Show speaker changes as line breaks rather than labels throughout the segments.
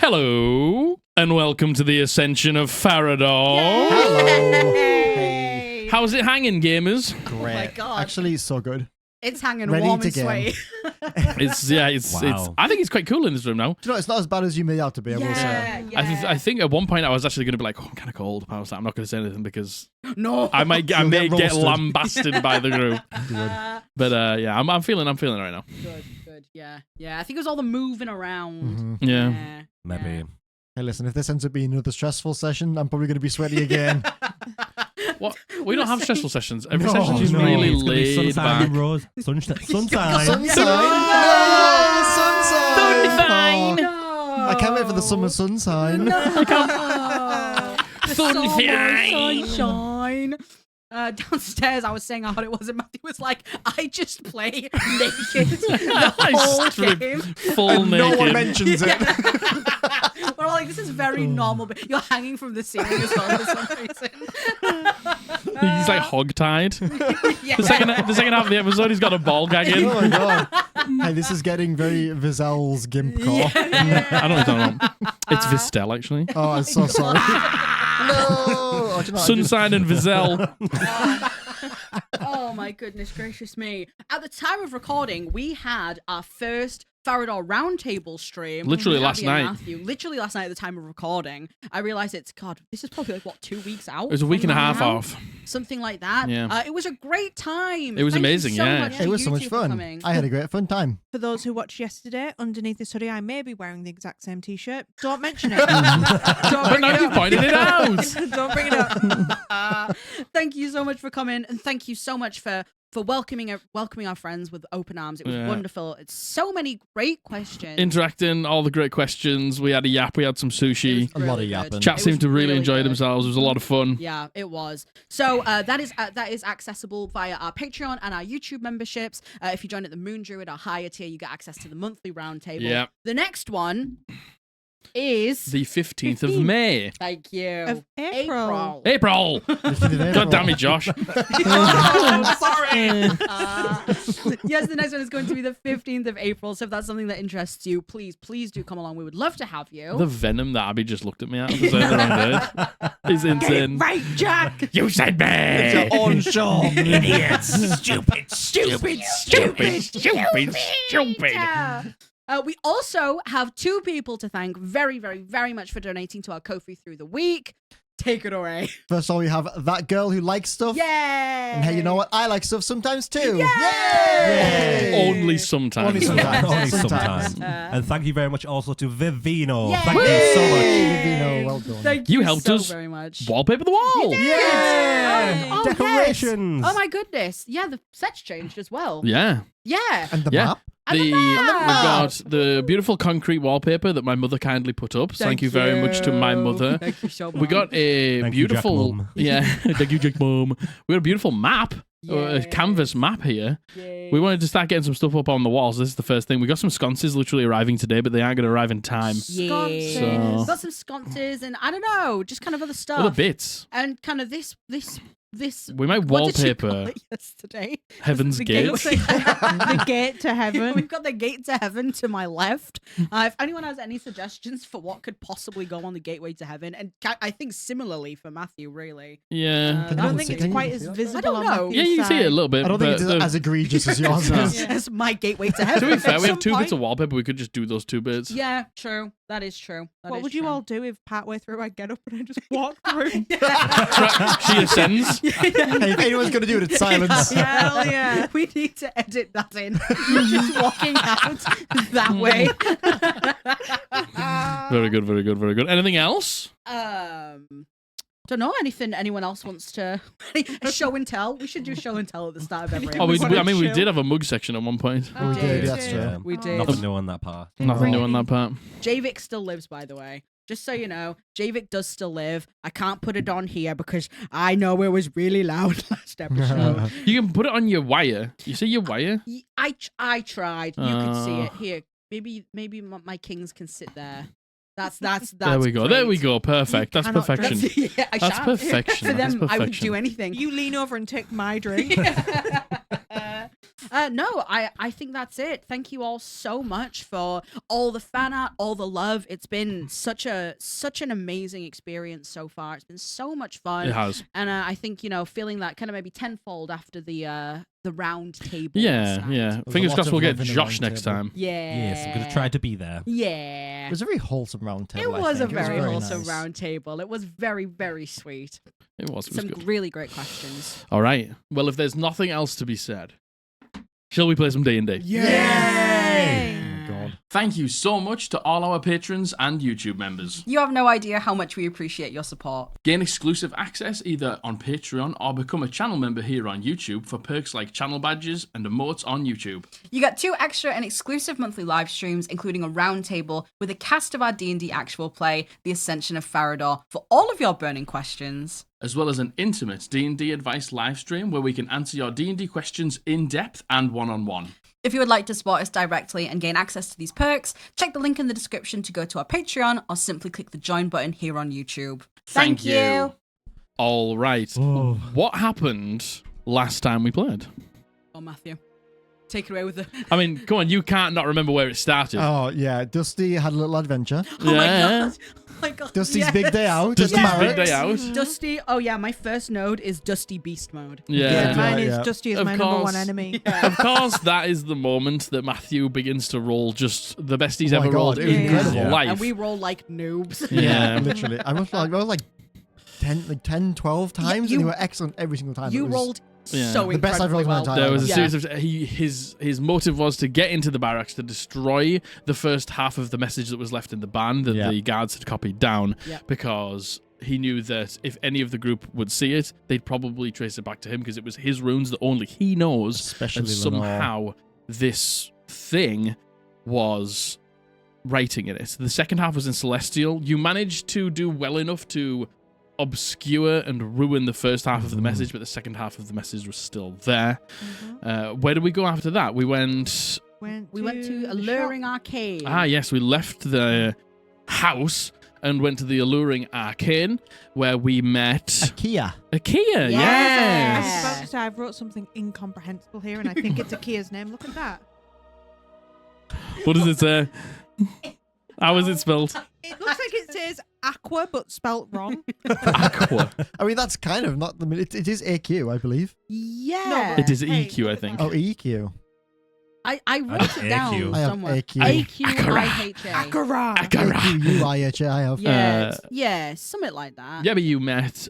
Hello, and welcome to the Ascension of Farrahdor.
Hello. Hey.
How's it hanging, gamers?
Great.
Oh my God.
Actually, so good.
It's hanging
Ready
warm
to
and
game.
sweaty.
It's
Wow.
I think it's quite cool in this room now.
Do you know, it's not as bad as you made out to be, I will say.
I think at one point I was actually going to be like, oh, I'm kind of cold. I was like, I'm not going to say anything because
No.
I may
You'll
get
get roasted.
lambasted by the group.
Good.
But yeah, I'm feeling it right now.
Good. Yeah. I think it was all the moving around.
Mhm.
Yeah.
Maybe.
Hey, listen, if this ends up being another stressful session, I'm probably going to be sweaty again.
What? We don't have stressful sessions. Every
No,
session's just
no.
really
It's gonna be
laid
sunshine
back.
and rose. Sunshine.
Sunshine!
Sunshine!
No! I can't wait for the summer sunshine.
Sunshine. Downstairs, I was saying how hot it was, and Matthew was like, "I just play naked the whole
strip
game."
full
And
naked.
no one mentions it.
We're all like, "This is very normal," but you're hanging from the ceiling as well for some reason.
He's like hog-tied.
Yeah.
The second half of the episode, he's got a ball gagging.
Oh my god. Hey, this is getting very Vizel's gimp core.
I don't know what you're talking about. It's Vistel, actually.
Oh, I'm so sorry. No! Oh, do you know, I just-
Sunshine and Vizel.
Oh my goodness gracious me. At the time of recording, we had our first Farrahdor Roundtable stream.
Literally
with
last
Abby and
night.
Matthew. Literally last night at the time of recording. I realised this is probably like, what, 2 weeks out?
It was a week and a half
now?
off.
Something like that.
Yeah.
It was a great time.
It was
Thank you
amazing,
so
yeah.
much to
It was
you
so much
two for
fun.
coming.
I had a great fun time.
For those who watched yesterday, underneath this hoodie, I may be wearing the exact same t-shirt. Don't mention it.
But now you've pointed it out.
Don't bring it up.
Thank you so much for coming, and thank you so much for welcoming our friends with open arms. It was
Yeah.
wonderful. It's so many great questions.
Interacting, all the great questions. We had a yap, we had some sushi.
A lot of
good.
yapping.
Chat
It
seemed
was
to really
really
enjoy
good.
themselves. It was a lot of fun.
Yeah, it was. So that is accessible via our Patreon and our YouTube memberships. If you join at the Moon Druid, our higher tier, you get access to the monthly roundtable.
Yeah.
The next one is
The 15th of May.
thank you.
Of April.
April! God damn it, Josh.
Oh, sorry. Yes, the next one is going to be the 15th of April. So if that's something that interests you, please do come along. We would love to have you.
The venom that Abby just looked at me at for saying the wrong word is insane.
Right, Jack.
You said me!
On show.
Idiots! Stupid!
We also have 2 people to thank very, very, very much for donating to our Ko-fi through the week. Take it away.
First of all, we have that girl who likes stuff.
Yay!
And hey, you know what? I like stuff sometimes too.
Yay!
Only sometimes.
Only sometimes.
Only sometimes. And thank you very much also to Vivino.
Yay!
Thank you so much.
Vivino, well done.
Thank
You
you
helped
so
us
very much.
Wallpaper the wall.
Yeah!
Oh,
Decorations.
Yes. Oh my goodness. Yeah, the set's changed as well.
Yeah.
Yeah.
And the
Yeah.
map.
And the
We've
map.
got the beautiful concrete wallpaper that my mother kindly put up. Thank you very much to my mother.
Thank you so much.
We got a
Thank you, Jack
beautiful,
Mum.
yeah. Thank you, Jack Mum. We got a beautiful map, a
Yes.
canvas map here.
Yay.
We wanted to start getting some stuff up on the walls. This is the first thing. We got some sconces literally arriving today, but they aren't going to arrive in time.
Yeah.
So-
We've got some sconces and I don't know, just kind of other stuff.
Other bits.
And kind of this.
We might
What did you call
wallpaper
it yesterday?
Heaven's
The
Gate.
gateway.
The gate to heaven.
We've got the gate to heaven to my left. If anyone has any suggestions for what could possibly go on the gateway to heaven, and I think similarly for Matthew, really.
Yeah.
I don't think it's
Can you
quite
see
as
that?
visible.
I don't
on
know.
Matthew's
Yeah, you can see it a
side.
little bit.
I don't think
but
it's
the-
as egregious as yours is.
As my gateway to
To
heaven.
be fair, we have
some
2 bits
point-
of wallpaper. We could just do those 2 bits.
Yeah, true. That is true. That
What
is
would you
true.
all do if partway through I get up and I just walk through?
She ascends.
Hey, if anyone's going to do it, it's silence.
Hell yeah.
We need to edit that in. You're just walking out that way.
Very good, very good, very good. Anything else?
Don't know anything anyone else wants to a show and tell. We should do show and tell at the start of every
Oh, we
episode.
did have a mug section at one point.
Oh,
We did,
yeah.
that's true.
Yeah.
We did.
Nothing new on that part.
Nothing new on that part.
Javik still lives, by the way. Just so you know, Javik does still live. I can't put it on here because I know it was really loud last episode.
You can put it on your wire. You see your wire?
I tried. You could see it here. Maybe my kings can sit there. That's
There we go.
great.
There we go. Perfect. That's
cannot
perfection.
Yeah, I
That's
shan't.
perfection.
For
That's
them, I would
perfection.
do anything.
You lean over and take my drink.
No, I think that's it. Thank you all so much for all the fan art, all the love. It's been such an amazing experience so far. It's been so much fun.
It has.
And I think, feeling that kind of maybe tenfold after the round table.
Yeah,
stand.
yeah.
a
Fingers
lot
crossed
of
we'll get
love in the
Josh
round
next
table.
time.
Yeah.
Yes, I'm going to try to be there.
Yeah.
It was a very wholesome round table.
It was a
I think.
very
very
wholesome
nice.
round table. It was very, very sweet.
It was
Some
good.
really great questions.
All right. Well, if there's nothing else to be said, shall we play some D&D?
Yay! Oh, God.
Thank you so much to all our patrons and YouTube members.
You have no idea how much we appreciate your support.
Gain exclusive access either on Patreon or become a channel member here on YouTube for perks like channel badges and emotes on YouTube.
You get 2 extra and exclusive monthly live streams, including a roundtable with a cast of our D&D actual play, The Ascension of Farrahdor, for all of your burning questions.
As well as an intimate D&D advice live stream where we can answer your D&D questions in depth and one-on-one.
If you would like to support us directly and gain access to these perks, check the link in the description to go to our Patreon or simply click the join button here on YouTube.
Thank you. All right.
Oh.
What happened last time we played?
Oh, Matthew. Take it away with the...
I mean, come on, you can't not remember where it started.
Oh, yeah. Dusty had a little adventure.
Oh my
Yeah.
god. Oh my god.
Dusty's
yes.
big day out.
Dusty's
at the
big
barracks.
day out.
Dusty. Oh yeah, my first node is Dusty Beast mode.
Yeah.
Yeah.
Mine is
yeah.
Dusty is
Of
my number
course.
one enemy.
Of course, that is the moment that Matthew begins to roll just the best he's
Oh my
ever
God,
rolled
it was
in his
incredible.
life.
And we roll like noobs.
Yeah.
Literally. I was like 10, 12 times,
you-
and they were excellent every single time.
You
It was-
rolled
Yeah.
so
The best I've
incredibly
rolled in my
well.
entire
There was a
Yeah.
series of his motive was to get into the barracks to destroy the first half of the message that was left in the ban that
Yeah.
the guards had copied down
Yeah.
because he knew that if any of the group would see it, they'd probably trace it back to him because it was his runes that only he knows.
Especially
And somehow this thing was writing in it. The second half was in Celestial. You managed to do well enough to obscure and ruin the first half of the message, but the second half of the message was still there. Where did we go after that? We went...
We went to
the
Alluring
shop.
Arcade.
Ah, yes, we left the house and went to the Alluring Arcane, where we met
IKEA.
Ikea.
I was
Yes.
about to say I've wrote something incomprehensible here, and I think it's Akia's name. Look at that.
What does it say? How is it spelled?
It looks like it says aqua, but spelt wrong.
Aqua.
I mean, that's kind of not the... It is AQ, I believe.
Yeah.
No,
It is
Hey,
EQ, I
look at
think.
that.
Oh, EQ.
I wrote it down
AQ.
I have
somewhere.
AQ.
AQIHA.
Akara.
AQUIHA, I have.
Yeah, something like that.
Yeah, but you met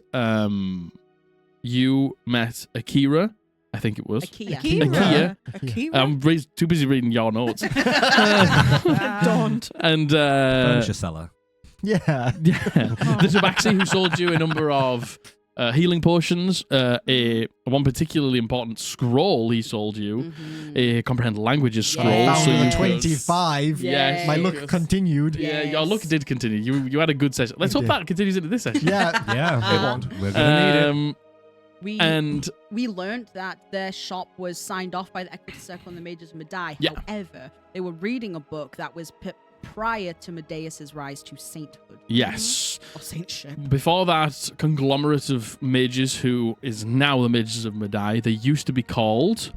Akira, I think it was.
Akira.
Akira.
I'm too busy reading your notes.
Don't.
And
Furniture seller.
Yeah.
yeah, the Tabaxi who sold you a number of healing potions, one particularly important scroll he sold you, a comprehend languages scroll.
Yeah.
So you
Found
could-
25.
Yes.
My luck continued.
Yeah, your
Yes.
luck did continue. You had a good session. Let's
It
hope
did.
that continues into this session.
Yeah.
Yeah, we're gonna need it.
And
We learned that their shop was signed off by the Equity Circle and the Mages of Medai.
Yeah.
However, they were reading a book that was prior to Medeus's rise to sainthood.
yes,
Or saintship.
before that conglomerate of mages who is now the Mages of Medai, they used to be called...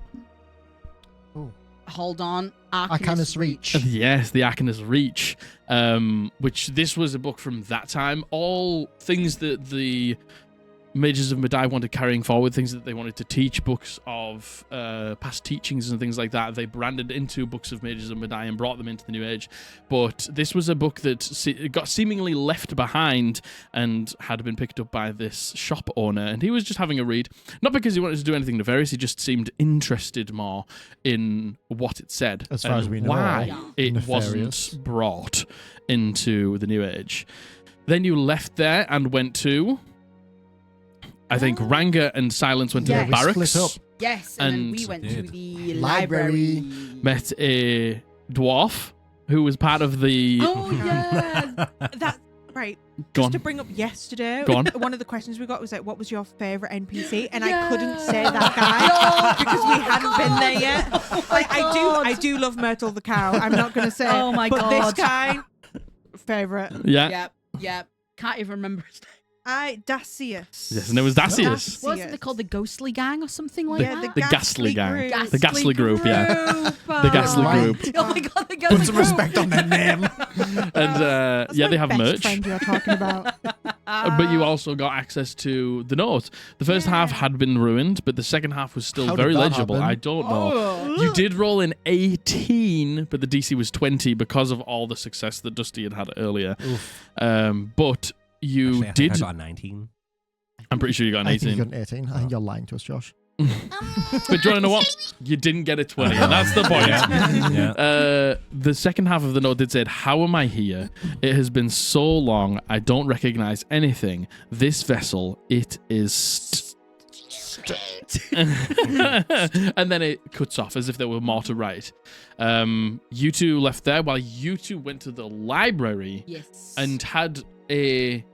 Hold on.
Arcanus Reach.
Yes, the Arcanus Reach, which this was a book from that time. All things that the Mages of Medai wanted carrying forward, things that they wanted to teach, books of past teachings and things like that, they branded into books of Mages of Medai and brought them into the New Age. But this was a book that got seemingly left behind and had been picked up by this shop owner, and he was just having a read. Not because he wanted to do anything nefarious, he just seemed interested more in what it said.
As far
and
as we know,
why it
nefarious.
wasn't brought into the New Age. Then you left there and went to... I think Ranga and Silence went to
Yeah,
the
we
barracks.
split up.
Yes, and then
And
we went to
did.
the
Library.
library.
Met a dwarf who was part of the...
Oh, yeah.
That's right.
Go
Just
on.
to bring up yesterday,
Go on.
one of the questions we got was like, what was your favourite NPC? And I
Yeah.
couldn't say that guy because we hadn't been there yet.
Oh my
Like,
God.
I do love Myrtle the cow. I'm not going to say
Oh my
but
God.
this guy, favourite.
Yeah.
Yep. Can't even remember his name.
Dacius.
Yes, and it was Dacius.
What was it called? The Ghostly Gang or something like
Yeah,
that?
The Ghastly Gang.
Group.
The Ghastly Group, yeah.
Group.
The Ghastly
Right.
Group.
Oh my God, the Ghastly
Put some
Group.
respect on that name.
And
That's
yeah,
my
they have
best
merch.
friend you're talking about.
But you also got access to the note. The first half had been ruined, but the second half was still
How did
very
that
legible.
happen?
I don't know.
Oh.
You did roll an 18, but the DC was 20 because of all the success that Dusty had had earlier. But you
Actually, I think
did...
I got a 19.
I'm pretty sure you got an
I think
18.
you got an 18. I think you're lying to us, Josh.
But do you want to know what? You didn't get a 20, and that's the point.
Yeah.
The second half of the note did say, "How am I here? It has been so long. I don't recognize anything. This vessel, it is." And then it cuts off as if there were more to write. You two left there while you two went to the library
Yes.
and had a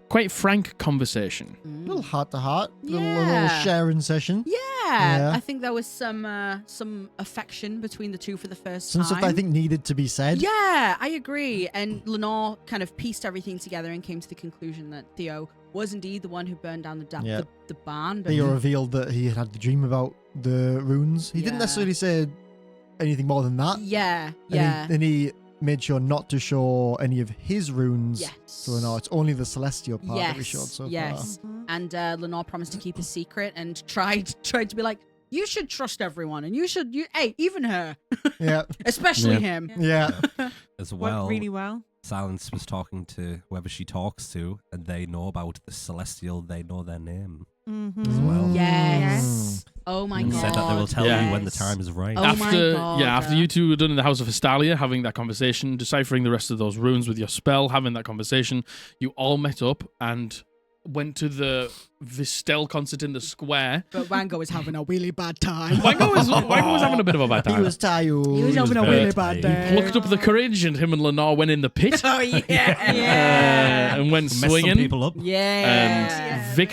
quite frank conversation.
A little heart to heart. A little
Yeah.
sharing session.
Yeah,
Yeah.
I think there was some affection between the two for the first
Some
time.
stuff that I think needed to be said.
Yeah, I agree. And Lenore kind of pieced everything together and came to the conclusion that Theo was indeed the one who burned down
Yeah.
the barn. But
Theo revealed that he had the dream about the runes. He didn't
Yeah.
necessarily say anything more than that.
yeah,
And
yeah.
Then he made sure not to show any of his runes.
Yes.
So no, it's only the celestial part that we
Yes,
showed so
yes.
far.
And Lenore promised to keep a secret and tried to be like, you should trust everyone, and hey, even her,
Yeah.
especially
Yeah.
him.
Yeah.
As
Went
well,
really well.
Silence was talking to whoever she talks to, and they know about the celestial. They know their name
Mm-hmm.
as well.
Yes. Oh my
And
god.
said that they will tell
Yeah.
you when the time is right.
Oh my
after
God.
after you two were done in the House of Estalia, having that conversation, deciphering the rest of those runes with your spell, having that conversation, you all met up and went to the Vistel concert in the square.
But Ranga was having a really bad time.
Wango was having a bit of a bad time.
He was tired.
He was
was
having a
very
really bad
tired.
day.
Plucked up the courage, and him and Lenore went in the pit
Oh yeah.
and went
Messed some
swinging.
people up.
Yeah.
And Vic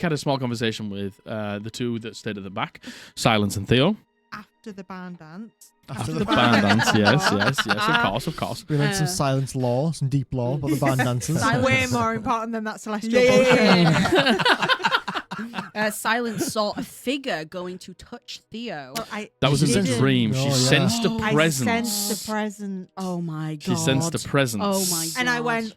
had a small conversation with the two that stayed at the back, Silence and Theo.
After the band dance.
After
The
the
band dance, yes, of course.
We learned some silence lore, some deep lore about the band dancers.
Silence.
Way more important than that celestial
Yeah.
bullshit.
Silence saw a figure going to touch Theo.
Well, I
That was in a
didn't.
dream.
Oh,
She
yeah.
sensed a
I
presence.
sensed the present.
Oh my god.
She sensed a presence.
Oh my god.
And I went,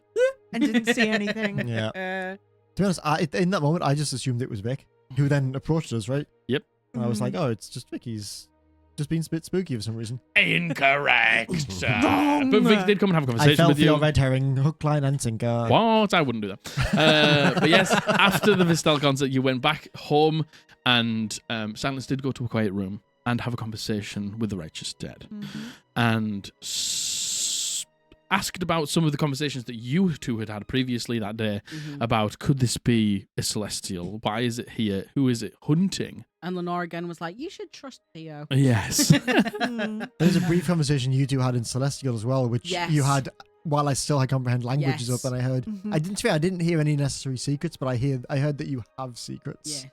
and didn't see anything.
Yeah.
Uh,
To be honest, in that moment, I just assumed it was Vic, who then approached us, right?
Yep.
And I was like, oh, it's just Vic. He's just being a bit spooky for some reason.
Incorrect. But Vic did come and have a
I
conversation
fell
with
for
you.
your red herring, hook, line, and sinker.
What? I wouldn't do that. But yes, after the Vistel concert, you went back home, and Silence did go to a quiet room and have a conversation with the Righteous Dead, and asked about some of the conversations that you two had previously that day about, could this be a Celestial? Why is it here? Who is it hunting?
And Lenore again was like, you should trust Theo.
Yes.
There's a brief conversation you two had in Celestial as well, which you had while I still had comprehend languages up, and I heard. I didn't hear any necessary secrets, but I heard that you have secrets.
Yeah.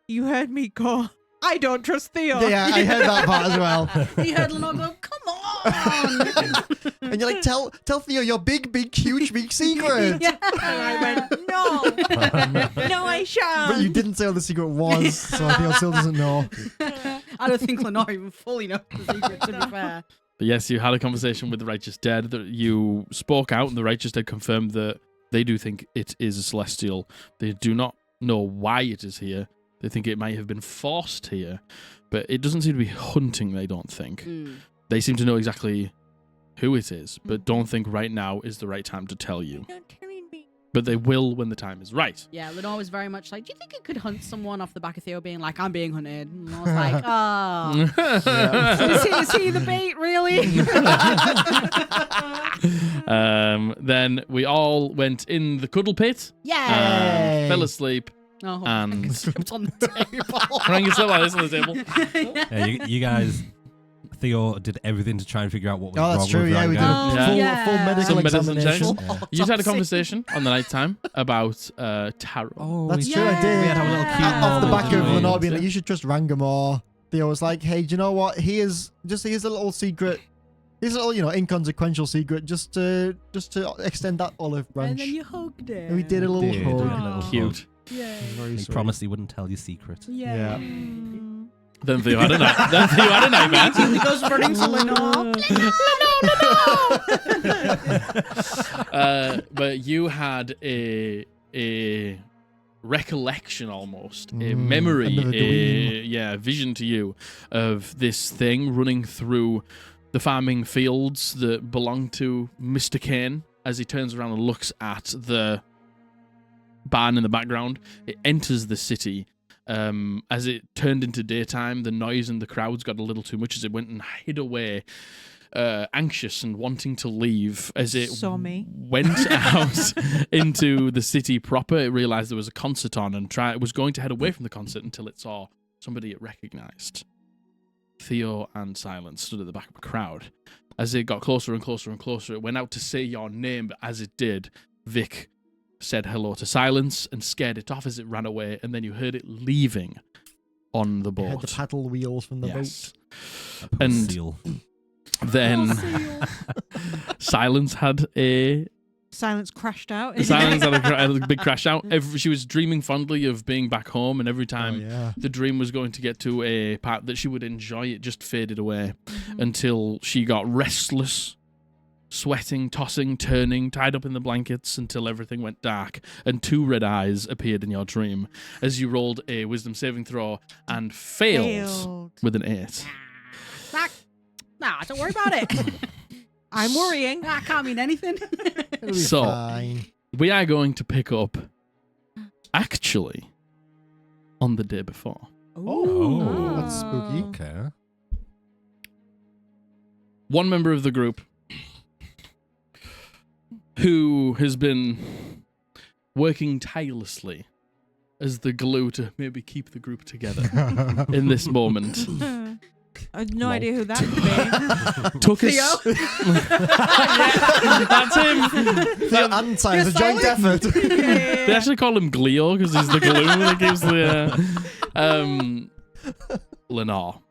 You heard me go, I don't trust Theo.
Yeah, I heard that part as well.
You heard Lenore go, come on.
And you're like, tell Theo your big, huge secret.
Yeah.
And I went, no. No, I shan't.
But you didn't say what the secret was, so Theo still doesn't know.
I don't think Lenore even fully knows the secret, to be fair.
But yes, you had a conversation with the Righteous Dead. That you spoke out, and the Righteous Dead confirmed that they do think it is a Celestial. They do not know why it is here. They think it might have been forced here, but it doesn't seem to be hunting, they don't think. They seem to know exactly who it is, but don't think right now is the right time to tell you.
Don't tell me.
But they will when the time is right.
Yeah, Lenore was very much like, do you think it could hunt someone off the back of Theo being like, I'm being hunted? And I was like, oh. Is he the bait, really?
Then we all went in the cuddle pit,
Yeah.
fell asleep,
Oh,
and
slept on the table.
Ranga slept like this on the table.
Yeah, you guys, Theo did everything to try and figure out what was wrong
that's true.
with
Yeah, we did
Ranga.
a full,
Yeah.
full medical
Some medicine
examination.
checks. You had a conversation on the night time about tarot.
Oh,
That's
we
true. I
Yeah.
did.
We had a little cute
Off the
moment,
back of
didn't we?
Lenore being like, you should trust Ranga more. Theo was like, hey, do you know what? Here's a little secret. Here's a little, inconsequential secret, just to extend that olive branch.
And then you hugged it.
And we did a little
Did,
hug.
a little
Cute.
hug.
Yeah.
Very
He
sweet.
promised he wouldn't tell your secret.
Yeah.
Then Theo had a night. Then Theo had a nightmare.
He goes running to Lenore.
But you had a recollection almost, a memory,
another dream.
a vision to you of this thing running through the farming fields that belong to Mr. Kane. As he turns around and looks at the barn in the background, it enters the city. As it turned into daytime, the noise and the crowds got a little too much as it went and hid away, anxious and wanting to leave. As it
Saw me.
went out into the city proper, it realized there was a concert on and was going to head away from the concert until it saw somebody it recognized. Theo and Silence stood at the back of a crowd. As it got closer and closer and closer, it went out to say your name, but as it did, Vic said hello to Silence and scared it off as it ran away, and then you heard it leaving on the
I had
boat.
the paddle wheels from the
Yes.
A poor
And-
seal.
Then Silence had a
Silence crashed out.
Silence had a big crash out. She was dreaming fondly of being back home, and every time
yeah.
the dream was going to get to a part that she would enjoy, it just faded away until she got restless, sweating, tossing, turning, tied up in the blankets until everything went dark, and two red eyes appeared in your dream as you rolled a wisdom saving throw and failed with an 8.
Nah, don't worry about it.
I'm worrying.
That can't mean anything.
It'll be
So-
fine.
We are going to pick up, actually, on the day before.
Oh.
That's spooky.
Okay.
One member of the group who has been working tirelessly as the glue to maybe keep the group together in this moment
I had no idea who that could be.
took
Theo?
us. That's him.
Theo and Silence, a joint effort.
They actually call him Gleo because he's the glue that gives the. Lenore,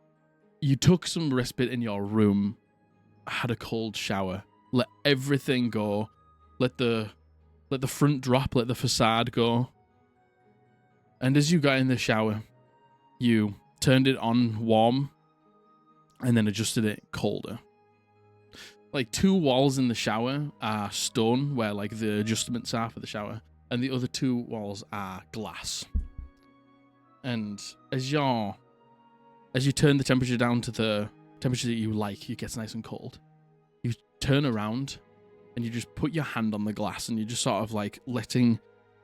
you took some respite in your room, had a cold shower, let everything go, let the front drop, let the facade go, and as you got in the shower, you turned it on warm, and then adjusted it colder. Like 2 walls in the shower are stone, where like the adjustments are for the shower, and the other 2 walls are glass. And as you turn the temperature down to the temperature that you like, it gets nice and cold. You turn around and you just put your hand on the glass and you're just sort of like letting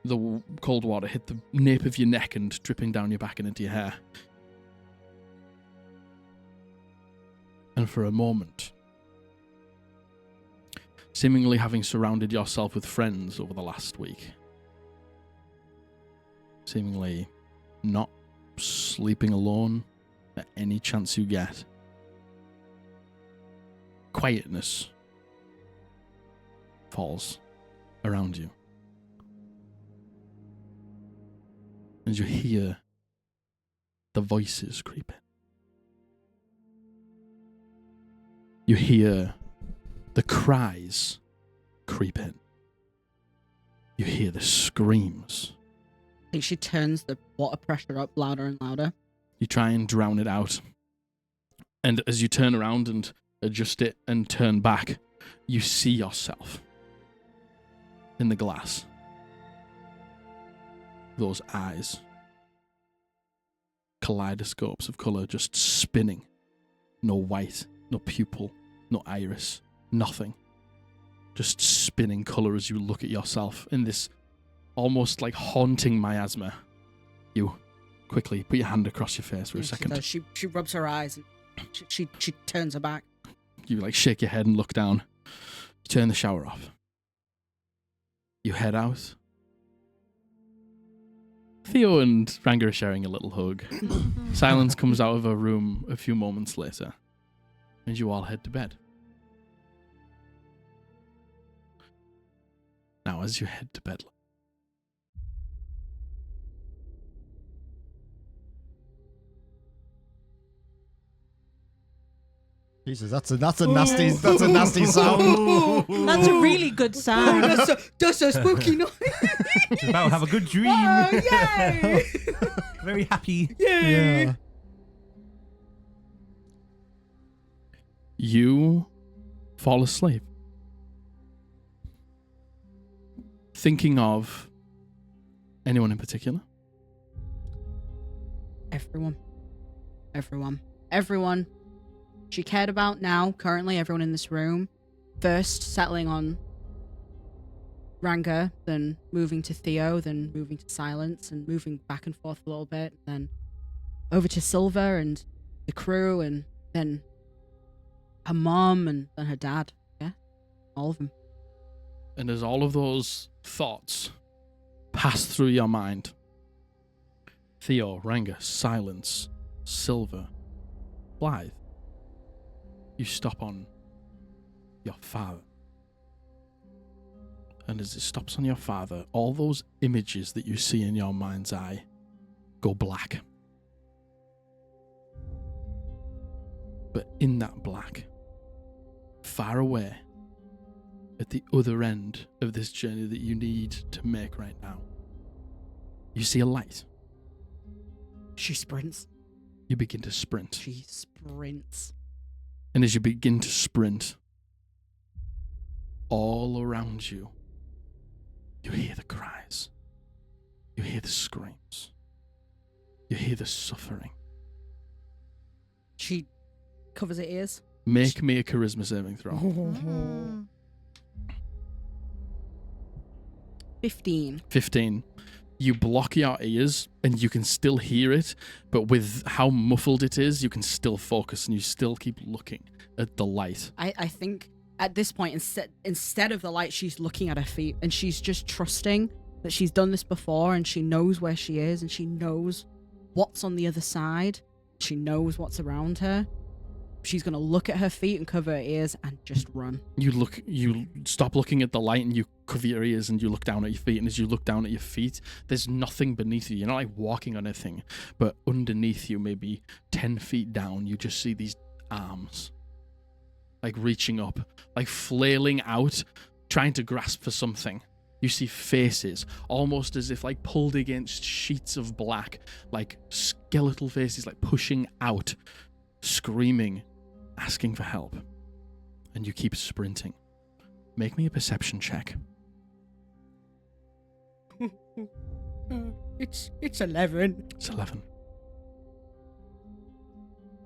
the cold water hit the nape of your neck and dripping down your back and into your hair. And for a moment, seemingly having surrounded yourself with friends over the last week, seemingly not sleeping alone at any chance you get, quietness falls around you. And you hear the voices creeping. You hear the cries creep in. You hear the screams.
I think she turns the water pressure up louder and louder.
You try and drown it out. And as you turn around and adjust it and turn back, you see yourself in the glass. Those eyes. Kaleidoscopes of colour just spinning. No white, no pupil, no iris, nothing. Just spinning colour as you look at yourself in this almost like haunting miasma. You quickly put your hand across your face for a second.
She rubs her eyes and she turns her back.
You like shake your head and look down. You turn the shower off. You head out. Theo and Ranga are sharing a little hug. Silence comes out of her room a few moments later, and you all head to bed. Now, as you head to bed,
Jesus, that's a nasty sound.
That's a really good sound.
That's a spooky noise.
It's about to have a good dream.
Oh, yay!
Very happy.
Yay!
Yeah.
you fall asleep, thinking of anyone in particular?
Everyone she cared about now, currently, everyone in this room. First settling on Ranga, then moving to Theo, then moving to Silence, and moving back and forth a little bit, then over to Silver and the crew, and then her mom, and then her dad. Yeah, all of them.
And as all of those thoughts pass through your mind, Theo, Ranga, Silence, Silver, Blythe, you stop on your father. And as it stops on your father, all those images that you see in your mind's eye go black. But in that black, far away, at the other end of this journey that you need to make right now, you see a light.
She sprints.
You begin to sprint.
She sprints.
And as you begin to sprint, all around you, you hear the cries. You hear the screams. You hear the suffering.
She covers her ears.
Make me a charisma saving throw. 15. You block your ears and you can still hear it, but with how muffled it is, you can still focus and you still keep looking at the light.
I think at this point, instead of the light, she's looking at her feet and she's just trusting that she's done this before and she knows where she is and she knows what's on the other side. She knows what's around her. She's going to look at her feet and cover her ears and just run.
You stop looking at the light and you cover your ears and you look down at your feet. And as you look down at your feet, there's nothing beneath you. You're not like walking on anything, but underneath you, maybe 10 feet down, you just see these arms like reaching up, like flailing out, trying to grasp for something. You see faces, almost as if like pulled against sheets of black, like skeletal faces, like pushing out, screaming, asking for help. And you keep sprinting. Make me a perception check.
It's 11.
It's 11.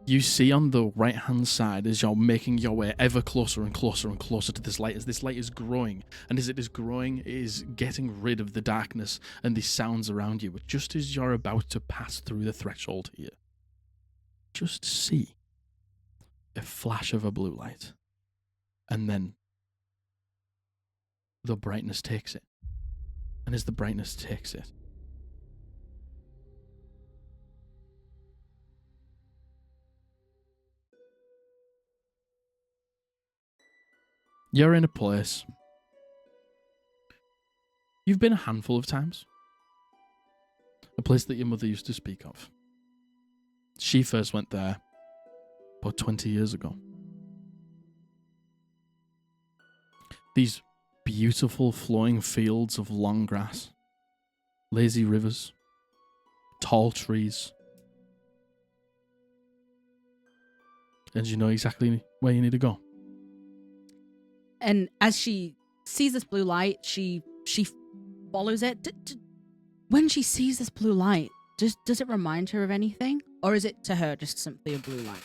You see on the right-hand side, as you're making your way ever closer and closer and closer to this light, as this light is growing, and as it is growing, it is getting rid of the darkness and the sounds around you. But just as you're about to pass through the threshold here, just see a flash of a blue light, and then the brightness takes it. And as the brightness takes it, you're in a place you've been a handful of times. A place that your mother used to speak of. She first went there about 20 years ago. These beautiful flowing fields of long grass, lazy rivers, tall trees. And you know exactly where you need to go.
And as she sees this blue light, she follows it. When she sees this blue light, does it remind her of anything? Or is it to her just simply a blue light?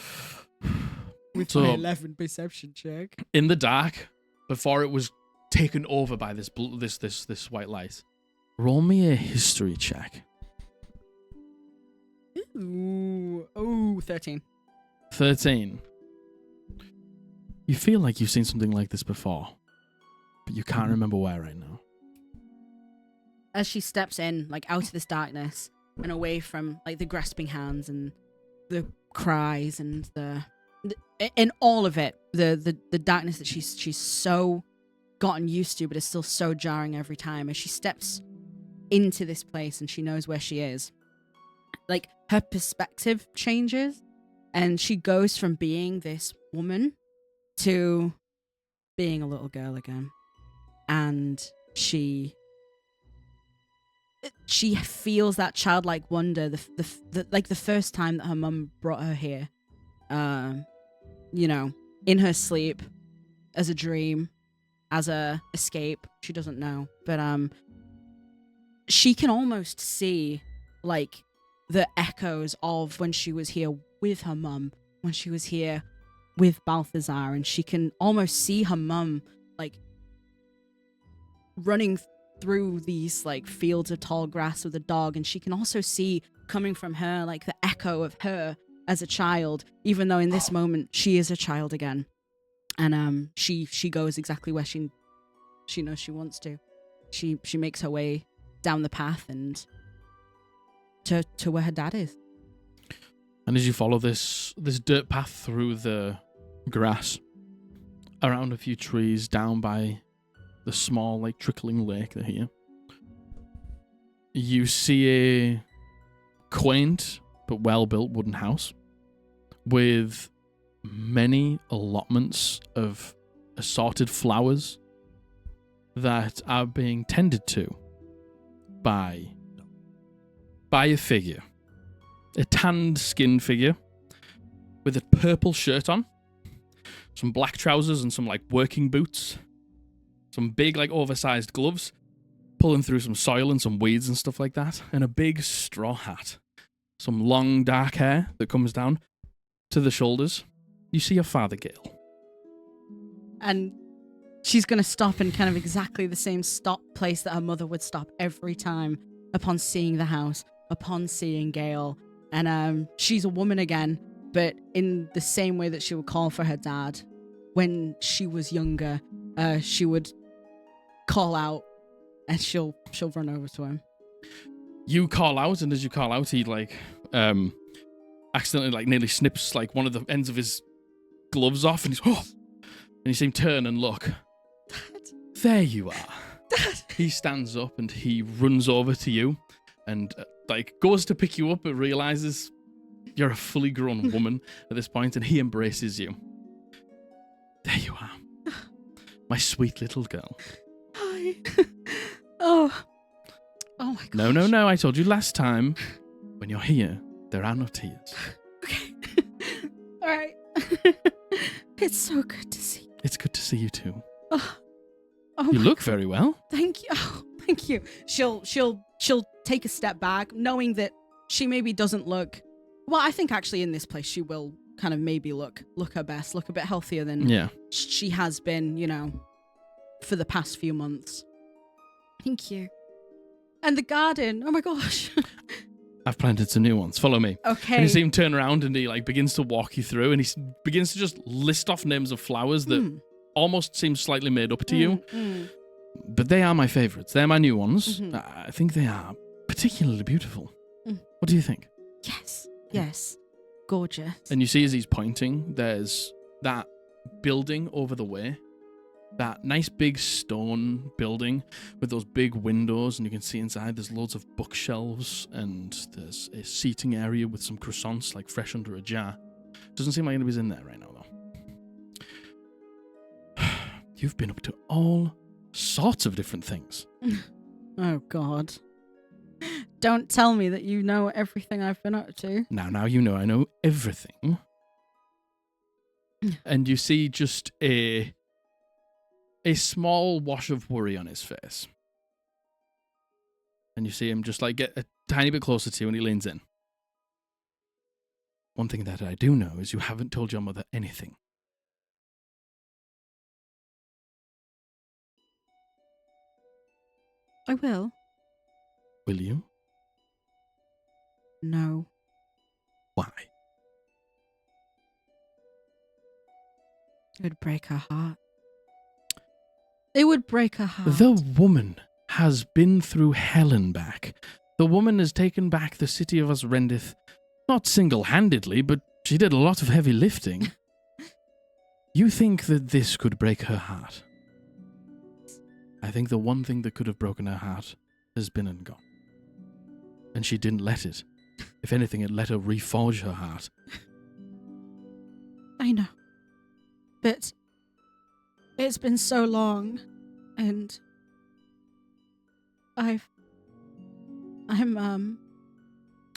With my 11 perception check.
In the dark, before it was taken over by this white light, roll me a history check.
Ooh, 13.
13. You feel like you've seen something like this before, but you can't remember where right now.
As she steps in, like, out of this darkness and away from, like, the grasping hands and the cries and in all of it, the darkness that she's so gotten used to, but is still so jarring every time. As she steps into this place and she knows where she is, like, her perspective changes, and she goes from being this woman to being a little girl again. And she feels that childlike wonder, the first time that her mum brought her here, you know, in her sleep, as a dream, as a escape. She doesn't know, but she can almost see, like, the echoes of when she was here with her mum, when she was here with Balthazar, and she can almost see her mum, like, running through these, like, fields of tall grass with a dog, and she can also see coming from her, like, the echo of her as a child, even though in this moment she is a child again. And she goes exactly where she knows she wants to. She makes her way down the path and to where her dad is.
And as you follow this dirt path through the grass, around a few trees, down by the small, like, trickling lake here, you see a quaint but well-built wooden house with many allotments of assorted flowers that are being tended to by a figure. A tanned-skinned figure with a purple shirt on, some black trousers and some, like, working boots, some big, like, oversized gloves, pulling through some soil and some weeds and stuff like that, and a big straw hat. Some long, dark hair that comes down to the shoulders. You see your father, Gail.
And she's going to stop in kind of exactly the same stop place that her mother would stop every time upon seeing the house, upon seeing Gail. And she's a woman again, but in the same way that she would call for her dad when she was younger, she would call out, and she'll run over to him.
You call out, and as you call out, he, like, accidentally, like, nearly snips, like, one of the ends of his gloves off, and he's, oh! And you see him turn and look.
Dad.
There you are.
Dad.
He stands up and he runs over to you and, like, goes to pick you up, but realizes you're a fully grown woman at this point, and he embraces you. There you are. My sweet little girl.
Hi. Oh my gosh.
No. I told you last time, when you're here, there are no tears.
Okay. All right. It's so good to see you.
It's good to see you too.
Oh
you look very well.
Thank you. Oh, thank you. She'll take a step back, knowing that she maybe doesn't look. Well, I think actually in this place she will kind of maybe look her best, look a bit healthier than she has been, for the past few months. Thank you. And the garden, oh my gosh.
I've planted some new ones. Follow me.
Okay.
And you see him turn around and he begins to walk you through, and he begins to just list off names of flowers that almost seem slightly made up to you. But they are my favorites. They're my new ones. I think they are particularly beautiful. What do you think?
Yes. Gorgeous.
And you see as he's pointing, there's that building over the way. That nice big stone building with those big windows, and you can see inside there's loads of bookshelves, and there's a seating area with some croissants fresh under a jar. Doesn't seem like anybody's in there right now though. You've been up to all sorts of different things.
Oh God. Don't tell me that you know everything I've been up to.
Now you know I know everything. And you see just a small wash of worry on his face. And you see him just get a tiny bit closer to you, and he leans in. One thing that I do know is you haven't told your mother anything.
I will.
Will you?
No.
Why?
It would break her heart. It would break her heart.
The woman has been through hell and back. The woman has taken back the city of Osrendith, not single-handedly, but she did a lot of heavy lifting. You think that this could break her heart? I think the one thing that could have broken her heart has been and gone. And she didn't let it. If anything, it let her reforge her heart.
I know. But it's been so long, and I'm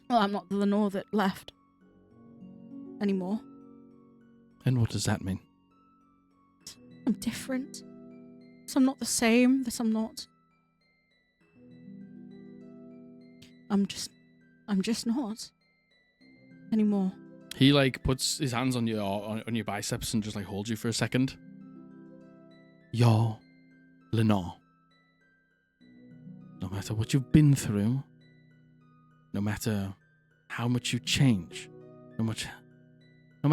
not the Lenore that left anymore.
And what does that mean?
I'm different. So I'm not the same, that I'm not. I'm just not anymore.
He puts his hands on your biceps and just holds you for a second. You're Lenore. No matter what you've been through, no matter how much you change, no matter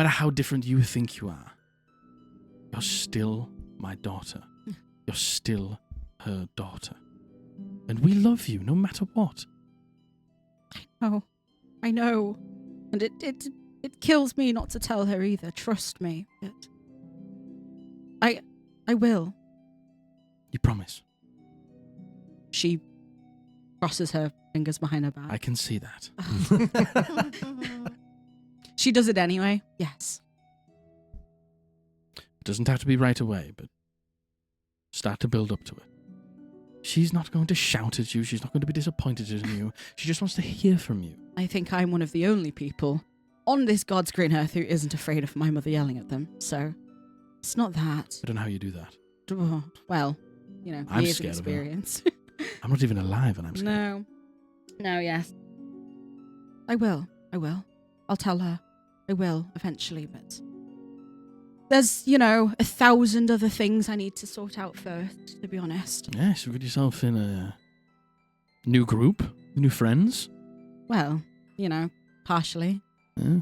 how different you think you are, you're still my daughter. You're still her daughter. And we love you no matter what.
I know. And it kills me not to tell her either, trust me. But I will.
You promise?
She crosses her fingers behind her back.
I can see that.
She does it anyway, yes.
It doesn't have to be right away, but start to build up to it. She's not going to shout at you. She's not going to be disappointed in you. She just wants to hear from you.
I think I'm one of the only people on this God's green earth who isn't afraid of my mother yelling at them. So it's not that.
I don't know how you do that.
Well,
I'm
years of
scared
experience.
of her. I'm not even alive and I'm scared.
No, yes. I will. I'll tell her. I will eventually, but there's, 1,000 other things I need to sort out first, to be honest.
Yes, you got yourself in a new group, new friends.
Well, partially.
Yeah.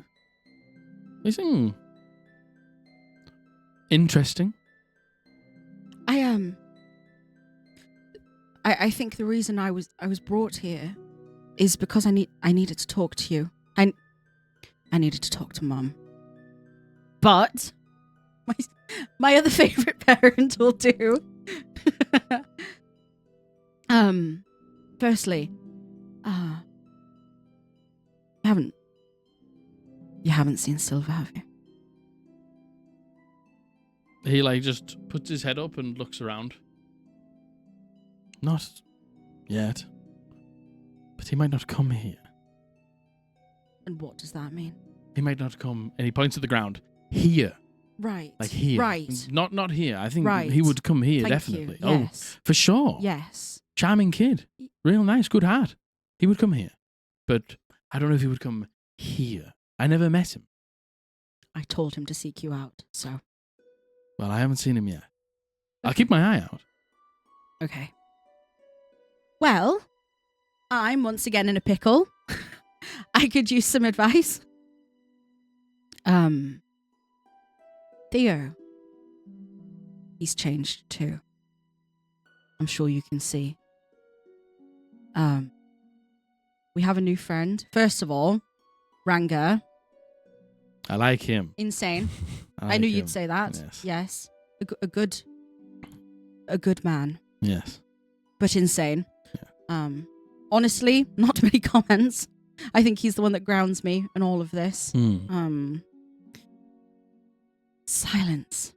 You think interesting?
I think the reason I was brought here is because I needed to talk to you. I needed to talk to Mum. But my other favorite parent will do. Firstly, you haven't seen Silver, have you?
He just puts his head up and looks around. Not yet. But he might not come here.
And what does that mean?
He might not come, and he points at the ground. Here.
Right.
Here.
Right.
Not here. I think
right.
he would come here,
Thank
definitely.
You. Yes.
Oh, for sure.
Yes.
Charming kid. Real nice, good heart. He would come here. But I don't know if he would come here. I never met him.
I told him to seek you out, so.
Well, I haven't seen him yet. I'll keep my eye out.
Okay. Well, I'm once again in a pickle. I could use some advice. Theo. He's changed too. I'm sure you can see. We have a new friend. First of all, Ranga.
I like him.
Insane.
I
knew
like
you'd
him.
say that.
Yes.
A good man.
Yes.
But insane.
Yeah.
Honestly, not many comments. I think he's the one that grounds me in all of this. Silence.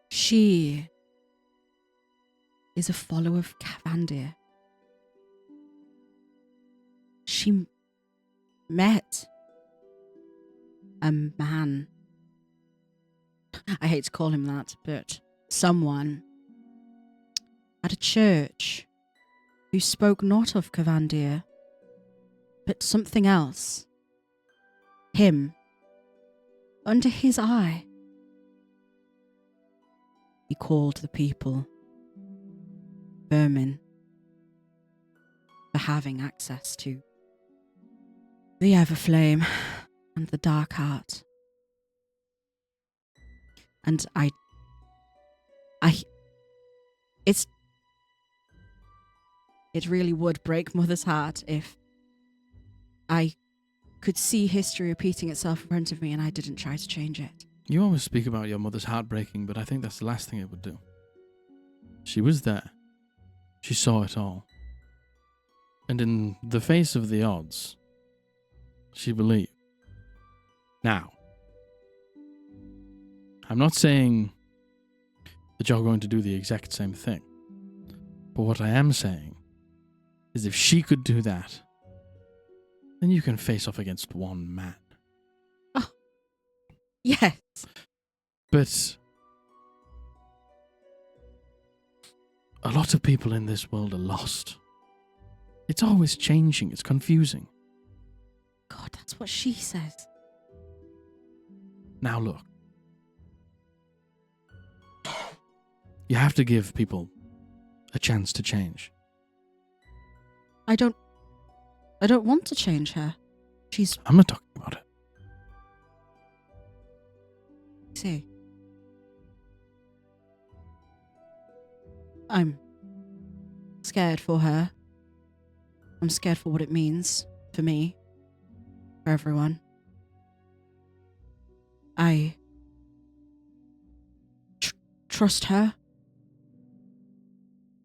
She is a follower of Cavandir. She met a man. I hate to call him that, but someone at a church who spoke not of Cavandir, but something else. Him. Under his eye. He called the people vermin for having access to the Everflame and the Dark Heart. And it really would break Mother's heart if I could see history repeating itself in front of me and I didn't try to change it.
You always speak about your mother's heartbreaking, but I think that's the last thing it would do. She was there. She saw it all. And in the face of the odds, she believed. Now, I'm not saying that you're going to do the exact same thing. But what I am saying is if she could do that, then you can face off against one man.
Oh, yes.
But a lot of people in this world are lost. It's always changing. It's confusing.
God, that's what she says.
Now look. You have to give people a chance to change.
I don't want to change her.
I'm not talking about it.
See. I'm scared for her. I'm scared for what it means for me, for everyone. I trust her.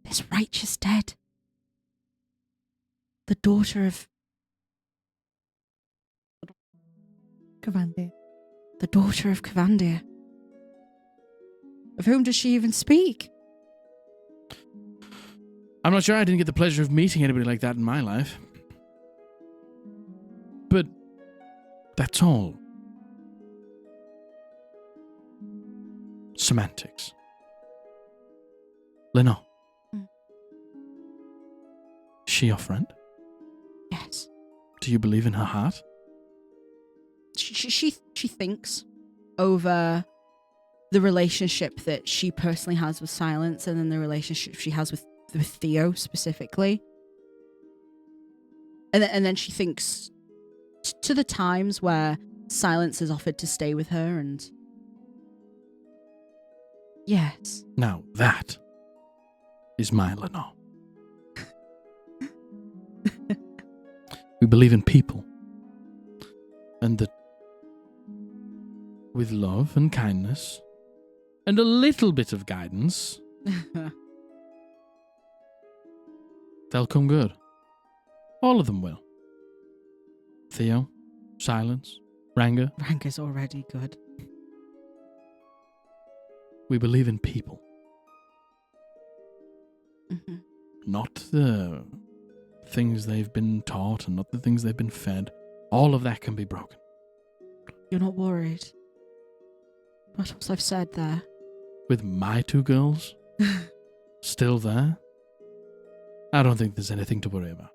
This righteous dead. The daughter of
Cavandir.
The daughter of Cavandir. Of whom does she even speak?
I'm not sure. I didn't get the pleasure of meeting anybody like that in my life. But that's all. Semantics. Lenore. Is she your friend?
Yes.
Do you believe in her heart?
She thinks over the relationship that she personally has with Silence and then the relationship she has with Theo specifically. And then she thinks to the times where Silence has offered to stay with her and... Yes.
Now that is my Lenore. We believe in people. And that with love and kindness and a little bit of guidance, they'll come good. All of them will. Theo, Silence, Ranga.
Ranga's already good.
We believe in people.
Mm-hmm.
Not the things they've been taught and not the things they've been fed. All of that can be broken.
You're not worried? What else I've said there?
With my two girls still there, I don't think there's anything to worry about.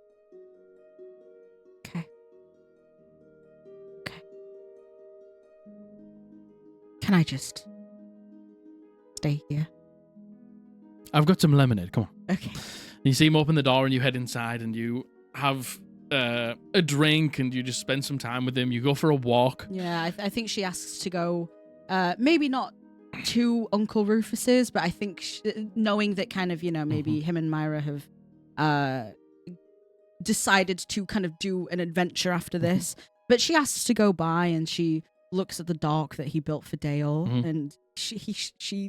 Okay. can I just stay here?
I've got some lemonade. Come on.
Okay.
You see him open the door and you head inside and you have a drink and you just spend some time with him. You go for a walk.
Yeah, I think she asks to go, maybe not to Uncle Rufus's, but I think knowing that kind of, maybe him and Myra have decided to kind of do an adventure after this. But she asks to go by and she looks at the dock that he built for Dale and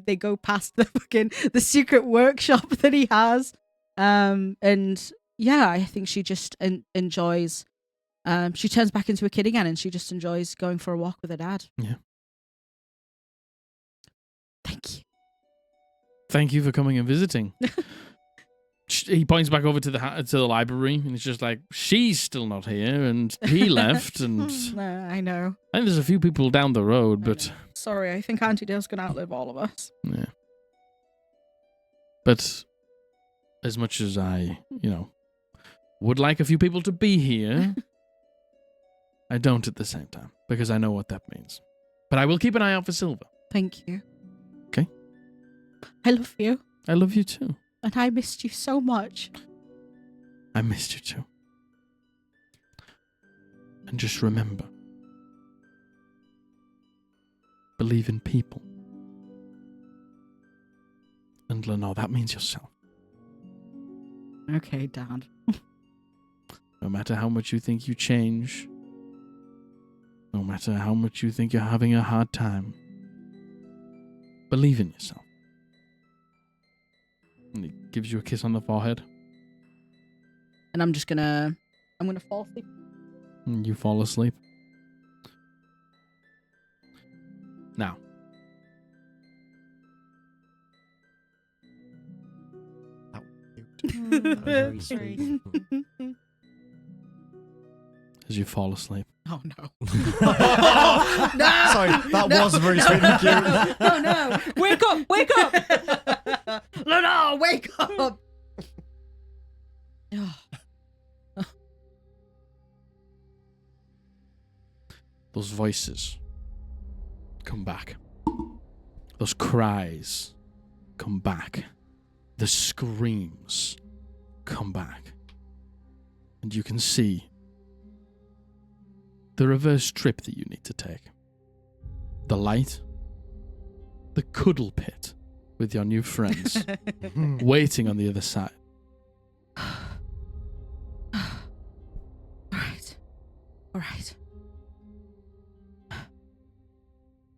they go past the secret workshop that he has. And yeah, I think she just enjoys, she turns back into a kid again and she just enjoys going for a walk with her dad.
Yeah.
Thank you.
Thank you for coming and visiting. He points back over to the library and it's just like, she's still not here and he left and...
I know.
I think there's a few people down the road, but...
Sorry, I think Auntie Dale's going to outlive all of us.
Yeah. But as much as I, would like a few people to be here, I don't at the same time because I know what that means. But I will keep an eye out for Silver.
Thank you.
Okay.
I love you.
I love you too.
And I missed you so much.
I missed you too. And just remember, believe in people. And Lenore, that means yourself.
Okay, Dad.
No matter how much you think you change, no matter how much you think you're having a hard time, believe in yourself. And he gives you a kiss on the forehead.
And I'm gonna fall asleep.
And you fall asleep. Now.
Very sweet.
As you fall asleep.
Oh no.
No! Sorry, that was very sweet and cute.
Oh no. Wake up! Wake up! No, wake up!
Those voices come back. Those cries come back. The screams come back. And you can see the reverse trip that you need to take. The light. The cuddle pit with your new friends waiting on the other side.
All right.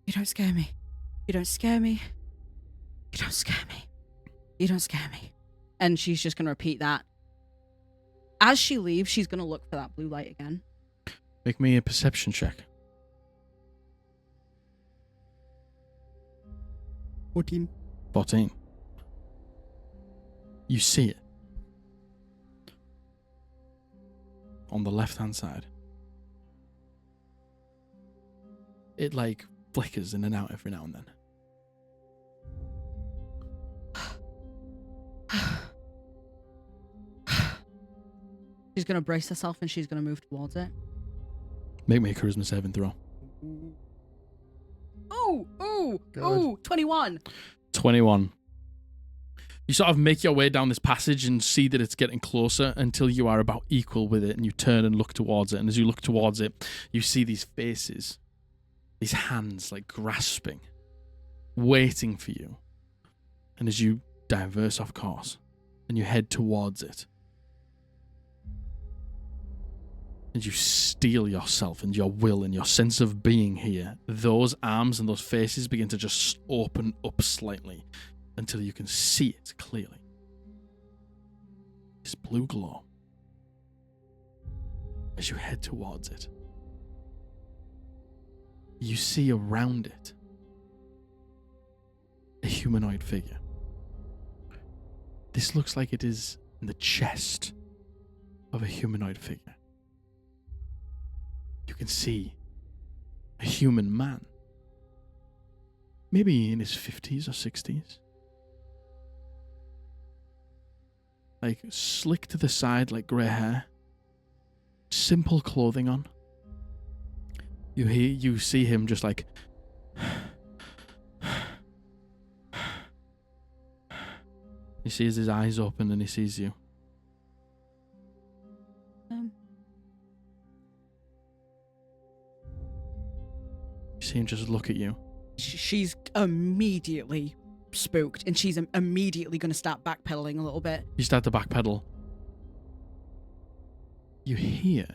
You don't scare me. You don't scare me. You don't scare me. You don't scare me. And she's just going to repeat that. As she leaves, she's going to look for that blue light again.
Make me a perception check. 14. You see it. On the left-hand side. It, flickers in and out every now and then.
She's going to brace herself and she's going to move towards it.
Make me a charisma saving throw.
Oh, 21.
21. You sort of make your way down this passage and see that it's getting closer until you are about equal with it and you turn and look towards it. And as you look towards it, you see these faces, these hands grasping, waiting for you. And as you diverse off course and you head towards it, and you steel yourself and your will and your sense of being here, those arms and those faces begin to just open up slightly until you can see it clearly. This blue glow. As you head towards it, you see around it a humanoid figure. This looks like it is in the chest of a humanoid figure. You can see a human man, maybe in his 50s or 60s. Slick to the side like grey hair, simple clothing on. You see him just He sees his eyes open and he sees you. You see him just look at you.
She's immediately spooked, and she's immediately going to start backpedaling a little bit.
You start to backpedal. You hear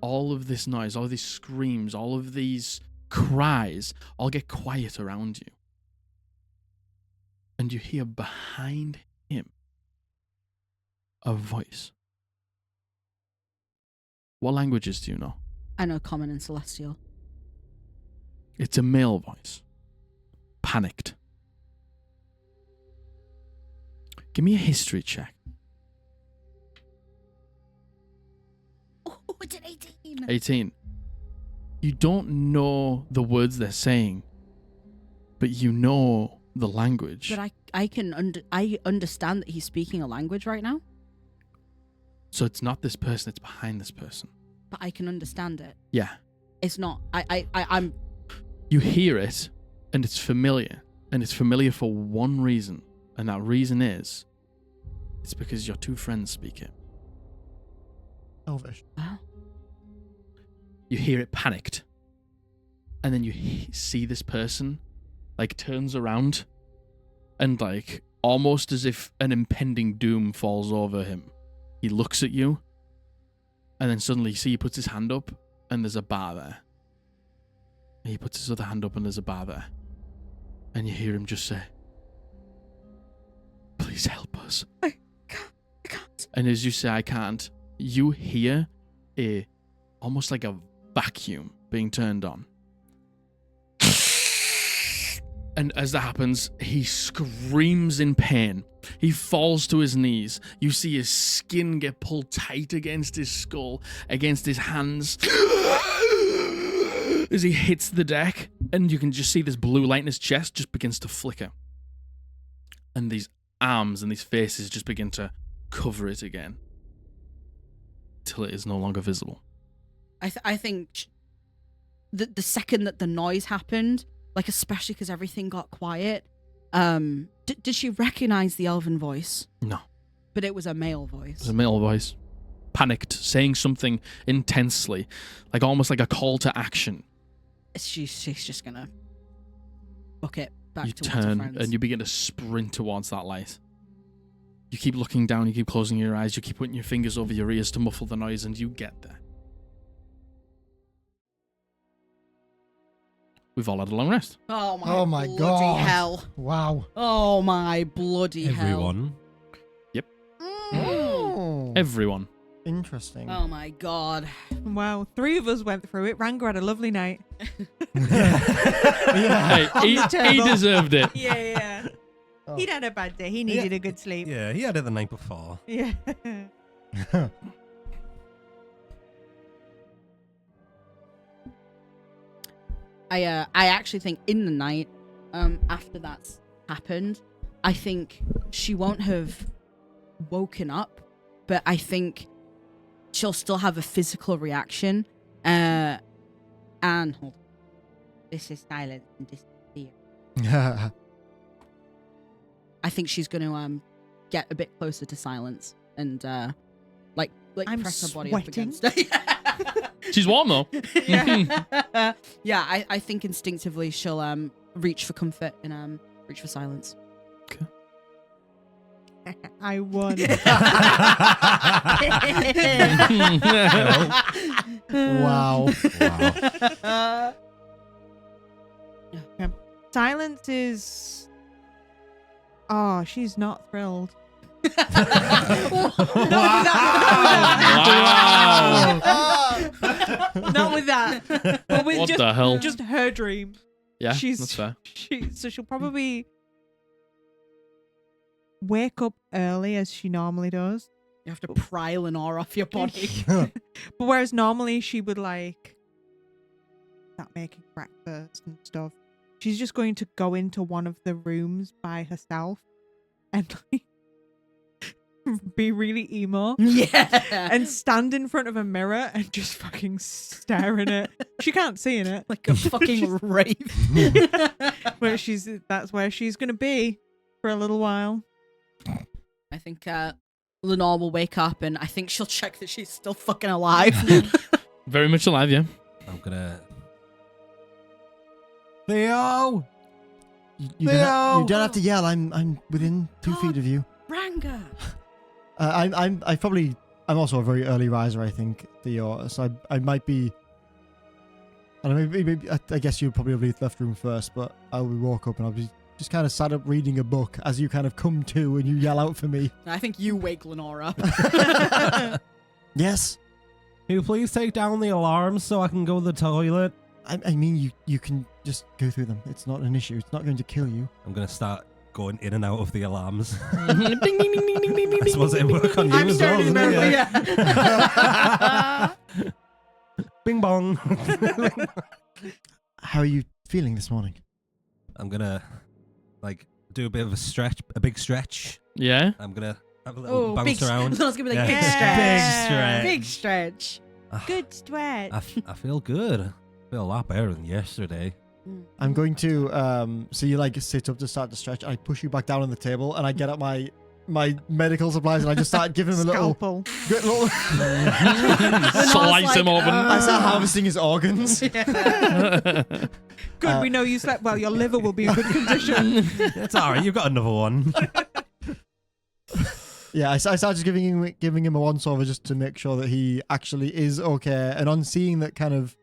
all of this noise, all of these screams, all of these cries all get quiet around you. And you hear behind him a voice. What languages do you know?
I know Common and Celestial.
It's a male voice. Panicked. Give me a history check.
Oh, it's an 18.
18. You don't know the words they're saying, but you know the language.
But I understand that he's speaking a language right now.
So it's not this person, it's behind this person.
But I can understand it.
Yeah.
It's not. I'm.
You hear it, and it's familiar. And it's familiar for one reason. And that reason is, it's because your two friends speak it.
Elvish.
Oh.
You hear it panicked. And then you see this person, like, turns around. And, like, almost as if an impending doom falls over him. He looks at you. And then suddenly you see he puts his hand up, and there's a bar there. And he puts his other hand up, and there's a bar there. And you hear him just say, "Please help us."
I can't.
And as you say, "I can't," you hear almost like a vacuum being turned on. And as that happens, he screams in pain. He falls to his knees. You see his skin get pulled tight against his skull, against his hands. As he hits the deck, and you can just see this blue light in his chest just begins to flicker. And these arms and these faces just begin to cover it again. Till it is no longer visible.
I think the second that the noise happened, like especially because everything got quiet, did she recognize the elven voice?
No.
But it was a male voice.
It was a male voice. Panicked, saying something intensely, like almost like a call to action.
She's just gonna book it back
You
towards her
turn
friends.
and you begin to sprint towards that light. You keep looking down, you keep closing your eyes, you keep putting your fingers over your ears to muffle the noise, and you get there. We've all had a long rest.
Oh my bloody
God.
hell.
Wow.
Oh my bloody hell.
Everyone.
Oh.
Everyone.
Interesting.
Oh my God.
Wow, 3 of us went through it. Ranga had a lovely night.
Hey, he deserved it.
Yeah.
Oh.
He'd had a bad day. He needed a good sleep.
Yeah, he had it the night before.
Yeah.
I actually think in the night, after that's happened, I think she won't have woken up, but I think she'll still have a physical reaction. And hold on. This is silence and disappear. I think she's going to get a bit closer to silence and like
I'm
press her body
sweating.
up against it.
She's warm though.
Yeah, yeah. I think instinctively she'll reach for comfort and reach for silence.
Okay.
I won.
Wow.
Silence is... Oh, she's not thrilled.
Wow.
Not with that. But with
What
just,
the hell?
just her dream.
Yeah, that's fair.
So she'll probably wake up early as she normally does.
You have to pry Lenore off your body.
But whereas normally she would like start making breakfast and stuff, she's just going to go into one of the rooms by herself and like be really emo.
Yeah.
And stand in front of a mirror and just fucking stare at it. She can't see in it.
Like a fucking rave.
That's where she's gonna be for a little while.
I think Lenore will wake up and I think she'll check that she's still fucking alive.
Very much alive, yeah.
I'm gonna. Theo!
You don't have to yell. I'm within 2 feet of you.
Ranga.
I'm also a very early riser, I think, Theo. So I might be. I don't know, maybe I guess you'll probably have left room first, but I'll walk up and I'll be just kind of sat up reading a book as you kind of come to and you yell out for me.
I think you wake Lenore up.
Yes.
Can you please take down the alarms so I can go to the toilet?
I mean, you can just go through them. It's not an issue. It's not going to kill you.
I'm gonna start going in and out of the alarms.
Ding, ding, ding, ding, ding, ding, ding,
I suppose it work on you
I'm
as well,
starting
doesn't
to
it?
yeah.
Bing bong.
How are you feeling this morning?
I'm gonna do a bit of a big stretch.
Yeah.
I'm gonna have a little bounce
big,
around.
Lenore's gonna be like,
Yeah.
big stretch.
Good stretch.
I feel good. I feel a lot better than yesterday.
I'm going to so you sit up to start to stretch. I push you back down on the table and I get out my medical supplies and I just start giving him a little
Scalpel.
Slice him open.
I start harvesting his organs.
Good, we know you slept well. Your liver will be in good condition.
It's alright, you've got another one.
Yeah, I start just giving him a once over just to make sure that he actually is okay. And on seeing that kind of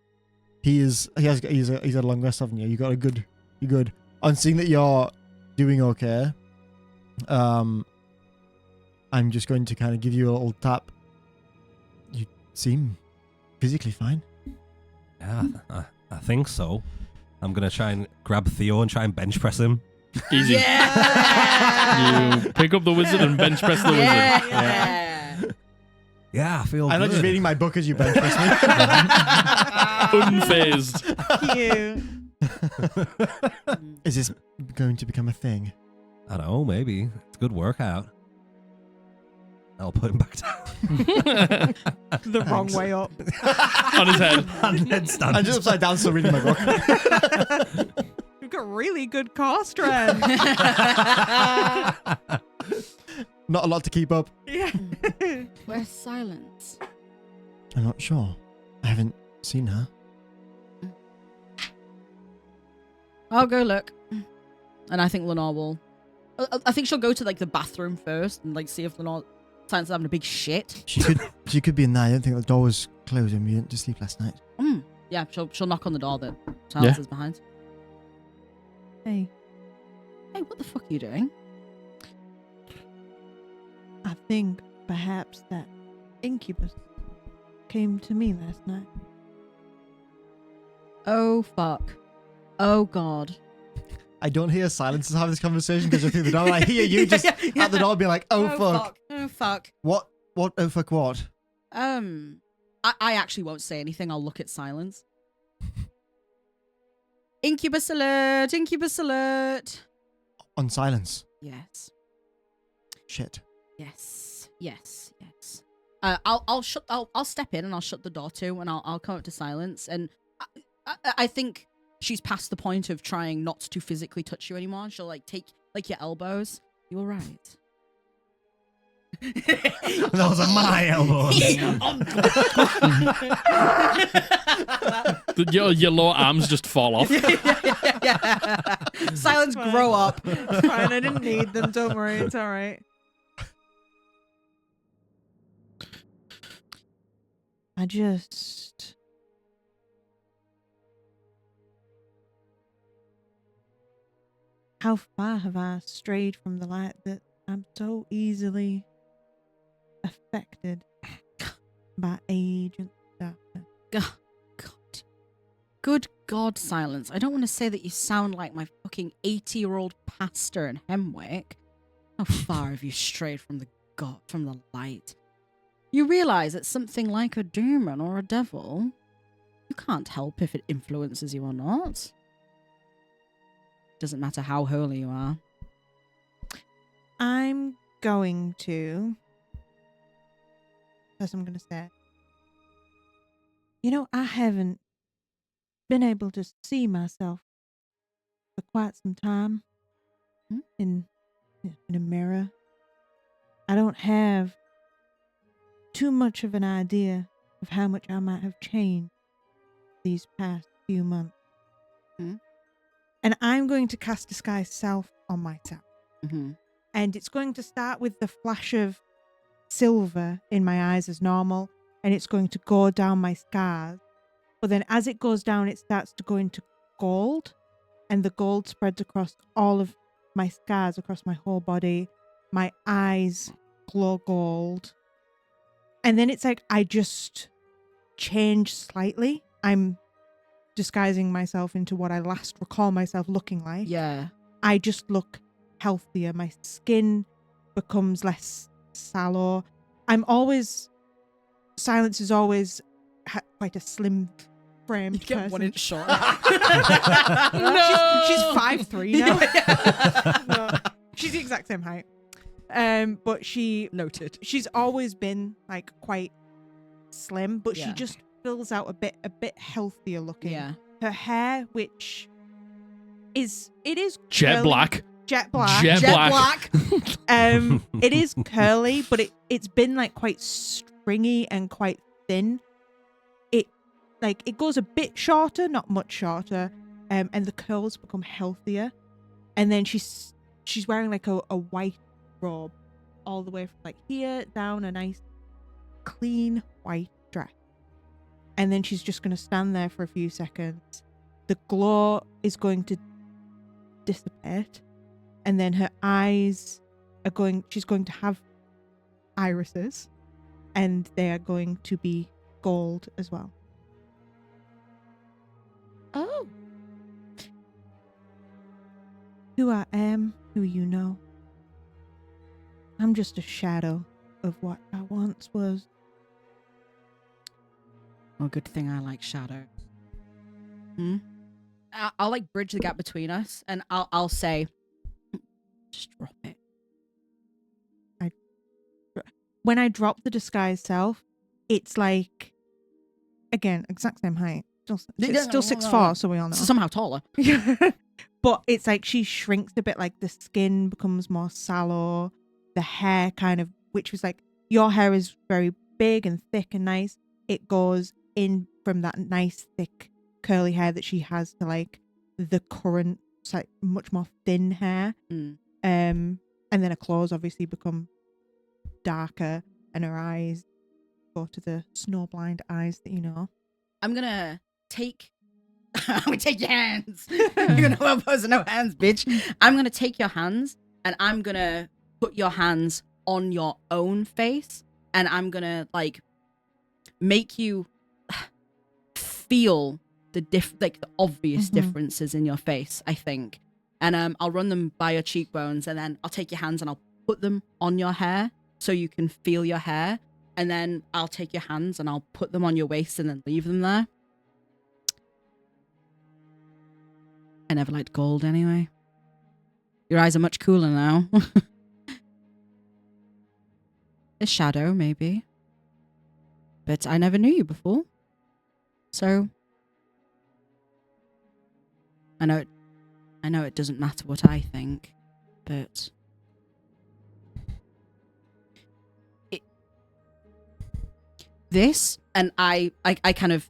he's had a long rest, haven't you? You're good. On seeing that you're doing okay, I'm just going to kind of give you a little tap. You seem physically fine.
Yeah, I think so. I'm gonna try and grab Theo and try and bench press him.
Easy.
Yeah.
You pick up the wizard and bench press the wizard.
Yeah.
Yeah, I feel
I'm
good.
not just reading my book as you bench press me.
Unfazed.
Cute.
Is this going to become a thing?
I don't know, maybe. It's a good workout. I'll put him back down.
The wrong way up.
On his head.
And headstand.
I'm just upside down still reading my book.
You've got really good car strength.
Not a lot to keep up.
Yeah.
Where's Silence?
I'm not sure. I haven't seen her.
I'll go look. And I think Lenore will. I think she'll go to the bathroom first and see if Lenore Silence is having a big shit.
She could be in there. I don't think the door was closed when we went to sleep last night.
Yeah, she'll knock on the door that Silence is behind.
Hey,
What the fuck are you doing?
I think perhaps that incubus came to me last night.
Oh fuck. Oh god.
I don't hear Silence have this conversation because you're through the door. I hear you just at the door being like, oh fuck.
Oh fuck.
What? Oh fuck what?
I actually won't say anything. I'll look at Silence. Incubus alert! Incubus alert!
On Silence.
Yes.
Shit.
Yes. Yes. Yes. I'll step in and I'll shut the door too, and I'll come up to Silence, and I think she's past the point of trying not to physically touch you anymore. She'll take your elbows. You all right?
Those are my elbows.
Your lower arms just fall off.
Yeah. Silence, grow up.
It's fine, I didn't need them. Don't worry, it's all right. I just... How far have I strayed from the light that I'm so easily affected by age and darkness?
God. Good God, Silence. I don't want to say that you sound like my fucking 80-year-old pastor in Hemwick. How far have you strayed from the light? You realize it's something like a demon or a devil. You can't help if it influences you or not. Doesn't matter how holy you are.
I'm going to... That's what I'm going to say. I haven't been able to see myself for quite some time in a mirror. don't have too much of an idea of how much I might have changed these past few months. And I'm going to cast Disguise Self on myself.
Mm-hmm.
And it's going to start with the flash of silver in my eyes as normal, and it's going to go down my scars. But then as it goes down, it starts to go into gold, and the gold spreads across all of my scars, across my whole body. My eyes glow gold. And then it's like I just change slightly. I'm disguising myself into what I last recall myself looking like.
Yeah.
I just look healthier. My skin becomes less sallow. Silence is always quite a slim framed
You get
person.
1 inch short.
No! She's 5'3" now. No, she's the exact same height. But
Noted.
she's always been like quite slim, but she
Yeah.
just fills out a bit healthier looking.
Yeah.
Her hair, which is
Jet
curly-
black.
jet black.
Jet
Jet
black.
black.
It is curly, but it's been like quite stringy and quite thin. It goes a bit shorter, not much shorter, and the curls become healthier. And then she's wearing like a white robe all the way from like here down, a nice clean white dress. And then she's just going to stand there for a few seconds. The glow is going to dissipate, and then her eyes she's going to have irises, and they are going to be gold as well.
Oh.
Who I am, who you know. I'm just a shadow of what I once was.
Well, good thing I like shadow. I'll like bridge the gap between us, and I'll say, just drop it.
When I drop the disguise self, it's like, again, exact same height. Still 6'4", so we all know.
Somehow taller.
But it's like she shrinks a bit, like the skin becomes more sallow, the hair kind of, which was like, your hair is very big and thick and nice. It goes in from that nice thick curly hair that she has to like the current, like much more thin hair. And then her clothes obviously become darker, and her eyes go to the snowblind eyes that you know.
I'm gonna take your hands. You're gonna oppose no hands, bitch. I'm gonna take your hands, and I'm gonna put your hands on your own face, and I'm gonna like make you feel the obvious differences in your face, I think. And I'll run them by your cheekbones, and then I'll take your hands and I'll put them on your hair so you can feel your hair. And then I'll take your hands and I'll put them on your waist and then leave them there. I never liked gold anyway. Your eyes are much cooler now. A shadow, maybe. But I never knew you before. So I know it doesn't matter what I think, but this, and I kind of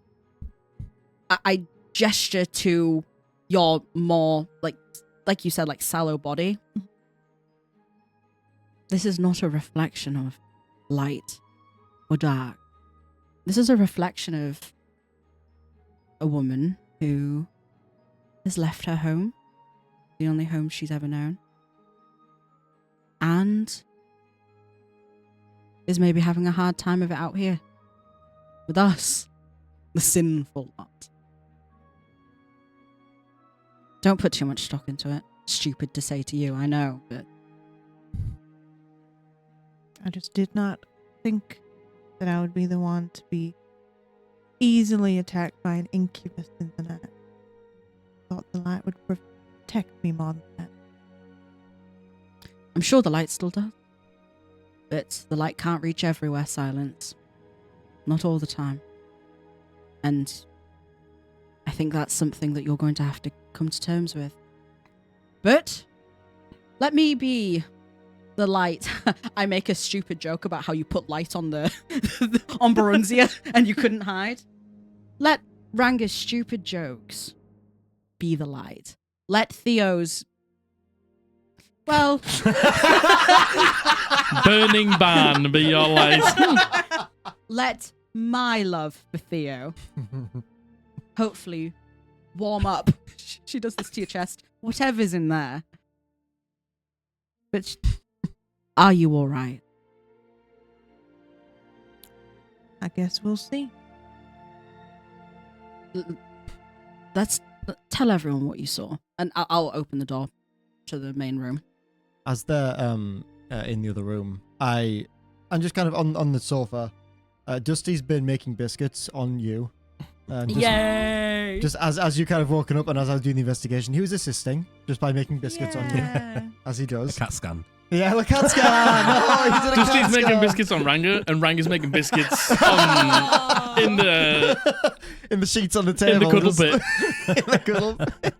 I gesture to your more like you said, like sallow body. This is not a reflection of light or dark. This is a reflection of a woman who has left her home, the only home she's ever known, and is maybe having a hard time of it out here with us, the sinful lot. Don't put too much stock into it. Stupid to say to you, I know, but
I just did not think that I would be the one to be easily attacked by an incubus in the night. Thought the light would protect me more than that.
I'm sure the light still does. But the light can't reach everywhere, Silence. Not all the time. And I think that's something that you're going to have to come to terms with. But let me be the light. I make a stupid joke about how you put light on the on Barunzia and you couldn't hide. Let Ranga's stupid jokes be the light. Let Theo's
Burning ban be your light.
let my love for Theo hopefully warm up. She does this to your chest. Whatever's in there. But are you all right?
I guess we'll see.
Let's tell everyone what you saw, and I'll open the door to the main room.
As they're in the other room, I'm just kind of on the sofa. Dusty's been making biscuits on you.
Yay!
Just as you kind of woken up and as I was doing the investigation, he was assisting just by making biscuits on you, as he does.
A cat scan.
Yeah, the cat scan. Oh, he did a
Dusty's
cat
making
scan.
biscuits on Ranga, and Ranga's making biscuits in
in the sheets on the table.
in the cuddle
just-
bit.
in the cuddle bit.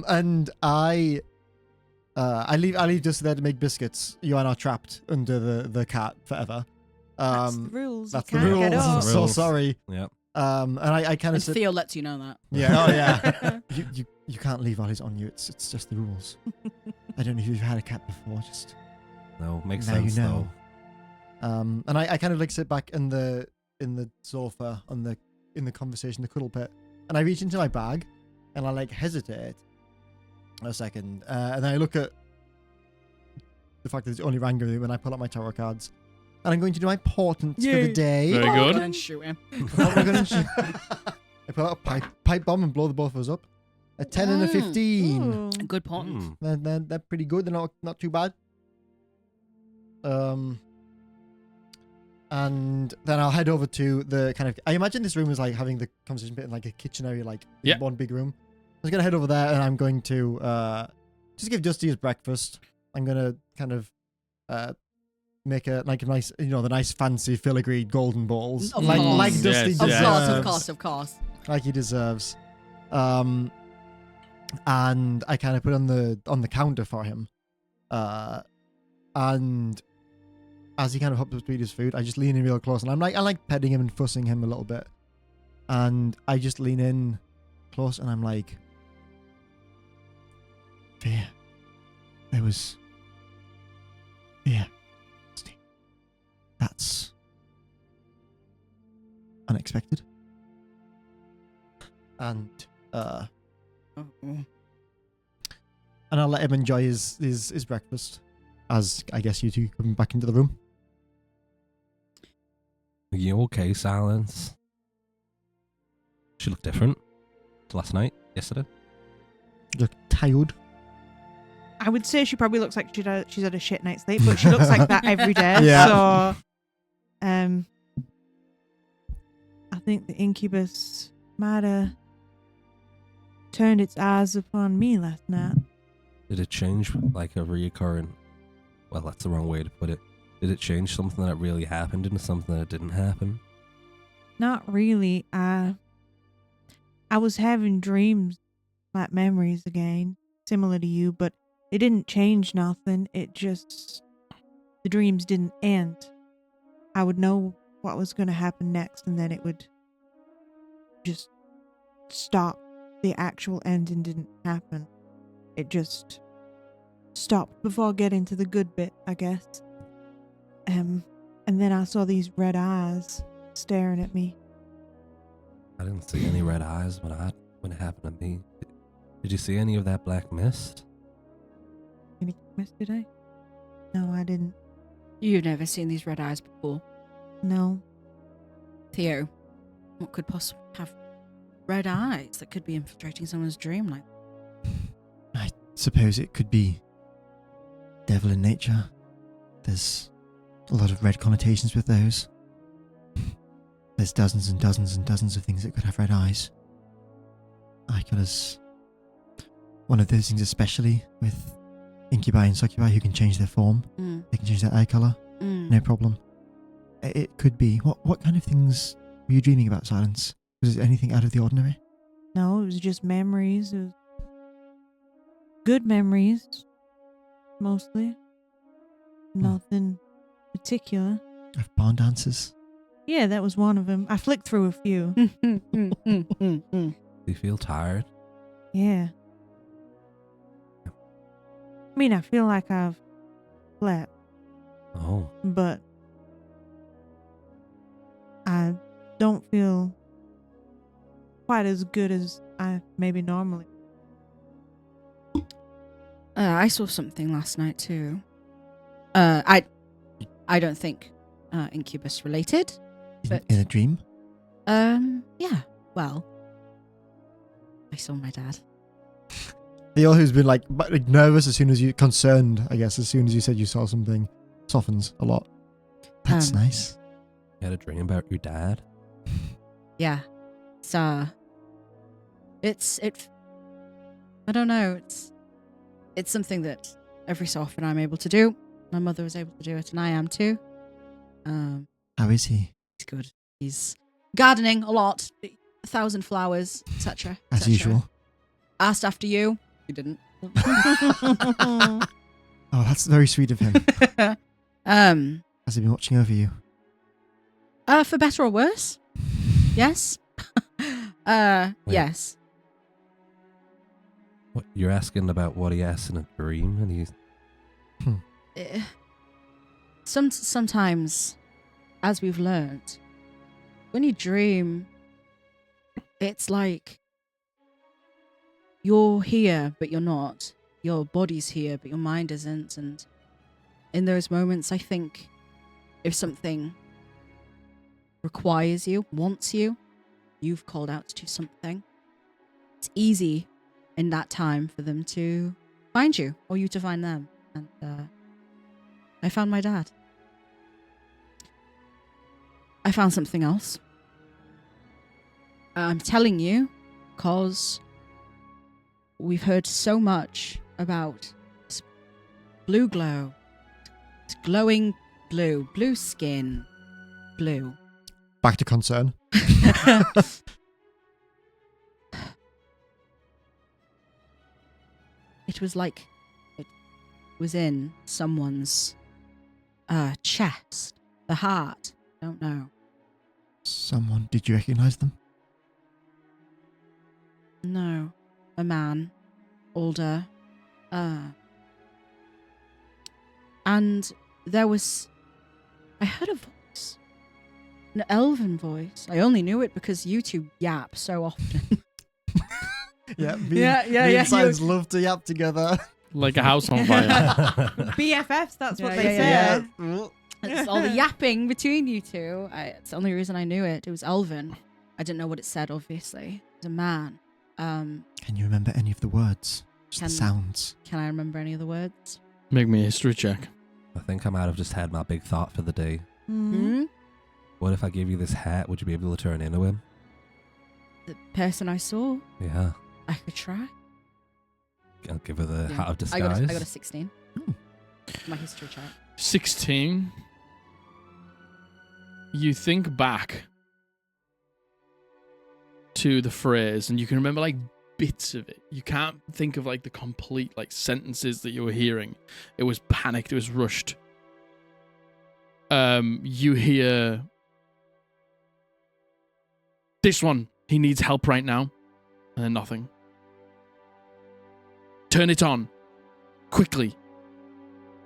And I leave Dusty there to make biscuits. You are now trapped under the cat forever.
That's the rules.
That's
you
the
can't
rules.
get
I'm
up.
so
Rules.
sorry.
Yep.
And I kind
And
of said,
Theo lets you know that.
yeah, oh yeah. You can't leave while he's on you. It's just the rules. I don't know if you've had a cat before. Just
No, makes
now
sense
you know.
though.
And I kind of like sit back in the sofa in the conversation, the cuddle pit, and I reach into my bag, and I like hesitate a second, and then I look at the fact that it's only Ranga when I pull out my tarot cards, and I'm going to do my portents for the
Yay.
day.
Very good.
And shoot him.
I pull out a pipe bomb and blow the both of us up. A 10 and a 15.
Ooh.
Good point.
Mm.
They're pretty good. They're not too bad. And then I'll head over to the kind of. I imagine this room is like having the conversation bit in like a kitchen area, like
Yeah.
one big room. I'm just gonna head over there, and I'm going to just give Dusty his breakfast. I'm gonna kind of make a nice, the nice fancy filigreed golden balls,
Of
like
course.
Dusty
Yes,
Of
yes.
course,
deserves.
of course.
Like he deserves. And I kind of put on the counter for him. And as he kind of hops up to eat his food, I just lean in real close, and I like petting him and fussing him a little bit. And I just lean in close, and I'm like, Fear. There was fear. That's unexpected. And and I'll let him enjoy his breakfast, as I guess you two come back into the room.
Are you okay, Silence? She looked different to last night, yesterday.
You look tired.
I would say she probably looks like she's had a shit night's sleep, but she looks like that every day.
Yeah.
So, I think the incubus might have turned its eyes upon me last night.
Did it change like a reoccurring? Well, that's the wrong way to put it. Did it change something that really happened into something that didn't happen?
Not really. I was having dreams, like memories again, similar to you, but it didn't change nothing. It just, the dreams didn't end. I would know what was going to happen next, and then it would just stop. The actual ending didn't happen. It just stopped before getting to the good bit, I guess. And then I saw these red eyes staring at me.
I didn't see any red eyes when it happened to me. Did you see any of that black mist?
Any mist today? No, I didn't.
You've never seen these red eyes before.
No.
Theo, what could possibly have red eyes that could be infiltrating someone's dream like
I suppose it could be devil in nature. There's a lot of red connotations with those. There's dozens and dozens and dozens of things that could have red eyes. Icolas, one of those things especially with incubi and succubi who can change their form. They can change their eye colour, no problem. It could be. What kind of things were you dreaming about, Silence? Was it anything out of the ordinary?
No, it was just memories. It was good memories, mostly. Nothing particular.
Of barn dances.
Yeah, that was one of them. I flicked through a few.
Do you feel tired?
Yeah. I mean, I feel like I've slept,
Oh,
but I don't feel quite as good as I maybe normally.
I saw something last night too. I don't think incubus related. But-
In a dream?
Yeah. Well, I saw my dad.
Theo, who's been like nervous as soon as you, concerned, I guess, as soon as you said you saw something, softens a lot. That's nice.
you had a dream about your dad?
Yeah. It's I don't know. It's something that every so often I'm able to do. My mother was able to do it, and I am too.
How is he?
He's good. He's gardening a lot, 1,000 flowers, etc.
As usual.
Asked after you. You didn't.
Oh, that's very sweet of him. Has he been watching over you?
For better or worse? Yes. Yes.
What, you're asking about what he asked in a dream, and he's
Sometimes, as we've learned, when you dream, it's like you're here, but you're not. Your body's here, but your mind isn't. And in those moments, I think if something requires you, wants you, you've called out to do something, it's easy in that time for them to find you or you to find them. And I found my dad. I found something else. I'm telling you because we've heard so much about this blue glow. It's glowing blue. Blue skin. Blue.
Back to concern.
It was like it was in someone's chest. The heart. Don't know.
Someone, did you recognize them?
No. A man. Older. And there was... I heard a voice. An elven voice. I only knew it because you two yap so often.
Yeah,
Me and
Science love to yap together.
Like a house on fire.
BFFs, that's what
Yeah,
they
yeah,
say.
yeah. It's all the yapping between you two. It's the only reason I knew it. It was elven. I didn't know what it said, obviously. It was a man.
Can you remember any of the words? Just the sounds.
Can I remember any of the words?
Make me a history check.
I think I might have just had my big thought for the day.
Hmm?
What if I gave you this hat? Would you be able to turn into him?
The person I saw?
Yeah.
I could try.
I'll give her the
Yeah.
hat of
I
disguise.
got a 16. My history check.
16. You think back to the phrase and you can remember like bits of it. You can't think of like the complete like sentences that you were hearing. It was panicked. It was rushed. You hear this one. He needs help right now. And then nothing. Turn it on. Quickly.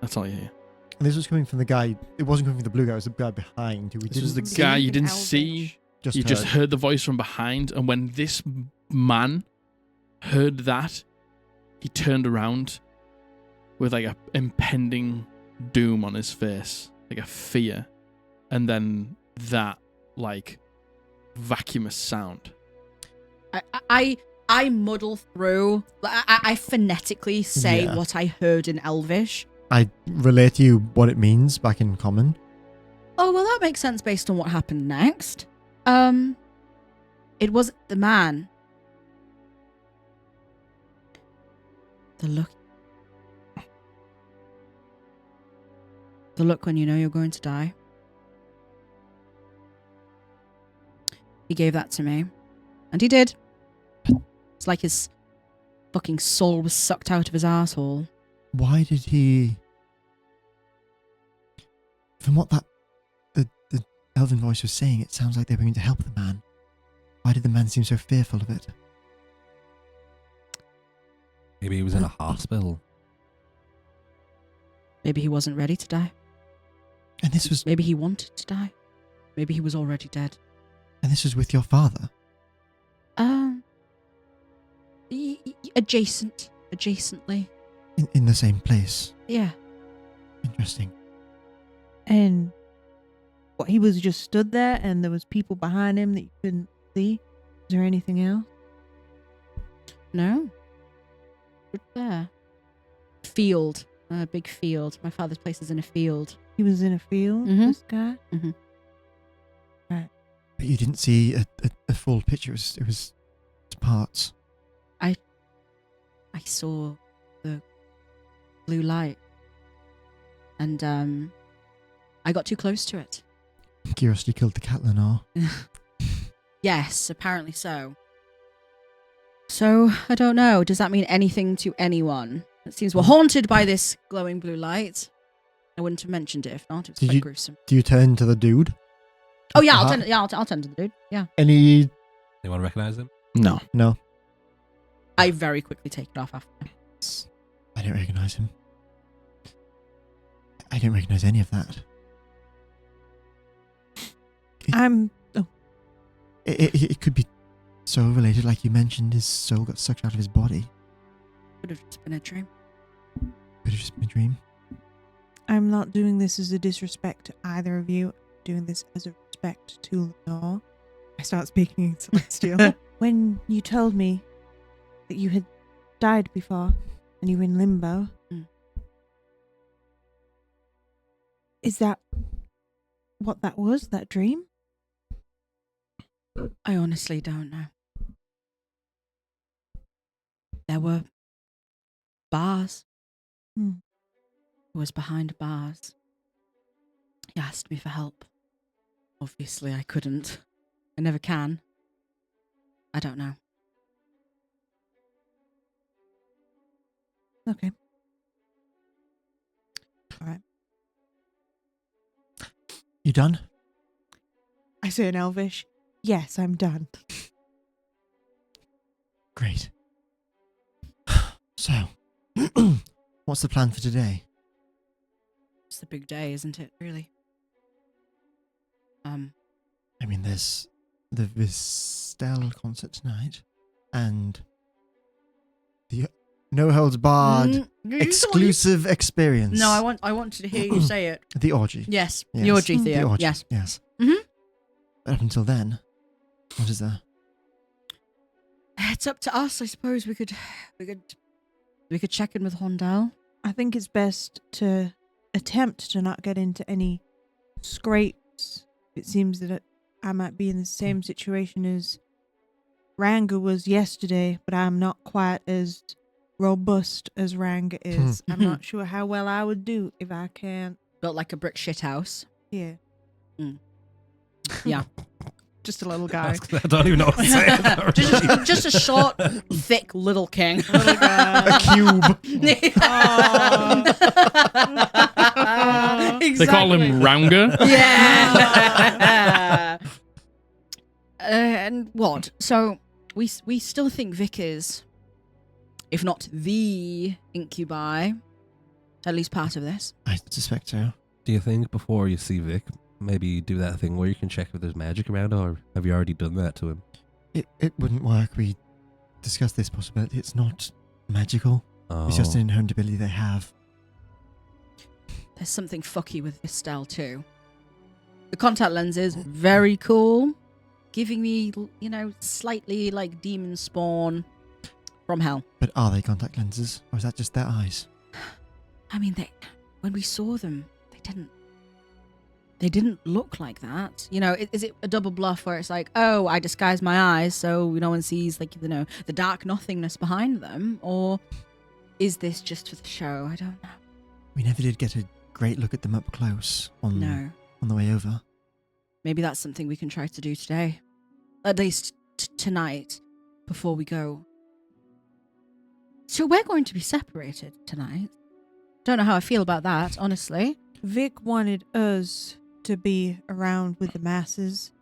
That's all you hear.
And this was coming from the guy. It wasn't coming from the blue guy. It was the guy behind who we
This was the
didn't
guy you
in
didn't
Eldritch.
see.
just
You
heard.
just heard the voice from behind. And when this man heard that, he turned around with like a impending doom on his face. Like a fear. And then that like vacuumous sound.
I muddle through. I phonetically say
Yeah.
what I heard in Elvish.
I relate to you what it means back in common.
Oh, well, that makes sense based on what happened next. It was the man. The look. The look when you know you're going to die. He gave that to me. And he did. It's like his fucking soul was sucked out of his asshole.
Why did he From what the elven voice was saying, it sounds like they were going to help the man. Why did the man seem so fearful of it?
Maybe he was in a hospital.
Maybe he wasn't ready to die.
And this was
Maybe he wanted to die. Maybe he was already dead.
and this was with your father.
Adjacently.
In the same place.
Yeah.
Interesting.
And what, he was just stood there and there was people behind him that you couldn't see? Is there anything else?
No. Right there. Field. A big field. My father's place is in a field.
He was in a field,
Mhm.
this guy?
But you didn't see a full picture. It was parts.
I saw the blue light. And I got too close to it.
Curiosity killed the cat, Lenore.
Yes, apparently so. So, I don't know. Does that mean anything to anyone? It seems we're haunted by this glowing blue light. I wouldn't have mentioned it if not. It was
Did
quite
you-
gruesome.
Do you turn to the dude?
Oh yeah, I'll
Uh-huh.
turn. Yeah, I'll turn to the dude. Yeah.
Any?
Anyone recognize him?
No.
No.
I very quickly take it off after.
I don't recognize him. I don't recognize any of that. It could be so related, like you mentioned. His soul got sucked out of his body.
Could have just been a dream.
Could have just been a dream.
I'm not doing this as a disrespect to either of you. I'm doing this as a respect to Lenore. I start speaking in Celestial. When you told me that you had died before and you were in limbo, is that what that was, that dream?
I honestly don't know. There were bars.
Hmm.
It was behind bars. He asked me for help. Obviously, I couldn't. I never can. I don't know.
Okay. All right.
You done?
I say in Elvish, yes, I'm done.
Great. So, what's the plan for today?
It's the big day, isn't it, really?
I mean, there's the Vistel concert tonight, and the No Holds Barred exclusive experience.
No, I wanted to hear you say it.
The orgy.
Yes,
Yes.
the orgy, Theo.
The orgy.
Yes.
Yes.
Mhm.
But up until then, what is there?
It's up to us, I suppose. We could check in with Hondal.
I think it's best to attempt to not get into any scrapes. It seems that I might be in the same situation as Ranga was yesterday, but I'm not quite as robust as Ranga is. I'm not sure how well I would do if I can't.
Built like a brick shit house.
Yeah.
Yeah.
Just a little guy.
I don't even know what to say.
just a short, thick little king.
Little guy.
A cube.
Exactly.
They call him Ranga.
Yeah. And what? So we still think Vic is, if not the incubi, at least part of this.
I suspect so.
Do you think before you see Vic, maybe do that thing where you can check if there's magic around, or have you already done that to him?
It wouldn't work. We discussed this possibility. It's not magical.
Oh.
It's just an inherent ability they have.
There's something fucky with Vistel too. The contact lenses, very cool. Giving me, slightly like demon spawn from hell.
But are they contact lenses, or is that just their eyes?
I mean, when we saw them, they didn't look like that. Is it a double bluff where it's like, oh, I disguise my eyes so no one sees the dark nothingness behind them? Or is this just for the show? I don't know.
We never did get a great look at them up close on the way over.
Maybe that's something we can try to do today. At least tonight, before we go. So we're going to be separated tonight. Don't know how I feel about that, honestly.
Vic wanted us to be around with the masses,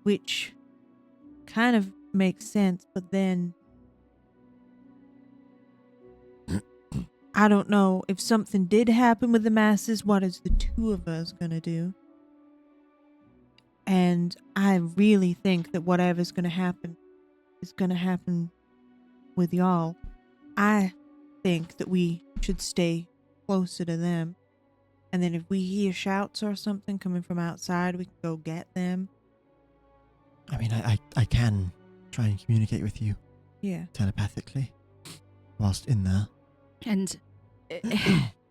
which kind of makes sense, but then I don't know if something did happen with the masses, what is the two of us gonna do? And I really think that whatever's gonna happen is gonna happen with y'all. I think that we should stay closer to them. And then if we hear shouts or something coming from outside, we can go get them.
I mean, I can try and communicate with you
Yeah.
telepathically whilst in there.
And,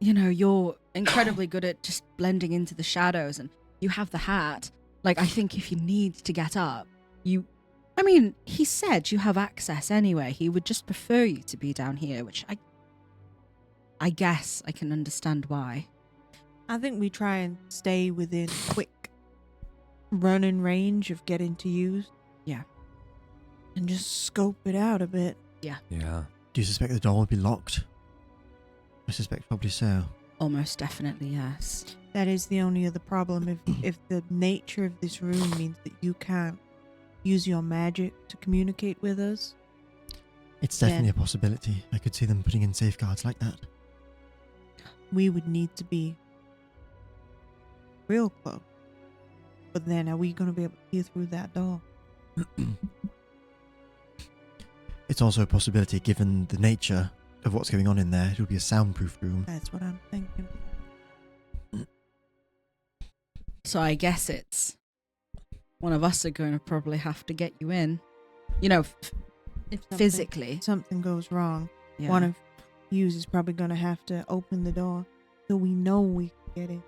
you know, you're incredibly good at just blending into the shadows, and you have the hat. Like, I think if you need to get up, I mean, he said you have access anyway. He would just prefer you to be down here, which I guess I can understand why.
I think we try and stay within quick running range of getting to use.
Yeah.
And just scope it out a bit.
Yeah.
Do you suspect the door will be locked? I suspect probably so.
Almost definitely, yes.
That is the only other problem. If the nature of this room means that you can't use your magic to communicate with us.
It's definitely a possibility. I could see them putting in safeguards like that.
We would need to be real close. But then are we going to be able to hear through that door?
It's also a possibility, given the nature of what's going on in there, it'll be a soundproof room.
That's what I'm thinking.
So I guess it's one of us are going to probably have to get you in. You know,
If something-
physically.
something goes wrong,
Yeah.
one of you is probably going to have to open the door so we know we can get in.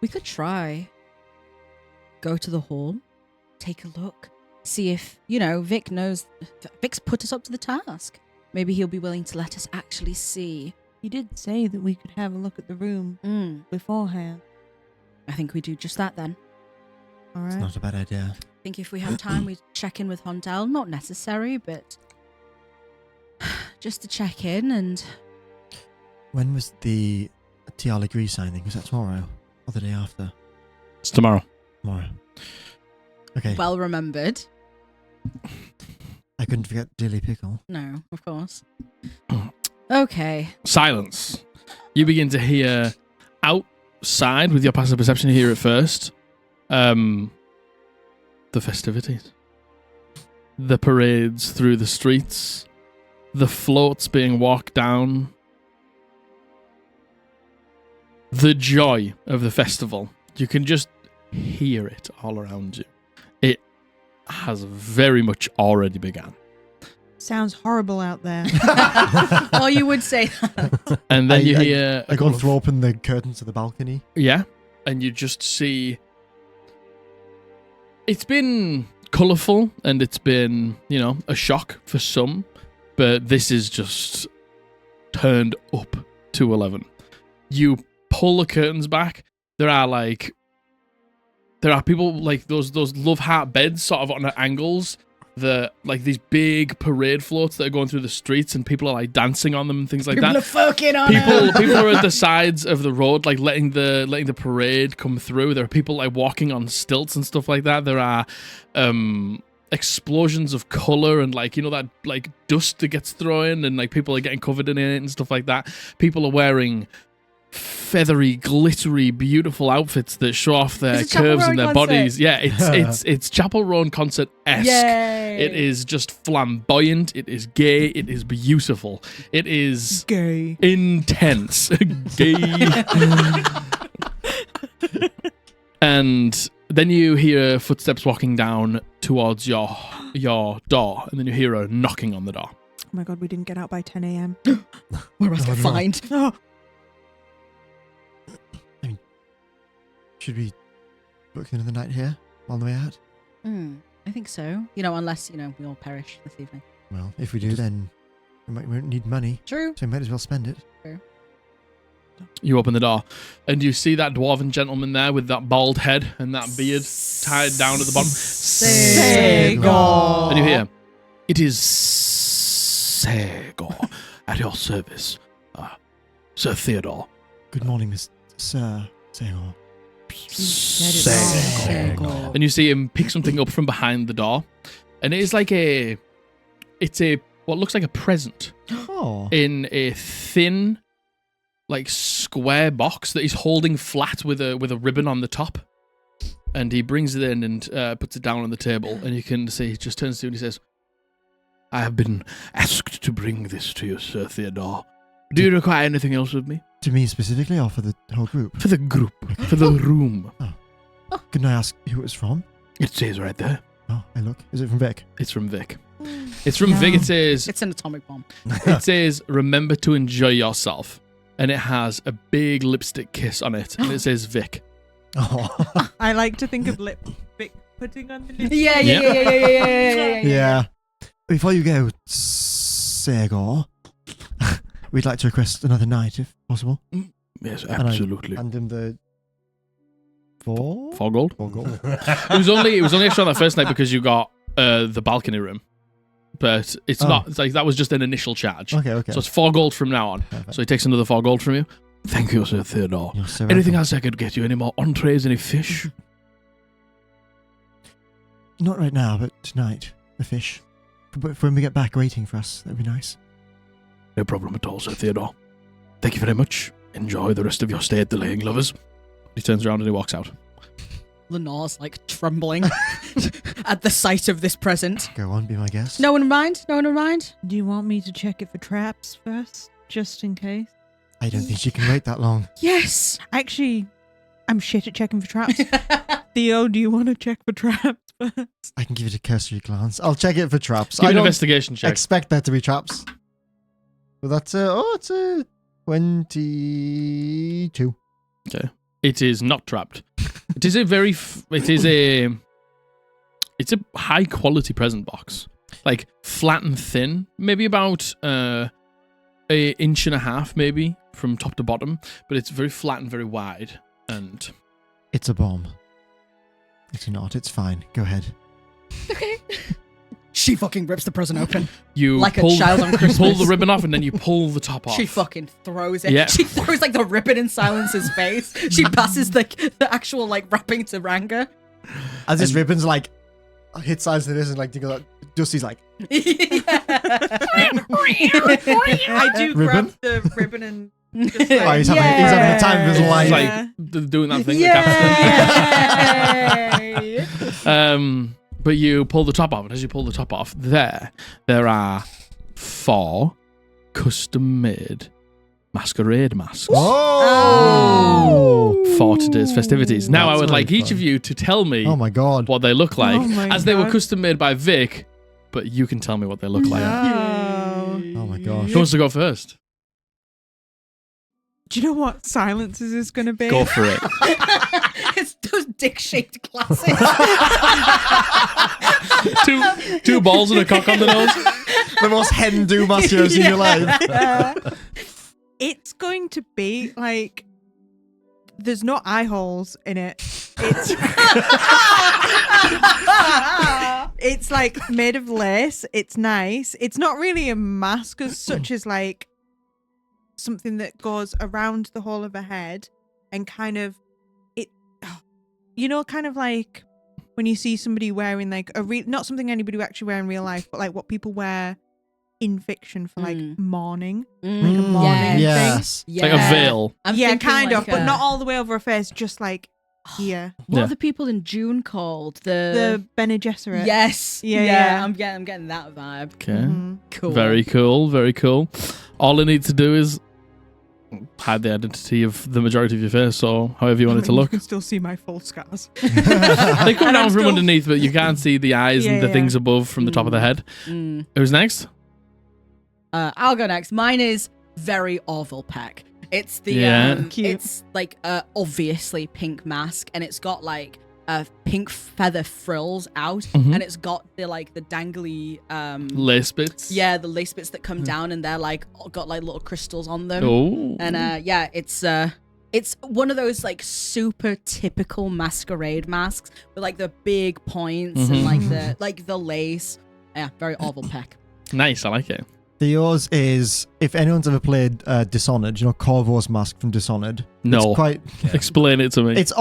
We could try. Go to the hall, take a look, see if, you know, Vic knows. Vic's put us up to the task. Maybe he'll be willing to let us actually see.
He did say that we could have a look at the room beforehand.
I think we do just that then.
All
It's
right.
not a bad idea.
I think if we have time, we check in with Hontel. Not necessary, but just to check in and...
When was the TR Legree signing? Was that tomorrow or the day after?
It's tomorrow.
Tomorrow. Okay.
Well remembered.
I couldn't forget Dilly Pickle.
No, of course. Okay.
Silence. You begin to hear outside with your passive perception. You hear it first. The festivities. The parades through the streets. The floats being walked down. The joy of the festival. You can just hear it all around you. It has very much already begun.
Sounds horrible out there.
Oh, you would say that.
And then you hear...
I go and throw open the curtains to the balcony.
Yeah, and you just see... It's been colourful, and it's been, you know, a shock for some, but this is just turned up to 11. You pull the curtains back, there are people like those love heart beds sort of on angles, like these big parade floats that are going through the streets, and people are like dancing on them and things like
People
that.
are fucking on it.
People are at the sides of the road, like letting the parade come through. There are people like walking on stilts and stuff like that. There are explosions of color and like, you know, that like dust that gets thrown, and like people are getting covered in it and stuff like that. People are wearing feathery, glittery, beautiful outfits that show off their
It's a Chapel
curves and
Roan
their
concert.
bodies. Yeah, it's Chapel Roan concert-esque.
Yay.
It is just flamboyant. It is gay. It is beautiful. It is
Gay.
intense. Gay. And then you hear footsteps walking down towards your door, and then you hear a knocking on the door.
Oh my god, we didn't get out by 10 a.m.
Where else can I find?
Oh,
Should we book another night here on the way out?
I think so. You know, unless, you know, we all perish this evening.
Well, if we do, then we won't need money,
True.
so we might as well spend it.
You open the door, and you see that dwarven gentleman there with that bald head and that beard tied down at the bottom.
Segor.
And you hear, "It is Segor at your service, Sir Theodore.
Good morning, Sir Segor.
And you see him pick something up from behind the door, and it is like it's what looks like a present
Oh.
in a thin, like square box that he's holding flat with a ribbon on the top. And he brings it in and puts it down on the table, and you can see he just turns to you and he says, "I have been asked to bring this to you, Sir Theodore. Do you require anything else with me?"
To me specifically, or for the whole group?
For the group, for the room.
Can I ask who it's from?
It says right there.
Oh, hey, look. Is it from Vic?
It's from Vic. It's from Vic. It says,
It's an atomic bomb.
it says, "Remember to enjoy yourself." And it has a big lipstick kiss on it. And it says Vic.
Oh.
I like to think of lipstick putting on the lipstick.
Yeah. Before you go, Segor, we'd like to request another night, if possible.
Yes, absolutely.
And him the 4
gold.
4 gold.
It was only extra on that first night because you got the balcony room. But it's not. It's like that was just an initial charge.
Okay.
So it's 4 gold from now on.
Perfect.
So he takes another 4 gold from you. Thank you, Sir Theodore.
You're so
Anything
welcome.
else I could get you? Any more entrees? Any fish?
Not right now, but tonight, the fish. But when we get back waiting for us, that'd be nice.
No problem at all, Sir Theodore. Thank you very much. Enjoy the rest of your stay at the Laying Lovers. He turns around and he walks out.
Lenore's like trembling at the sight of this present.
Go on, be my guest.
No one in mind? No one in mind?
Do you want me to check it for traps first, just in case?
I don't think she can wait that long.
Yes.
Actually, I'm shit at checking for traps. Theo, do you want to check for traps first?
I can give it a cursory glance. I'll check it for traps.
Give
I
an
don't
investigation check.
expect there to be traps. But that's it's a 22.
Okay. It is not trapped. It is a it's a high quality present box. Like flat and thin, maybe about an inch and a half maybe from top to bottom, but it's very flat and very wide. And
It's a bomb. It's not. It's fine. Go ahead.
Okay. She fucking rips the present open.
you
Like a
pull,
child on
you
Christmas.
pull the ribbon off and then you pull the top off.
She fucking throws it.
Yeah.
She throws like the ribbon in Silence's face. She passes the actual like wrapping to Ranga.
As this ribbon's like hit sides to this and like Dusty's like
I do
Ribbon?
grab the ribbon and just
oh,
like,
he's having the time of his
It's
life.
like doing that thing.
Yay!
But you pull the top off, and as you pull the top off, there are 4 custom-made masquerade masks
Oh!
for today's festivities. Now,
That's
I would like
very
each
fun.
of you to tell me
Oh my god.
what they look like,
Oh my
as they were
God.
custom-made by Vic, but you can tell me what they look like.
No.
Oh my gosh.
Who wants to go first?
Do you know what Silences is going to be?
Go for it.
It's those dick-shaped glasses.
two balls and a cock on the nose.
The most hen-do mask you've ever seen in your life.
It's going to be like there's no eye holes in it. It's it's like made of lace. It's nice. It's not really a mask as such as like something that goes around the whole of her head and kind of kind of like when you see somebody wearing like not something anybody would actually wear in real life, but like what people wear in fiction for like mourning, like a mourning thing.
Yes.
It's like a veil.
I'm
Yeah,
thinking
kind
like
of, but not all the way over her face, just like here.
What
Yeah.
are the people in June called?
The Bene Gesserit.
Yes.
Yeah.
I'm getting that vibe.
Okay.
Mhm.
Cool.
Very cool. Very cool. All I need to do is hide the identity of the majority of your face, or however you want it to
You
look.
can still see my full scars.
They come
And
down
I'm
from
still-
underneath, but you can't see the eyes and the
Yeah.
things above from the top of the head.
Mm.
Who's next?
I'll go next. Mine is very Orville Peck. It's the
Yeah.
Cute.
it's like obviously pink mask, and it's got like pink feather frills out,
Mhm.
and it's got the like the dangly
Lace bits.
yeah, the lace bits that come down, and they're like got like little crystals on them.
Oh.
And yeah, it's one of those like super typical masquerade masks with like the big points and
Mhm.
like the lace. Yeah, very Orville Peck.
Nice. I like it.
Theo's is, if anyone's ever played Dishonored, you know Corvo's mask from Dishonored.
No.
It's quite.
Explain it to me.
It's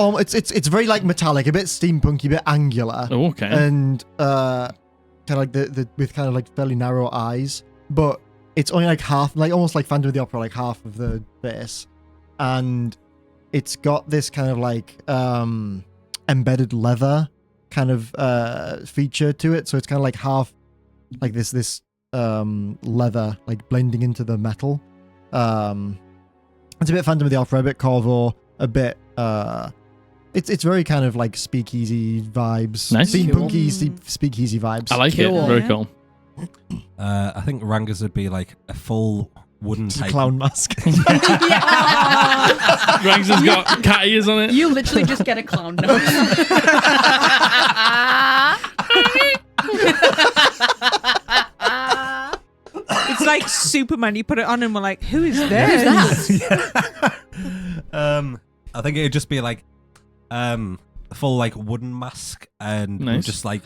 very like metallic, a bit steampunky, a bit angular,
Oh, okay.
and kind of like the with kind of like fairly narrow eyes, but it's only like half, like almost like Phantom of the Opera, like half of the face, and it's got this kind of like embedded leather kind of feature to it, so it's kind of like half like this leather like blending into the metal. It's a bit Phantom of the Opera, a bit Corvo, a bit it's very kind of like speakeasy vibes.
Nice.
Steampunky speakeasy vibes.
I like it.
Cool.
Very
Yeah.
cool.
I think Ranga's would be like a full wooden
It's a
type.
clown mask.
Rangs has got cat ears on it.
You literally just get a clown nose.
It's like Superman. You put it on and we're like, who is this?
I think it'd just be like a full like wooden mask, and with
Nice.
just like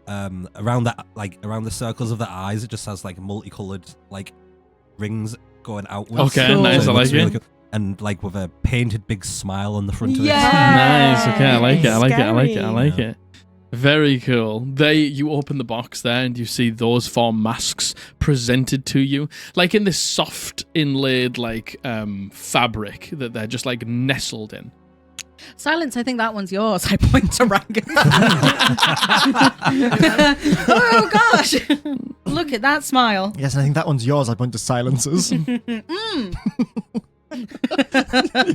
around that, like around the circles of the eyes, it just has like multicolored like rings going outwards.
Okay,
Cool.
nice. I
looks
like it.
cool. And like with a painted big smile on the front of it.
Yeah.
Nice. Okay, I like it. I like it. I like it. I
Scary.
like it. Very cool. You open the box there and you see those 4 masks presented to you, like in this soft inlaid like fabric that they're just like nestled in.
Silence, I think that one's yours. I point to Ranga. Oh gosh. Look at that smile.
Yes, and I think that one's yours. I point to silencers. You're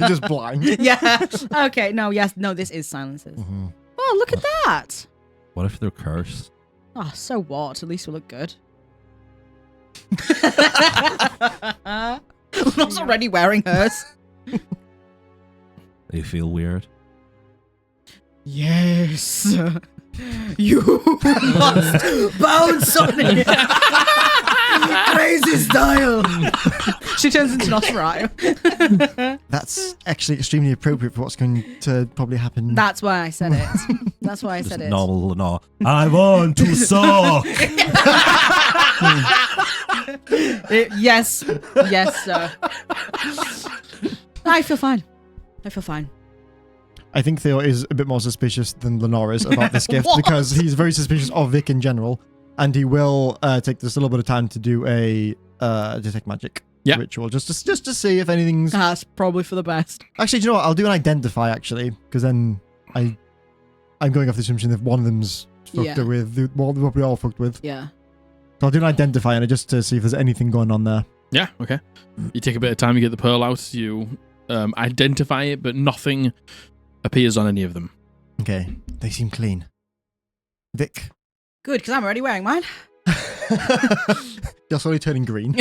just blind.
Yeah. Okay, no, this is silences.
Mm-hmm.
Oh, look at that.
What if they're cursed?
Oh, so what? At least we look good. Love's already wearing hers.
They feel weird.
Yes. You must bounce on it. Crazy style. She turns into Nosferatu.
That's actually extremely appropriate for what's going to probably happen.
That's why I said it. That's why I
Just
said it.
normal Lenore. I want to suck.
Yes. Yes, sir. I feel fine.
I think Theo is a bit more suspicious than Lenore is about this gift
What?
because he's very suspicious of Vic in general, and he will take this a little bit of time to do a detect magic
Yeah.
ritual just to see if anything's.
That's probably for the best.
Actually, do you know what? I'll do an identify actually, because then I'm going off the assumption that one of them's fucked
Yeah.
with what we all fucked with.
Yeah.
So I'll do an identify on it just to see if there's anything going on there.
Yeah, okay. You take a bit of time, you get the pearl out, you identify it, but nothing appears on any of them.
Okay, they seem clean. Vic,
Good, because I'm already wearing mine.
you're slowly turning green.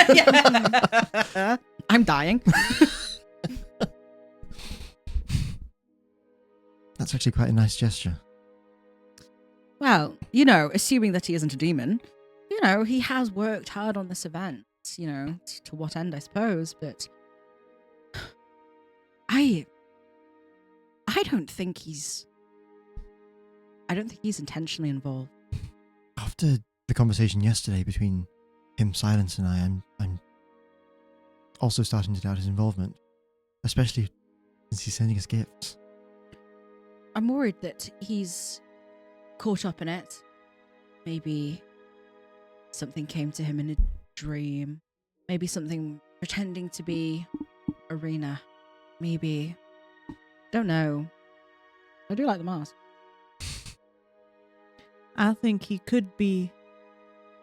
Yeah. I'm dying.
That's actually quite a nice gesture.
Well, assuming that he isn't a demon, he has worked hard on this event. To what end, I suppose, but I don't think he's intentionally involved.
After the conversation yesterday between him, Silence, and I'm also starting to doubt his involvement, especially since he's sending us gifts.
I'm worried that he's caught up in it. Maybe something came to him in a dream. Maybe something pretending to be Arena. Maybe. Don't know. I do like the mask.
I think he could be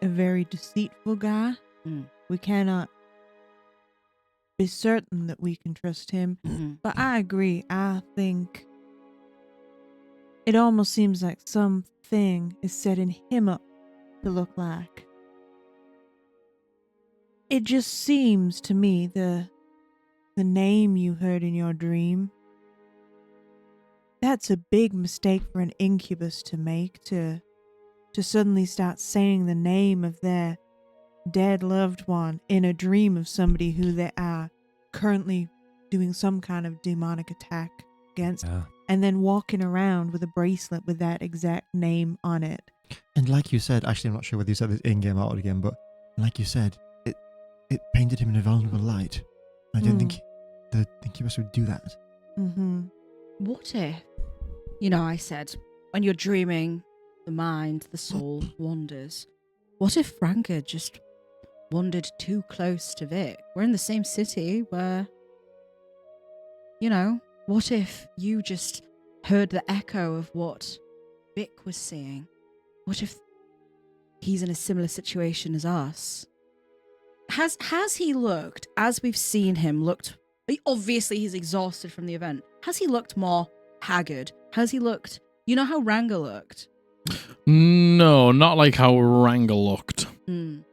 a very deceitful guy.
Mm.
We cannot be certain that we can trust him.
Mhm.
But I agree. I think it almost seems like something is setting him up to look like. It just seems to me the name you heard in your dream, that's a big mistake for an incubus to make, to suddenly start saying the name of their dead loved one in a dream of somebody who they are currently doing some kind of demonic attack against,
Yeah.
and then walking around with a bracelet with that exact name on it.
And like you said, actually, I'm not sure whether you said this in-game or out again, but Like you said, it painted him in a vulnerable light. I don't think the incubus would do that.
Mm-hmm.
What if, I said, when you're dreaming, the mind, the soul wanders. What if Ranga just wandered too close to Vic? We're in the same city where, what if you just heard the echo of what Vic was seeing? What if he's in a similar situation as us? Has he looked, as we've seen him, obviously he's exhausted from the event. Has he looked more haggard? Has he looked, how Ranga looked?
No, not like how Ranga looked.
Mm.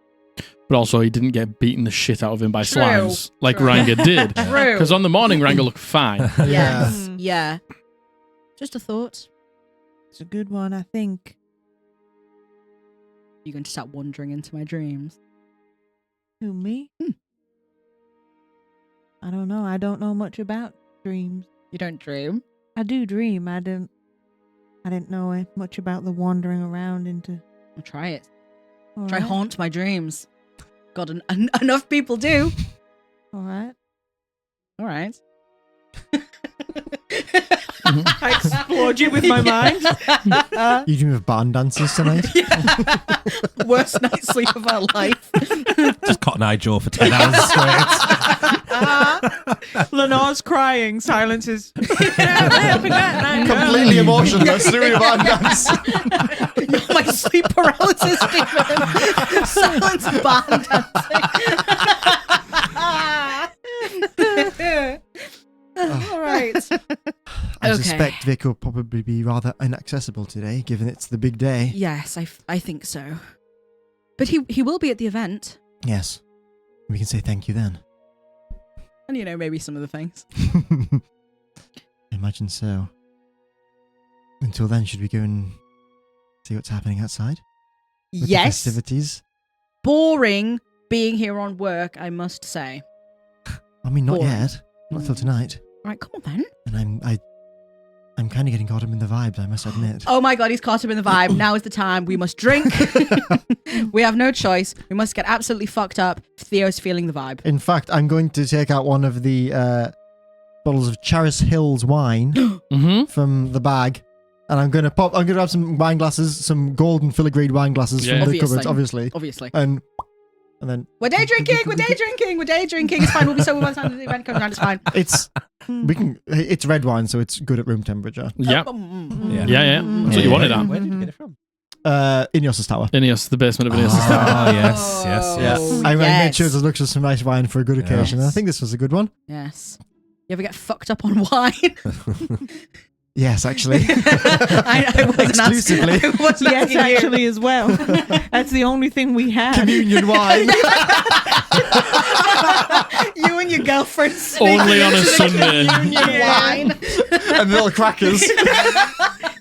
But also, he didn't get beaten the shit out of him by
True.
slimes like
True.
Ranga did.
True.
Because on the morning, Ranga looked fine.
Yes.
Mm.
Yeah. Just a thought.
It's a good one, I think.
You're going to start wandering into my dreams.
Who, me? I don't know. I don't know much about dreams.
You don't dream?
I do dream. I didn't know much about the wandering around into.
I'll try it.
All
Try
right.
haunt my dreams. God, enough people do.
All right.
All right.
I explode you with my mind.
You dream of barn dances tonight?
Worst night's sleep of our life.
Just Cotton Eye Joe for 10 hours straight.
Lenore's crying. Silence is
Completely emotionless doing a barn dance.
You're my sleep paralysis demon. Silence barn dancing. All right.
I
Okay.
suspect Vic will probably be rather inaccessible today, given it's the big day.
Yes, I think so. But he will be at the event.
Yes. We can say thank you then.
And maybe some of the things.
I imagine so. Until then, should we go and see what's happening outside? With the
Yes.
festivities?
Boring being here on work, I must say.
I mean, not
Boring.
yet. Not till tonight.
Right, come on then.
And I'm kind of getting caught up in the vibes, I must admit.
Oh my god, he's caught up in the vibe. Now is the time. We must drink. We have no choice. We must get absolutely fucked up. Theo's feeling the vibe.
In fact, I'm going to take out one of the bottles of Charis Hills wine
Mm-hmm.
from the bag. And I'm going to grab some wine glasses, some golden filigreed wine glasses
Yeah.
from the
Obviously.
cupboards, obviously.
Obviously.
And then
We're day drinking. We're day drinking. We're day drinking. It's fine. We'll be sober by the time the event comes around. It's fine.
it's red wine, so it's good at room temperature.
Yeah.
Yeah.
Yeah. That's what you wanted, Anne.
Where did you get it from?
Ineos' tower.
Ineos, the basement of Ineos' tower.
Oh, yes, yes, yes.
Oh,
I made
yes.
sure to look for some nice wine for a good occasion. And I
Yes.
think this was a good one.
Yes. You ever get fucked up on wine?
Yes, actually.
I wasn't
Exclusively.
Asking, I wasn't
yes,
asking you.
actually, as well. That's the only thing we had.
Communion wine.
You and your girlfriend sneak
Only on a
into the
Sunday.
communion wine.
And little crackers.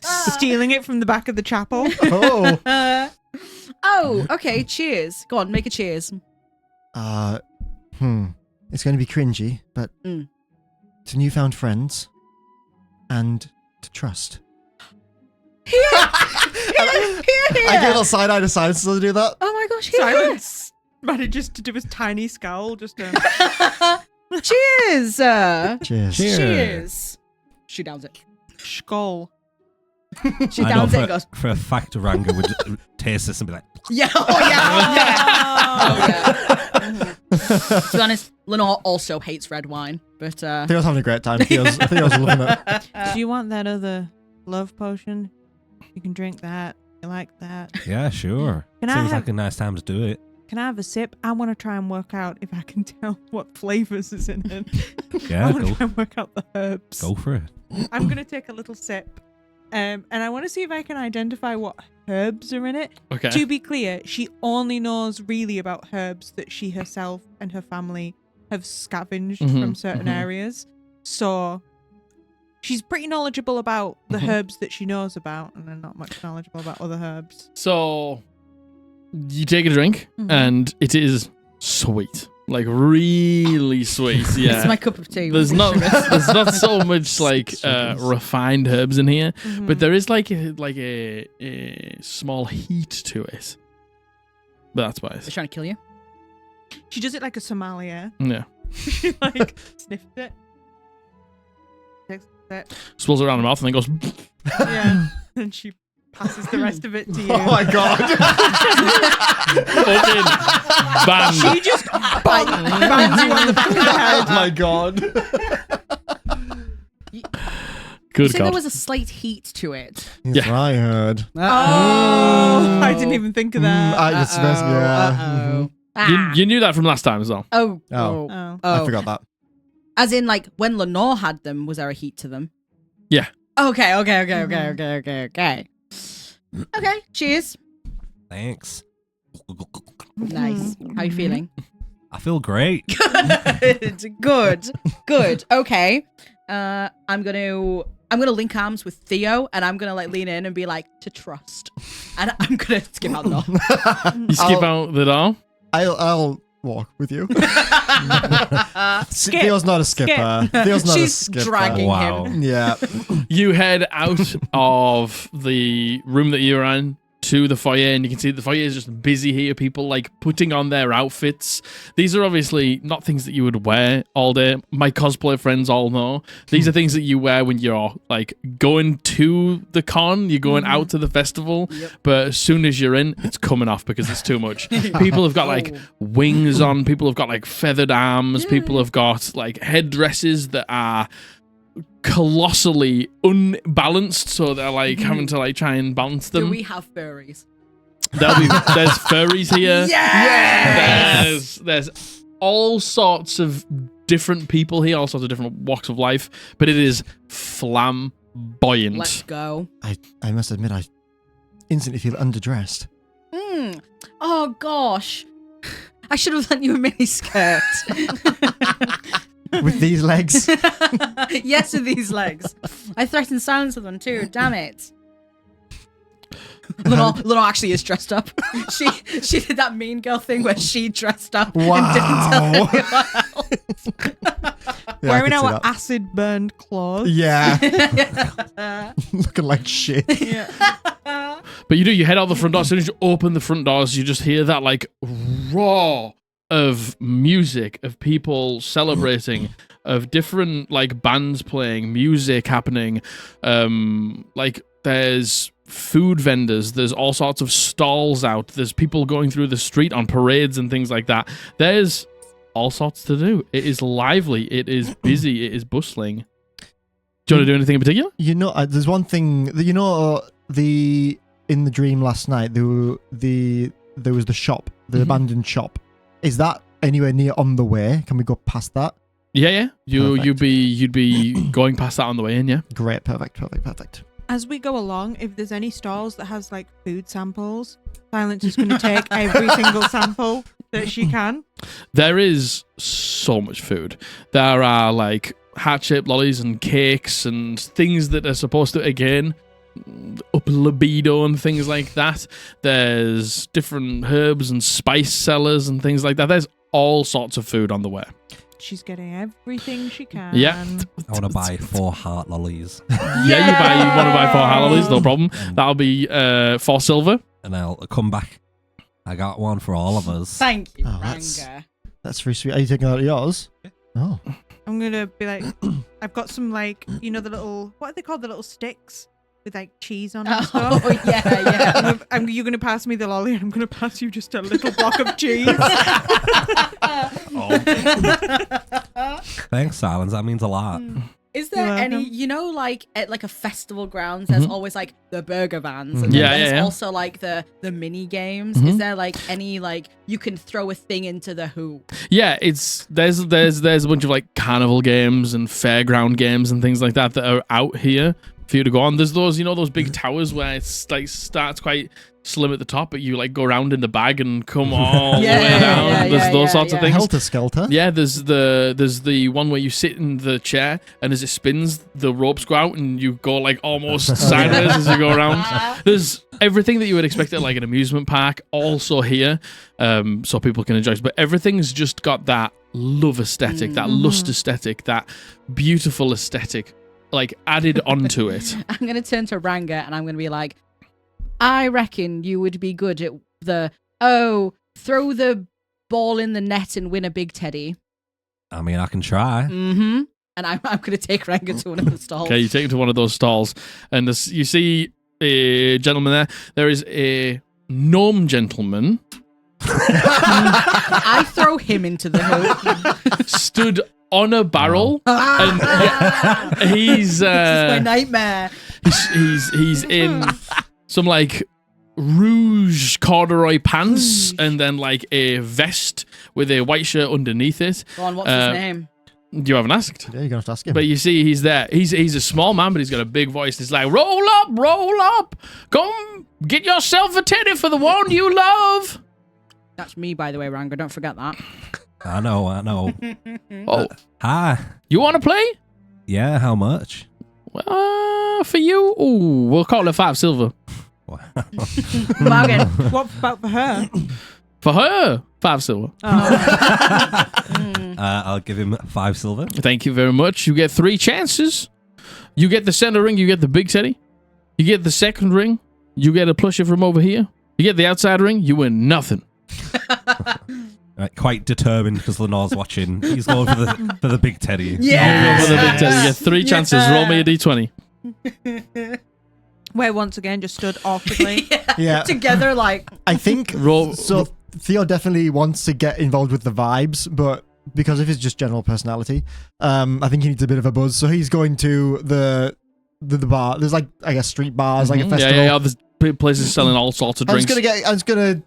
Stealing it from the back of the chapel.
Oh.
Oh, okay. Cheers. Go on, make a cheers.
It's going to be cringy, but
Mm.
to newfound friends and to trust.
Here.
I get a little side-eye to silence to do that.
Oh my gosh, here.
Silence. Manages to do his tiny scowl. Just
Cheers.
Cheers.
Cheers. She downs it.
skull.
She
I know
downs it and goes,
for a fact Ranga would taste this and be like,
yeah, oh yeah, oh yeah. To be honest, Lenore also hates red wine, but
Theo's having a great time. Theo's loving it.
Do you want that other love potion? You can drink that. You like that?
yeah, sure.
Can I
Seems
have-
like a nice time to do it.
Can I have a sip? I want to try and work out if I can tell what flavors is in it.
Yeah,
I want to
go.
try and work out the herbs.
Go for it.
I'm going to take a little sip. And I want to see if I can identify what herbs are in it.
Okay.
To be clear, she only knows really about herbs that she herself and her family have scavenged from certain areas. So she's pretty knowledgeable about the herbs that she knows about, and then not much knowledgeable about other herbs.
So you take a drink, and it is sweet, like really sweet. Yeah,
it's my cup of tea.
there's not so much like refined herbs in here, but there is like a small heat to it. But that's why.
They're trying to kill you.
She does it like a sommelier.
Yeah.
She like sniffs it. Takes it.
Swirls it around her mouth and then goes.
Yeah. And she passes the rest of it to you.
Oh my god.
Fucking bang.
She just bangs you on the back of the head.
Oh my god.
Good
You said
God.
there was a slight heat to it.
Yes,
Yeah.
I heard.
Oh, I didn't even think of that.
Yeah.
You knew that from last time as well.
Oh.
Oh.
Oh.
I forgot that.
As in, like, when Lenore had them, was there a heat to them?
Yeah.
Okay.
Mm-hmm.
Okay, cheers.
Thanks.
Nice. How you feeling?
I feel great.
Good. Okay. I'm gonna link arms with Theo, and I'm gonna like lean in and be like, to trust, and I'm gonna skip out the door.
You skip out the door.
I'll walk with you. Theo's not a skipper. Theo's not a
She's
skipper.
dragging
Wow.
him.
Yeah.
You head out of the room that you're in to the foyer, and you can see the foyer is just busy here. People like putting on their outfits. These are obviously not things that you would wear all day. My cosplay friends all know these are things that you wear when you're like going to the con, you're going out to the festival.
Yep.
But as soon as you're in, it's coming off because it's too much. People have got like wings on. People have got like feathered arms. People have got like headdresses that are colossally unbalanced, so they're like having to like try and balance them.
Do we have furries?
There's furries here.
Yes!
There's all sorts of different people here, all sorts of different walks of life, but it is flamboyant.
Let's go.
I must admit, I instantly feel underdressed.
Oh gosh, I should have lent you a mini skirt.
With these legs.
Yes, with these legs. I threatened silence with them too. Damn it. Lenore actually is dressed up. She did that mean girl thing where she dressed up and didn't tell anyone else.
Yeah,
Wearing
I could see
our
that.
acid burned clothes.
Yeah. Looking like shit.
Yeah.
But you head out the front door. As soon as you open the front doors, you just hear that like roar of music, of people celebrating, of different like bands playing, music happening. Like there's food vendors, there's all sorts of stalls out, there's people going through the street on parades and things like that. There's all sorts to do. It is lively, it is busy, it is bustling. Do you want to do anything in particular?
You know, there's one thing that in the dream last night. There was the shop, the abandoned shop. Is that anywhere near on the way? Can we go past that?
Yeah.
Perfect.
You'd be going past that on the way in, yeah.
Great, perfect.
As we go along, if there's any stalls that has like food samples, Silence is going to take every single sample that she can.
There is so much food. There are like heart-shaped lollies and cakes and things that are supposed to, again, up libido and things like that. There's different herbs and spice sellers and things like that. There's all sorts of food on the way.
She's getting everything she can.
Yeah.
I want to buy 4 heart lollies.
You want to buy 4 lollies, no problem. That'll be 4 silver.
And I'll come back. I got one for all of us.
Thank you,
Oh,
Ranga.
That's very sweet. Are you taking out of yours?
Yeah.
Oh.
I'm going to be like, I've got some like, the little, what are they called? The little sticks with like cheese on and stuff.
Oh, yeah.
You're going to pass me the lolly and I'm going to pass you just a little block of cheese.
Thanks, Silence. That means a lot.
Is there
You're
any,
welcome.
like at like a festival grounds, there's always like the burger vans, and then
Yeah,
there's
yeah.
also like the mini games. Is there like any like you can throw a thing into the hoop?
Yeah, there's a bunch of like carnival games and fairground games and things like that are out here for you to go on. There's those, those big towers where it's like starts quite slim at the top, but you like go around in the bag and come all the way down. There's those sorts of things.
Helter Skelter.
Yeah, there's the one where you sit in the chair and as it spins, the ropes go out and you go like almost sideways as you go around. There's everything that you would expect at like an amusement park also here, so people can enjoy it. But everything's just got that love aesthetic, that lust aesthetic, that beautiful aesthetic, like added onto it.
I'm gonna turn to Ranga and I'm gonna be like, I reckon you would be good at throw the ball in the net and win a big teddy.
I mean, I can try.
Mm-hmm. And I'm going to take Ranga to one of the stalls.
Okay, you take him to one of those stalls, and you see a gentleman there. There is a gnome gentleman.
I throw him into the hoop.
Stood on a barrel, and he's
This is my nightmare.
he's in some like rouge corduroy pants and then like a vest with a white shirt underneath it.
Go on, what's his name?
You haven't asked.
Yeah, you're gonna have to ask him.
But you see, he's there. He's a small man, but he's got a big voice. He's like, roll up, come get yourself a teddy for the one you love.
That's me, by the way, Ranga. Don't forget that.
I know.
Oh,
Hi.
you want to play?
Yeah, how much?
For you, ooh, we'll call it 5 silver.
Wow.
Bargain.
What about for her?
For her, 5 silver.
I'll give him 5 silver.
Thank you very much. You get 3 chances. You get the center ring, you get the big teddy. You get the second ring, you get a plushie from over here. You get the outside ring, you win nothing.
Right, quite determined because Lenore's watching. He's going for the big teddy.
Yes!
For the big teddy. You get 3 chances.
Yeah.
Roll me a d20.
Where once again just stood awkwardly.
Yeah.
Together, like.
I think
Roll.
so. Theo definitely wants to get involved with the vibes, but because of his just general personality, I think he needs a bit of a buzz. So he's going to the bar. There's like, I guess, street bars, like a festival.
Yeah. There's places selling all sorts of
I'm
drinks.
just gonna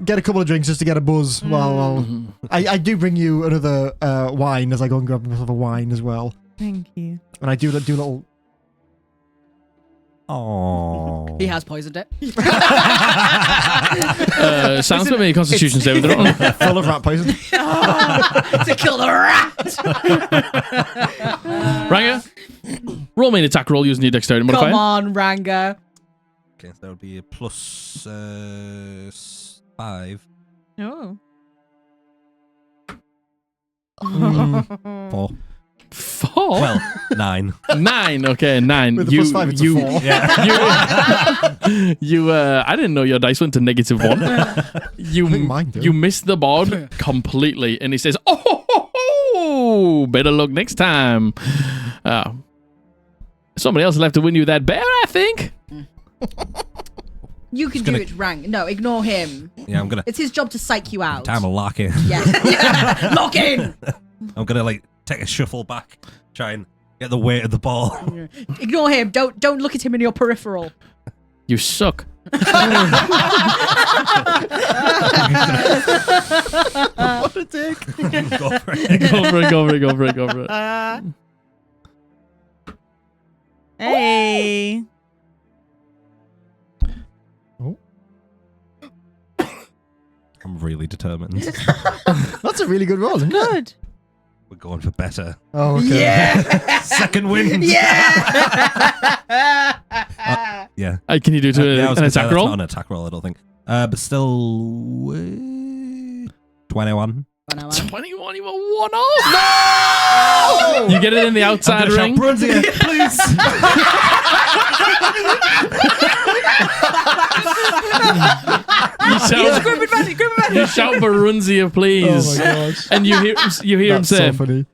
get a couple of drinks just to get a buzz. While I do bring you another wine as I go and grab myself a wine as well.
Thank you.
And I do little.
Oh.
He has poisoned it.
Sounds like a constitution saving throw.
Full of rat poison.
To kill the rat.
Ranga, roll me an attack roll using your dexterity modifier.
Come on, Ranga.
Okay, so that would be a plus 5.
Oh.
4.
4?
Well, 9.
9. Okay, 9.
With a plus 5, it's a 4.
Yeah.
I didn't know your dice went to -1.
I think mine do.
You missed the board completely, and he says, "Oh, better luck next time." Somebody else will have to win you that bear, I think.
You can do it, Rang. No, ignore him.
Yeah, I'm gonna.
It's his job to psych you out.
Time to lock in.
Yeah. Lock in.
I'm gonna like take a shuffle back, try and get the weight of the ball.
Ignore him. Don't look at him in your peripheral.
You suck.
What a dick.
Go for it.
Go for it.
Hey.
I'm really determined.
That's a really good roll, isn't it?
Good.
We're going for better.
Oh, okay.
Yeah.
Second win.
Yeah.
Yeah.
Can you do
Yeah, I was
an
gonna say
attack
that's
roll?
not an attack roll, I don't think. But still, 21.
21, you were 1 off. No! You get it in the outside ring.
Brunzier, please.
You shout Barunzia, please.
Oh my gosh.
And you hear him
That's
say,
so funny.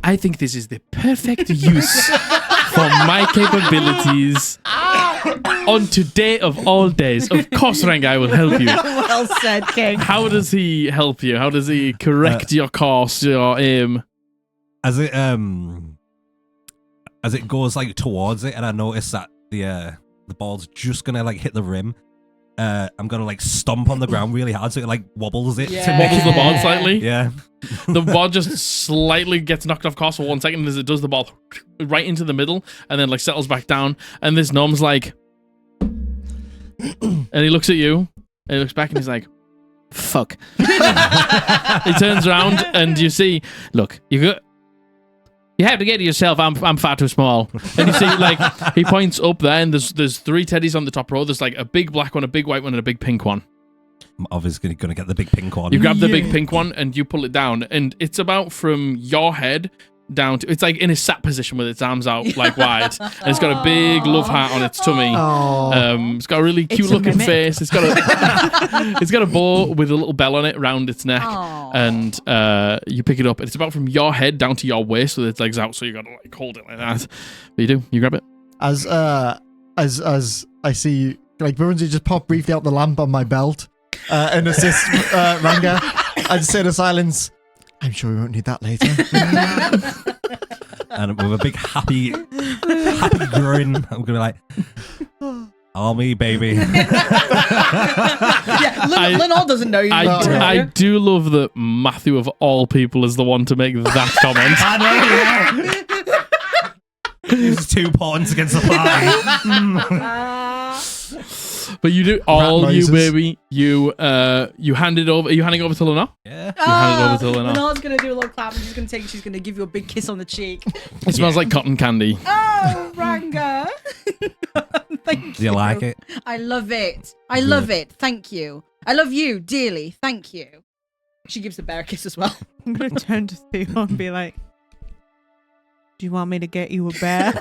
I think this is the perfect use for my capabilities on today of all days. Of course, Ranga, I will help you.
Well said, King.
How does he help you? How does he correct your course, your aim?
As it goes like towards it, and I notice that the ball's just gonna like hit the rim. I'm gonna like stomp on the ground really hard so it like wobbles it.
Yeah.
To make
Wobbles the ball slightly.
Yeah.
The ball just slightly gets knocked off course for 1 second as it does the ball right into the middle and then like settles back down. And this gnome's like, and he looks at you and he looks back and he's like, fuck. He turns around and you see, look, you have to get to yourself. I'm far too small. And you see, like, he points up there, and there's 3 teddies on the top row. There's like a big black one, a big white one, and a big pink one.
I'm obviously gonna get the big pink one.
You grab the big pink one and you pull it down, and it's about from your head down to, it's like in a sat position with its arms out like wide, and it's got a big love heart on its tummy. It's got a really cute looking face. It's got a it's got a bow with a little bell on it around its neck. And you pick it up, and it's about from your head down to your waist with its legs out, so you got to like hold it like that. But you grab it.
As I see, like, Burnsy just pop briefly out the lamp on my belt and assist Ranga. I just say to Silence, I'm sure we won't need that later.
And with a big happy grin, I'm gonna be like, all me, baby.
Yeah, Lenore doesn't know you.
I do love that Matthew of all people is the one to make that comment.
I know, yeah. It's 2 points against the party.
But you do all you, baby. You hand it over. Are you handing it over to Lenore?
Yeah.
You hand it over to Lenore.
Lenore's gonna do a little clap, and she's gonna give you a big kiss on the cheek.
It smells like cotton candy.
Oh, Ranga. Thank you.
Do you like it?
I love it. I love it. Thank you. I love you dearly. Thank you. She gives the bear a kiss as well.
I'm gonna turn to Theo and be like, "Do you want me to get you a bear?"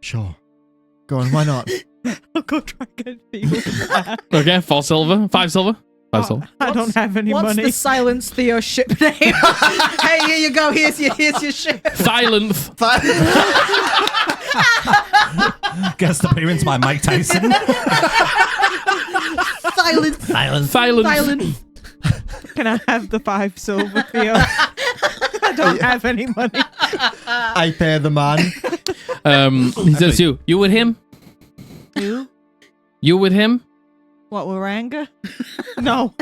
Sure. Go on, why not?
I'll go try and get Theo a bear.
Okay, 4 silver, 5 silver, 5 silver.
I don't have any
What's
money.
the Silence Theo ship name? Hey, here you go. Here's your ship.
Silence.
Guest appearance by Mike Tyson.
Silence.
Silence.
Can I have the 5 silver, Theo? I don't have any money.
I pay the man.
He says, you with him?
Who?
You with him?
What, with Ranga? No.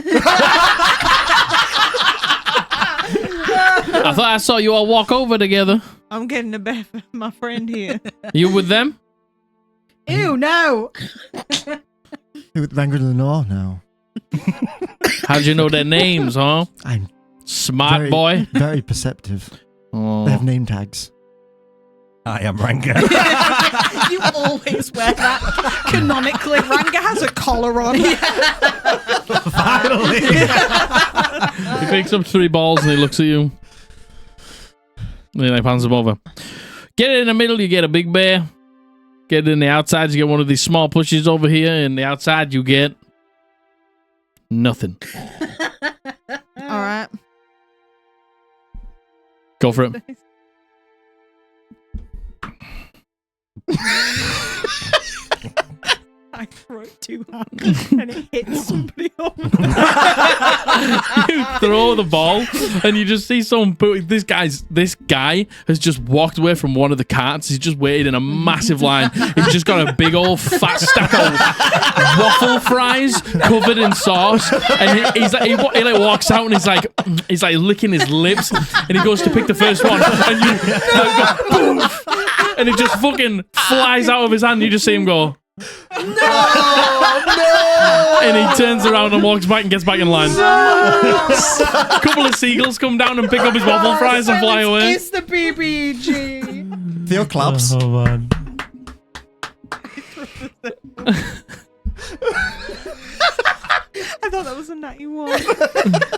I thought I saw you all walk over together.
I'm getting a bear for my friend here.
You with them?
Ew, no.
With Ranga and Lenore now.
How'd you know their names, huh?
I'm
Smart boy.
very perceptive.
Oh.
They have name tags.
I am Ranga.
You always wear that canonically.
Ranga has a collar on.
Finally.
He picks up 3 balls and he looks at you. And then he hands them over. Get it in the middle, you get a big bear. Get it in the outside, you get one of these small pushes over here. And the outside, you get nothing.
All right.
Go for it.
I throw it too hard and it hits somebody up.
You throw the ball and you just see someone this guy has just walked away from one of the carts. He's just waited in a massive line. He's just got a big old fat stack of waffle fries covered in sauce, and he walks out and he's like licking his lips, and he goes to pick the first one, and you boom, and it just fucking flies out of his hand. You just see him go, no! And he turns around and walks back and gets back in line. A couple of seagulls come down and pick up his waffle fries and fly away.
It's the BBG.
Theo claps.
Oh, man.
I thought that was a natty one.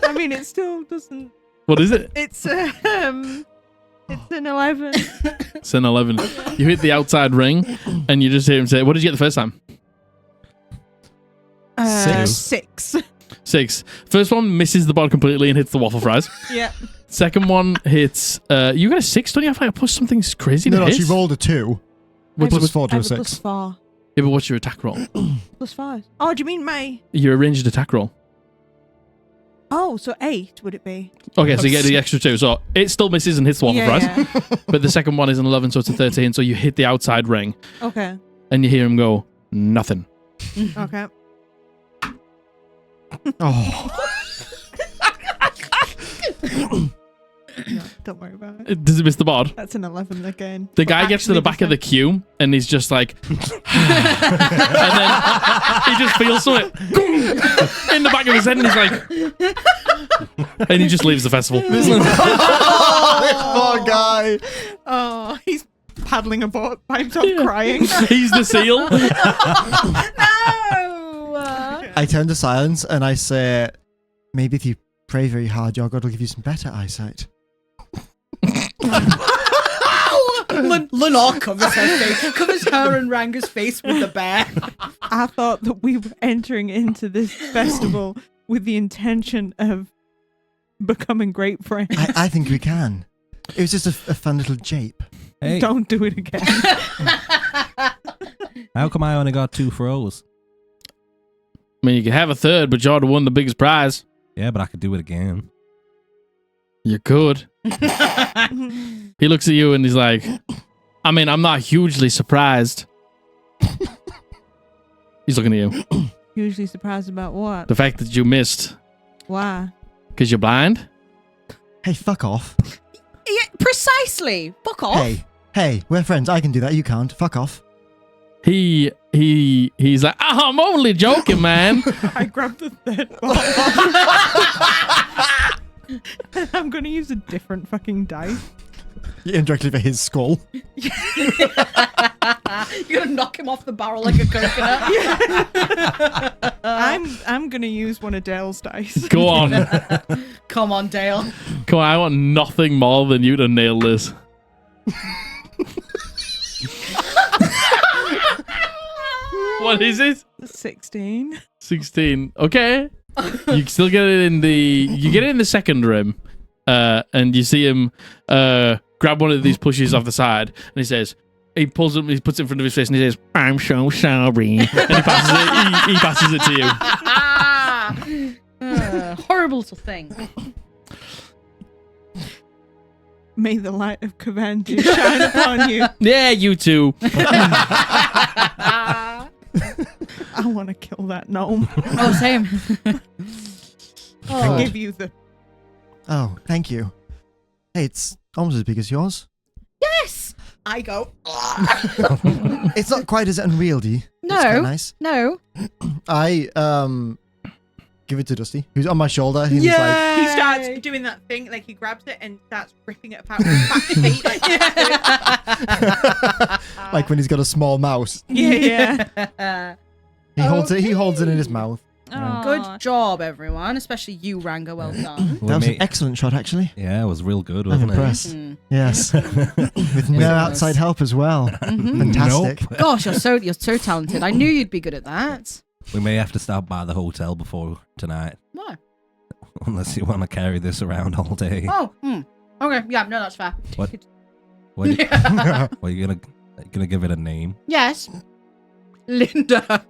I mean, it still doesn't.
What is it?
It's an 11.
It's an 11. You hit the outside ring and you just hear him say, what did you get the first time?
6.
6. First one misses the board completely and hits the waffle fries.
Yeah.
Second one hits. You got a 6, don't you? I have like plus something crazy to
No,
hit.
she rolled a 2. Plus 4 to a 6.
Plus 4.
Yeah, but what's your attack roll?
Plus 5. Oh, do you mean my?
Your ranged attack roll.
Oh, so 8 would it be?
Okay, so you get the extra 2. So it still misses and hits the waffle fries.
Yeah.
But the second one is an 11, so it's a 13. So you hit the outside ring
Okay.
and you hear him go, nothing.
Okay.
Oh.
No, don't worry about it.
Does it miss the board?
That's an 11 again.
The guy gets to the back of the queue and he's just like, and then he just feels something in the back of his head and he's like, and he just leaves the festival.
This poor guy.
Oh, he's paddling a boat by himself crying.
He's the seal.
No.
I turn to Silence and I say, maybe if you pray very hard, your God will give you some better eyesight.
Lenore covers her and Ranga's face with the bear.
I thought that we were entering into this festival with the intention of becoming great friends.
I think we can. It was just a fun little jape.
Hey,
Don't do it again.
how come I only got 2 throws?
I mean, you could have a third, but you already won the biggest prize.
Yeah, but I could do it again.
You could. He looks at you and he's like, I mean, I'm not hugely surprised. He's looking at you.
Usually surprised about what?
The fact that you missed.
Why?
Because you're blind?
Hey, fuck off.
Yeah, precisely. Fuck off.
Hey, we're friends. I can do that. You can't. Fuck off.
He's like, I'm only joking, man.
I grabbed the third ball. I'm going to use a different fucking dice.
You aim directly for his skull.
You're gonna knock him off the barrel like a coconut.
I'm going to use one of Dale's dice.
Go on.
Come on, Dale.
Come on, I want nothing more than you to nail this. What is it?
16.
16. Okay. You still get it in the second rim. And you see him grab one of these pushes off the side, and he says, he puts it in front of his face, and he says, I'm so sorry. And he passes it to you.
Horrible little thing.
May the light of Cavendish shine upon you.
Yeah, you too.
I want to kill that gnome.
Oh, same.
I give you the...
Oh, thank you. Hey, it's almost as big as yours.
Yes! I go.
It's not quite as unwieldy.
No.
It's quite nice.
No.
I give it to Dusty, who's on my shoulder. He's
He
like,
starts doing that thing, like he grabs it and starts ripping it apart with his back feet.
like when he's got a small mouse.
Yeah.
He holds it in his mouth.
Good job, everyone. Especially you, Ranga. Well done.
That was an excellent shot, actually.
Yeah, it was real good,
I'm
wasn't it?
impressed.
Mm.
Yes, with no outside help as well. Fantastic.
Nope.
Gosh, you're so talented. I knew you'd be good at that.
We may have to stop by the hotel before tonight,
Why?
unless you want to carry this around all day.
Oh, okay. Yeah, no, that's fair.
What are you gonna give it a name?
Yes. Linda.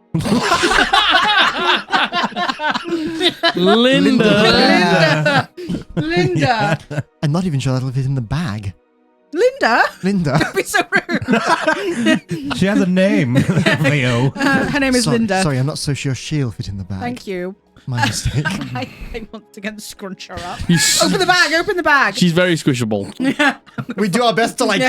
Linda.
Linda.
I'm not even sure that'll fit in the bag.
Linda?
Linda.
Don't be so rude.
She has a name, Theo.
Her name is Linda.
Sorry, I'm not so sure she'll fit in the bag.
Thank you.
My mistake.
I want to get the scruncher up.
You
Open the bag. Open the bag.
She's very squishable.
We do our best to like,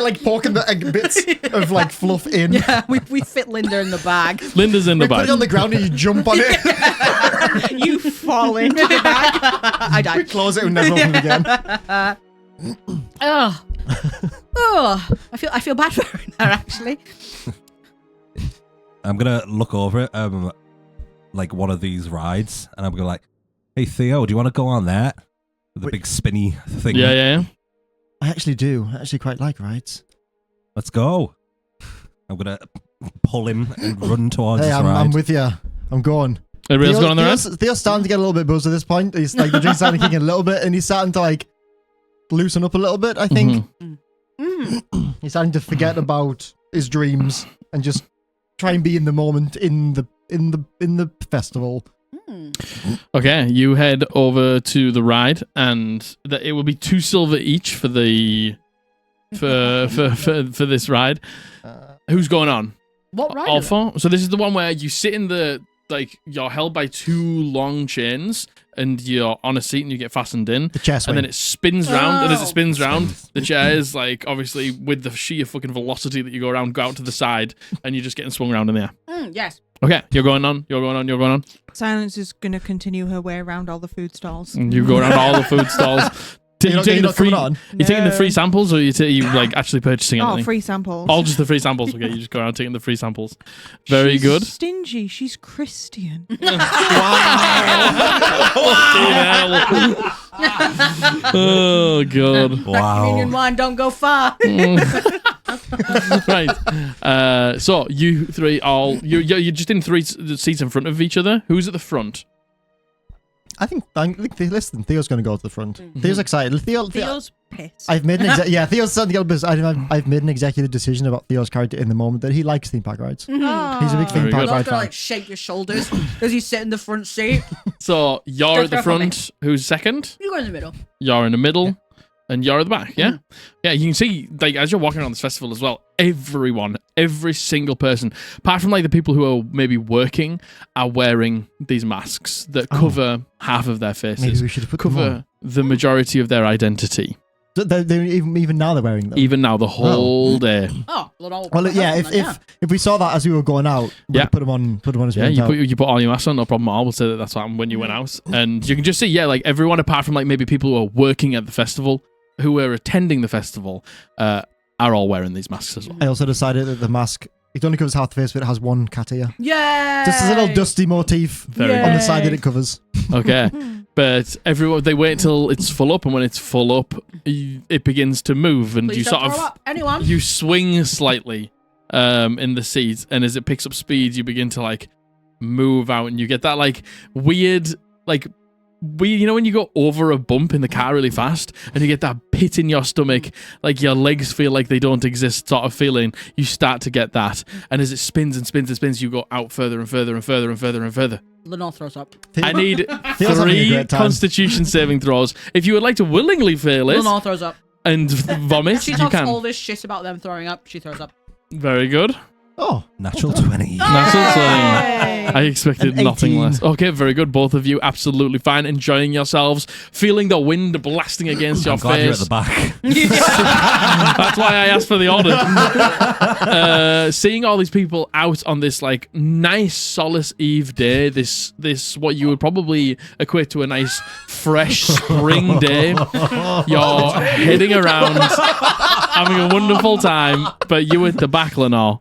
like poking the bits of like fluff in.
Yeah, we fit Linda in the bag.
Linda's in the
We put
bag.
it on the ground and you jump on it.
You fall into the bag.
I
We
died.
close it and never open it again.
Oh. I feel bad for her now, actually.
I'm gonna look over it, like one of these rides, and I'm gonna like, hey Theo, do you want to go on that? The
Wait.
big spinny thing.
Yeah.
I actually do. I actually quite like rides.
Let's go. I'm gonna pull him and run towards
Hey,
this
I'm
ride.
with you. I'm going.
Everybody else going on the ride?
Theo's starting to get a little bit buzzed at this point. He's like, the drink's starting to kick in a little bit, and he's starting to like loosen up a little bit, I think. He's starting to forget about his dreams and just try and be in the moment in the festival.
Okay, you head over to the ride, and it will be 2 silver each for the for this ride. Who's going on?
What ride?
All
is it?
4. So this is the one where you sit in the you're held by 2 long chains, and you're on a seat, and you get fastened in.
The chest
And then it spins round, and as it spins round,
Spins.
the chair is like obviously with the sheer fucking velocity that you go around, go out to the side, and you're just getting swung around in the air.
Yes.
Okay, you're going on.
Silence is going to continue her way around all the food stalls.
And you go around all the food stalls.
You're
taking the
not coming
free.
on?
You taking the
No.
free samples, or you like actually purchasing
Oh,
anything?
free samples.
All just the free samples. Okay, you just go around taking the free samples. Very
She's
good.
Stingy. She's Christian.
Oh god.
Communion
Wow.
wine don't go far.
Right. So you three you're just in three seats in front of each other. Who's at the front?
I think listen, Theo's going to go to the front. Theo's excited.
Theo's pissed.
I've made an Theo's starting to get a bit. I've made an executive decision about Theo's character in the moment that he likes theme park rides. He's a big theme
Very
park
good.
ride
You're gonna
fan.
like shake your shoulders as you sit in the front seat.
So you're
Don't
at the
start from
front. Who's second?
You go in the middle.
You're in the middle, and you're at the back. Yeah, yeah. You can see like as you're walking around this festival as well. Everyone, every single person, apart from like the people who are maybe working, are wearing these masks that cover half of their faces.
Maybe we should have put them on.
cover the majority of their identity.
They're even now they're wearing them.
Even now, the whole day.
Oh, well,
Well, yeah. If we saw that as we were going out, we'd
Yeah.
put them on as we
Yeah,
went
you
out.
put all your masks on, no problem at all. We'll say that that's what happened when you went out. And you can just see, yeah, like everyone apart from like maybe people who are working at the festival, who are attending the festival, are all wearing these masks as well.
I also decided that the mask, it only covers half the face, but it has one cat ear.
Yeah.
Just a little dusty motif
Very
on the
good.
side that it covers.
Okay. But everyone, they wait until it's full up, and when it's full up, it begins to move, and
Please
you
don't
sort
throw
of
up. Anyone?
you swing slightly in the seat, and as it picks up speed, you begin to like move out, and you get that like weird you know when you go over a bump in the car really fast and you get that pit in your stomach, like your legs feel like they don't exist sort of feeling. You start to get that, and as it spins and spins and spins, you go out further and further and further and further and further.
Lenore throws up.
I need
Feels having a
3
great time.
Constitution saving throws. If you would like to willingly fail it
Lenore throws up.
and vomit,
She
you
talks
can.
all this shit about them throwing up. She throws up.
Very good.
Oh,
Natural 20.
Natural 20.
Yay.
I expected
An
nothing
18.
less. Okay, very good. Both of you absolutely fine. Enjoying yourselves. Feeling the wind blasting against your
I'm glad you're at
face.
the back.
That's why I asked for the order. Seeing all these people out on this like nice solace eve day, this what you would probably equate to a nice fresh spring day. You're heading around, having a wonderful time, but you at the back, Lenore.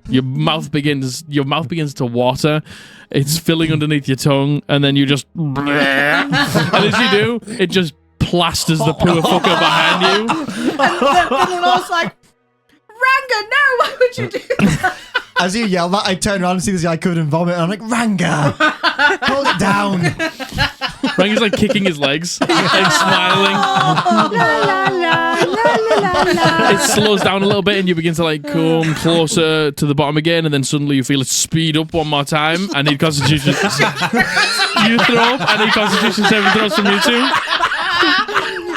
Your mouth begins to water. It's filling underneath your tongue, and then you just and as you do, it just plasters the poor fucker behind you.
And Lenore's like, Ranga, no, why would you do that?
as you yell that, I turn around and see this guy covered in vomit, and I'm like, Ranga, hold it down.
Ranga's like kicking his legs and smiling. It slows down a little bit, and you begin to like come closer to the bottom again, and then suddenly you feel it speed up one more time. I need Constitution. You throw up. I need Constitution saving throws from you too.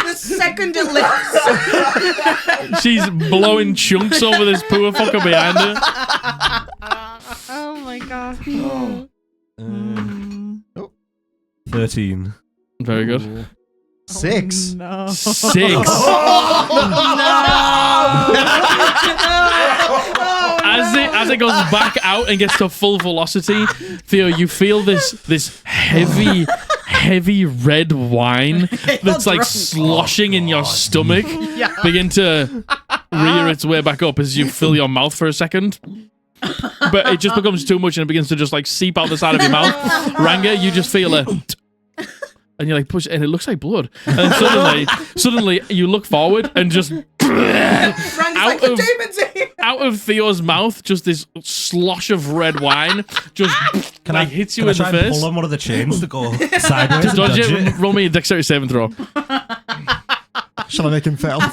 The second it lifts.
She's blowing chunks over this poor fucker behind her.
Oh my god.
13.
Very good.
6.
No.
6. As it goes back out and gets to full velocity, Theo, you feel this heavy red wine that's like sloshing in your stomach begin to rear its way back up as you fill your mouth for a second. But it just becomes too much and it begins to just like seep out the side of your mouth. Ranga, you just feel it. And you're like, push, and it looks like blood. And then suddenly you look forward and just
Ranga's like, the demon's here.
out of Theo's mouth, just this slosh of red wine just hits you
Can I
in the
try and
face.
pull on one of the chains to go sideways and
Dodge
dodge
it.
it?
Roll me a dexterity saving throw.
Shall I make him fail?
You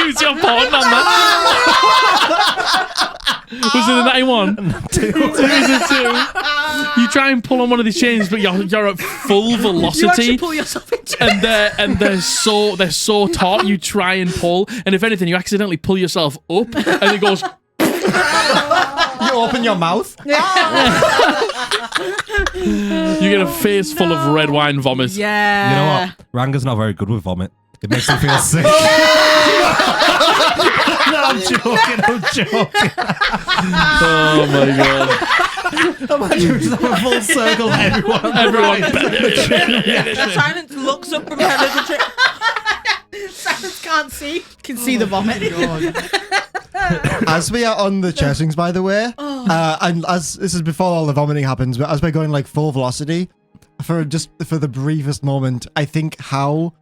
use your pawn on that. Was it a 91? It was a 2. You try and pull on one of these chains, but you're at full
You actually
velocity.
pull yourself into
And they're so taut. You try and pull, and if anything, you accidentally pull yourself up, and it goes.
You open your mouth.
You get a face full of red wine vomit.
Yeah.
You know what? Ranga's not very good with vomit. It makes him feel sick.
No.
I'm joking.
Oh my god.
Imagine it's like a full circle.
Everyone.
Silence looks up from her little tree.
Silence can't see. Can see the vomit.
As we are on the chasings, by the way, and as this is before all the vomiting happens, but as we're going like full velocity, for the briefest moment, I think how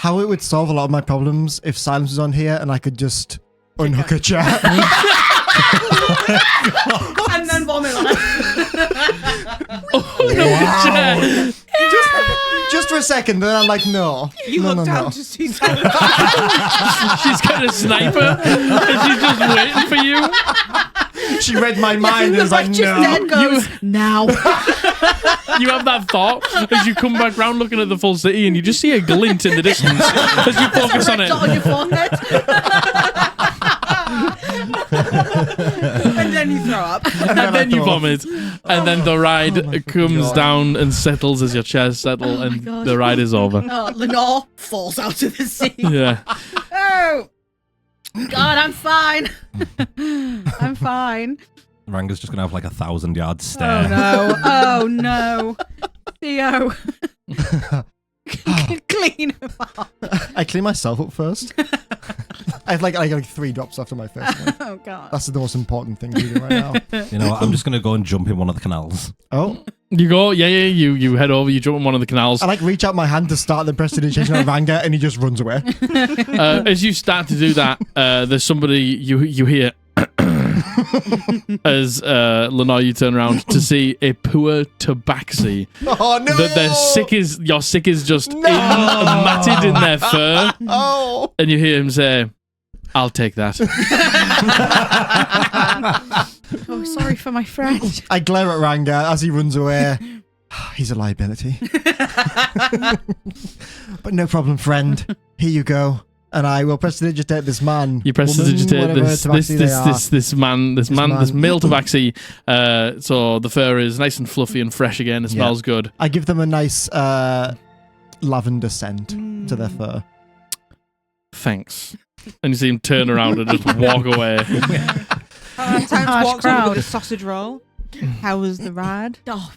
it would solve a lot of my problems if Silence was on here and I could just unhook a chair.
And then vomit on it.
Wow. Just for a second, then I'm like, no.
You
no,
look
no,
down
no.
to see Silence.
She's got a sniper and she's just waiting for you.
She read my mind and was like,
Just
no.
dead goes, now.
You have that thought as you come back round looking at the full city and you just see a glint in the distance as you focus on it.
Dot on your forehead. And then you throw up.
And then you vomit. And then the ride comes down and settles as your chairs settle and
God.
the ride is over.
Oh, Lenore falls out of the sea.
Yeah.
Oh, God, I'm fine. I'm fine.
Ranga's just gonna have like 1,000-yard
Oh
stare.
no. Oh no. Theo. Clean him up.
I clean myself up first. I have like 3 drops after my first one.
Oh God.
That's the most important thing to do right now.
You know what? I'm just gonna go and jump in one of the canals.
Oh,
You go, you head over, you jump in one of the canals.
I like reach out my hand to start the prestidigitation on Ranga, and he just runs away.
As you start to do that, there's somebody you hear as Lenore, you turn around to see a poor tabaxi.
Oh no!
That your sick is just matted in their fur,
Oh!
and you hear him say, "I'll take that."
Oh, sorry for my friend.
I glare at Ranga as he runs away. He's a liability. But no problem, friend. Here you go. And I will prestidigitate this man.
You prestidigitate this male tabaxi. So the fur is nice and fluffy and fresh again. It smells good.
I give them a nice lavender scent to their fur.
Thanks. And you see him turn around and just walk away.
Silence
Harsh
walks
crowd.
over with a sausage roll. How was the ride?
Oh,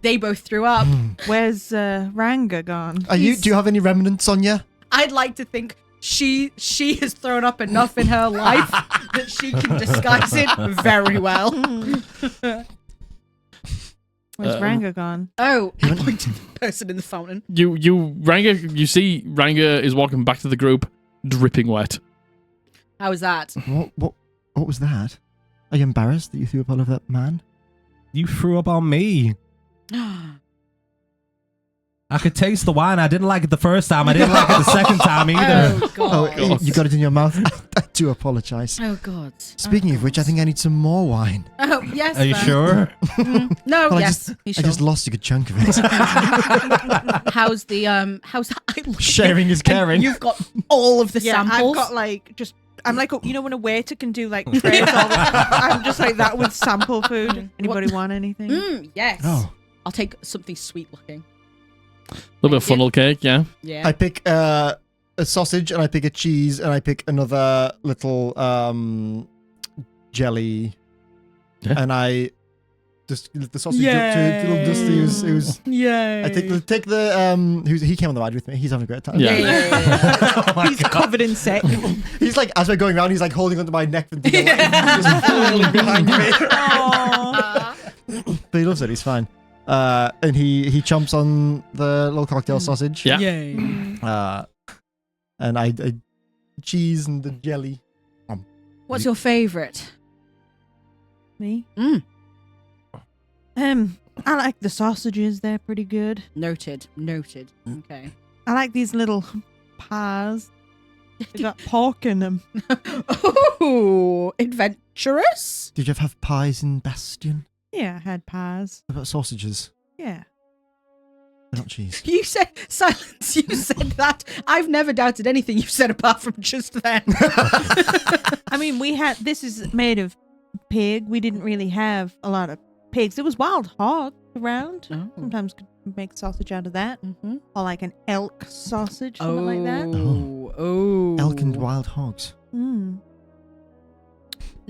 they both threw up.
Where's Ranga gone?
Do you have any remnants on you?
I'd like to think she has thrown up enough in her life that she can disguise it very well.
Where's Ranga gone?
Oh, I pointed the person in the fountain.
You see Ranga is walking back to the group, dripping wet.
How was that?
What was that? Are you embarrassed that you threw up all over that man?
You threw up on me. I could taste the wine. I didn't like it the first time. I didn't like it the second time either.
Oh God.
Oh, you got it in your mouth? I do apologise.
Oh God.
Speaking of which, I think I need some more wine.
Oh yes.
Are you
then.
sure?
No.
Well,
yes.
I just lost a good chunk of it.
How's the how's that?
Sharing is caring.
You've got all of the samples.
I've got like just. I'm like, you know, when a waiter can do like trays all the I'm just like that with sample food. Anybody want anything?
Yes.
Oh.
I'll take something sweet looking.
A little bit of funnel cake, yeah.
Yeah.
I pick a sausage, and I pick a cheese, and I pick another little jelly, and I just lift the sausage up to little Dusty, who's
Yay.
I take the he came on the ride with me. He's having a great time.
Yeah.
He's covered in sick.
He's like, as we're going around, he's like holding onto my neck and just falling behind me. But he loves it. He's fine. And he chomps on the little cocktail sausage.
Yeah.
Yay.
And I cheese and the jelly.
What's your favourite?
Me?
Mm.
I like the sausages. They're pretty good.
Noted. Okay.
I like these little pies. They got pork in them.
Oh, adventurous.
Did you ever have pies in Bastion?
Yeah, I had pies.
What about sausages?
Yeah.
They're not cheese.
You said silence. You said that. I've never doubted anything you've said apart from just then.
I mean, this is made of pig. We didn't really have a lot of pigs. There was wild hog around.
Oh.
Sometimes could make sausage out of that.
Mm-hmm.
Or like an elk sausage, something like that.
Oh.
Elk and wild hogs.
Mm.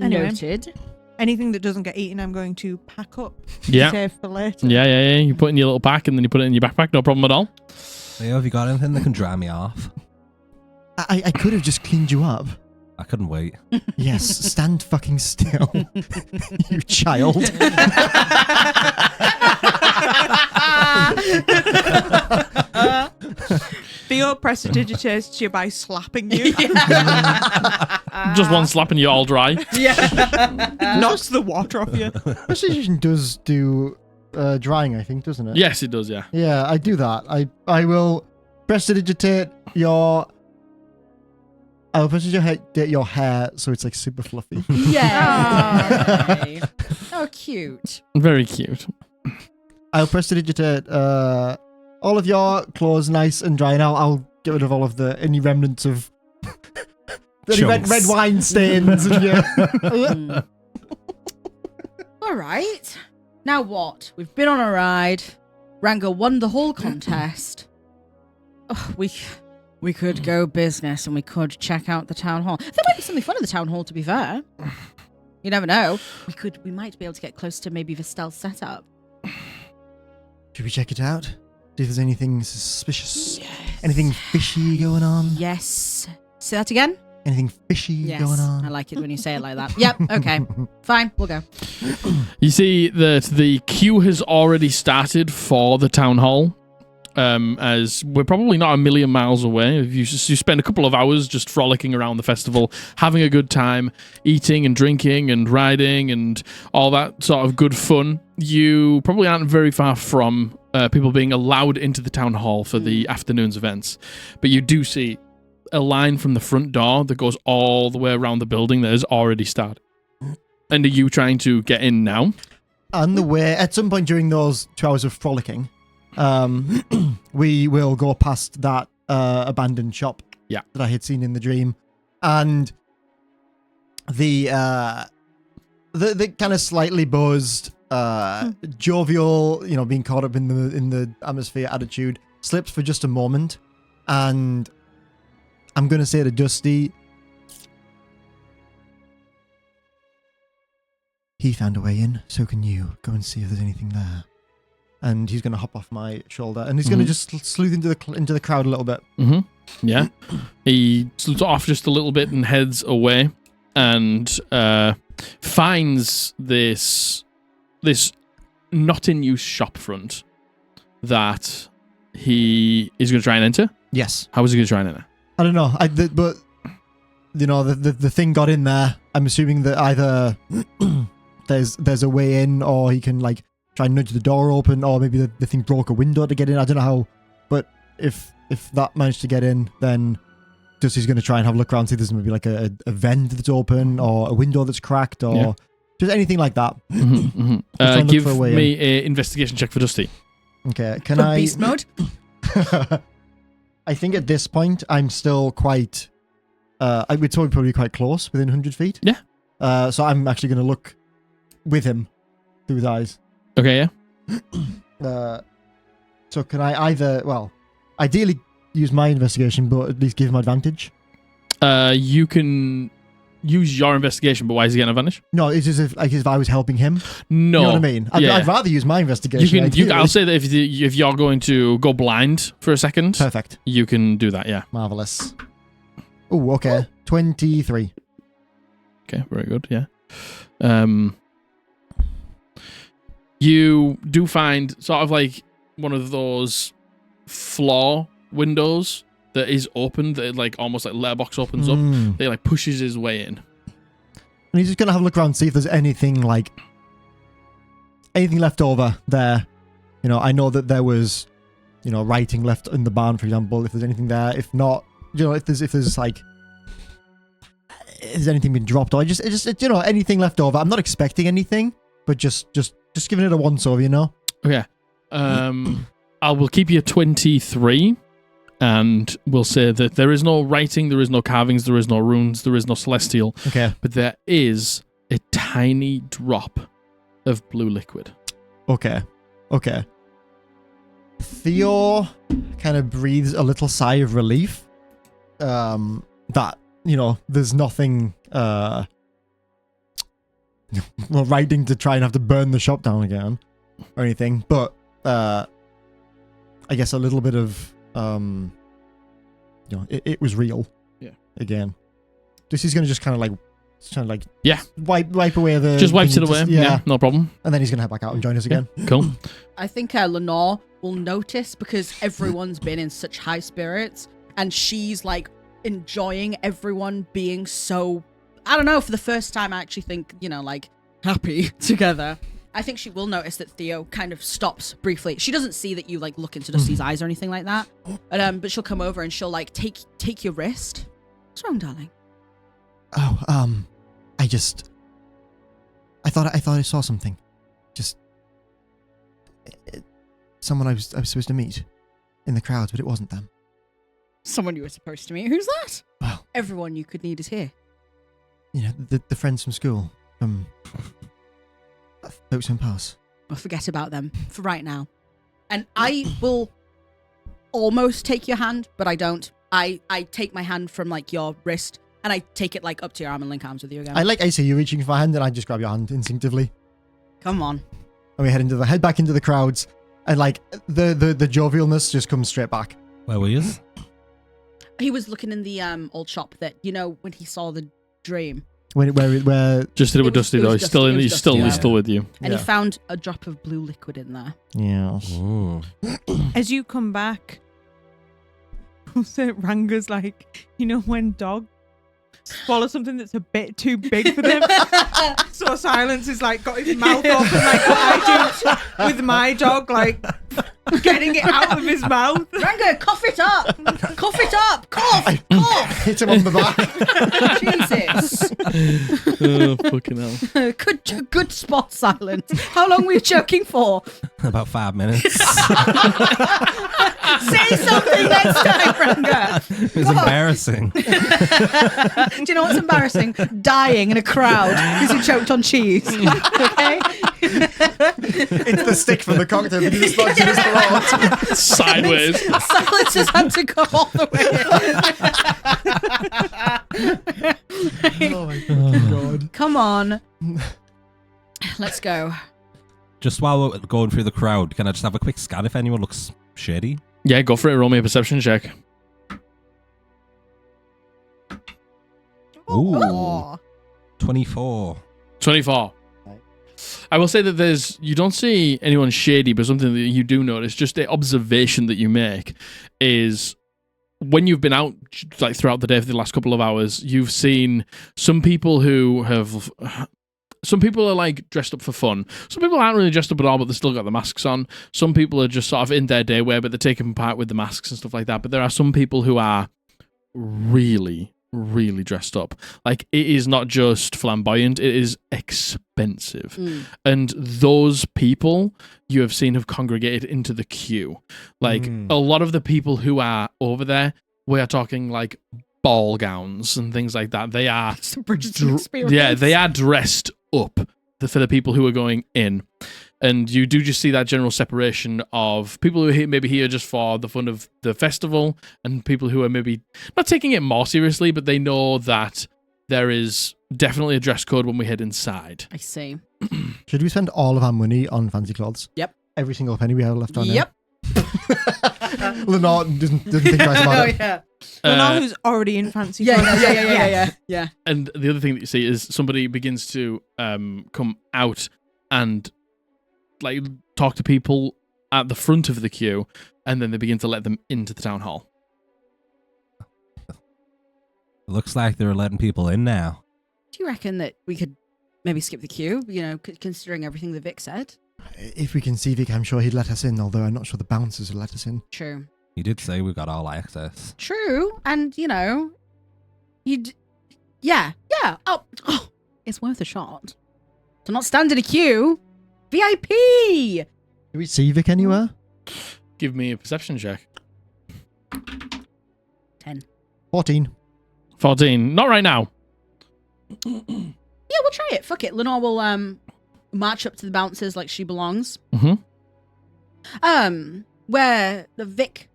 Anyway.
Noted.
Anything that doesn't get eaten, I'm going to pack up.
Yeah.
Save for later.
Yeah. You put it in your little pack and then you put it in your backpack. No problem at all.
Theo, have you got anything that can dry me off?
I could have just cleaned you up.
I couldn't wait.
Yes, stand fucking still, you child.
Theo prestidigitates you by slapping you.
Just one slap and you're all dry.
Knocks the water off you.
Prestidigitation does do drying, I think, doesn't it?
Yes, it does, yeah.
Yeah, I do that. I will prestidigitate your... I'll prestidigitate your hair so it's like super fluffy.
Yeah. Oh, cute.
Very cute.
I'll prestidigitate all of your clothes nice and dry, and I'll get rid of all of any remnants of the red wine stains. And
All right. Now what? We've been on a ride. Ranga won the whole contest. Oh, we could go business and we could check out the town hall. There might be something fun at the town hall, to be fair. You never know. We might be able to get close to maybe Vestel's setup.
Should we check it out? See if there's anything suspicious?
Yes.
Anything fishy going on?
Yes. Say that again?
Anything fishy
Yes.
going on?
I like it when you say it like that. Yep. Okay. Fine. We'll go.
You see that the queue has already started for the town hall. As we're probably not a million miles away. If you spend a couple of hours just frolicking around the festival, having a good time, eating and drinking and riding and all that sort of good fun, you probably aren't very far from people being allowed into the town hall for the afternoon's events. But you do see a line from the front door that goes all the way around the building that has already started. And are you trying to get in now?
On the way, at some point during those 2 hours of frolicking, we will go past that abandoned shop that I had seen in the dream, and the kind of slightly buzzed, jovial, being caught up in the atmosphere attitude slips for just a moment, and I'm gonna say to Dusty, he found a way in, so can you. Go and see if there's anything there. And he's going to hop off my shoulder, and he's going to just sleuth into the crowd a little bit.
Mm-hmm. Yeah. He sleuths off just a little bit and heads away, and finds this not in use shop front that he is going to try and enter.
Yes.
How is he going to try and enter?
I don't know. But the thing got in there. I'm assuming that either there's a way in, or he can try and nudge the door open, or maybe the thing broke a window to get in. I don't know how, but if that managed to get in, then Dusty's going to try and have a look around, see if there's maybe a vent that's open, or a window that's cracked, or just anything like that.
Mm-hmm, mm-hmm. Give me an investigation check for Dusty.
Okay, can I...
Beast mode?
I think at this point, I'm still quite... I would say probably quite close, within 100 feet.
Yeah.
So I'm actually going to look with him through his eyes.
Okay,
yeah. So can I ideally use my investigation, but at least give him advantage?
You can use your investigation, but why is he getting advantage?
No, it's just if I was helping him.
No.
You know what I mean? I'd rather use my investigation.
I'll say that if you're going to go blind for a second,
perfect.
You can do that, yeah.
Marvelous. Oh, okay. 23.
Okay, very good, yeah. You do find sort of one of those floor windows that is open, that almost letterbox opens up. They pushes his way in.
And he's just gonna have a look around, see if there's anything left over there. I know that there was, writing left in the barn, for example. If there's anything there, if not, if there's has anything been dropped, or just anything left over. I'm not expecting anything, but just giving it a once over,
Okay. I will keep you 23, and we'll say that there is no writing, there is no carvings, there is no runes, there is no celestial.
Okay.
But there is a tiny drop of blue liquid.
Okay. Theo kind of breathes a little sigh of relief. That, there's nothing writing to try and have to burn the shop down again or anything, but I guess a little bit of it was real.
Yeah.
Again. This is gonna just kind of like
yeah,
wipe away the
just wipes
thing,
it away.
just-
Yeah, no problem.
And then he's gonna head back out and join us again.
Cool.
I think Lenore will notice because everyone's been in such high spirits and she's like enjoying everyone being so, I don't know, for the first time I actually think, like happy together. I think she will notice that Theo kind of stops briefly. She doesn't see that you like look into Dusty's eyes or anything like that. But she'll come over and she'll like take your wrist. What's wrong, darling?
Oh, I thought I saw something. Just someone I was supposed to meet in the crowds, but it wasn't them.
Someone you were supposed to meet. Who's that?
Well,
Everyone you could need is here.
the friends from school, from Oaksman Pass.
Well, forget about them for right now. And I will almost take your hand, but I don't. I take my hand from like your wrist and I take it like up to your arm and link arms with you again.
I see you reaching for my hand, and I just grab your hand instinctively.
Come on.
And we head back into the crowds, and like the jovialness just comes straight back.
Where were you?
He was looking in the old shop that when he saw the dream,
Where
Just did it with
It was-
Dusty
it
though.
was
He's still in.
Dusty, it
He's
was
still.
Dusty,
He's
yeah.
still with you.
and
Yeah.
he found a drop of blue liquid in there.
Yes.
Ooh.
As you come back, so Ranga's like, when dogs swallow something that's a bit too big for them. So Silence is like got his mouth open like what I do with my dog, like getting it out of his mouth.
Ranga, cough it up! Cough it up! Cough! Cough!
Hit him on the back.
Jesus!
Oh fucking hell!
Good spot, Silence. How long were you joking for?
About 5 minutes.
Say something next time, Ranga!
It was embarrassing.
Do you know what's embarrassing? Dying in a crowd because you choked on cheese. Okay?
It's the stick from the cocktail because it's not in his throat.
Sideways.
Silence has had to go all the way.
Oh my fucking god.
Come on. Let's go.
Just while we're going through the crowd, can I just have a quick scan if anyone looks shady?
Yeah, go for it. Roll me a perception check.
Ooh.
Aw.
24.
24. I will say that you don't see anyone shady, but something that you do notice, just the observation that you make is when you've been out like throughout the day for the last couple of hours, you've seen some people some people are like dressed up for fun. Some people aren't really dressed up at all, but they still got the masks on. Some people are just sort of in their day wear, but they're taking part with the masks and stuff like that. But there are some people who are really dressed up. Like, it is not just flamboyant, it is expensive. And those people you have seen have congregated into the queue. Like, a lot of the people who are over there, we are talking like ball gowns and things like that. They are
It's the Bridgerton experience.
yeah, they are dressed up for the people who are going in. And you do just see that general separation of people who are maybe here just for the fun of the festival and people who are maybe not taking it more seriously, but they know that there is definitely a dress code when we head inside.
I see.
Should we spend all of our money on fancy clothes?
Yep.
Every single penny we have left on
Yep.
Lenore doesn't think twice about it.
yeah.
Lenore, who's already in fancy
Yeah,
clothes.
yeah.
And the other thing that you see is somebody begins to come out and like talk to people at the front of the queue, and then they begin to let them into the town hall.
Looks like they're letting people in now.
Do you reckon that we could maybe skip the queue, considering everything that Vic said?
If we can see Vic, I'm sure he'd let us in, although I'm not sure the bouncers will let us in.
True.
You did say we got all access.
True. And, yeah. Oh, it's worth a shot. To not stand in a queue. VIP!
Do we see Vic anywhere?
Give me a perception check.
10.
14.
14. Not right now.
Yeah, we'll try it. Fuck it. Lenore will march up to the bouncers like she belongs.
Mhm.
where the Vic,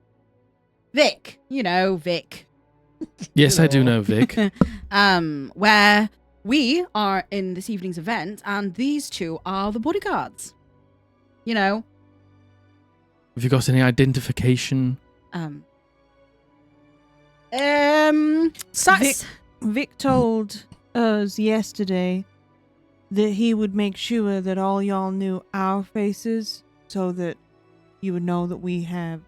you know, Vic.
Yes, I do know Vic.
Where we are in this evening's event, and these two are the bodyguards. You know.
Have you got any identification?
Vic told us yesterday that he would make sure that all y'all knew our faces so that you would know that we have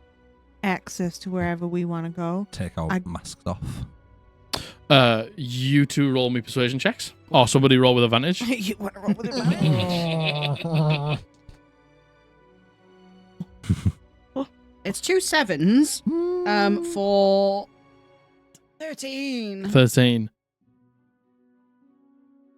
access to wherever we want to go.
Take our masks off.
You two roll me persuasion checks. Or somebody roll with advantage.
You want to roll with advantage?
It's 2 sevens. For 13.
13.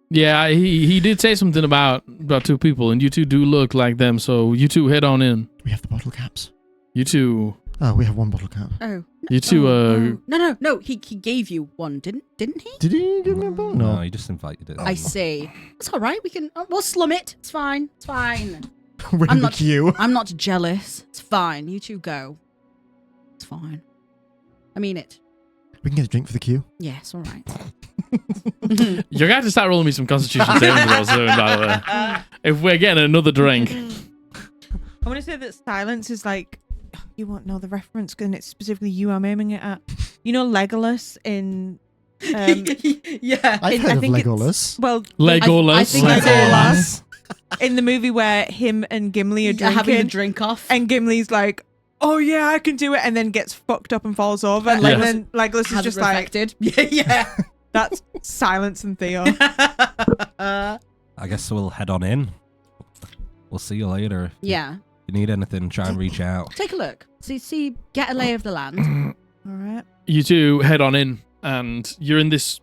Yeah, he did say something about two people, and you two do look like them, so you two head on in.
We have the bottle caps.
You two...
Oh, we have one bottle cap.
Oh.
You two,
No. He gave you one, didn't he?
Did he give me a bottle?
No, he just invited it.
I see. It's all right. We can. We'll slum it. It's fine. It's fine.
We're in the queue.
I'm not jealous. It's fine. You two go. It's fine. I mean it.
We can get a drink for the queue.
Yes. All right.
you're going to have to start rolling me some Constitution saving throws soon, by the way. If we're getting another drink.
I want to say that silence is like, you won't know the reference, and it's specifically you I'm aiming it at. You know Legolas in...
yeah.
I've heard of Legolas.
Well,
Legolas.
I think it's
Legolas. In the movie where him and Gimli are drinking.
Having a drink off.
And Gimli's like, oh yeah, I can do it, and then gets fucked up and falls over. And then Legolas is just like...
Yeah.
That's Silence and Theo.
I guess we'll head on in. We'll see you later.
Yeah.
If you need anything, try and reach out.
Take a look. See, get a lay of the land.
All right.
You two head on in, and you're in this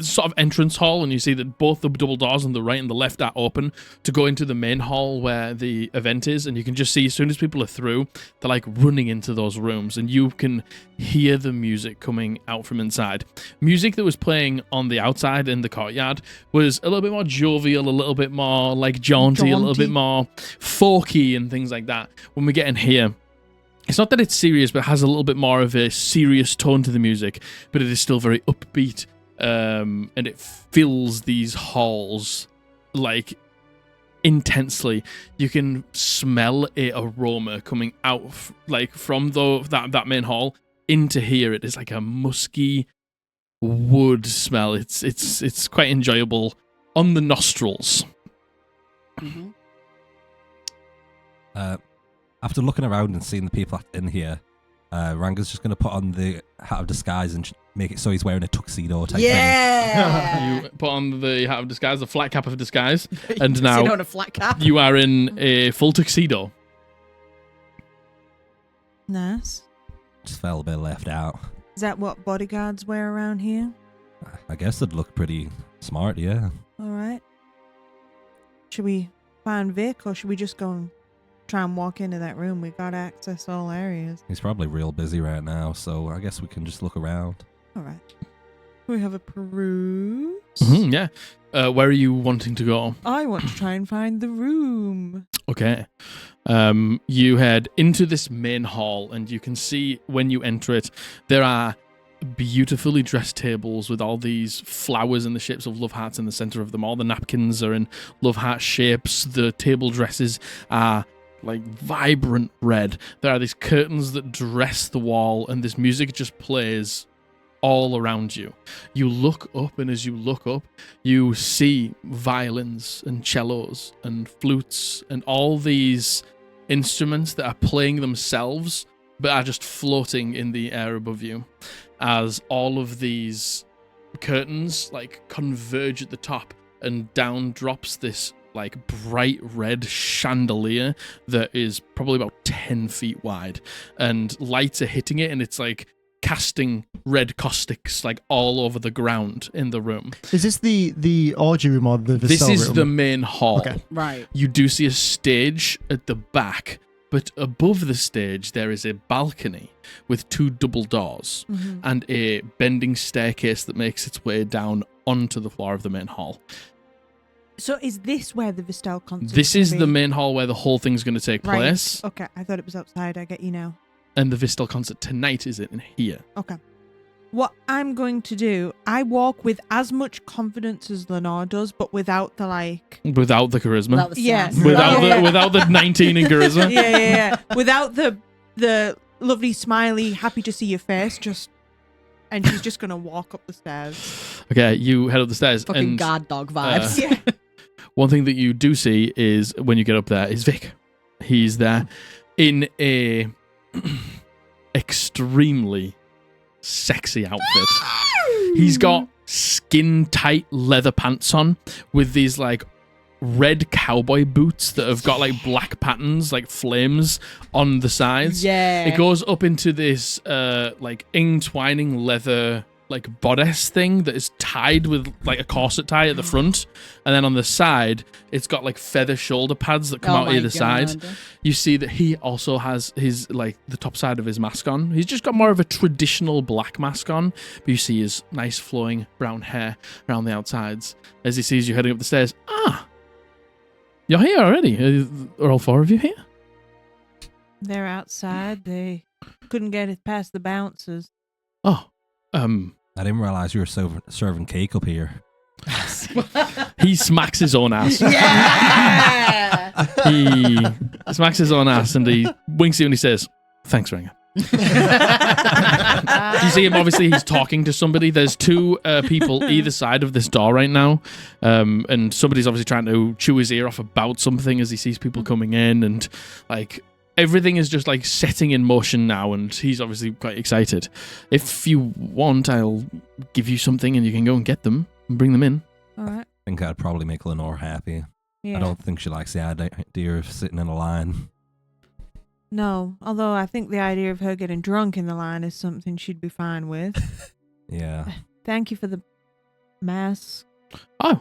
sort of entrance hall, and you see that both the double doors on the right and the left are open to go into the main hall where the event is, and you can just see as soon as people are through, they're like running into those rooms, and you can hear the music coming out from inside. Music that was playing on the outside in the courtyard was a little bit more jovial, a little bit more like jaunty. A little bit more folky and things like that. When we get in here, it's not that it's serious, but it has a little bit more of a serious tone to the music, but it is still very upbeat. And it fills these halls like intensely. You can smell a aroma coming out from that main hall into here. It is like a musky wood smell. It's quite enjoyable on the nostrils.
Mm-hmm.
After looking around and seeing the people in here, Ranga's just going to put on the hat of disguise and make it so he's wearing a tuxedo type
Yeah.
You put on the hat of disguise, the flat cap of disguise, and now
on a flat cap.
you are in a full tuxedo.
Nice.
thing. Just felt a bit left out.
Is that what bodyguards wear around here?
I guess they'd look pretty smart, yeah.
All right. Should we find Vic, or should we just go and try and walk into that room? We got access to all areas.
He's probably real busy right now, so I guess we can just look around.
All right. We have a peruse.
Mm-hmm, yeah. Where are you wanting to go?
I want to try and find the room.
Okay. You head into this main hall, and you can see when you enter it, there are beautifully dressed tables with all these flowers in the shapes of love hearts in the center of them. All the napkins are in love heart shapes. The table dresses are like vibrant red. There are these curtains that dress the wall, and this music just plays all around you. You look up, and as you look up, you see violins and cellos and flutes and all these instruments that are playing themselves but are just floating in the air above you, as all of these curtains like converge at the top, and down drops this like bright red chandelier that is probably about 10 feet wide, and lights are hitting it, and it's like casting red caustics like all over the ground in the room.
Is this the orgy room or the
This
cell
is
room?
the main hall.
Okay.
Right.
You do see a stage at the back, but above the stage there is a balcony with 2 double doors
Mm-hmm.
and a bending staircase that makes its way down onto the floor of the main hall.
So is this where the Vestal concert?
This is the main hall where the whole thing's going to take
right.
place.
Okay, I thought it was outside. I get you now.
And the Vistal concert tonight is in here.
Okay. What I'm going to do, I walk with as much confidence as Lenore does, but without the
Without the charisma.
Without the
Yes.
sass.
Without the 19 in charisma.
yeah. Without the lovely, smiley, happy to see your face, and she's just going to walk up the stairs.
Okay, you head up the stairs.
Fucking
and
guard dog vibes.
Yeah.
one thing that you do see is when you get up there is Vic. He's there in a extremely sexy outfit. He's got skin tight leather pants on with these like red cowboy boots that have got like black patterns, like flames on the sides.
Yeah.
It goes up into this like entwining leather like bodice thing that is tied with like a corset tie at the front, and then on the side it's got like feather shoulder pads that come out
my
either side.
God.
You see that he also has his like the top side of his mask on. He's just got more of a traditional black mask on, but you see his nice flowing brown hair around the outsides as he sees you heading up the stairs. You're here already. Are all four of you here?
They're outside. They couldn't get it past the bouncers.
I didn't realize you were serving cake up here.
He smacks his own ass.
Yeah.
He smacks his own ass and he winks at you and he says, "Thanks, Ranga." You see him, obviously, he's talking to somebody. There's two people either side of this door right now. And somebody's obviously trying to chew his ear off about something as he sees people coming in. And like everything is just like setting in motion now. And he's obviously quite excited. If you want, I'll give you something and you can go and get them and bring them in.
All right.
I think I'd probably make Lenore happy.
Yeah.
I don't think she likes the idea of sitting in a line.
No, although I think the idea of her getting drunk in the line is something she'd be fine with.
Yeah.
Thank you for the mask.
Oh,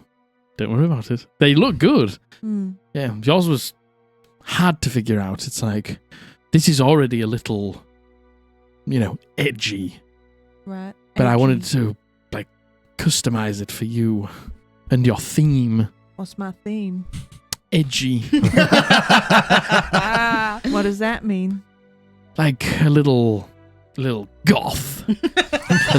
don't worry about it. They look good.
Hmm.
Yeah, yours was hard to figure out. It's like, this is already a little, edgy.
Right.
But I
Edgy.
wanted to, like, customize it for you and your theme.
What's my theme?
Edgy.
What does that mean?
Like a little goth. a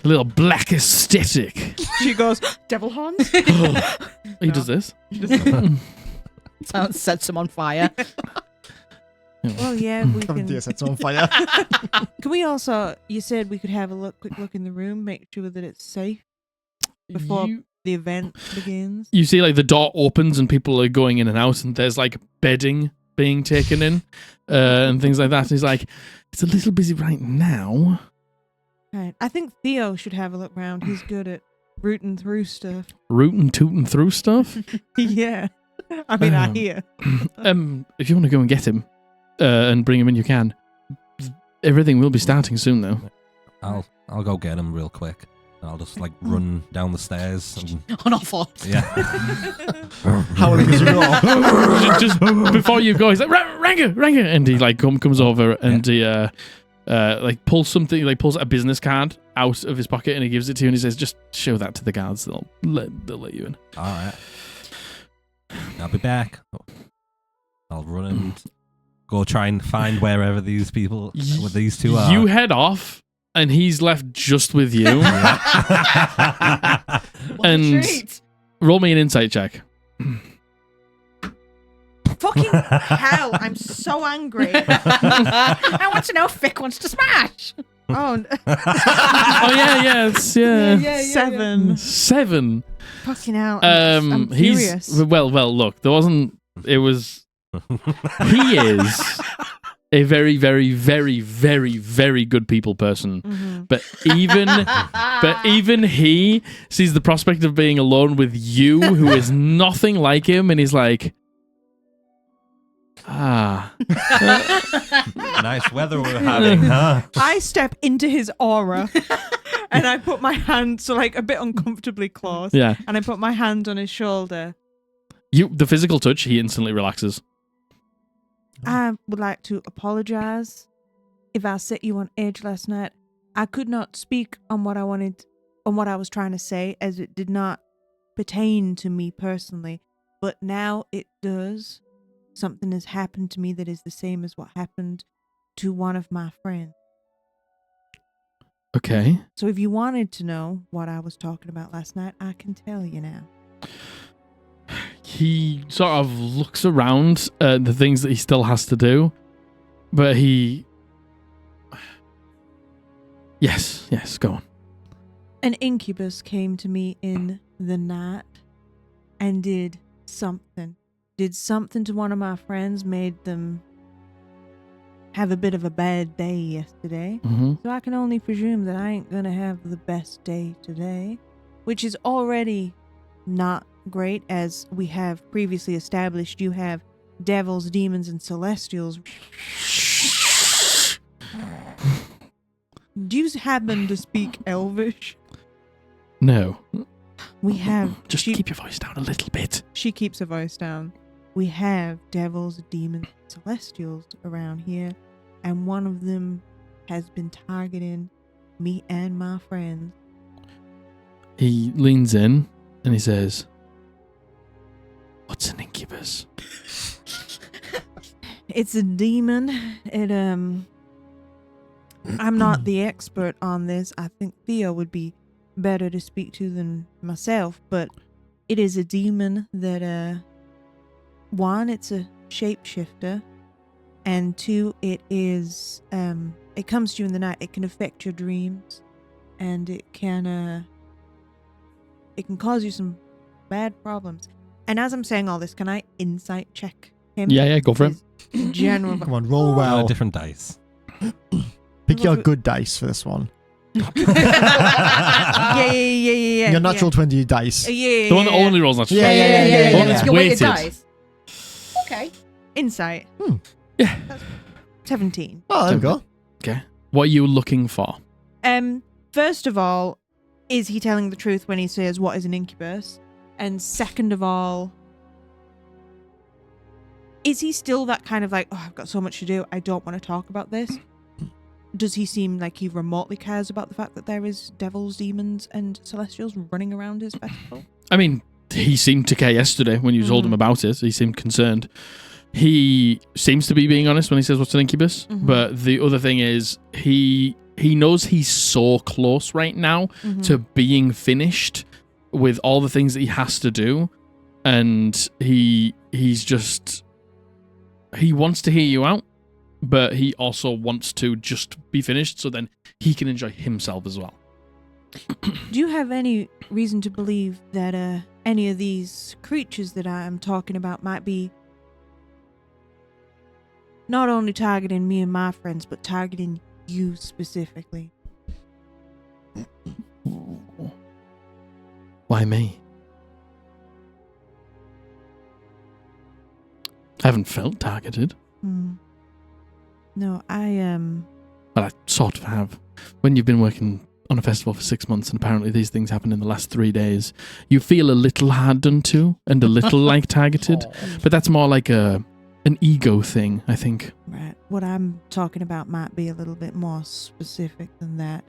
little black aesthetic.
She goes, devil horns?
He does this.
Sets him on fire.
Well, yeah, we
Come
can.
to set on fire.
Can we also, you said we could have a quick look in the room, make sure that it's safe before the event begins?
You see, like, the door opens and people are going in and out, and there's, like, bedding being taken in and things like that. And he's like, it's a little busy right now.
Right. I think Theo should have a look round. He's good at rooting through stuff.
Rootin' tootin' through stuff.
Yeah. I mean, I hear.
If you want to go and get him and bring him in, you can. Everything will be starting soon, though.
I'll go get him real quick. I'll just like run down the stairs. And,
On all fours.
yeah.
Howling as you go.
just before you go, he's like, Ranga, and he like comes over and he like pulls something, like pulls a business card out of his pocket and he gives it to you and he says, "Just show that to the guards. They'll let you in."
All right. I'll be back. I'll run and go try and find wherever these people, with these two are.
You head off. And he's left just with you. And roll me an insight check.
Fucking hell, I'm so angry.
I want to know if Vic wants to smash.
Oh,
Oh yeah.
7. Fucking hell. I'm furious.
He's well. Look, there wasn't. It was. He is a very, very, very, very, very good people person.
Mhm.
But even he sees the prospect of being alone with you, who is nothing like him, and he's like,
Nice weather we're having, huh?
I step into his aura and I put my hand, so like a bit uncomfortably close,
yeah.
and I put my hand on his shoulder.
The physical touch, he instantly relaxes.
I would like to apologize if I set you on edge last night. I could not speak on what I wanted on what I was trying to say, as it did not pertain to me personally, but now it does. Something has happened to me that is the same as what happened to one of my friends.
Okay.
So if you wanted to know what I was talking about last night, I can tell you now.
He sort of looks around at the things that he still has to do, but he... Yes, go on.
An incubus came to me in the night and did something to one of my friends, made them have a bit of a bad day yesterday.
Mm-hmm.
So I can only presume that I ain't gonna have the best day today, which is already not great, as we have previously established. You have devils, demons, and celestials. Do you happen to speak Elvish?
No.
We have...
Just keep your voice down a little bit.
She keeps her voice down. We have devils, demons, celestials around here, and one of them has been targeting me and my friends.
He leans in and he says, "What's an incubus?"
It's a demon. I'm not the expert on this. I think Theo would be better to speak to than myself, but it is a demon that, one, it's a shapeshifter, and two, it is, it comes to you in the night. It can affect your dreams, and it can cause you some bad problems. And as I'm saying all this, can I insight check him?
Yeah, go for it.
His general...
Come on, roll well.
Different dice.
Pick your good dice for this one.
Yeah.
Your natural 20 dice.
Yeah.
The one that only rolls natural.
Yeah.
The one that's
Your weighted
weighted.
dice. Okay.
Insight.
Yeah.
17.
Oh, there we go.
Okay. What are you looking for?
First of all, is he telling the truth when he says what is an incubus? And second of all, is he still that kind of like, oh, I've got so much to do, I don't want to talk about this? Does he seem like he remotely cares about the fact that there is devils, demons, and celestials running around his festival?
I mean, he seemed to care yesterday when you told him about it. He seemed concerned. He seems to be being honest when he says what's an incubus. But the other thing is he knows he's so close right now to being finished with all the things that he has to do. And he's just... He wants to hear you out, but he also wants to just be finished so then he can enjoy himself as well.
Do you have any reason to believe that any of these creatures that I am talking about might be not only targeting me and my friends, but targeting you specifically?
Why me? I haven't felt targeted.
No, I
Well, I sort of have. When you've been working on a festival for 6 months and apparently these things happen in the last 3 days, you feel a little hard done to and a little like targeted. But that's more like an ego thing, I think.
Right. What I'm talking about might be a little bit more specific than that.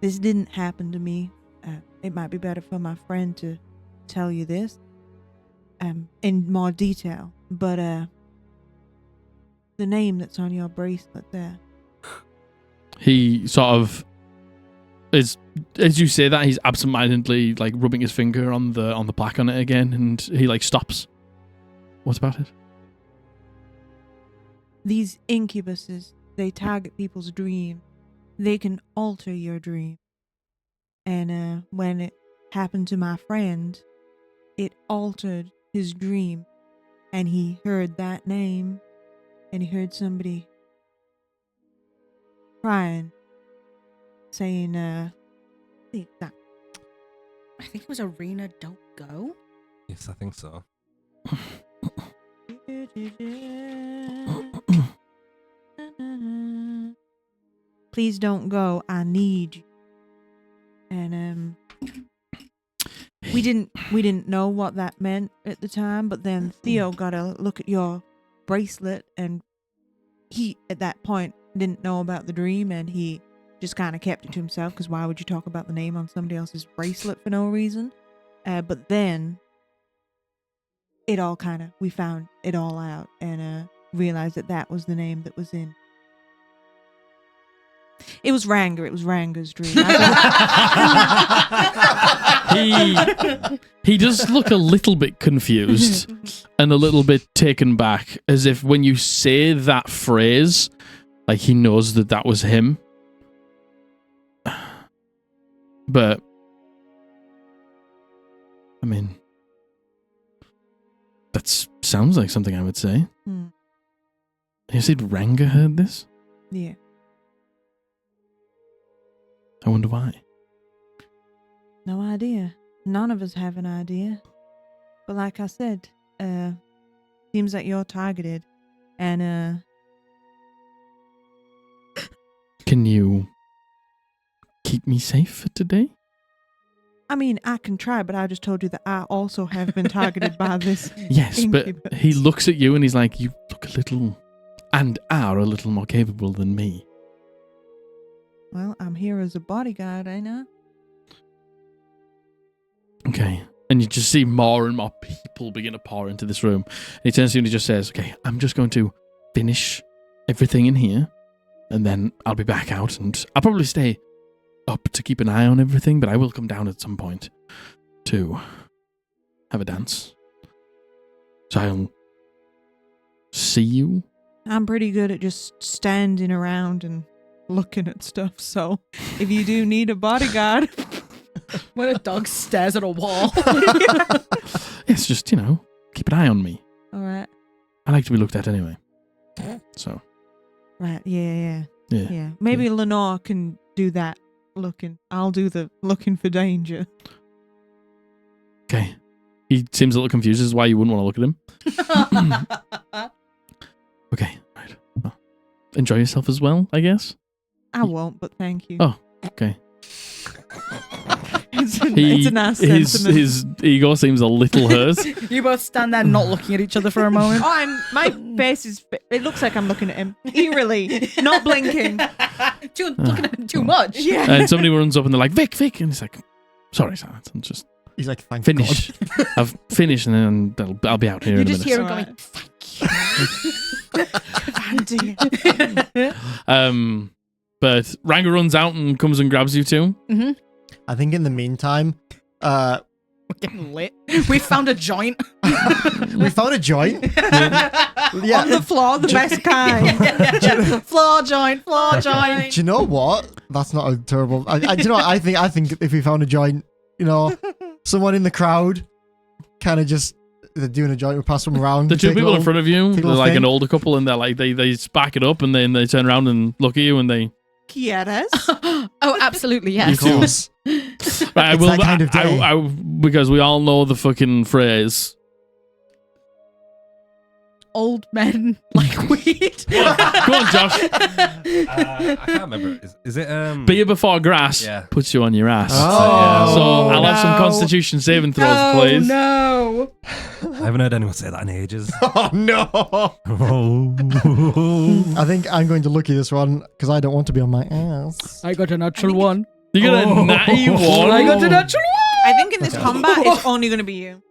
This didn't happen to me. It might be better for my friend to tell you this in more detail. But the name that's on your bracelet there.
He sort of is, as you say that, he's absentmindedly like rubbing his finger on the plaque on it again, and he like stops. What about it?
These incubuses, they target people's dreams. They can alter your dream. And when it happened to my friend, it altered his dream. And he heard that name, and he heard somebody crying, saying,
I think it was Arena Don't Go.
Yes, I think so.
please don't go, I need you. And we didn't know what that meant at the time, but then Theo got a look at your bracelet, and he at that point didn't know about the dream, and he just kind of kept it to himself because why would you talk about the name on somebody else's bracelet for no reason? But then we found it all out and realized that was the name that was in. It was Ranga. It was Ranga's dream.
He does look a little bit confused and a little bit taken back, as if when you say that phrase, like he knows that was him. But I mean, that sounds like something I would say. You said Ranga heard this?
Yeah.
I wonder why.
No idea. None of us have an idea. But like I said, seems like you're targeted. And
can you keep me safe for today?
I mean, I can try, but I just told you that I also have been targeted by this.
Yes,
incubus.
but he looks at you and he's like, you look a little, and are a little more capable than me.
Well, I'm here as a bodyguard, ain't I?
Okay. And you just see more and more people begin to pour into this room. And he turns to you and he just says, okay, I'm just going to finish everything in here, and then I'll be back out, and I'll probably stay up to keep an eye on everything, but I will come down at some point to have a dance. So I'll see you.
I'm pretty good at just standing around and looking at stuff, so if you do need a bodyguard...
When a dog stares at a wall.
It's just, keep an eye on me.
All right.
I like to be looked at anyway. So.
Right, yeah. Maybe Lenore can do that looking. I'll do the looking for danger.
Okay. He seems a little confused. This is why you wouldn't want to look at him. Okay, right. Well, enjoy yourself as well, I guess.
I won't, but thank you.
Oh, okay.
It's a nice sentiment.
His ego seems a little hurt.
You both stand there not looking at each other for a moment.
My face is... It looks like I'm looking at him. Eerily. Not blinking.
Looking at him too much.
Yeah.
And somebody runs up and they're like, Vic. And he's like, sorry, Silence. I'm just...
He's like, thank
finish.
God.
I've finished and then I'll be out here
You
in a
just
minute.
hear him going, thank you.
But Ranga runs out and comes and grabs you too.
Mm-hmm.
I think in the meantime,
We're getting lit. We found a joint.
we found a joint. Yeah.
On the floor, the best kind.
Floor joint.
Do you know what? That's not a terrible. Do you know what? I think if we found a joint, someone in the crowd, kind of just they're doing a joint, we pass them around.
The two people in front of you, they're like
thing.
an older couple, and they're like they spark it up, and then they turn around and look at you, and they.
Quieres?
Oh, absolutely, yes.
Of course.
Right,
It's that kind of day.
Because we all know the fucking phrase.
Old men like weed.
Go on, Josh.
I can't remember. Is it
Beer before grass puts you on your ass.
Oh,
So I'll have some
no.
Constitution saving throws, please.
No.
I haven't heard anyone say that in ages.
Oh no! I think I'm going to look at this one because I don't want to be on my ass.
I got a natural one.
You got a natty one.
I got a natural one.
I think in this combat, it's only going to be you.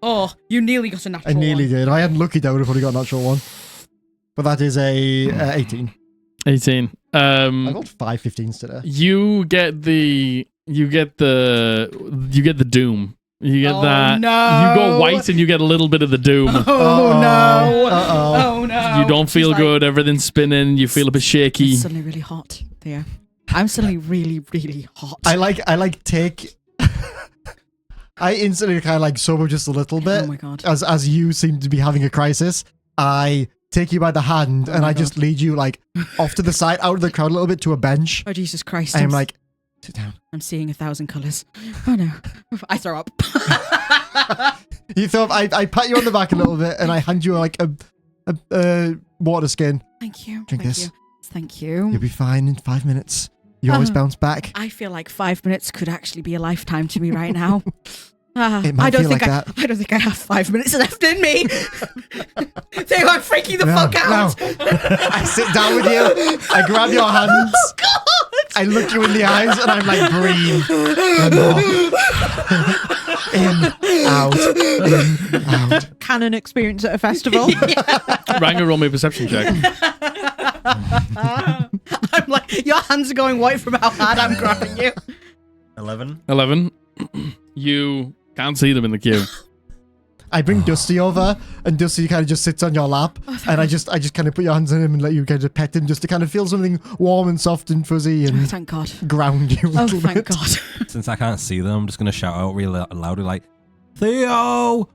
Oh, you nearly got a natural
I nearly
one.
did. I hadn't looked, I would have probably got a natural one. But that is a 18.
18.
I got 5 15s today.
You get the doom. You get that.
No.
You go white and you get a little bit of the doom.
Oh no.
Uh-oh.
Oh no.
You don't feel
She's
good. Everything's spinning. You feel a bit shaky.
It's suddenly really hot, Theo. I'm suddenly really, really hot.
I instantly kind of like sober just a little bit.
Oh my god.
As you seem to be having a crisis, I take you by the hand and I just lead you like off to the side, out of the crowd a little bit to a bench.
Oh Jesus Christ.
I'm like, sit down.
I'm seeing 1,000 colours. Oh no. I throw up.
You throw up, I pat you on the back a little bit and I hand you like a water skin.
Thank you.
Drink
Thank
this.
you. Thank you.
You'll be fine in 5 minutes. You always bounce back.
I feel like 5 minutes could actually be a lifetime to me right now.
It might feel like that.
I don't think I have 5 minutes left in me. Theo, I'm freaking the fuck out.
No. I sit down with you. I grab your hands.
Oh God.
I look you in the eyes and I'm like, breathe. In, out.
Canon experience at a festival.
Ranga, roll me a perception check.
I'm like, your hands are going white from how hard I'm grabbing you.
11.
11. You can't see them in the queue.
I bring Dusty over, and Dusty kind of just sits on your lap, and I just kind of put your hands on him and let you kind of pet him, just to kind of feel something warm and soft and fuzzy and
Thank God.
ground you a
Oh,
little
thank
bit.
God.
Since I can't see them, I'm just gonna shout out really loudly, like, Theo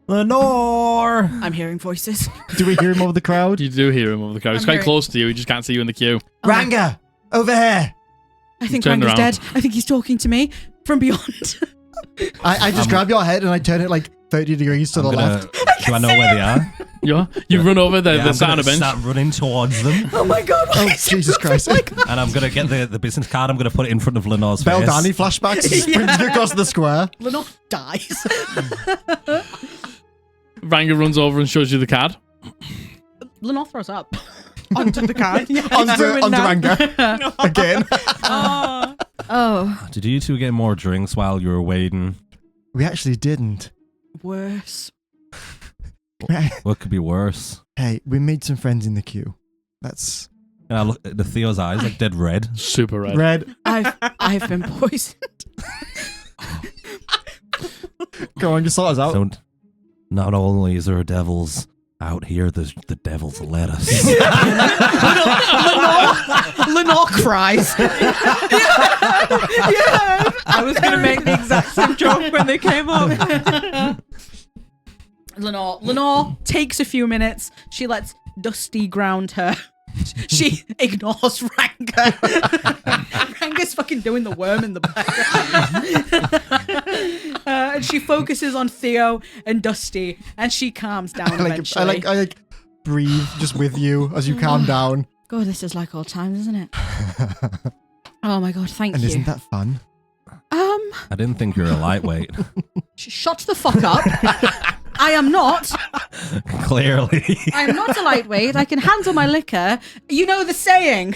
Lenore.
I'm hearing voices.
Do we hear him over the crowd?
You do hear him over the crowd. He's
I'm
quite
hearing-
close to you. He just can't see you in the queue.
Ranga, over here.
I think
Turn
Ranga's
around.
dead. I think he's talking to me from beyond.
I just grab your head and I turn it like 30 degrees to the left.
Do I know where they are?
You run over there.
Yeah,
They're
I'm
sat on
gonna
a bench.
start running towards them,
Oh my God.
Oh, Jesus Christ.
and I'm gonna get the business card. I'm gonna put it in front of Lenore's
Bell
face.
Danny flashbacks sprinting across the square.
Lenore dies.
Ranga runs over and shows you the card.
Lenore throws up.
Onto the card.
Onto
ruined now.
Ranga. Again.
Oh.
Oh,
Did you two get more drinks while you were waiting?
We actually didn't.
worse.
What could be worse?
Hey, we made some friends in the queue. That's
And I look at the Theo's eyes, like dead red.
Super red.
red.
I've been poisoned.
Go on, just sort us out.
So, not only is there devils out here, there's the devil's lettuce.
Lenore cries.
Yeah. I was going to make the exact same joke when they came up.
Lenore takes a few minutes. She lets Dusty ground her. She ignores Ranga. Ranga's fucking doing the worm in the background. And she focuses on Theo and Dusty, and she calms down eventually.
I like breathe just with you as you calm down.
God, this is like old times, isn't it? Oh my God, thank
And
you.
isn't that fun?
I didn't think you were a lightweight.
Shut the fuck up. I am not.
Clearly.
I am not a lightweight. I can handle my liquor. You know the saying.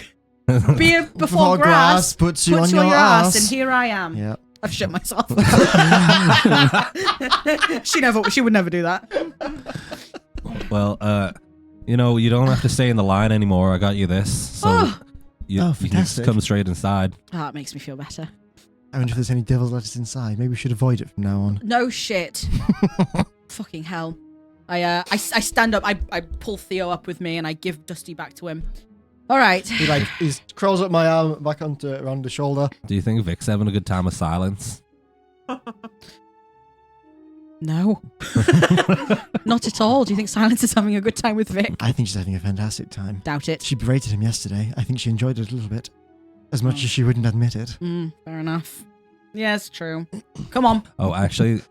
Beer before grass
puts you on
your
your
ass,
ass.
and here I am.
Yeah.
I've shit myself. She would never do that.
Well, you don't have to stay in the line anymore. I got you this. So
Oh.
you can
fantastic.
just come straight inside.
Oh, it makes me feel better.
I wonder if there's any devil's lettuce inside. Maybe we should avoid it from now on.
No shit. Fucking hell. I stand up. I pull Theo up with me and I give Dusty back to him. All right.
He crawls up my arm back around the shoulder.
Do you think Vic's having a good time of silence?
No. Not at all. Do you think Silence is having a good time with Vic?
I think she's having a fantastic time.
Doubt it.
She berated him yesterday. I think she enjoyed it a little bit. As much as she wouldn't admit it.
Fair enough. Yeah, it's true. Come on.
Oh, actually,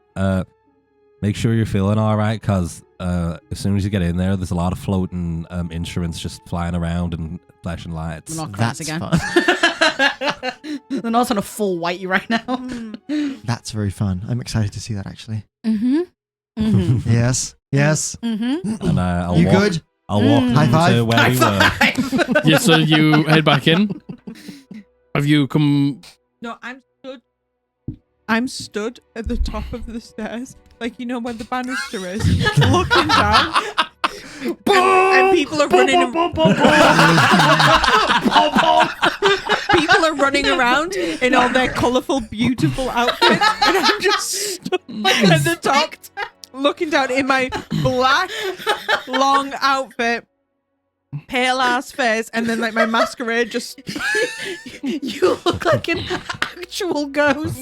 make sure you're feeling all right, because as soon as you get in there, there's a lot of floating instruments just flying around and flashing lights.
Lenore cries
That's
again.
fun.
Lenore's on a full whitey right now.
That's very fun. I'm excited to see that, actually.
Mm-hmm. Mm-hmm.
Yes. Yes.
Mm-hmm.
And I'll
You
walk,
good?
I'll walk
High
into
five.
where we were.
Yeah, so you head back in. Have you come?
No, I'm stood at the top of the stairs, like you know where the banister is, looking down, and people are running. People are running around in all their colourful, beautiful outfits, and I'm just stood at the top, looking down in my black, long outfit. Pale ass face, and then like my masquerade just
You look like an actual ghost.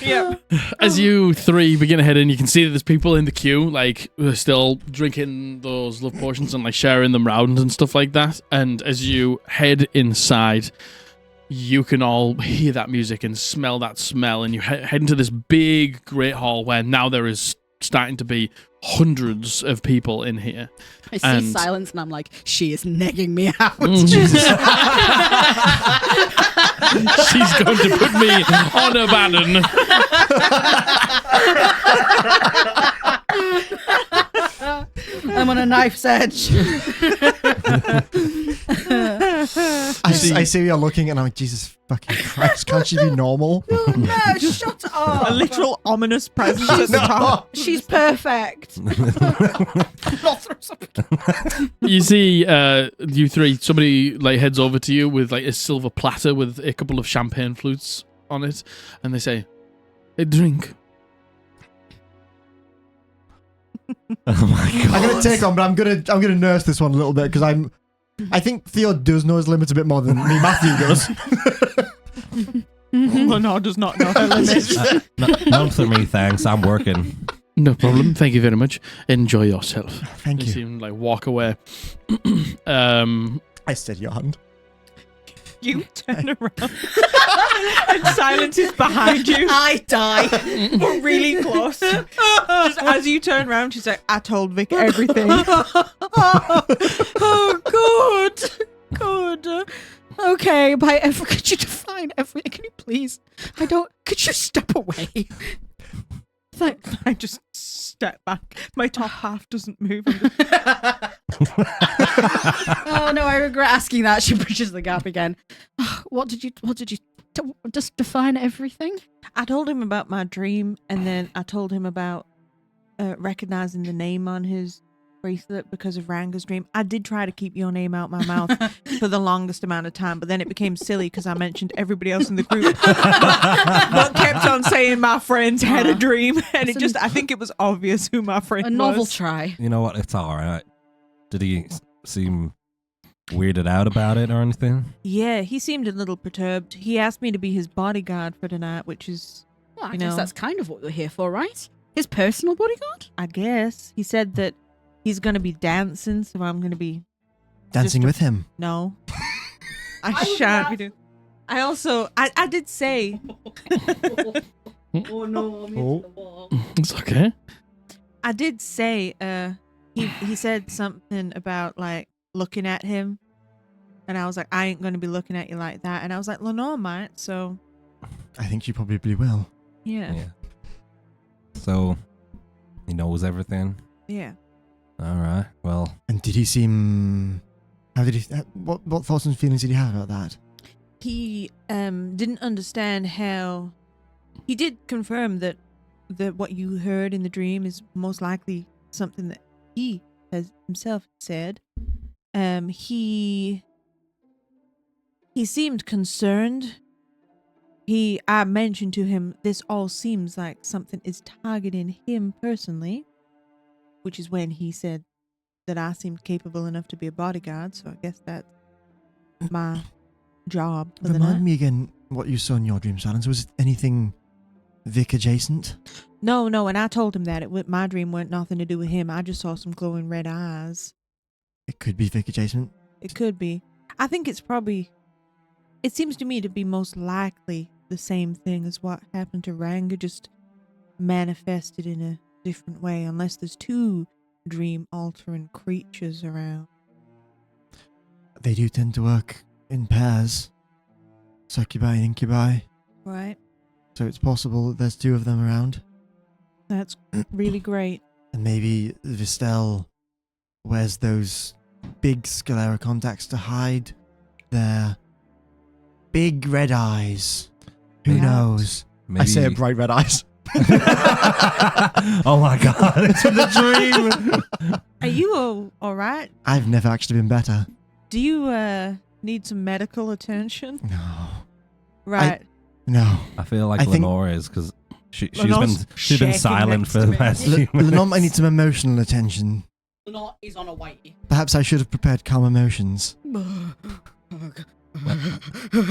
yeah.
As you three begin to head in, you can see that there's people in the queue, like, who are still drinking those love potions and like sharing them round and stuff like that. And as you head inside, you can all hear that music and smell that smell, and you head into this big, great hall where now there is starting to be hundreds of people in here.
I see
And-
Silence and I'm like, she is negging me out.
She's going to put me on a baton.
I'm on a knife's edge.
I see you're looking and I'm like, Jesus fucking Christ, can't she be normal?
No, shut up.
A literal ominous presence at the top.
She's perfect.
You see, you three, somebody like heads over to you with like a silver platter with a couple of champagne flutes on it, and they say, "A drink."
Oh my god.
I'm gonna take on, but I'm gonna nurse this one a little bit because I think Theo does know his limits a bit more than me, Matthew does.
Lenore does not know her limits.
None for me, thanks. I'm working.
No problem. Thank you very much. Enjoy yourself.
Thank
You
you.
see him like walk away.
I steady your hand.
You turn around and silence is behind you.
I die.
We're really close. Just as you turn around, she's like, I told Vic everything.
Oh, good. Okay, could you define everything? Can you please? Could you step away?
I just step back. My top half doesn't move.
Oh no, I regret asking that. She bridges the gap again. What did you just define everything?
I told him about my dream, and then I told him about recognizing the name on his bracelet because of Ranga's dream. I did try to keep your name out my mouth for the longest amount of time, but then it became silly because I mentioned everybody else in the group, but kept on saying my friends had a dream, and I think it was obvious who my friend was.
A novel try.
You know what? It's all right. Did he seem weirded out about it or anything?
Yeah, he seemed a little perturbed. He asked me to be his bodyguard for tonight, which is,
Well, I guess that's kind of what we're here for, right? His personal bodyguard?
I guess. He said that he's going to be dancing, so I'm going to be...
Dancing with him.
No. I shan't be doing... I also... I did say...
Oh no, I'm
Oh.
the wall.
It's okay.
I did say... He said something about, like, looking at him. And I was like, I ain't going to be looking at you like that. And I was like, Lenore might, so...
I think she probably will.
Yeah.
So, he knows everything?
Yeah.
All right. Well,
And did he seem... How did he... What thoughts and feelings did he have about that?
He didn't understand how... He did confirm that what you heard in the dream is most likely something that he has himself said. He seemed concerned. I mentioned to him, this all seems like something is targeting him personally, which is when he said that I seemed capable enough to be a bodyguard, so I guess that's my job for the night.
Remind me again what you saw in your dream, Silence. Was it anything Vic adjacent?
No, and I told him that my dream weren't nothing to do with him. I just saw some glowing red eyes.
It could be Vic adjacent.
It could be. I think it's probably... It seems to me to be most likely the same thing as what happened to Ranga, just manifested in a different way, unless there's two dream-altering creatures around.
They do tend to work in pairs. Succubi and incubi.
Right?
So it's possible that there's two of them around.
That's really great.
And maybe Vistel wears those big sclera contacts to hide their big red eyes. Who
Perhaps.
knows?
maybe...
I say bright red eyes.
Oh my god.
It's in the dream.
Are you all right?
I've never actually been better.
Do you need some medical attention?
No.
Right.
No.
I feel like
I think-
Lenore is because she's
Lenore's
been
shaking
silent
next
for
to
the
me.
past few minutes.
Lenore might need some emotional attention.
Lenore is on a whitey.
Perhaps I should have prepared calm emotions.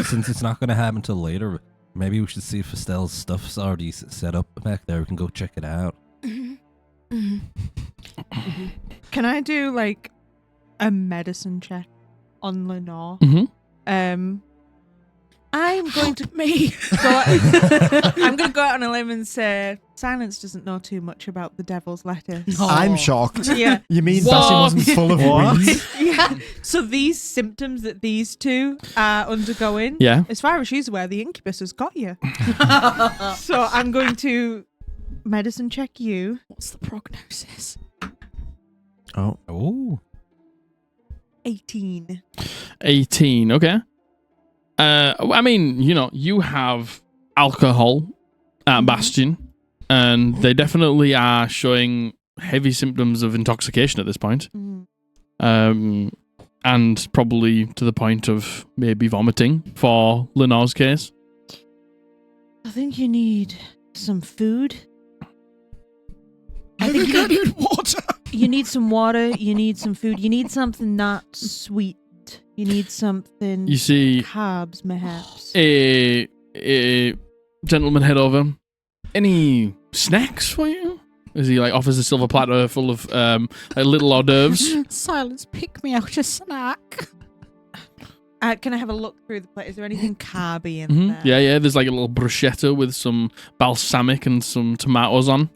Since it's not going to happen till later, maybe we should see if Estelle's stuff's already set up back there. We can go check it out.
Can I do like a medicine check on Lenore?
Mm-hmm.
I'm going to I'm going to go out on a limb and say Silence doesn't know too much about the Devil's Letters.
Oh.
I'm shocked.
Yeah.
You mean
What?
Bassi wasn't full of
What?
weeds?
Yeah. So these symptoms that these two are undergoing,
Yeah.
as far as she's aware, the incubus has got you. So I'm going to medicine check you.
What's the prognosis?
Oh.
Oh.
18.
18. Okay. I mean, you have alcohol at Bastion, and they definitely are showing heavy symptoms of intoxication at this point. And probably to the point of maybe vomiting for Lenore's case.
I think you need some food.
I think you need water.
You need some water. You need some food. You need something not sweet. You need something.
You see
carbs, perhaps.
a gentleman head over. Any snacks for you? As he offers a silver platter full of little hors d'oeuvres.
Silence, pick me out a snack.
Can I have a look through the plate? Is there anything carby in there?
Yeah. There's a little bruschetta with some balsamic and some tomatoes on.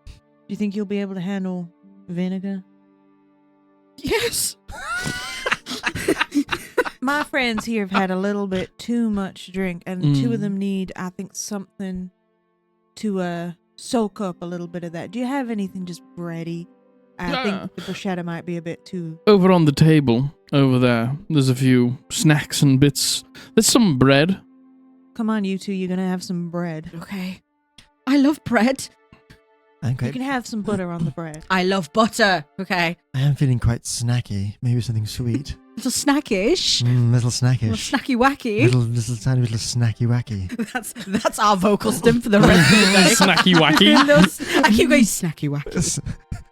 Do you think you'll be able to handle vinegar?
Yes.
My friends here have had a little bit too much drink, and two of them need, I think, something to soak up a little bit of that. Do you have anything just bready? I think the bruschetta might be a bit too...
Over on the table, over there, there's a few snacks and bits. There's some bread.
Come on, you two, you're going to have some bread.
Okay. I love bread.
Okay.
You can have some butter on the bread.
I love butter. Okay.
I am feeling quite snacky. Maybe something sweet.
Little snackish.
Little snackish.
Little snacky wacky.
Little tiny little snacky wacky.
That's our vocal stim for the rest of the day.
Snacky wacky.
I keep going snacky wacky.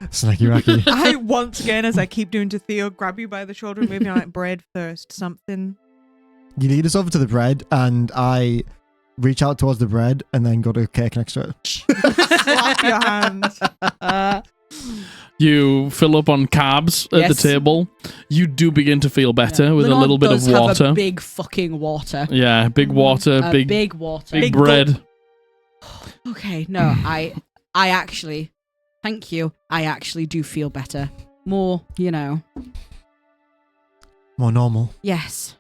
Snacky wacky.
I, once again, as I keep doing to Theo, grab you by the shoulder and move you like bread first, something.
You lead us over to the bread, and I reach out towards the bread and then go to cake next to it.
Slap your hands.
You fill up on carbs at the table. You do begin to feel better with a little bit of water.
Have a big fucking water.
Yeah, big water,
big water.
big bread.
Okay, no, I actually, thank you. I actually do feel better. More,
More normal.
Yes.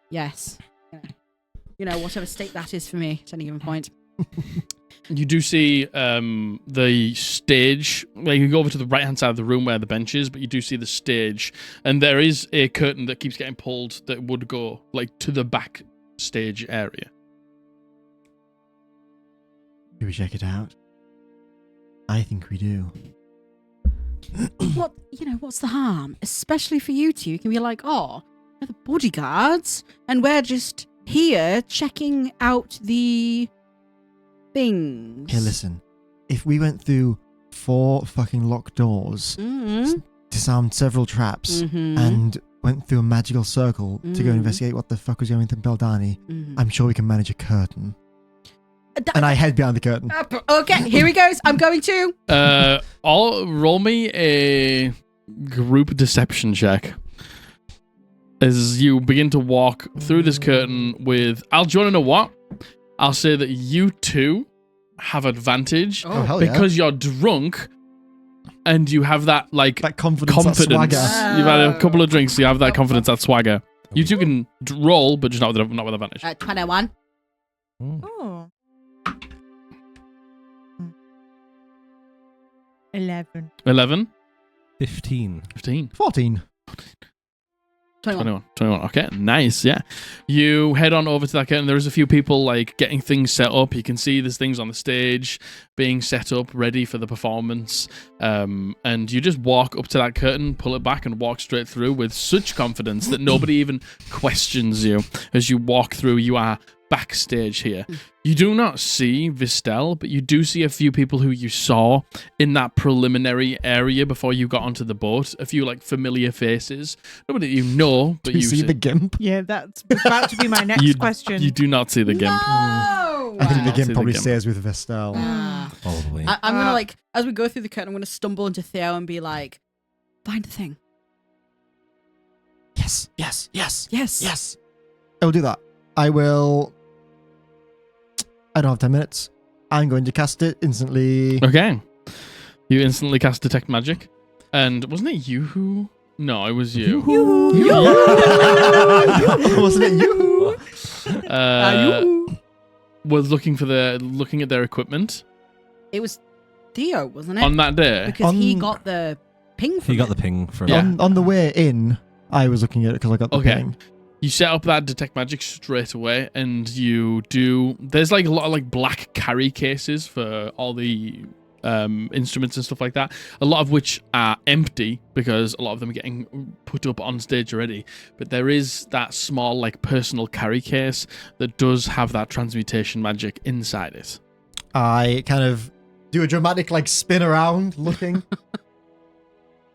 Whatever state that is for me at any given point.
You do see the stage. Well, you can go over to the right-hand side of the room where the bench is, but you do see the stage. And there is a curtain that keeps getting pulled that would go, to the back stage area.
Do we check it out? I think we do.
What's the harm? Especially for you two. You can be like, oh, we're the bodyguards, and we're just here checking out the things.
Hey, listen. If we went through 4 fucking locked doors, disarmed several traps, and went through a magical circle to go investigate what the fuck was going on with Beldani, I'm sure we can manage a curtain. And I head behind the curtain.
Okay, here he goes. I'm going to.
Roll me a group deception check. As you begin to walk through this curtain with... do you want to know what? I'll say that you two have advantage because you're drunk and you have that
that confidence. That swagger.
You've had a couple of drinks, so you have that confidence, that swagger. You two can roll, but just not with advantage.
21.
Oh. 11.
15.
14.
21.
21. Okay, nice. Yeah. You head on over to that curtain. There's a few people getting things set up. You can see there's things on the stage being set up, ready for the performance. And you just walk up to that curtain, pull it back, and walk straight through with such confidence that nobody even questions you. As you walk through, you are backstage here. You do not see Vistel, but you do see a few people who you saw in that preliminary area before you got onto the boat. A few familiar faces. Nobody that you know, but you
see the gimp.
Yeah, that's about to be my next question.
You do not see the gimp.
No!
I think the gimp probably stays with Vestal.
Probably.
I'm gonna as we go through the curtain, I'm gonna stumble into Theo and be like, find the thing.
Yes. I will do that. I will... I don't have 10 minutes. I'm going to cast it instantly.
Okay. You instantly cast Detect Magic. And wasn't it you who... No, it was you.
Wasn't it you?
Was looking at their equipment.
It was Theo, wasn't it?
On that day.
Because he got the ping from
He got the ping from
Yeah.
On the way in, I was looking at it because I got the ping.
You set up that detect magic straight away, and you do. There's like a lot of like black carry cases for all the instruments and stuff like that. A lot of which are empty because a lot of them are getting put up on stage already. But there is that small like personal carry case that does have that transmutation magic inside it.
I kind of do a dramatic like spin around, looking.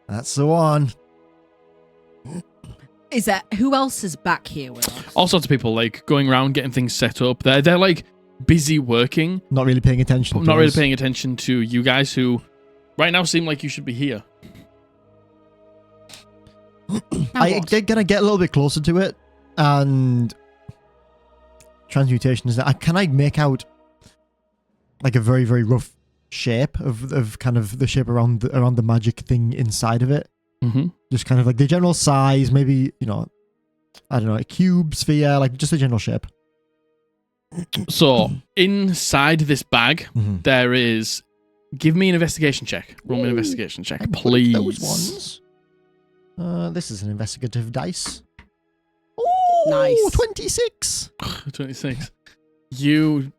That's the one.
Is that who else is back here with us?
All sorts of people like going around getting things set up. They're like busy working,
Not really paying attention.
not really paying attention to you guys who right now seem like you should be here.
I'm gonna get a little bit closer to it, and transmutation is that. Can I make out like a very, very rough shape of kind of the shape around the magic thing inside of it?
Mm-hmm.
Just kind of like the general size, maybe, I don't know, a cube, sphere, like just a general shape.
So inside this bag,
Mhm.
there is. Give me an investigation check. Roll me an investigation check,
I put
please.
Those ones. This is an investigative dice. Oh,
Nice.
26.
26. You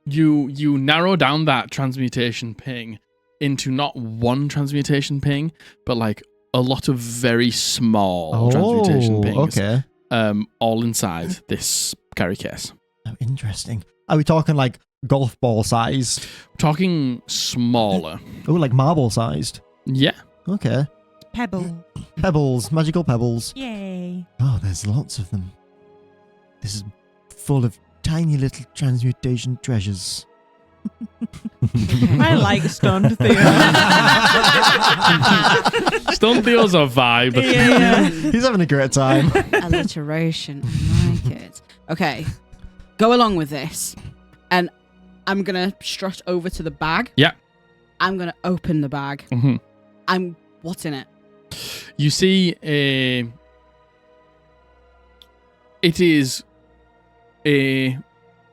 narrow down that transmutation ping into not one transmutation ping, but like a lot of very small transmutation pings.
Okay.
All inside this carry case.
Oh, interesting. Are we talking like golf ball sized?
Talking smaller.
Oh, like marble sized.
Yeah.
Okay.
Pebble.
Pebbles, magical pebbles.
Yay.
Oh, there's lots of them. This is full of tiny little transmutation treasures.
I like stunned Theo.
Stone Theo's a vibe.
Yeah.
He's having a great time.
Alliteration. I like it. Okay. Go along with this. And I'm going to strut over to the bag.
Yeah.
I'm going to open the bag.
Mm-hmm.
What's in it?
You see it is a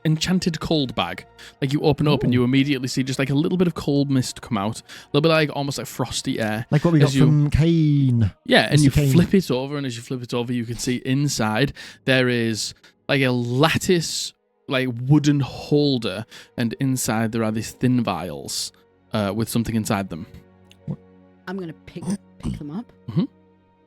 enchanted cold bag. Like you open up and you immediately see just like a little bit of cold mist come out. A little bit like almost like frosty air.
Like what we got from Kane.
Yeah, and
Mr.
you
Kane.
flip it over, and as you flip it over, you can see inside there is like a lattice, like wooden holder, and inside there are these thin vials with something inside them.
I'm going to pick them up.
Mhm.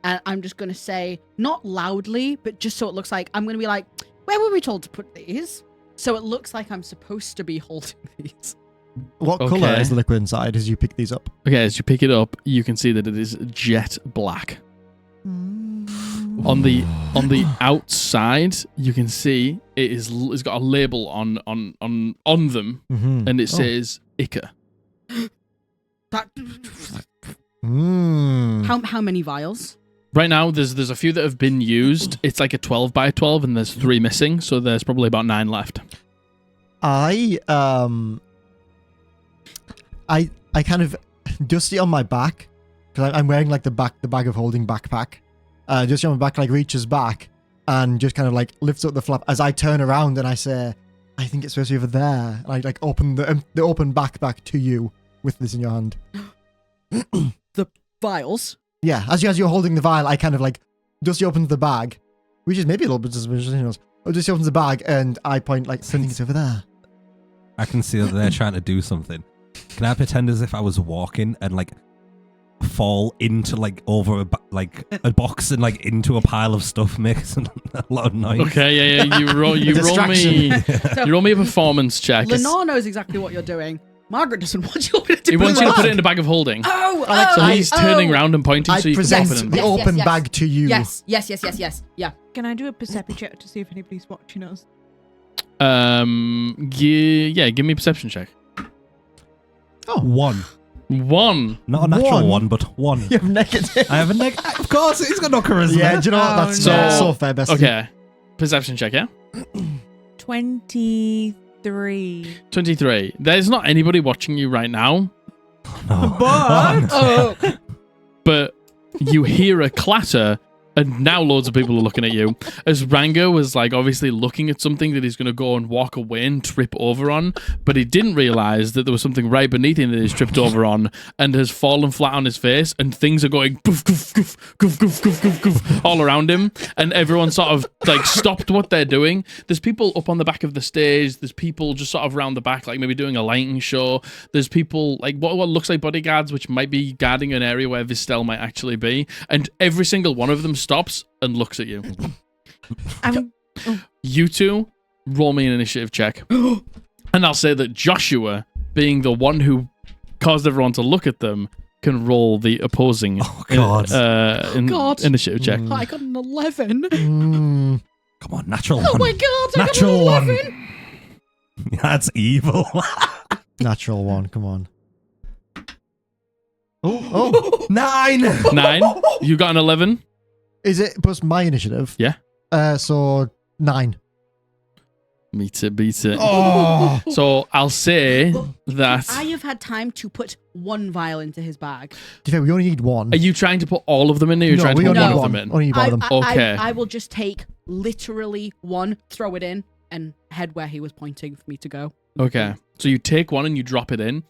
And I'm just going to say, not loudly, but just so it looks like, I'm going to be like, where were we told to put these? So it looks like I'm supposed to be holding these.
What
Okay.
colour is the liquid inside as you pick these up?
Okay, as you pick it up, you can see that it is jet black. On the outside, you can see it's got a label on them,
Mm-hmm.
and it says Ica.
How many vials?
Right now, there's a few that have been used. It's like a 12 by 12, and there's 3 missing, so there's probably about 9 left.
I kind of Dusty on my back, because I'm wearing like the bag of holding backpack. Dusty on my back like reaches back and just kind of like lifts up the flap as I turn around and I say, I think it's supposed to be over there. And I like open the open backpack to you with this in your hand.
The vials?
Yeah, as you're holding the vial, I kind of like Dusty opens the bag, which is maybe a little bit suspicious. Who knows? Dusty opens the bag and I point like, I think it's over there.
I can see that they're trying to do something. Can I pretend as if I was walking and like fall into like over a box and like into a pile of stuff, making a lot of noise?
Okay, yeah. You roll me a performance check.
Lenore knows exactly what you're doing. Margaret doesn't want you to do
He wants you to put it
that.
in a bag of holding.
Oh,
So he's turning around and pointing,
I
so you can
present
drop it in.
the
Yes,
open
yes.
bag to you.
Yes. Yeah.
Can I do a perception check to see if anybody's watching us?
Give me a perception check.
Oh,
1.
1.
Not a natural
One?
1, but 1.
you have negative.
I have a Of course, he's got no charisma.
Yeah, do you know what? That's
no.
so fair, bestie.
Okay. Perception check, yeah?
23.
23. There's not anybody watching you right now,
No.
But
Oh.
but you hear a clatter And now loads of people are looking at you. As Ranga was like obviously looking at something that he's going to go and walk away and trip over on, but he didn't realize that there was something right beneath him that he's tripped over on and has fallen flat on his face, and things are going goof, goof, goof, goof, goof, goof, goof, goof, all around him, and everyone sort of like stopped what they're doing. There's people up on the back of the stage. There's people just sort of around the back, like maybe doing a lighting show. There's people like what looks like bodyguards, which might be guarding an area where Vistel might actually be, and every single one of them stops and looks at you. You two, roll me an initiative check. And I'll say that Joshua, being the one who caused everyone to look at them, can roll the opposing initiative check.
I got an 11.
Come on, natural
Oh
one.
my god, I
Natural
got an 11.
one. That's evil.
Natural one, come on. Oh,
9.
9. You got an 11.
is it plus my initiative?
Yeah.
So 9.
Beat it.
Oh,
So I'll say that.
I have had time to put one vial into his bag.
we only need one.
Are you trying to put all of them in, or are you
No,
trying to
we
put
only
one
need
of
one.
them in?
Only need one of them.
Okay.
I will just take literally one, throw it in, and head where he was pointing for me to go.
Okay. So you take one and you drop it in,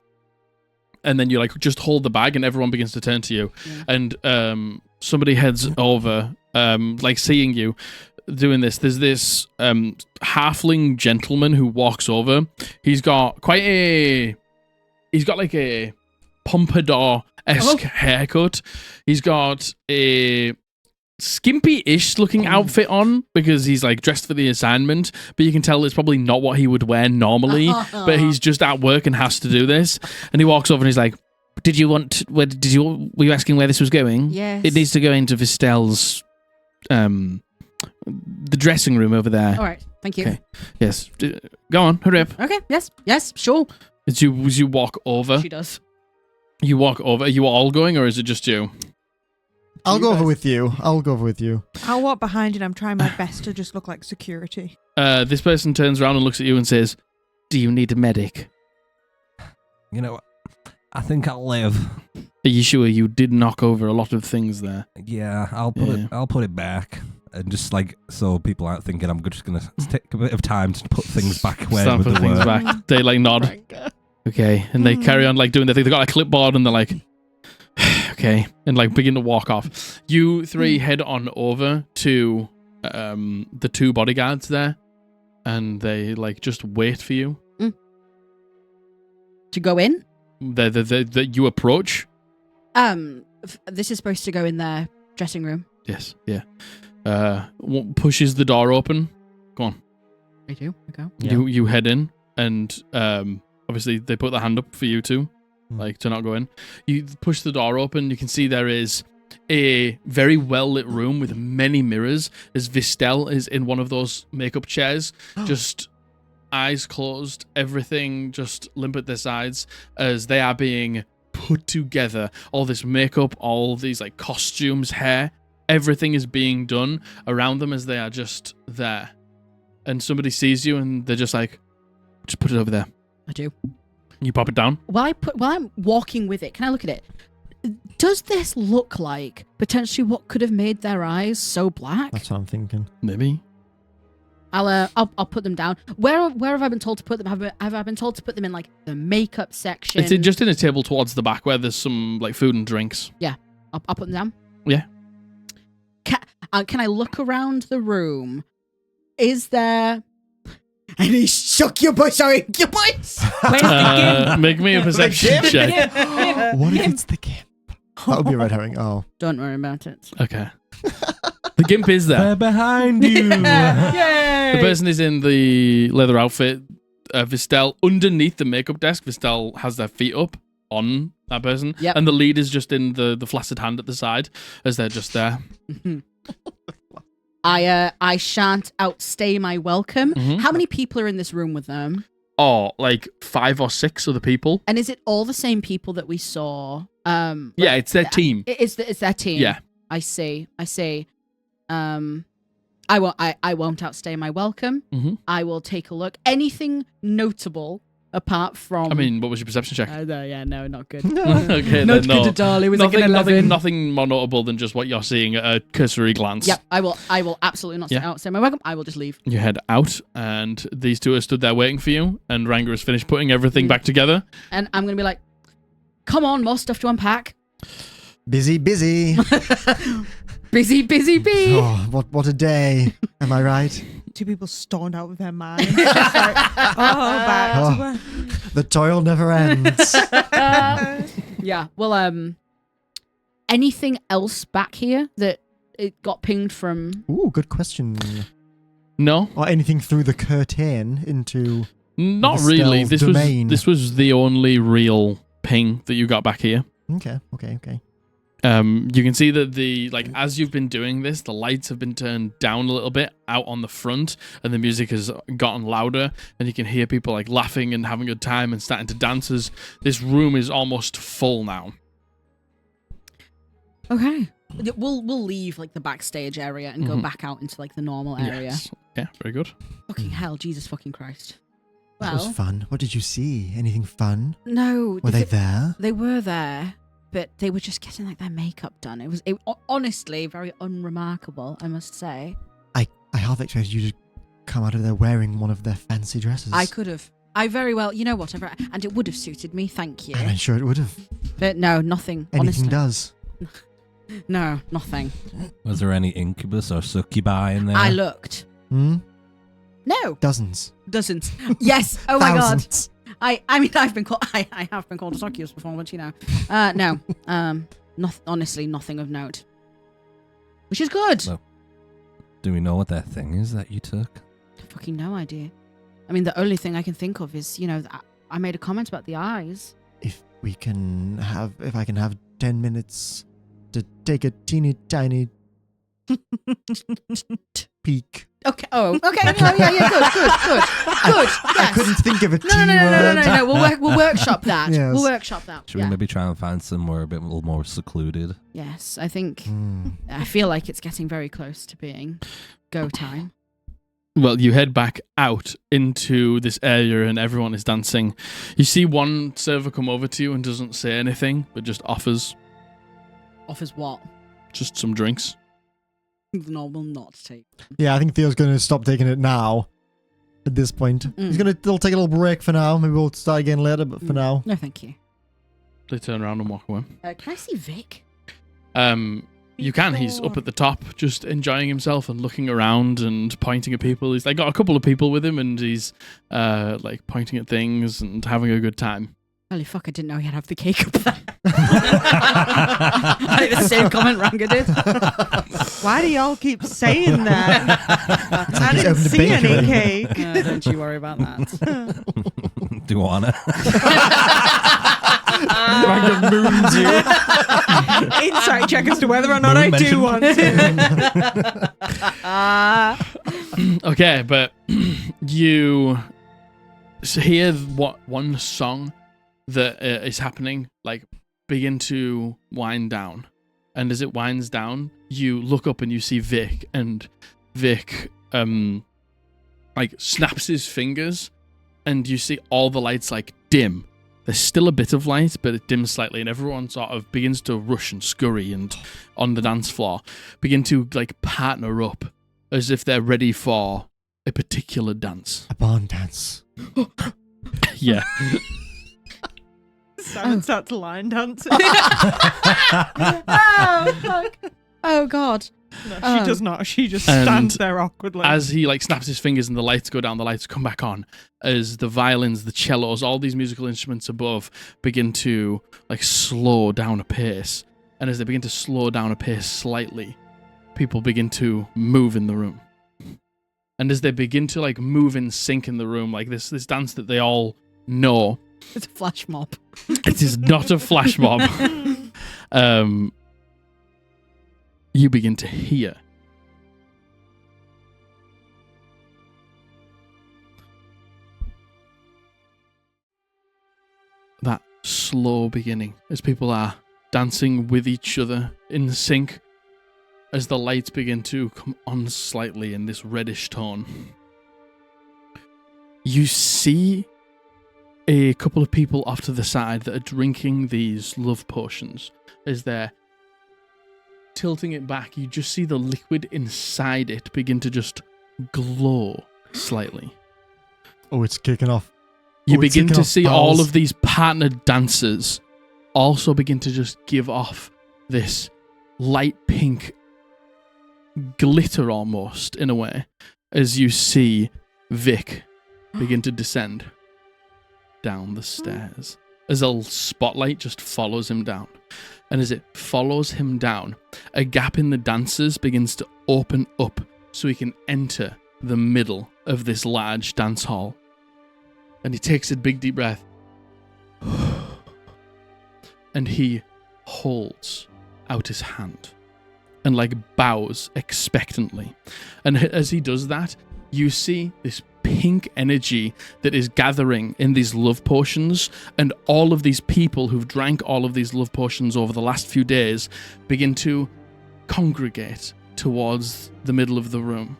and then you like just hold the bag, and everyone begins to turn to you, and somebody heads over, like seeing you doing this. There's this halfling gentleman who walks over. He's got like a pompadour-esque haircut. He's got a skimpy-ish looking outfit on because he's like dressed for the assignment, but you can tell it's probably not what he would wear normally, but he's just at work and has to do this. And he walks over and he's like, were you asking where this was going?
Yes.
It needs to go into Vistel's the dressing room over there.
All right, thank you.
Okay. Yes. Go on, hurry up.
Okay, yes, sure.
As you walk over,
She does.
you walk over. Are you all going, or is it just you?
I'll go over with you. I'll
walk behind you and I'm trying my best to just look like security.
This person turns around and looks at you and says, "Do you need a medic?
You know, I think I'll live.
Are you sure you did knock over a lot of things there?"
Yeah, I'll put it back, and just like so people aren't thinking I'm just gonna take a bit of time to put things back where
Start
they
putting things
were.
back. They like nod. Okay, and they carry on like doing their thing. They got a clipboard and they're like, okay, and like begin to walk off. You three head on over to the two bodyguards there, and they like just wait for you.
To go in?
That you approach.
This is supposed to go in their dressing room.
Yes, yeah. Pushes the door open. Go on.
I do. Okay.
Yeah.
You head in, and obviously they put their hand up for you too, like to not go in. You push the door open. You can see there is a very well lit room with many mirrors. As Vistel is in one of those makeup chairs, just eyes closed, everything just limp at their sides as they are being put together. All this makeup, all these like costumes, hair, everything is being done around them as they are just there. And somebody sees you and they're just like, just put it over there.
I do.
You pop it down.
While I'm walking with it, can I look at it? Does this look like potentially what could have made their eyes so black?
That's what I'm thinking.
Maybe.
I'll put them down. Where have I been told to put them? Have I been told to put them in like the makeup section?
It's just in a table towards the back where there's some like food and drinks.
Yeah, I'll put them down.
Yeah.
Can I look around the room? Is there any succubus or incubus?
Where's the game?
Make me a perception check.
What if it's the gimp? That would be a red herring. Oh.
Don't worry about it.
Okay. The gimp is there.
They're behind you.
Yay!
The person is in the leather outfit. Vistel, underneath the makeup desk, Vistel has their feet up on that person.
Yep.
And the lead is just in the flaccid hand at the side as they're just there.
I shan't outstay my welcome.
Mhm.
How many people are in this room with them?
Oh, like 5 or 6 other people.
And is it all the same people that we saw?
Yeah, it's their team.
It's their team.
Yeah.
I see. I won't outstay my welcome.
Mhm.
I will take a look. Anything notable apart from.
I mean, what was your perception check?
No, not good.
Okay,
Not
then no.
good at all. It was like an 11.
Nothing more notable than just what you're seeing at a cursory glance.
Yep, I will absolutely not say my welcome. I will just leave.
You head out, and these two are stood there waiting for you, and Ranga has finished putting everything back together.
And I'm going to be like, come on, more stuff to unpack.
Busy.
Busy.
Oh, what a day. Am I right?
Two people stoned out of their minds. Just like, back to work.
The toil never ends.
Yeah. Well, anything else back here that it got pinged from?
Ooh, good question.
No,
Or anything through the curtain into...
not
The
really.
stealth domain.
This was the only real ping that you got back here.
Okay.
You can see that as you've been doing this, the lights have been turned down a little bit out on the front, and the music has gotten louder, and you can hear people like laughing and having a good time and starting to dance. This room is almost full now.
Okay. We'll leave like the backstage area and go back out into like the normal area.
Yes. Yeah, very good.
Fucking hell, Jesus fucking Christ.
That was fun. What did you see? Anything fun?
No.
Were they there?
They were there, but they were just getting like their makeup done. It was honestly very unremarkable, I must say.
I half expected you to come out of there wearing one of their fancy dresses.
I could have. I very well, you know what, and it would have suited me, thank you.
And I'm sure it would have.
But no, nothing.
Anything
honestly.
does.
No, nothing.
Was there any incubus or succubi in there?
I looked. No.
Dozens.
Dozens. Yes. Oh my god.
Thousands.
I mean, I have been called a succubus before, but you know. No. Honestly, nothing of note. Which is good.
Well, do we know what that thing is that you took?
Fucking no idea. I mean, the only thing I can think of is, I made a comment about the eyes.
If I can have 10 minutes to take a teeny tiny peek.
Okay. Oh, okay. No, yeah. Good.
I couldn't think of a T
No.
word.
We'll workshop that.
Yes.
We'll workshop that.
Should we maybe try and find somewhere a little more secluded?
Yes, I think. I feel like it's getting very close to being go time.
Well, you head back out into this area and everyone is dancing. You see one server come over to you and doesn't say anything, but just offers
Offers what?
just some drinks.
No, will not take.
Yeah, I think Theo's going to stop taking it now. At this point, they'll take a little break for now. Maybe we'll start again later, but for now,
No, thank you.
They turn around and walk away.
Can I see Vic?
You can. He's up at the top, just enjoying himself and looking around and pointing at people. He's got a couple of people with him, and he's pointing at things and having a good time.
Holy fuck! I didn't know he had have the cake up there. I did the same comment Ranga did.
Why do y'all keep saying that? I
he's
didn't
opened a
see any
bakery.
cake.
Don't you worry about that.
Do you wanna?
Ranga moons you.
Insight check as to whether or not I do want to.
Okay, but you hear one song that is happening, begin to wind down. And as it winds down, you look up and you see Vic, and Vic snaps his fingers, and you see all the lights dim. There's still a bit of light, but it dims slightly, and everyone sort of begins to rush and scurry and on the dance floor begin to partner up as if they're ready for a particular dance.
a barn dance.
Yeah.
Simon starts line dancing.
Oh fuck! Oh god!
No, she does not. She just
And
stands there awkwardly.
As he snaps his fingers and the lights go down, the lights come back on, as the violins, the cellos, all these musical instruments above begin to slow down a pace. And as they begin to slow down a pace slightly, people begin to move in the room. And as they begin to move in sync in the room, this dance that they all know,
It's a flash mob.
it is not a flash mob. You begin to hear that slow beginning as people are dancing with each other in sync, as the lights begin to come on slightly in this reddish tone. You see a couple of people off to the side that are drinking these love potions. As they're tilting it back, you just see the liquid inside it begin to just glow slightly.
Oh, it's kicking off.
You
Oh, it's
begin
kicking
to
off
see
bells.
all of these partnered dancers also begin to just give off this light pink glitter almost, in a way, as you see Vic begin to descend down the stairs. As a spotlight just follows him down. And as it follows him down, a gap in the dancers begins to open up so he can enter the middle of this large dance hall. And he takes a big deep breath. And he holds out his hand and bows expectantly. And as he does that, you see this pink energy that is gathering in these love potions, and all of these people who've drank all of these love potions over the last few days begin to congregate towards the middle of the room,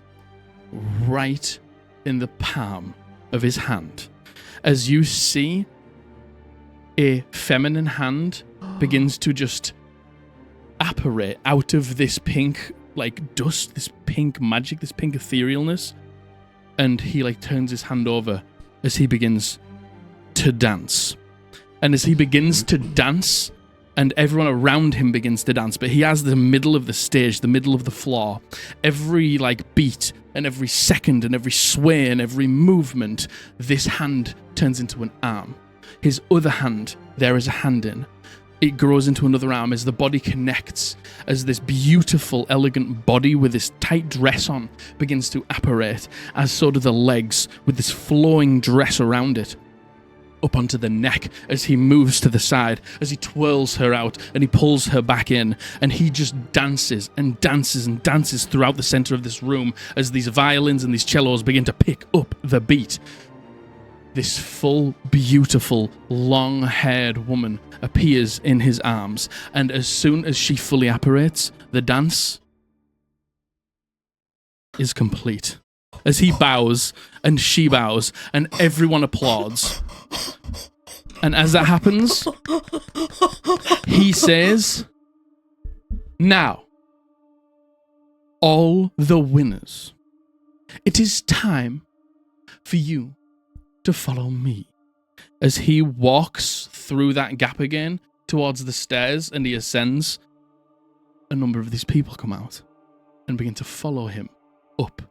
right in the palm of his hand. As you see a feminine hand begins to just apparate out of this pink dust, this pink magic, this pink etherealness. And he turns his hand over as he begins to dance. And as he begins to dance, and everyone around him begins to dance, but he has the middle of the stage, the middle of the floor. Every beat and every second and every sway and every movement, this hand turns into an arm. His other hand, there is a hand in. It grows into another arm as the body connects, as this beautiful, elegant body with this tight dress on begins to apparate, as so do the legs with this flowing dress around it, up onto the neck as he moves to the side, as he twirls her out and he pulls her back in, and he just dances and dances and dances throughout the center of this room as these violins and these cellos begin to pick up the beat. This full, beautiful, long-haired woman appears in his arms, and as soon as she fully apparates, the dance is complete. As he bows, and she bows, and everyone applauds. And as that happens, he says, "Now, all the winners, it is time for you to follow me." As he walks through that gap again towards the stairs and he ascends, a number of these people come out and begin to follow him up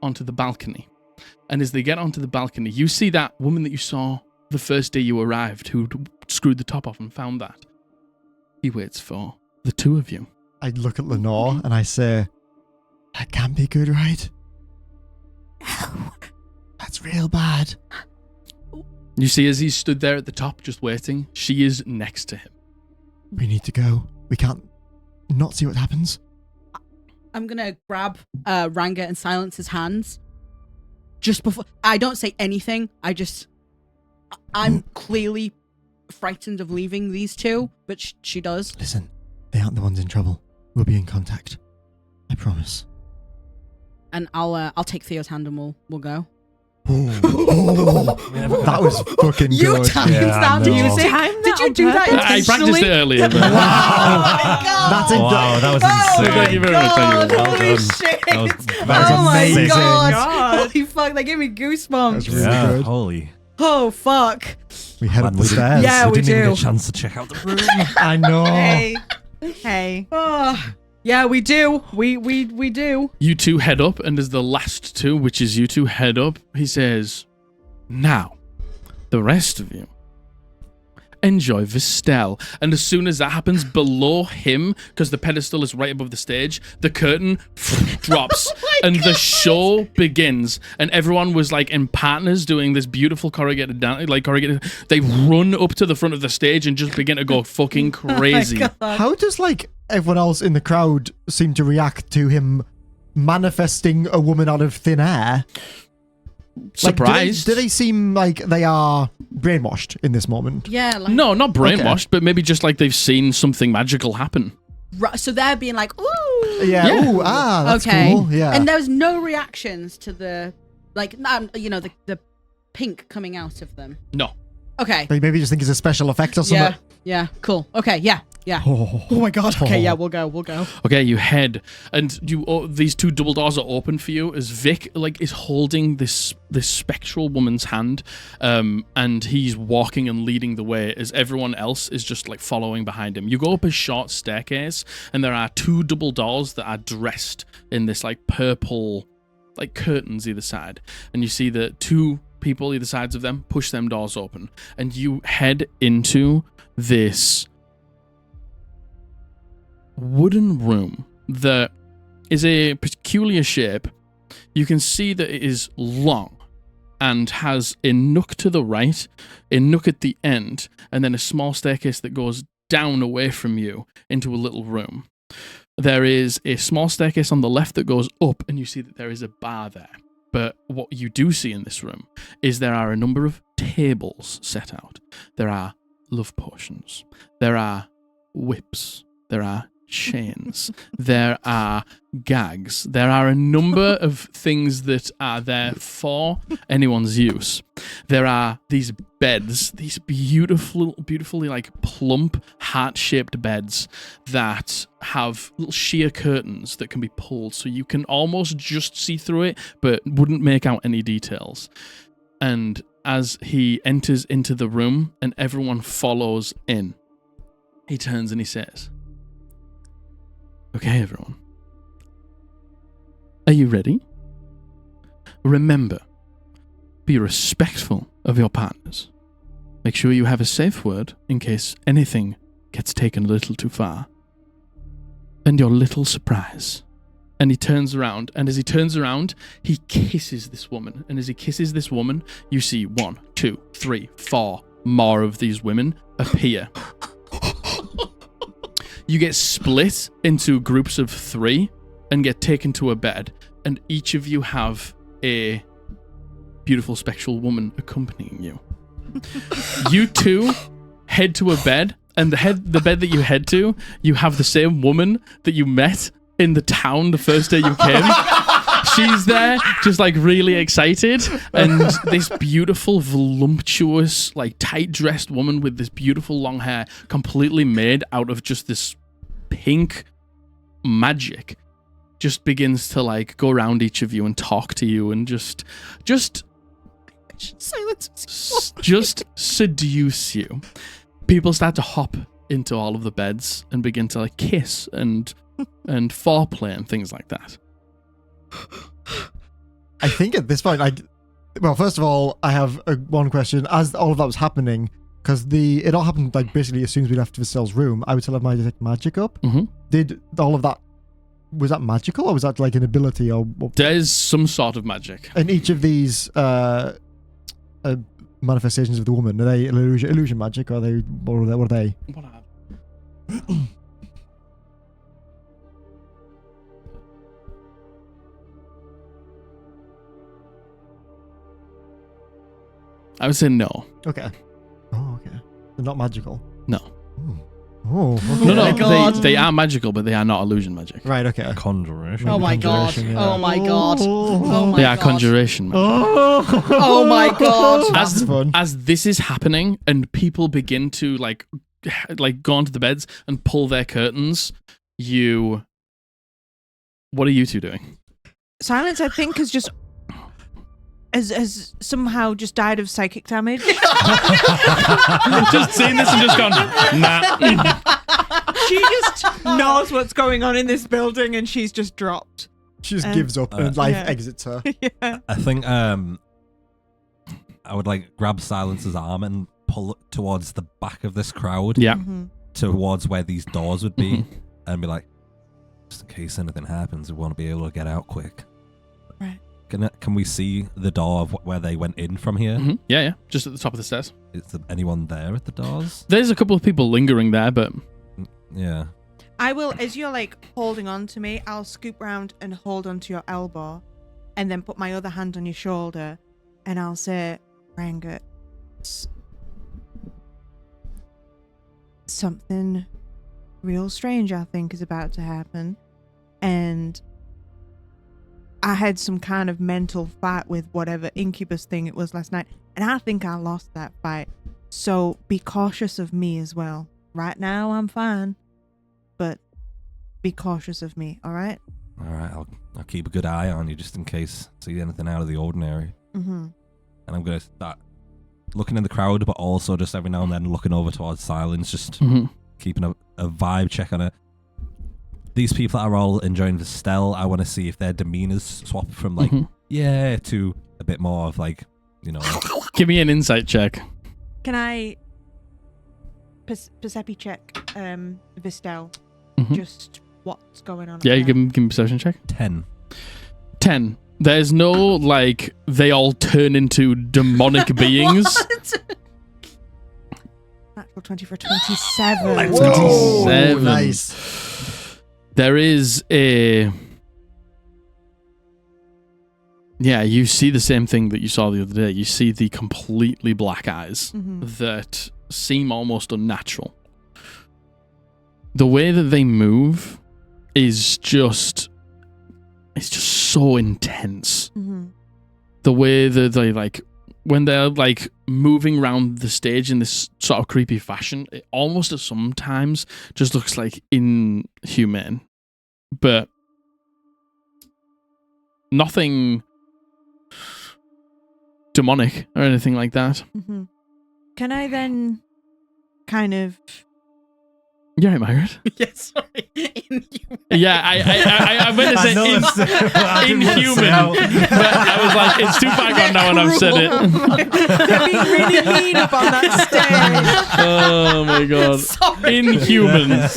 onto the balcony. And as they get onto the balcony, you see that woman that you saw the first day you arrived, who screwed the top off and found that. He waits for the two of you.
I look at Lenore and I say, "That can't be good, right? No. That's real bad."
You see, as he's stood there at the top just waiting, she is next to him.
We need to go. We can't not see what happens.
I'm gonna grab Ranga and silence his hands. Just before I don't say anything, I'm clearly frightened of leaving these two, but she does.
Listen, they aren't the ones in trouble. We'll be in contact. I promise.
And I'll take Theo's hand and we'll go.
That was fucking
You
good.
timed that
no.
music.
Timed
Did
that
you
on
do that
purpose?
I
intentionally?
practiced it earlier. But
Oh my god!
That's
Wow, that was
Oh
insane.
my
Thank you very much, thank you.
god!
Well
Holy
done.
shit!
That was
Oh my
amazing.
god!
God.
Holy fuck! They gave me goosebumps.
That's really
Yeah,
good.
holy.
Oh fuck!
We head up
Man,
the
we didn't-
stairs.
Yeah, we
didn't even
do.
get a chance to check out the room.
I know.
Hey.
Oh, yeah, we do. We do.
you two head up, and as the last two, which is you two, head up, he says, "Now, the rest of you, enjoy Vistel." And as soon as that happens, below him, because the pedestal is right above the stage, the curtain drops and the show begins. And everyone was in partners doing this beautiful corrugated dance. They run up to the front of the stage and just begin to go fucking crazy.
Oh my god.
How does everyone else in the crowd seem to react to him manifesting a woman out of thin air?
Surprised?
Do they seem like they are brainwashed in this moment?
Yeah.
No, not brainwashed, but maybe just they've seen something magical happen.
So they're being like, ooh.
Yeah.
Yeah.
Ooh, that's
Okay.
cool. Yeah.
And there was no reactions to the the pink coming out of them.
No.
Okay.
Like maybe you just think it's a special effect or something.
Yeah. Cool. Okay. Yeah.
Oh,
Oh my god. Okay. Yeah. We'll go.
Okay, you head, and these two double doors are open for you as Vic is holding this spectral woman's hand, and he's walking and leading the way as everyone else is just following behind him. You go up a short staircase, and there are two double doors that are dressed in this purple curtains either side, and you see that two people either sides of them push them doors open, and you head into this wooden room that is a peculiar shape. You can see that it is long and has a nook to the right, a nook at the end, and then a small staircase that goes down away from you into a little room. There is a small staircase on the left that goes up, and you see that there is a bar there. But what you do see in this room is there are a number of tables set out. There are love potions. There are whips. There are chains. There are gags. There are a number of things that are there for anyone's use. There are these beds, these beautifully plump, heart-shaped beds that have little sheer curtains that can be pulled, so you can almost just see through it, but wouldn't make out any details. And as he enters into the room and everyone follows in, he turns and he says, "Okay, everyone. Are you ready? Remember, be respectful of your partners. Make sure you have a safe word in case anything gets taken a little too far. And your little surprise." And he turns around, and as he turns around, he kisses this woman. And as he kisses this woman, you see 1, 2, 3, 4 more of these women appear. You get split into groups of 3 and get taken to a bed, and each of you have a beautiful spectral woman accompanying you. You two head to a bed, and the bed that you head to, you have the same woman that you met in the town the first day you came. She's there, just really excited, and this beautiful, voluptuous, tight-dressed woman with this beautiful long hair, completely made out of just this pink magic, just begins to go around each of you and talk to you and just seduce you. People start to hop into all of the beds and begin to kiss and foreplay and things like that.
I think at this point, well, first of all, I have one question. As all of that was happening, because it all happened basically as soon as we left Visel's room, I would still have my detect magic up.
Mm-hmm.
Did all of that, was that magical, or was that an ability, or what?
There's some sort of magic.
And each of these manifestations of the woman, are they illusion magic, or what are they?
What are I would say no.
Okay. Oh, okay. They're not magical.
No.
Oh. Okay.
No,
my God.
they are magical, but they are not illusion magic.
Right. Okay.
Conjuration.
Oh my god.
Conjuration, yeah.
Oh my god. Oh my
They are
god.
conjuration magic.
Oh my god.
That's fun.
As this is happening and people begin to go onto the beds and pull their curtains, what are you two doing?
Silence, I think, has just has somehow just died of psychic damage.
Just seen this and just gone, nah.
She just knows what's going on in this building, and she's just dropped.
She just gives up and life exits her.
Yeah.
I think I would grab Silence's arm and pull it towards the back of this crowd.
Yeah.
Mm-hmm.
Towards where these doors would be, and be like, just in case anything happens, we want to be able to get out quick.
Right.
Can we see the door of where they went in from here?
Mm-hmm. Yeah. Just at the top of the stairs.
Is there anyone there at the doors?
There's a couple of people lingering there, but
Yeah.
I will, as you're holding on to me, I'll scoop round and hold onto your elbow, and then put my other hand on your shoulder, and I'll say, Ranga, something real strange, I think, is about to happen. And I had some kind of mental fight with whatever incubus thing it was last night, and I think I lost that fight. So be cautious of me as well. Right now, I'm fine. But be cautious of me, all right?
All right, I'll keep a good eye on you just in case I see anything out of the ordinary.
Mm-hmm.
And I'm going to start looking in the crowd, but also just every now and then looking over towards Silence, just keeping a vibe check on it. These people are all enjoying the Stell. I want to see if their demeanors swap from like, yeah, to a bit more of like, you know.
Give me an insight check.
Can I percepi check Vistel? Just what's going on?
Yeah, you give me a perception check.
10.
10. There's no, like, they all turn into demonic beings.
Natural 20 for 27.
Let's
Whoa,
go.
27.
Nice.
There is a... Yeah, you see the same thing that you saw the other day. You see the completely black eyes that seem almost unnatural. The way that they move is just... It's just so intense. The way that they, like... When they're, like, moving around the stage in this sort of creepy fashion, it almost sometimes just looks like inhumane. But... Nothing... demonic or anything like that.
Can I then kind of...
You're right, Margaret.
Yes, sorry. Inhuman.
Yeah, I meant to say inhuman, but I was like, it's too far gone now, and I've said it.
They're being really mean up on that stage.
Oh my god,
Sorry.
Inhumans.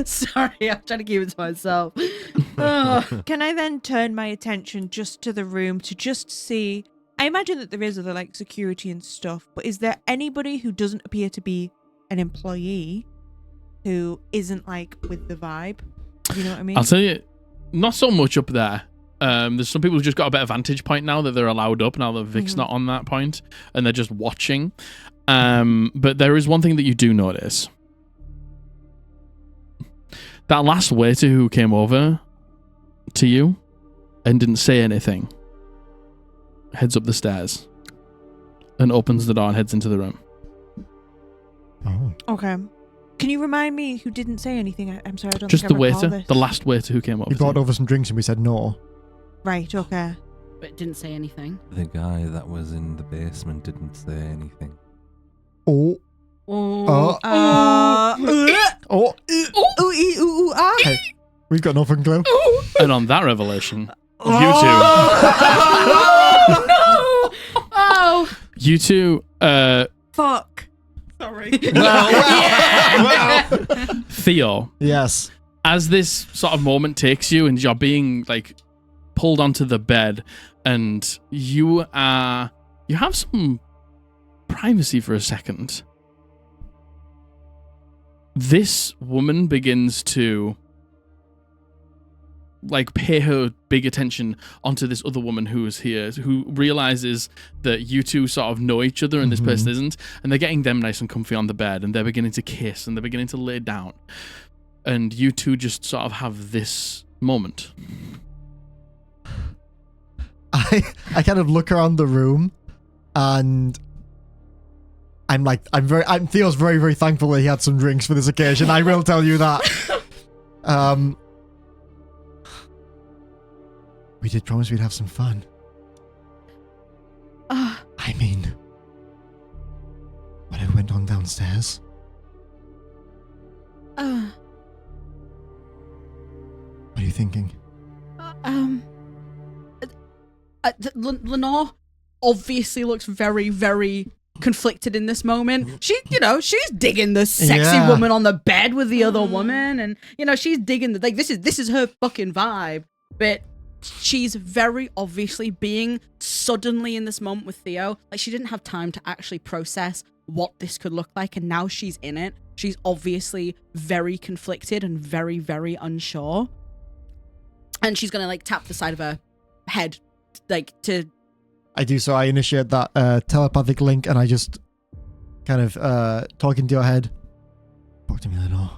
Sorry, I'm trying to keep it to myself. Oh.
Can I then turn my attention just to the room to just see... I imagine that there is other like security and stuff, but is there anybody who doesn't appear to be an employee who isn't like with the vibe? You know what I mean?
I'll tell you, not so much up there. There's some people who just got a better vantage point now that they're allowed up, now that Vic's not on that point, and they're just watching. But there is one thing that you do notice. That last waiter who came over to you and didn't say anything heads up the stairs and opens the door and heads into the room.
Oh.
Okay. Can you remind me who didn't say anything? I'm sorry, I don't
Just
think
the
I recall
waiter,
this.
the last waiter who came over.
He
to
brought
you.
over some drinks and we said no.
Right, okay.
But didn't say anything.
The guy that was in the basement didn't say anything.
Oh.
Oh.
Oh.
Ah.
Hey, we've got no fucking clue.
And on that revelation, you two,
Fuck. Sorry.
Theo,
Yes.
as this sort of moment takes you and you're being like pulled onto the bed and you have some privacy for a second. This woman begins to like pay her big attention onto this other woman who is here, who realizes that you two sort of know each other and this person isn't, and they're getting them nice and comfy on the bed and they're beginning to kiss and they're beginning to lay down, and you two just sort of have this moment.
I kind of look around the room and I'm Theo's very, very thankful that he had some drinks for this occasion. I will tell you that. We did promise we'd have some fun. I mean, whatever went on downstairs. What are you thinking?
Lenore obviously looks very, very conflicted in this moment. She's digging the sexy woman on the bed with the other woman, and she's digging the this is her fucking vibe. But she's very obviously being suddenly in this moment with Theo. Like, she didn't have time to actually process what this could look like, and now she's in it. She's obviously very conflicted and very, very unsure. And she's gonna like tap the side of her head, like to.
I do, so I initiate that telepathic link and I just kind of talk into your head. Talk to me, Lenore.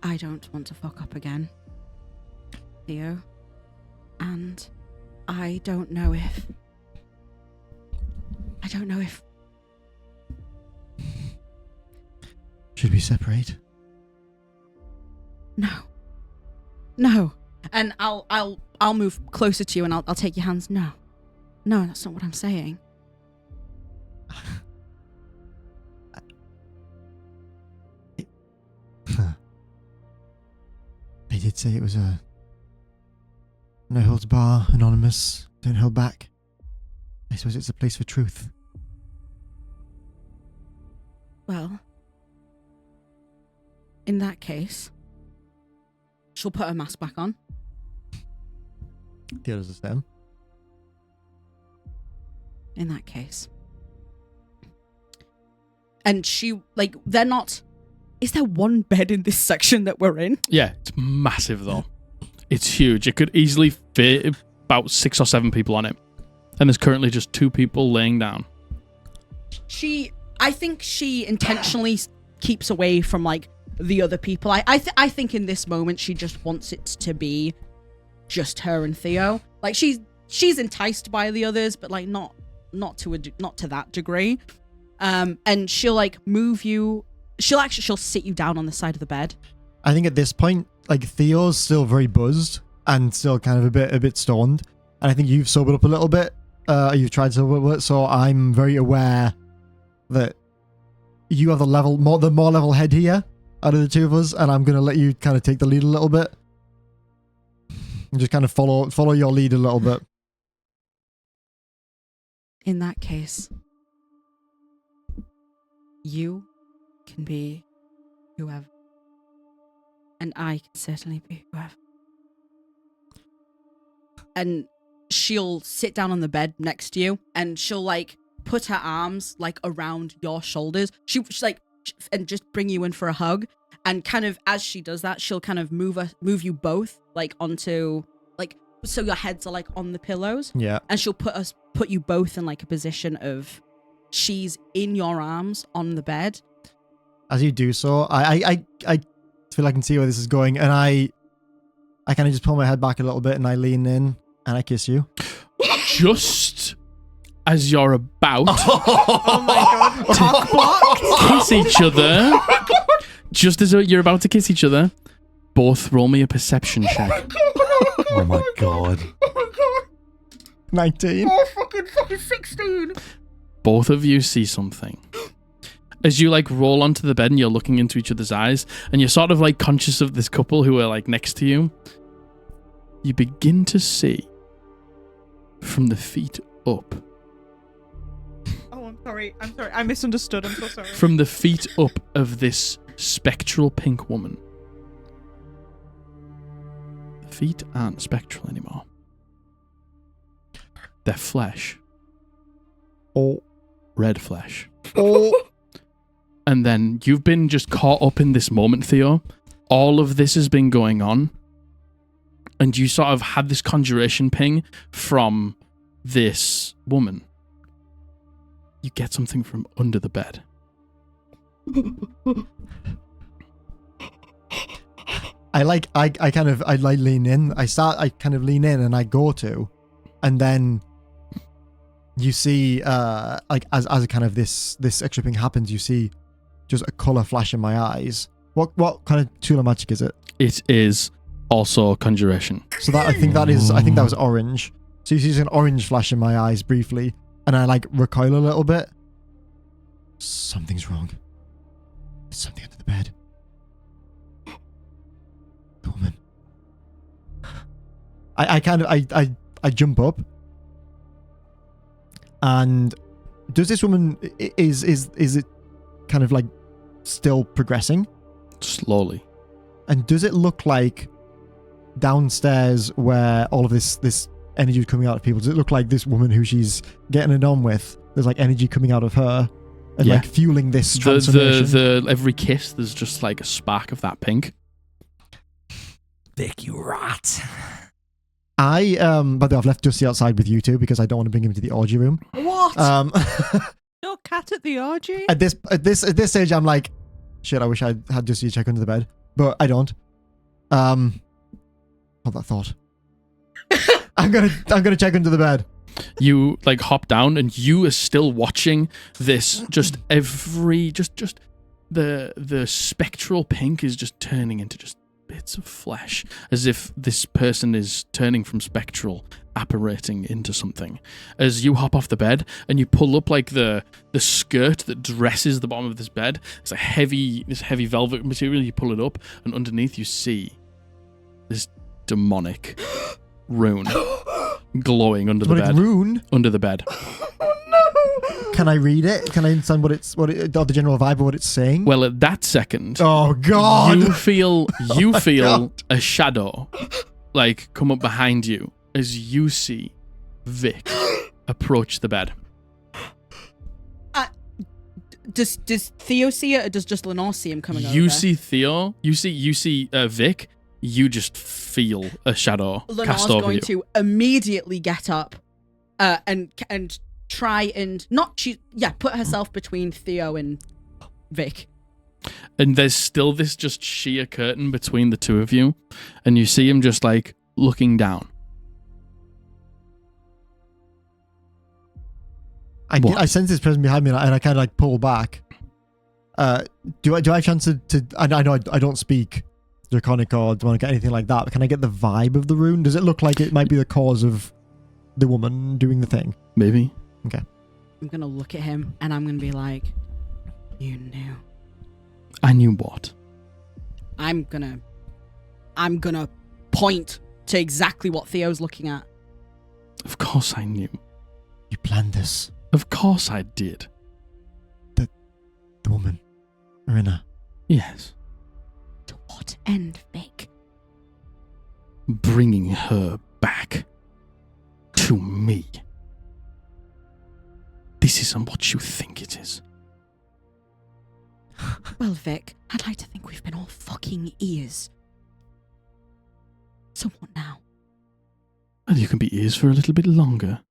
I don't want to fuck up again. Theo. And I don't know if...
Should we separate?
No. And I'll move closer to you and I'll take your hands. No, that's not what I'm saying.
They did say it was a no holds bar, anonymous, don't hold back. I suppose it's a place for truth.
Well, in that case, she'll put her mask back on.
Theo does the same.
In that case. And she, like, they're not... Is there one bed in this section that we're in?
Yeah, it's massive though. It's huge. It could easily fit about 6 or 7 people on it. And there's currently just 2 people laying down.
I think she intentionally keeps away from, like, the other people. I think in this moment she just wants it to be just her and Theo. Like, she's enticed by the others, but, like, not to that degree. And she'll, like, move you. She'll sit you down on the side of the bed.
I think at this point, like, Theo's still very buzzed and still kind of a bit stoned. And I think you've sobered up a little bit. You've tried to sober up, so I'm very aware that you have the more level head here out of the 2 of us, and I'm gonna let you kind of take the lead a little bit. And just kind of follow your lead a little bit.
In that case, you can be whoever. And I can certainly be whoever. And she'll sit down on the bed next to you, and she'll, like, put her arms, like, around your shoulders. She's like, and just bring you in for a hug. And kind of, as she does that, she'll kind of move you both, like, onto, like, so your heads are, like, on the pillows.
Yeah.
And she'll put you both in, like, a position of she's in your arms on the bed.
As you do so, I feel I can see where this is going, and I kind of just pull my head back a little bit, and I lean in, and I kiss you.
Just as you're about
Oh my god. Talk blocked.
kiss each other, just as you're about to kiss each other, both roll me a perception check.
Oh my god.
19.
Oh, fucking 16.
Both of you see something. As you, like, roll onto the bed and you're looking into each other's eyes, and you're sort of, like, conscious of this couple who are, like, next to you, you begin to see from the feet up.
Oh, I'm sorry. I misunderstood. I'm so sorry.
From the feet up of this spectral pink woman. The feet aren't spectral anymore. They're flesh.
Oh.
Red flesh.
Oh.
And then you've been just caught up in this moment, Theo. All of this has been going on. And you sort of had this conjuration ping from this woman. You get something from under the bed.
I lean in. I kind of lean in and I go to, and then you see, like, as a kind of this extra thing happens, you see just a color flash in my eyes. What kind of tool of magic is it?
It is also conjuration.
So that I think that was orange. So you see an orange flash in my eyes briefly, and I, like, recoil a little bit. Something's wrong. There's something under the bed. The woman. I jump up, and does this woman is it kind of, like, still progressing?
Slowly.
And does it look like downstairs where all of this energy is coming out of people, does it look like this woman who she's getting it on with, there's, like, energy coming out of her and, like, fueling this transformation?
Every kiss, there's just, like, a spark of that pink.
Vic, you rot.
By the way, I've left Dusty outside with you two because I don't want to bring him to the orgy room.
What?
No cat at the orgy.
At this stage, I'm like, shit, I wish I had Dusty check under the bed, but I don't. Hold that thought. I'm gonna check under the bed.
You like hop down, and you are still watching this. Just the spectral pink is just turning into just bits of flesh, as if this person is turning from spectral, apparating into something. As you hop off the bed and you pull up like the skirt that dresses the bottom of this bed, it's a heavy velvet material. You pull it up, and underneath you see this demonic rune glowing under the bed.
Rune
Under the bed.
Can I read it? Can I understand or the general vibe of what it's saying?
Well, at that second,
oh god,
you feel
God.
a shadow like come up behind you as you see Vic approach the bed.
Does Theo see it, or does just Lenore see him coming over?
You see Theo. You see Vic. You just feel a shadow
Lenore's
cast over
going
you.
to immediately get up and try and put herself between Theo and Vic.
And there's still this just sheer curtain between the two of you, and you see him just like looking down.
I sense this person behind me, and I kind of like pull back. Do I have a chance to? I know I don't speak Draconic or Demonic or anything like that. But can I get the vibe of the rune? Does it look like it might be the cause of the woman doing the thing?
Maybe.
Okay.
I'm gonna look at him and I'm gonna be like, "You knew."
I knew what?
I'm gonna point to exactly what Theo's looking at.
Of course I knew.
You planned this.
Of course I did.
The woman, Marina.
Yes.
To what end, Vic?
Bringing her back to me. This isn't what you think it is.
Well, Vic, I'd like to think we've been all fucking ears. So what now?
Well, you can be ears for a little bit longer.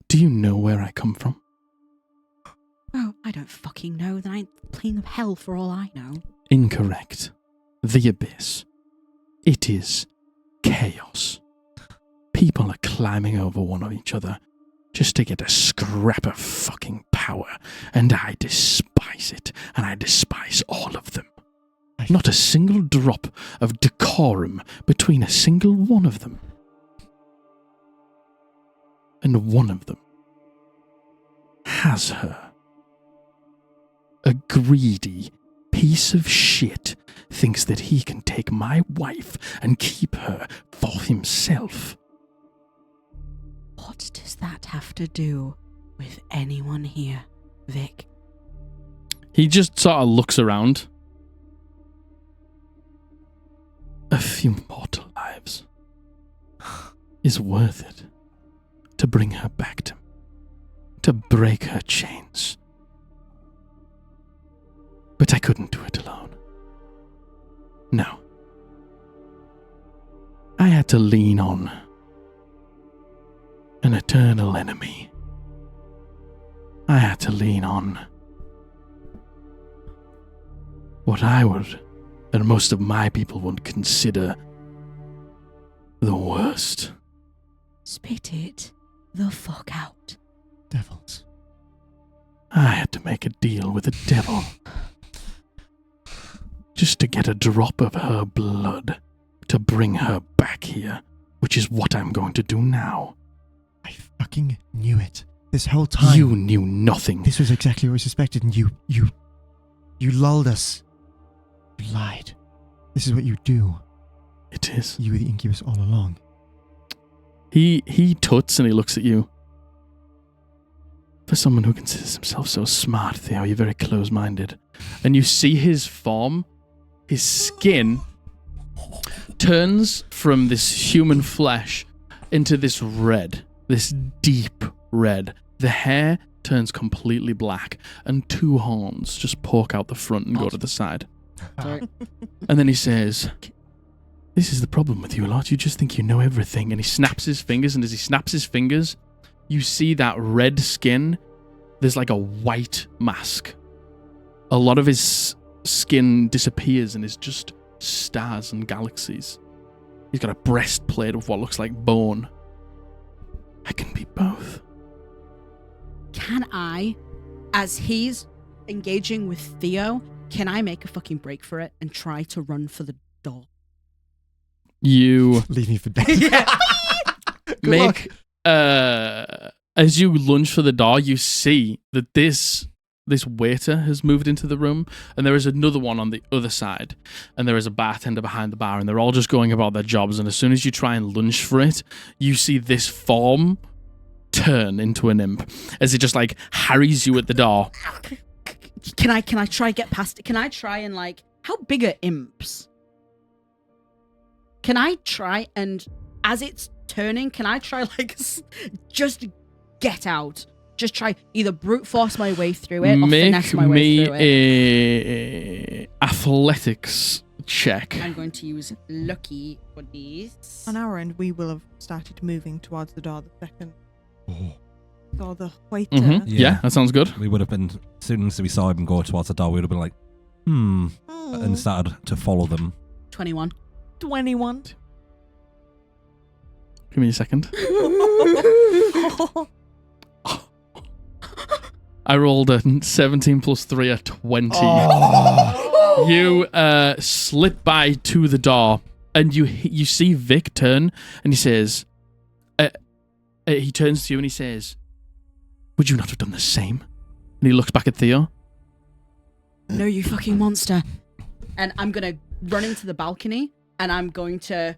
Do you know where I come from?
Well, I don't fucking know. Then I'm playing of hell for all I know.
Incorrect. The abyss. It is chaos. People are climbing over one of each other just to get a scrap of fucking power, and I despise it, and I despise all of them. Not a single drop of decorum between a single one of them. And one of them has her. A greedy piece of shit thinks that he can take my wife and keep her for himself.
What does that have to do with anyone here, Vic?
He just sort of looks around. A few mortal lives is worth it to bring her back to break her chains. But I couldn't do it alone. No. I had to lean on an eternal enemy. I had to lean on what I would, and most of my people would consider, the worst.
Spit it the fuck out.
Devils.
I had to make a deal with the devil. Just to get a drop of her blood to bring her back here, which is what I'm going to do now.
I fucking knew it. This whole time.
You knew nothing.
This was exactly what we suspected, and you lulled us. You lied. This is what you do.
It is.
You were the incubus all along.
He tuts and he looks at you. For someone who considers himself so smart, Theo, you're very close-minded. And you see his form, his skin turns from this human flesh into this red, this deep red. The hair turns completely black, and two horns just poke out the front and go to the side.
Sorry.
And then he says, "This is the problem with you a lot. You just think you know everything." And he snaps his fingers, and as he snaps his fingers, you see that red skin. There's like a white mask. A lot of his skin disappears and is just stars and galaxies. He's got a breastplate of what looks like bone. I can be both.
Can I, as he's engaging with Theo, can I make a fucking break for it and try to run for the door?
You
Leave me for dead. Good
make
luck.
as you lunge for the door, you see that this waiter has moved into the room, and there is another one on the other side, and there is a bartender behind the bar, and they're all just going about their jobs. And as soon as you try and lunge for it, you see this form turn into an imp as it just like harries you at the door.
Can I try get past it? Can I try and like, how big are imps? Can I try and, as it's turning, can I try like just get out? Just try either brute force my way through it or finesse my way through it.
Make me a athletics check.
I'm going to use lucky for these.
On our end, we will have started moving towards the door the second. Saw the waiter.
Mm-hmm. Yeah, that sounds good.
We would have been, as soon as we saw him go towards the door, we would have been like, and started to follow them.
21.
21.
Give me a second. I rolled a 17 plus 3, a 20.
Oh.
You slip by to the door, and you see Vic turn, and he says, he turns to you and he says, "Would you not have done the same?" And he looks back at Theo.
No, you fucking monster. And I'm going to run into the balcony, and I'm going to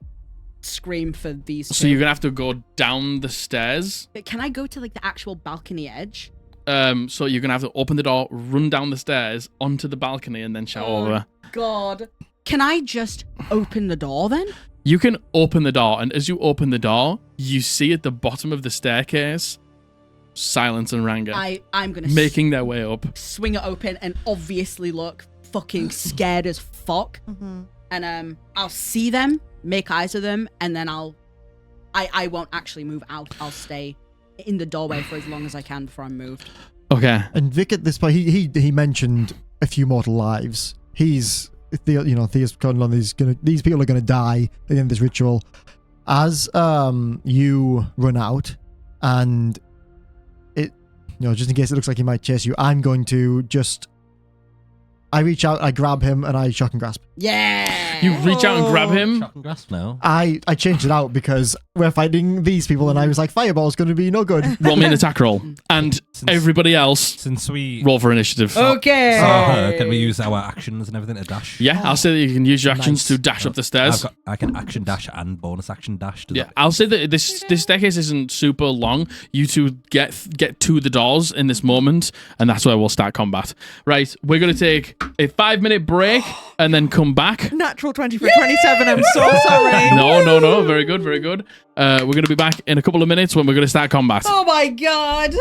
scream for these two.
So you're going to have to go down the stairs.
Can I go to like the actual balcony edge?
So you're going to have to open the door, run down the stairs, onto the balcony, and then shout over.
God. Can I just open the door then?
You can open the door, and as you open the door, you see at the bottom of the staircase, Silence and Ranga
I'm going to
making their way up.
swing it open and obviously look fucking scared as fuck.
Mm-hmm.
And I'll see them, make eyes with them, and then I won't actually move out. I'll stay in the doorway for as long as I can before I'm moved.
Okay.
And Vic at this point, he mentioned a few mortal lives. Theo's calling on these people are gonna die at the end of this ritual. As you run out, and it, just in case it looks like he might chase you, I'm going to I reach out, I grab him, and I shock and grasp.
Yeah.
You reach out and grab him.
Shock and grasp now.
I changed it out because we're fighting these people, and I was like, fireball's going to be no good.
Roll me an attack roll. And everybody else,
Since we
roll for initiative.
Okay.
saw her, can we use our actions and everything to dash?
Yeah, I'll say that you can use your actions
Nice.
to dash up the stairs.
I can action dash and bonus action dash. Does
Yeah,
that-
I'll say that this staircase isn't super long. You two get to the doors in this moment, and that's where we'll start combat. Right, we're going to take a 5-minute break and then come back.
Natural 20 for 27. I'm so sorry.
No. Very good, very good. We're going to be back in a couple of minutes when we're going to start combat.
Oh my god.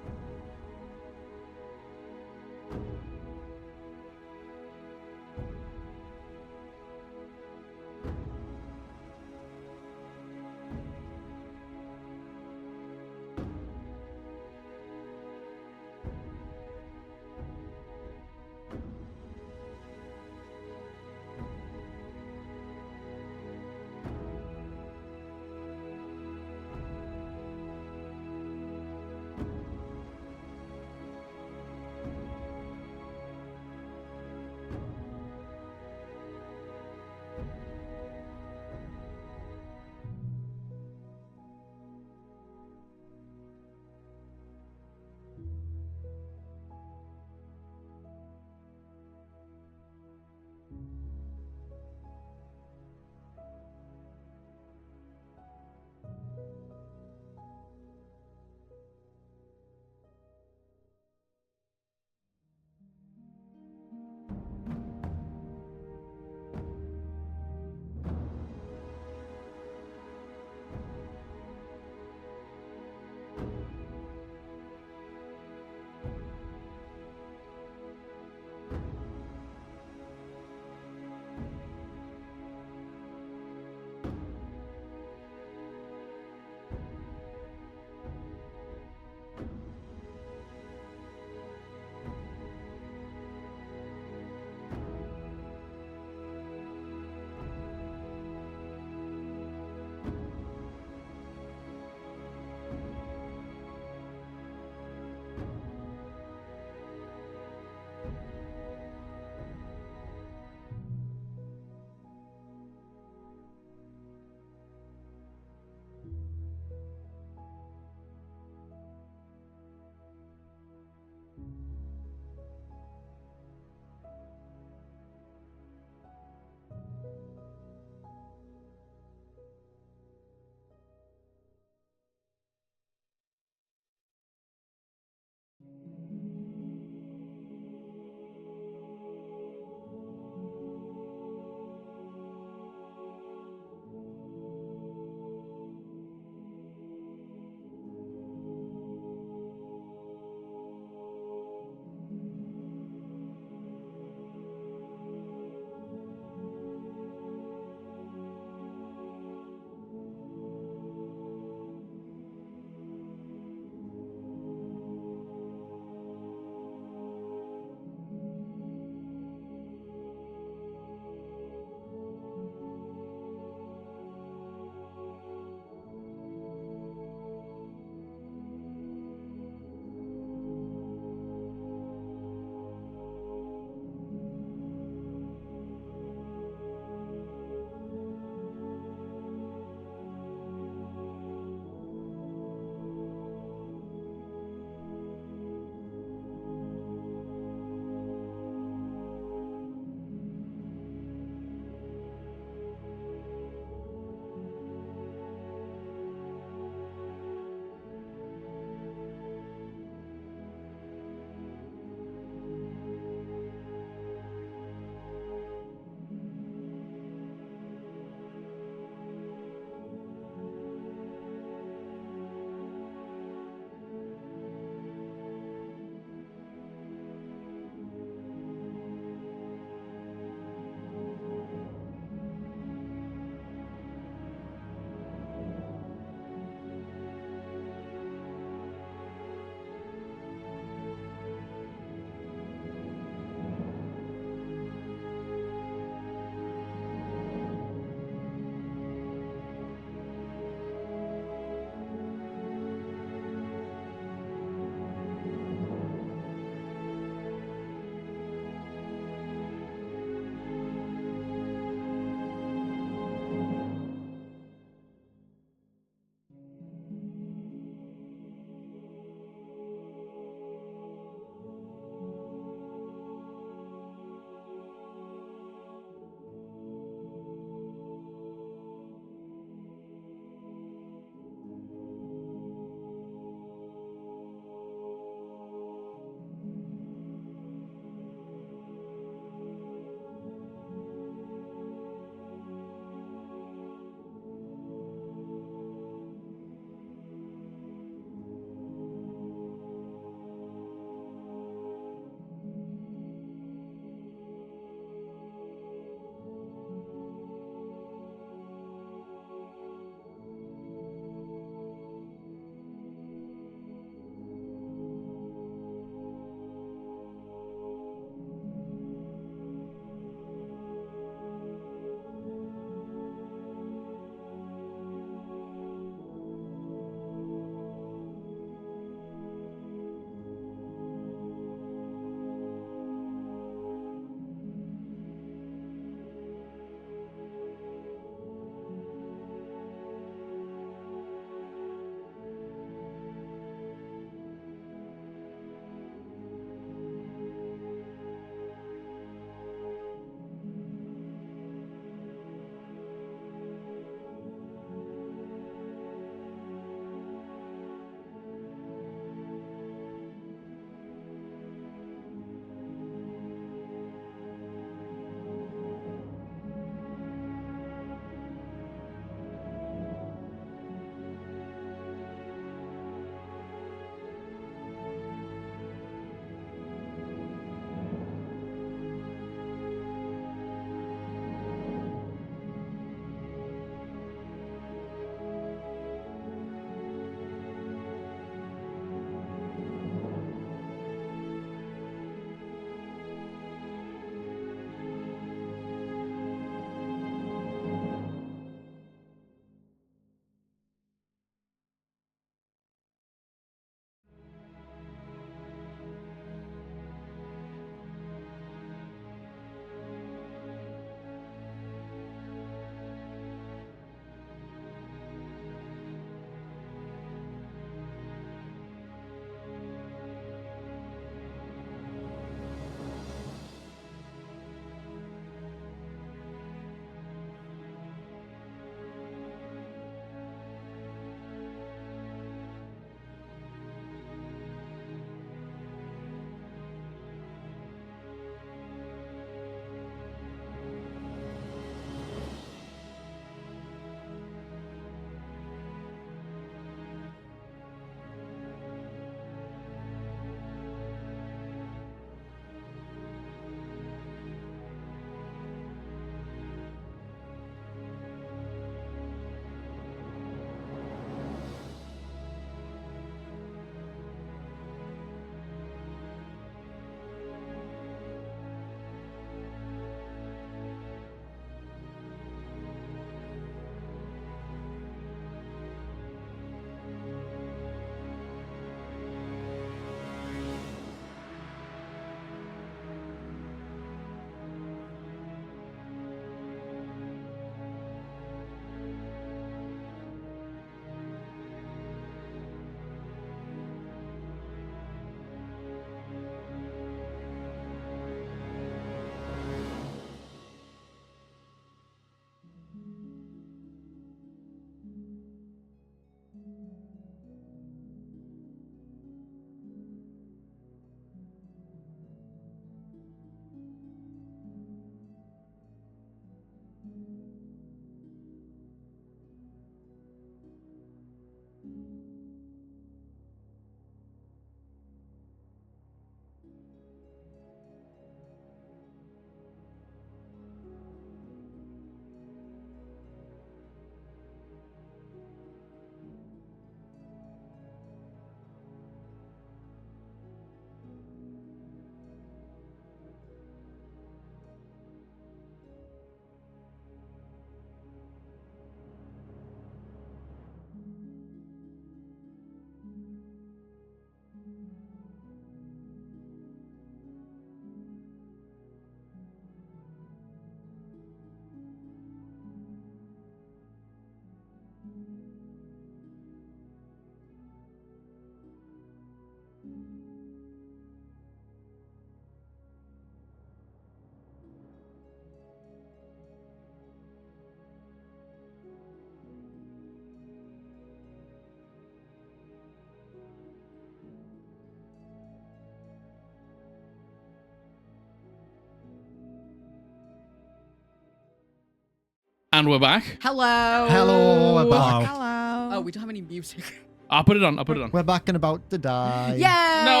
And we're back.
Hello.
Hello, we're back.
Hello.
Oh, we don't have any music.
I'll put it on.
We're back and about to die.
Yay!
No!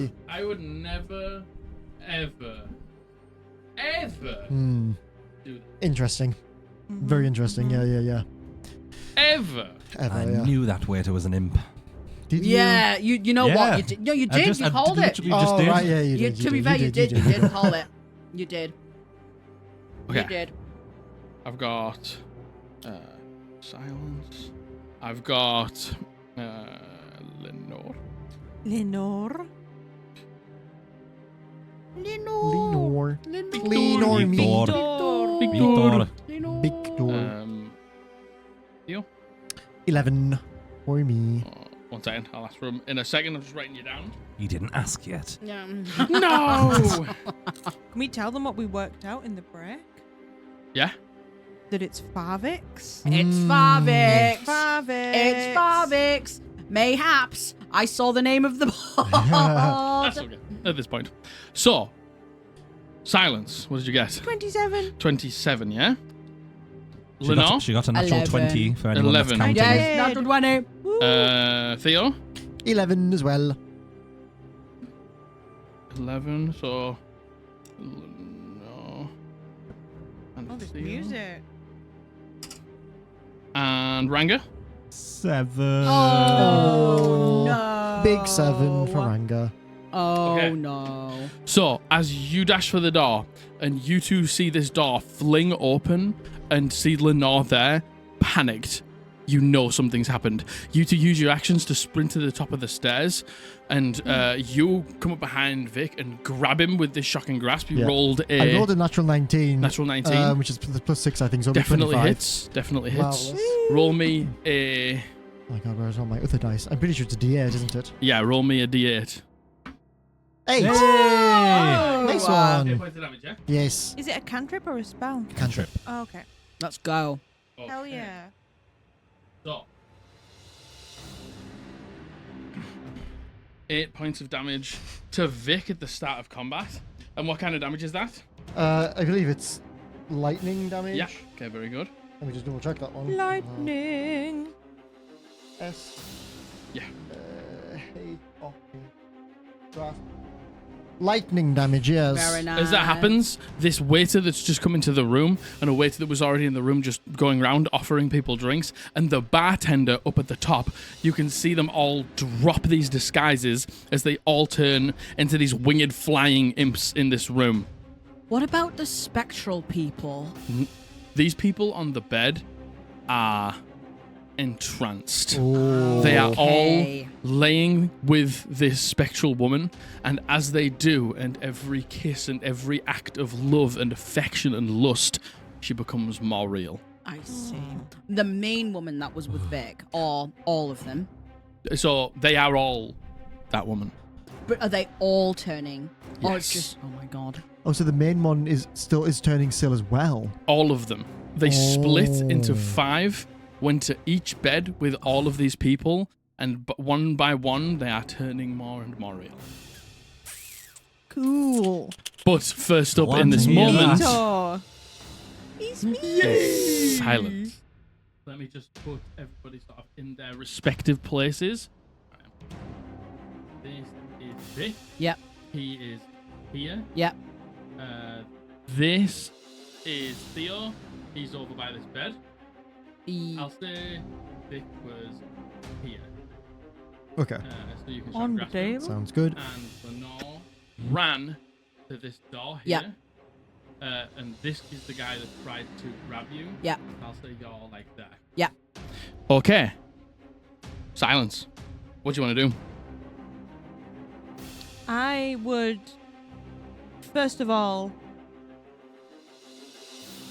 Yay!
I would never, ever
Hmm.
do that.
Interesting. Very interesting. Yeah.
Ever.
Ever,
I
yeah.
knew that waiter was an imp.
Did you?
Yeah, you know
Yeah.
what? You did. No, you did. You called it.
literally just
Oh,
did.
right, yeah, you
You,
did.
to be fair, you did. You did call it. You did.
Okay.
You did.
I've got silence. I've got Lenore.
Lenore.
Lenore.
Lenore.
Lenore.
Victor.
Victor.
Theo?
11 for me.
Oh, 1 second. I'll ask for him in a second. I'm just writing you down.
You didn't ask yet.
Yeah.
No!
Can we tell them what we worked out in the break?
Yeah?
That it's Farvix.
It's
Mm.
Farvix.
Farvix.
It's Farvix. Mayhaps I saw the name of the
That's
board.
okay at this point. So, silence. What did you get?
27.
27, yeah?
She
Lenore?
got, she got a natural
11.
20 for anyone
11.
that's counting.
Yes, natural 20.
Woo.
Theo?
11 as well.
11, so... No. And
Oh, there's
Theo.
music.
And Ranga?
7.
Oh, no.
Big 7 for Ranga.
Oh,
Okay.
no.
So, as you dash for the door, and you two see this door fling open, and see Lenore there, panicked, you know something's happened. You two use your actions to sprint to the top of the stairs, and you come up behind Vic and grab him with this shocking grasp. You
Yeah.
rolled
I rolled a natural 19.
natural 19.
Which is plus 6, I think. So it'll be
Definitely
25.
hits. Definitely hits.
Marvelous.
Roll me a...
Oh my god, where's all my other dice? I'm pretty sure it's a D8, isn't it?
Yeah, roll me a d8.
8!
Oh,
Nice
wow.
one.
Points of damage, yeah?
Yes.
Is it a cantrip or a spell?
Cantrip.
Oh, okay.
Let's go.
Hell
Okay.
yeah.
So, 8 points of damage to Vic at the start of combat. And what kind of damage is that?
I believe it's lightning damage.
Yeah. Okay, very good.
Let me just double check that one.
Lightning.
S.
Yeah.
Hey, okay. Draft. Lightning damage, yes.
Very nice.
As that happens, this waiter that's just come into the room, and a waiter that was already in the room just going around offering people drinks, and the bartender up at the top, you can see them all drop these disguises as they all turn into these winged flying imps in this room.
What about the spectral people?
These people on the bed are entranced.
Oh.
They are
Okay.
all laying with this spectral woman, and as they do, and every kiss and every act of love and affection and lust, she becomes more real.
I see. The main woman that was with Vic, or all of them.
So they are all that woman.
But are they all turning? Or it's
Yes.
just, oh my god.
Oh, so the main one is turning still as well.
All of them. They split into
Oh.
5, went to each bed with all of these people, and one by one, they are turning more and more real.
Cool.
But first up
Glad
in this
to hear
moment,
that.
Victor. He's me.
is silence. Let me just put everybody sort of in their respective places. This is Vic.
Yep.
He is here.
Yep.
This is Theo. He's over by this bed.
E-
I'll say Vic was here.
Okay.
So you can
On the
start grasping.
table.
Sounds good.
And Lenore ran to this door here.
Yep.
And this is the guy that tried to grab you.
Yep.
I'll say you're like that.
Yep.
Okay. Silence. What do you want to do?
I would, first of all,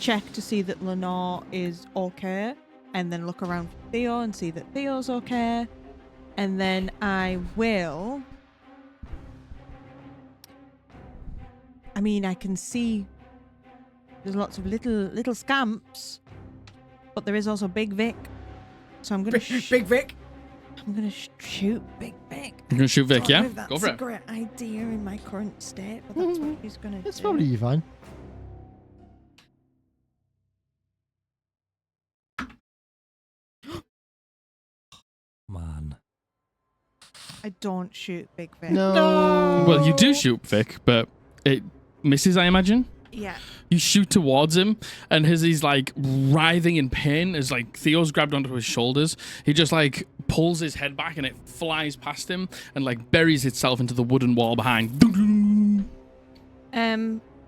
check to see that Lenore is okay, and then look around for Theo and see that Theo's okay, and then I will. I mean, I can see there's lots of little scamps, but there is also Big Vic, so I'm gonna
Big Vic.
I'm gonna shoot Big Vic.
You're going to shoot Vic,
Don't
yeah?
know if that's
Go for
a
it.
great idea in my current state, but that's what he's gonna
It's
do.
probably fine.
Man.
I don't shoot big fish.
No.
Well, you do shoot Vic, but it misses, I imagine.
Yeah.
You shoot towards him, and as he's like writhing in pain, as like Theo's grabbed onto his shoulders, he just like pulls his head back and it flies past him and like buries itself into the wooden wall behind.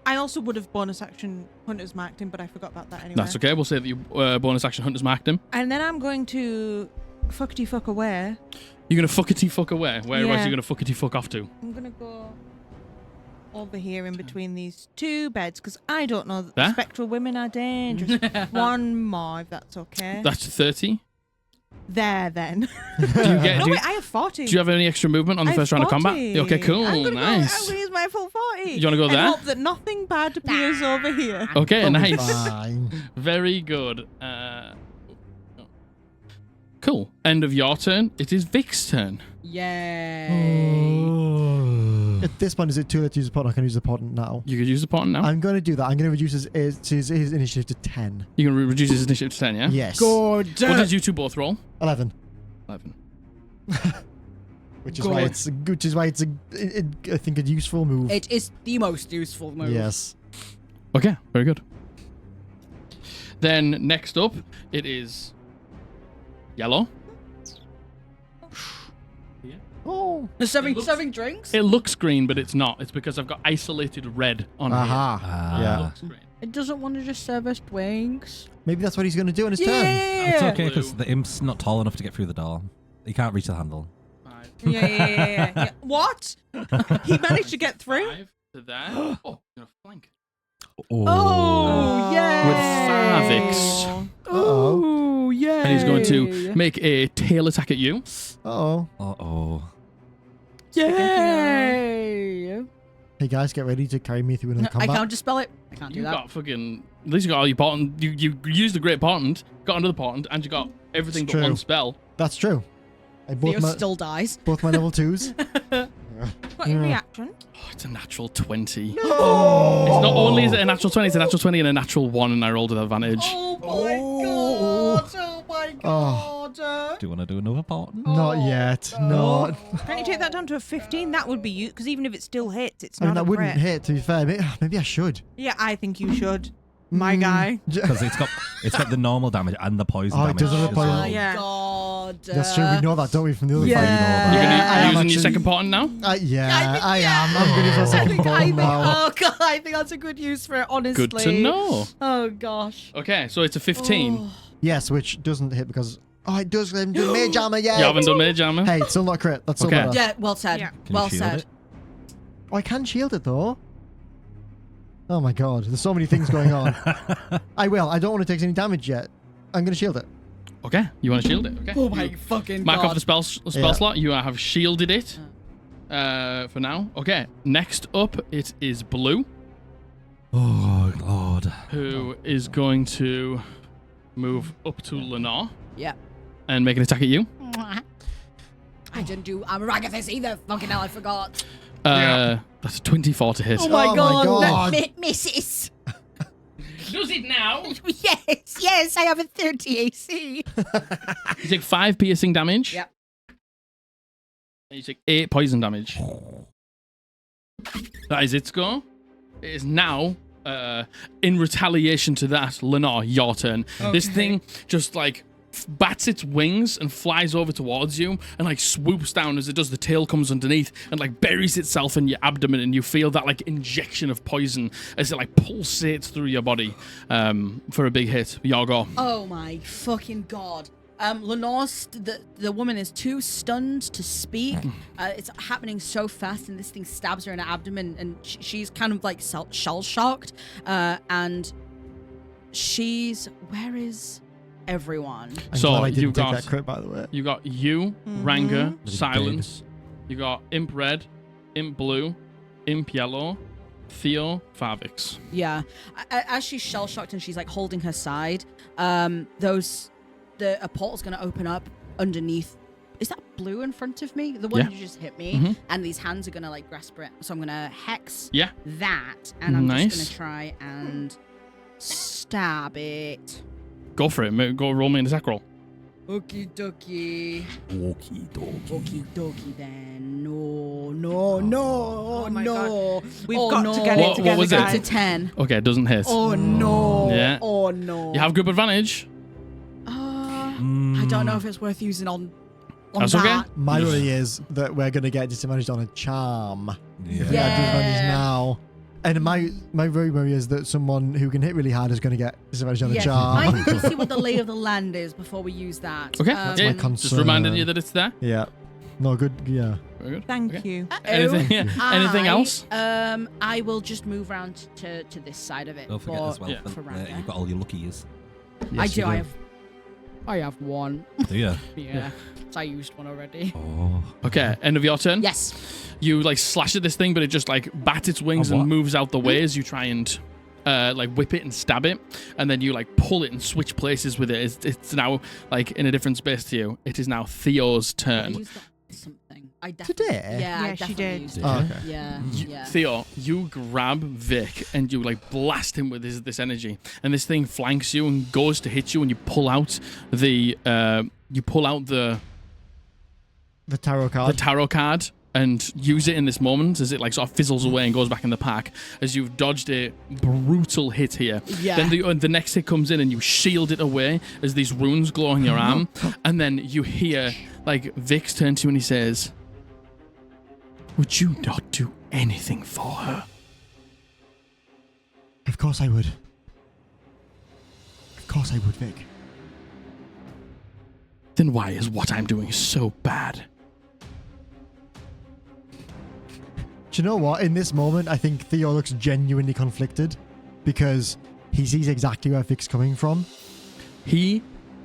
I also would have bonus action Hunter's marked him, but I forgot about that anyway.
That's okay. We'll say that you bonus action Hunter's marked him.
And then I'm going to fuckity fuck away.
You're gonna fuckity fuck away. Where else are
Yeah.
you gonna fuckity fuck off to?
I'm gonna go over here in between these two beds because I don't know that
There?
the spectral women are dangerous. One more, if that's okay.
That's 30.
There, then.
Do you get?
No,
do, you,
wait, I have 40.
do you have any extra movement on the
I
first
have
round of combat?
40.
Okay, cool,
I'm gonna
nice.
I'm gonna use my full 40.
You wanna go
and
there?
hope that nothing bad appears over here.
Okay,
That'll be
nice.
fine.
Very good. Cool. End of your turn. It is Vic's turn.
Yay.
At this point, is it too late to use the portent? I can use the portent now.
You could use the portent now.
I'm going to do that. I'm going to reduce his initiative to 10.
You can reduce his initiative to 10, yeah?
Yes.
Good.
What did you two both roll?
11.
11.
Which is why it's I think a useful move.
It is the most useful move.
Yes.
Okay, very good. Then next up, it is yellow.
Oh.
Serving drinks?
It looks green, but it's not. It's because I've got isolated red on
Aha.
Ah.
here. It
Yeah.
looks green.
It doesn't want to just serve us drinks.
Maybe that's what he's going to do on his turn.
It's
Yeah.
okay because
Blue.
the imp's not tall enough to get through the door. He can't reach the handle.
5.
Yeah. What? He managed to get through?
5 to there. Oh, you're gonna flank.
Oh, yeah.
With Farvix.
Uh-oh.
Oh, yeah.
And he's going to make a tail attack at you.
Uh-oh.
Uh-oh.
Yay.
Hey guys, get ready to carry me through another
I
combat.
can't dispel it. I can't do
You
that.
got fucking. At least you got all your portent. You used the great portent, got another portent, and you got everything
It's
but one
true.
spell.
That's true.
Theo still dies.
Both my level 2s.
What your reaction?
Oh, it's a natural 20.
No!
It's not only is it a natural 20, it's a natural 20 and a natural 1, and I rolled with advantage.
Oh my
Oh.
god! Oh my
Oh.
god!
Do you want to do another part?
Not yet. Not.
Can't you take that down to a 15? That would be you, because even if it still hits, it's
I mean,
not
that
a
wouldn't
crit.
hit, to be fair. Maybe I should.
Yeah, I think you should. My guy.
Because it's got the normal damage and the poison
Oh, it
damage.
does have a
as
poison.
well.
My
Yeah.
god!
That's true. We know that, don't we, from the other
Yeah.
fight?
You're
I am
using your
actually-
second portent now?
Yeah, I am. I'm going to use my second portent now.
Oh god, I think that's a good use for it. Honestly.
Good to know.
Oh gosh.
Okay, so it's a 15.
Oh.
Yes, which doesn't hit because... Oh, it does do mage armor, yeah.
You haven't done mage armor?
Hey, it's still not a crit. That's still
Okay.
better.
Yeah, well said.
Yeah.
Can you
Well
shield
said.
it?
Oh, I can shield it, though. Oh, my God. There's so many things going on. I will. I don't want to take any damage yet. I'm going to shield it.
Okay, you want to shield it? Okay.
Oh my fucking
Mark
god.
off the spell
Yeah.
slot. You have shielded it for now. Okay, next up it is Blue,
Oh, Lord.
who is going to move up to Lenore
Yeah.
and make an attack at you.
I didn't do Amaragathis either. Fucking hell, I forgot.
That's a 24 to hit.
Oh my
my
god.
God.
Misses.
Does it now?
Yes, I have a 30 AC.
You take 5 piercing damage.
Yep.
And you take 8 poison damage. That is its score. It is now, in retaliation to that, Lenore, your turn. This thing just like bats its wings and flies over towards you and like swoops down. As it does, the tail comes underneath and like buries itself in your abdomen, and you feel that like injection of poison as it like pulsates through your body for a big hit. Your go.
Oh my fucking god. Lenore's, the woman is too stunned to speak. It's happening so fast, and this thing stabs her in her abdomen, and she's kind of like shell-shocked. And she's... Where is everyone?
I'm
So
glad I
you
didn't take
got-
that crit, by the way.
You got you,
Mm-hmm.
Ranga,
Did.
Silence. You got Imp Red, Imp Blue, Imp Yellow, Theo, Farvix.
Yeah. As she's shell-shocked and she's like holding her side, a portal's going to open up underneath. Is that Blue in front of me? The one
Yeah.
who just hit me.
Mhm.
And these hands are going to like grasp it. So I'm going to hex
Yeah.
that. And I'm
Nice.
just going to try and stab it.
Go for it. Go roll me an attack roll.
Okie dokie.
Okie dokie.
Okie dokie then. No,
Oh my
no.
We've
Oh,
got
no.
to get
What
it together,
was it?
guys.
It's a 10.
Okay, it doesn't hit.
Oh no.
Yeah.
Oh no.
You have group advantage.
I don't know if it's worth using on
That's
that.
okay.
My worry is that we're going to get disadvantaged on a charm.
Yeah.
If we add disadvantage now. And my very worry is that someone who can hit really hard is going to get disadvantage on a
Yeah,
charm.
I think we'll see what the lay of the land is before we use that.
Okay.
That's
yeah.
my concern.
Just reminding you that it's there.
Yeah. No, good. Yeah.
Very good.
Thank
Okay.
you.
Anything? Anything else?
I will just move around to this side of it.
Don't forget
for,
as well,
Yeah.
for Ranga.
you've got all your luckies.
I
Yes,
do.
you
I have one.
Do you?
Yeah. So I used one already.
Oh.
Okay. End of your turn.
Yes.
You like slash at this thing, but it just like bats its wings
Oh, what?
and moves out the way as you try and like whip it and stab it, and then you like pull it and switch places with it. It's now like in a different space to you. It is now Theo's
I
turn.
used that for something. I definitely.
Today?
Yeah, I
Yeah, she
definitely
did.
used it.
Oh, okay.
Yeah.
You-
Yeah.
Theo, you grab Vic and you like blast him with this energy, and this thing flanks you and goes to hit you, and you pull out the
The tarot
the
card.
tarot card and use it in this moment as it like sort of fizzles away and goes back in the pack as you've dodged a brutal hit here.
Yeah.
Then the next hit comes in and you shield it away as these runes glow on your arm, and then you hear like Vic's turn to you and he says, "Would you not do anything for her?"
Of course I would. Of course I would, Vic.
Then why is what I'm doing so bad?
Do you know what? In this moment, I think Theo looks genuinely conflicted because he sees exactly where Vic's coming from.
He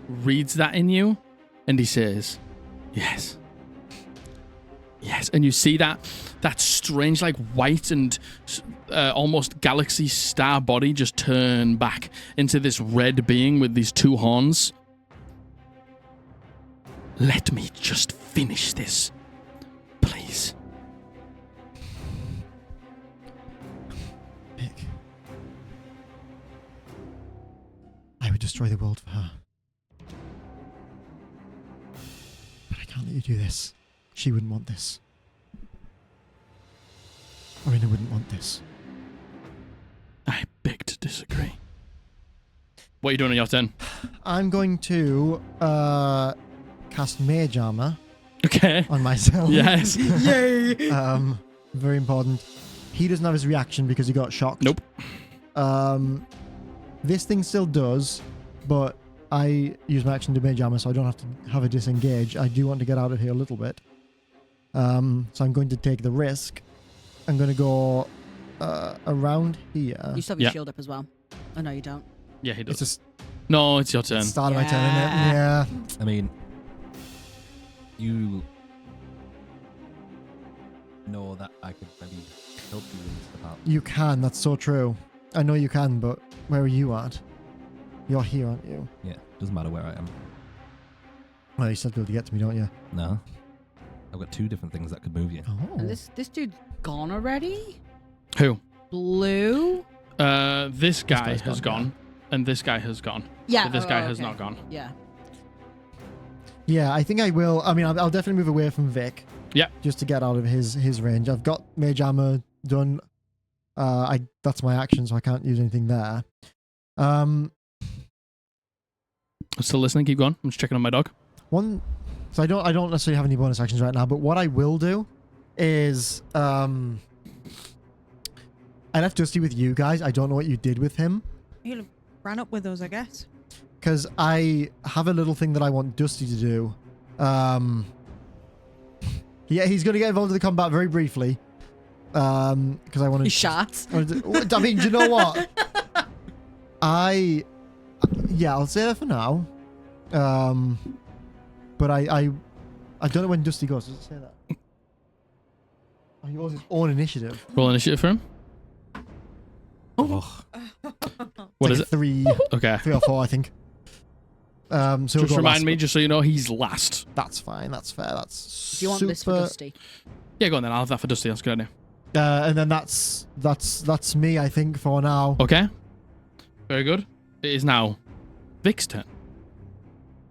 reads that in you and he says, "Yes. Yes." And you see that strange like white and almost galaxy star body just turn back into this red being with these two horns. Let me just finish this, please.
Vic. I would destroy the world for her. But I can't let you do this. She wouldn't want this. Arena wouldn't want this.
I beg to disagree. What are you doing on your turn?
I'm going to cast Mage Armor
Okay.
on myself.
Yes.
Yay.
Very important. He doesn't have his reaction because he got shocked.
Nope.
This thing still does, but I use my action to Mage Armor, so I don't have to have a disengage. I do want to get out of here a little bit. So I'm going to take the risk. I'm going to go around here.
You still have your
Yeah.
shield up as well. Oh, no, you don't.
Yeah, he
It's
does.
just
No, it's your turn.
the start of my turn, isn't it? Yeah.
I mean, you know that I could maybe help you and stuff out.
You can, that's so true. I know you can, but where are you at? You're here, aren't you?
Yeah, doesn't matter where I am.
Well, you still be able to get to me, don't you?
No. I've got two different things that could move you.
Oh.
And this dude's gone already?
Who?
Blue?
This guy
guy's
has
gone,
gone, and this guy has gone.
Yeah.
But this guy has
okay.
not gone.
Yeah.
Yeah, I think I will. I mean, I'll definitely move away from Vic.
Yeah.
Just to get out of his range. I've got Mage Armor done. That's my action, so I can't use anything there.
I'm still listening. Keep going. I'm just checking on my dog.
So I don't necessarily have any bonus actions right now, but what I will do is I left Dusty with you guys. I don't know what you did with him
He ran up with us, I guess.
because I have a little thing that I want Dusty to do. Yeah, he's going to get involved in the combat very briefly. Because I want
He
to.
shot.
I mean, do you know what? Yeah, I'll say that for now. But I don't know when Dusty goes. Does it say that? Oh, he rolls his own initiative.
Roll initiative for him.
Oh,
What
It's
is
like
it?
3
Okay.
or 4, I think. So we'll
Just
go
remind
last,
me,
but
just so you know, he's last.
That's fine. That's fair. That's
Do you want
super.
this for Dusty?
Yeah, go on then. I'll have that for Dusty. That's a good idea.
And then that's me, I think, for now.
Okay. Very good. It is now Vic's turn.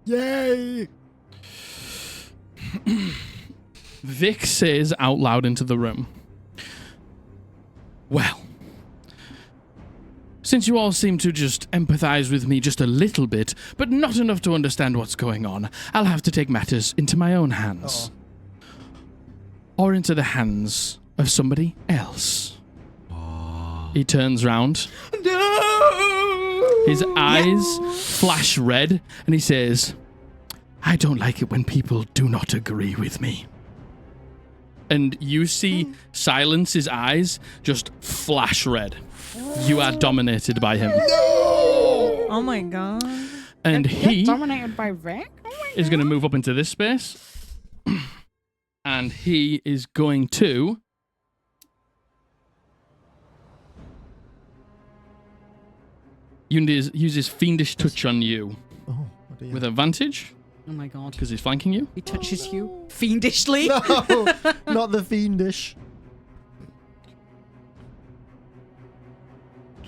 Yay!
Vic says out loud into the room, well, since you all seem to just empathize with me just a little bit, but not enough to understand what's going on, I'll have to take matters into my own hands. Or into the hands of somebody else. He turns round.
No!
His eyes flash red, and he says, I don't like it when people do not agree with me. And you see Silence's eyes just flash red. You are dominated by him.
Oh my god.
And he
dominated by Vic?
is going to move up into this space. And he is going to use his fiendish touch on you
Oh, dear.
with advantage
Oh my god.
because he's flanking you.
He touches you fiendishly.
No, not the fiendish.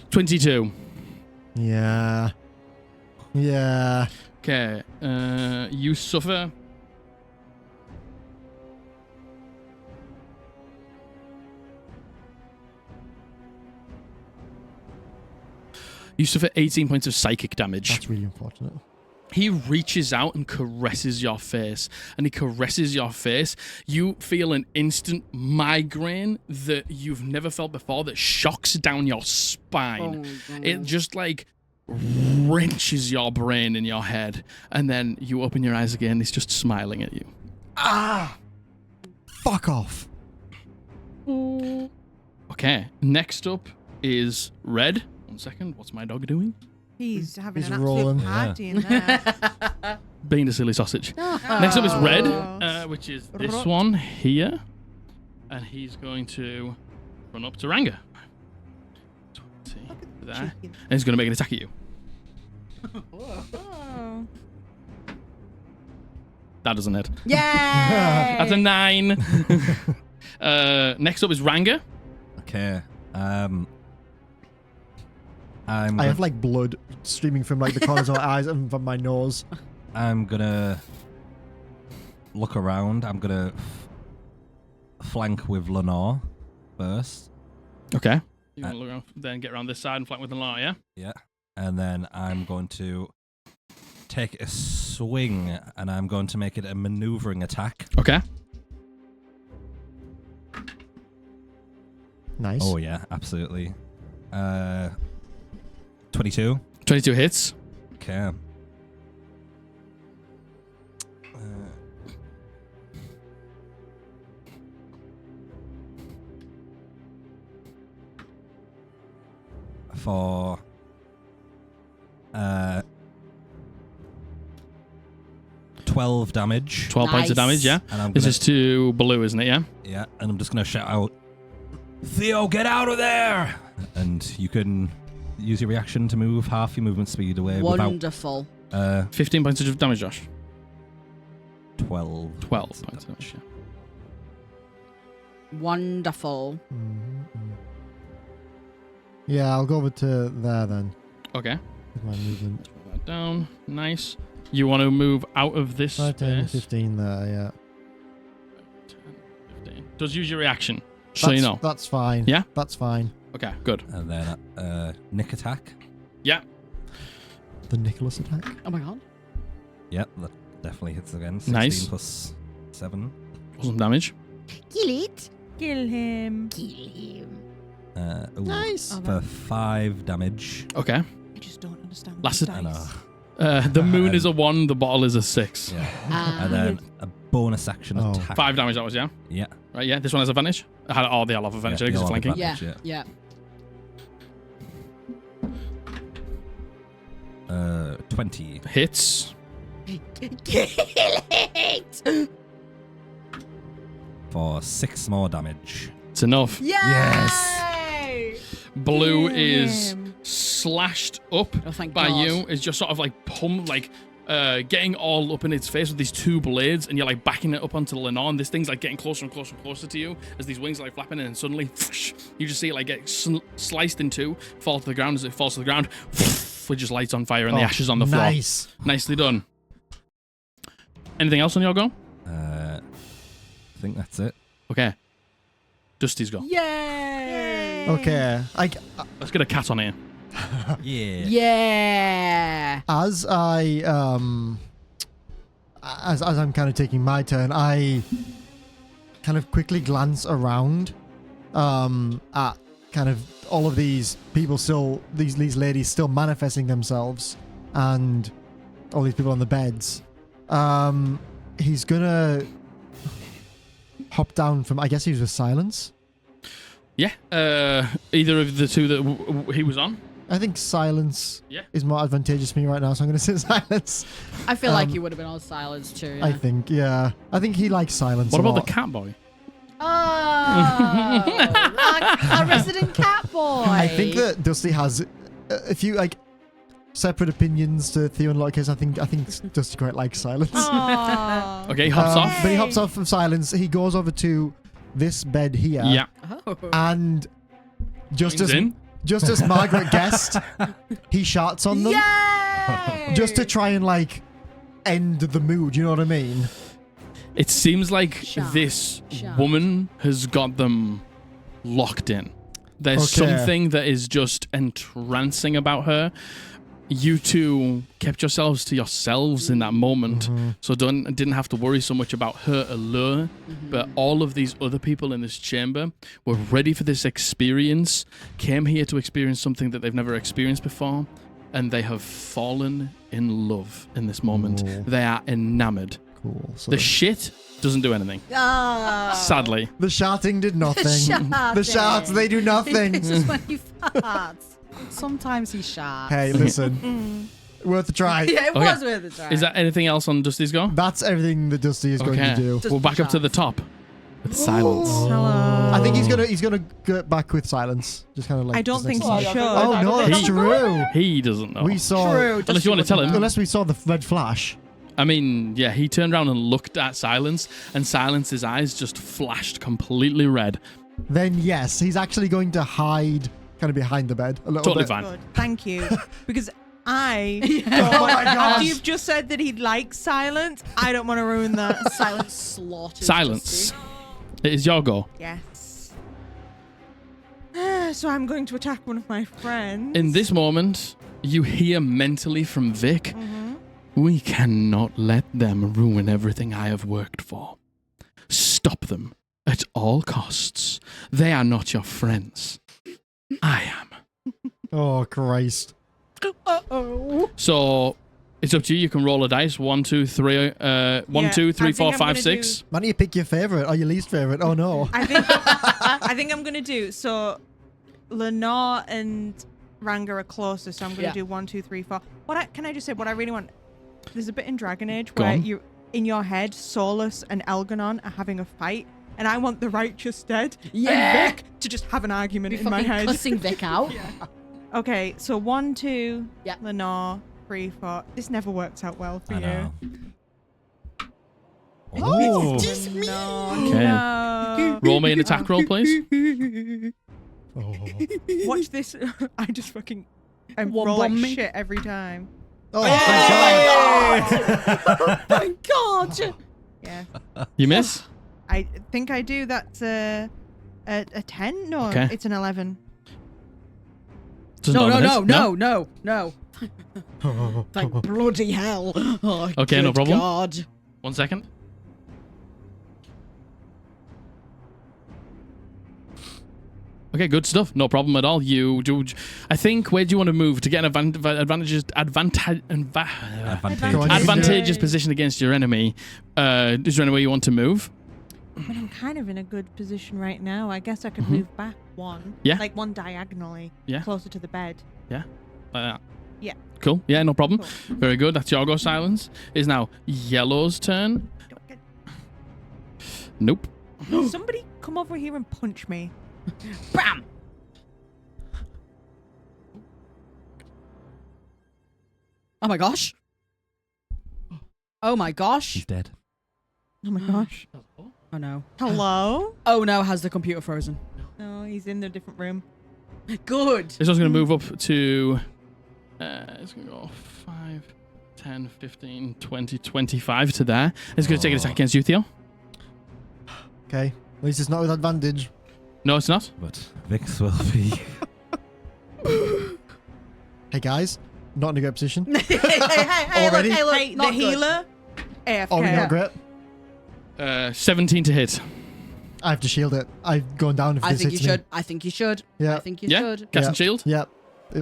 22.
Yeah. Yeah.
Okay, you suffer. You suffer 18 points of psychic damage.
That's really unfortunate.
He reaches out and caresses your face. And he caresses your face. You feel an instant migraine that you've never felt before that shocks down your spine. It just like wrenches your brain in your head. And then you open your eyes again. He's just smiling at you.
Ah! Fuck off.
Okay, next up is Red. 1 second. What's my dog doing?
He's having
He's
an
rolling.
absolute party in there.
Being a silly sausage. Next up is Red, which is this
Rot.
one here. And he's going to run up to Ranga. 20 there. And
Chicken.
he's going to make an attack at you.
Oh.
That doesn't hit.
Yay!
That's a 9. Next up is Ranga.
Okay.
I have like blood streaming from like the corners of my eyes and from my nose.
I'm gonna look around. I'm gonna flank with Lenore first.
Okay. You want to look around, then get around this side and flank with the law, yeah?
Yeah. And then I'm going to take a swing and I'm going to make it a maneuvering attack.
Okay.
Nice.
Oh yeah, absolutely. 22.
22 hits.
Okay. For 12 damage.
12 points of
Nice.
damage, yeah?
And I'm
This
gonna,
is to Blue, isn't it, yeah?
yeah, and I'm just gonna shout out, Theo, get out of there! And you can use your reaction to move half your movement speed away
Wonderful.
without
15 points of damage, Josh.
12.
12 points of damage, yeah.
Wonderful.
Yeah, I'll go over to there then.
Okay.
With my movement.
Put that down. Nice. You want to move out of this
5, 10,
space.
15 there, yeah.
10, 15. Just use your reaction, so you know.
That's fine.
Yeah?
That's fine.
Okay, good.
And then Nick attack.
Yeah.
The Nicholas attack.
Oh my god.
Yep, that definitely hits again. 16
Nice.
plus 7.
Some damage.
Kill it.
Kill him.
Kill him.
Ooh,
Nice.
For 5 damage.
Okay.
I just don't understand.
Last
these
it-
I know.
dice.
The moon is a 1, the bottle is a 6.
Yeah.
Ah.
And then a bonus action
Oh.
attack.
5 damage that was, yeah?
Yeah.
Right, yeah. This one has advantage? They all have advantage
Yeah,
because
they
it's
all have
flanking.
advantage.
Yeah.
Yeah. 20.
Hits.
Kill it.
For 6 more damage.
It's enough.
Yes.
Blue
Kill
is
him.
slashed up
Oh, thank
by
God.
you. It's just sort of like pumped, like getting all up in its face with these 2 blades, and you're like backing it up onto Lenore, and this thing's like getting closer and closer and closer to you as these wings are like flapping, and then suddenly you just see it like get sliced in 2, fall to the ground. As it falls to the ground, it just lights on fire and the
Oh,
ashes on the floor.
Nice.
Nicely done. Anything else on your go?
I think that's it.
Okay. Dusty's go.
Yay!
Okay.
Let's get a cat on here.
Yeah.
Yeah.
As I'm kind of taking my turn, I kind of quickly glance around at kind of all of these people still, these ladies still manifesting themselves, and all these people on the beds. He's gonna hop down from, I guess he was with Silence.
Yeah. Either of the two that he was on.
I think Silence
Yeah.
is more advantageous to me right now, so I'm going to say Silence.
I feel like you would have been on Silence too. Yeah.
I think, yeah. I think he likes Silence
What
a
about
lot.
the cat boy?
Oh, our resident cat boy.
I think that Dusty has a few, like, separate opinions to Theo and Lenor, because I think Dusty quite likes Silence.
Aww.
Okay, he hops off.
But he hops off of Silence. He goes over to this bed here.
Yeah.
Oh.
And just
Joins
as
in.
just as Margaret guessed, he sharts on them.
Yay!
Just to try and, like, end the mood, you know what I mean?
It seems like
Shot.
this
Shot.
woman has got them locked in. There's
Okay.
something that is just entrancing about her. You two kept yourselves to yourselves in that moment, so didn't have to worry so much about her allure. But all of these other people in this chamber were ready for this experience, came here to experience something that they've never experienced before, and they have fallen in love in this moment.
Ooh.
They are enamored.
Cool. So
The shit doesn't do anything.
Ah.
Sadly.
the sharting did nothing.
Sharting.
The sharts, they do nothing.
It's just when he farts. Sometimes he sharts.
Hey, listen. Worth a try.
Yeah, it
Okay.
was worth a try.
Is that anything else on Dusty's go?
That's everything that Dusty is going to do.
Just
We're back up to the
shots.
top with silence.
Hello.
I think he's gonna get back with Silence. Just kind of like.
I don't
just
think
next
he
to
should.
Oh no, that's
He-
true.
He doesn't know.
We saw.
True.
Unless you want to tell him.
Unless we saw the red flash.
I mean, yeah, he turned around and looked at Silence, and Silence's eyes just flashed completely red.
Then yes, he's actually going to hide, kind of behind the bed a little
Totally
bit.
fine.
Good. Thank you. Because I
Yeah.
Oh my gosh.
after you've just said that he likes silence, I don't want to ruin that.
Silence slaughtered.
Silence.
Dusty.
It is your go.
Yes. So I'm going to attack one of my friends.
In this moment, you hear mentally from Vic, we cannot let them ruin everything I have worked for. Stop them at all costs. They are not your friends. I am.
Oh Christ!
Uh-oh.
So it's up to you. You can roll a dice. 1, 2, 3, 1,
Yeah,
2, 3,
I
4,
think I'm
5,
gonna
6.
Why don't you pick your favorite or your least favorite? Oh no!
I think I'm gonna do so. Lenore and Ranga are closer, so I'm gonna
Yeah.
do 1, 2, 3, 4. Can I just say what I really want? There's a bit in Dragon Age
Go
where
on.
you in your head, Solus and Elganon are having a fight, and I want the Righteous Dead
Yeah.
and Vic to just have an argument
Be
in my
fucking
head.
cussing Vic out.
Okay, so 1, 2,
Yeah.
Lenore, 3, 4. This never works out well for
I
you.
know.
Oh.
Just me.
No,
Okay.
no.
Roll me an attack roll, please.
Oh.
Watch this. I just fucking
One
roll like
bomb me.
shit every time.
Oh, thank God.
Thank God.
Yeah.
You miss?
I think I do. That's a 10? No,
Okay.
it's an 11.
Doesn't
No,
matter.
no. Thank bloody hell. Oh,
Okay, no
good
problem.
God.
1 second. Okay, good stuff. No problem at all. You do. I think. Where do you want to move to get an advantageous
Advantageous
position against your enemy? Is there any way you want to move?
But I'm kind of in a good position right now. I guess I could move back one.
Yeah.
Like one diagonally.
Yeah.
Closer to the bed.
Yeah.
Yeah.
Cool. Yeah, no problem.
Cool.
Very good. That's your go. Silence. Is now Yellow's turn. Nope.
Somebody come over here and punch me.
Bam. Oh my gosh. Oh my gosh.
He's dead.
Oh my gosh.
Oh no.
Hello?
Oh no, has the computer frozen?
No, he's in the different room.
Good.
This one's going to move up to. It's going to go 5, 10, 15, 20, 25 to there. It's going to take an attack against you, Theo.
Okay. At least it's not with advantage.
No, it's not.
But Vix will be.
Hey guys, not in a great position.
hey,
Already?
Look, hey, look,
Hey, the
not good.
healer. AFK.
Already not great.
17 to hit.
I have to shield it. I'm going down if
I
this
think you
hits me.
should. I think you should.
Yeah.
I think you
Yeah?
should.
Cast
Yeah.
and shield?
Yeah.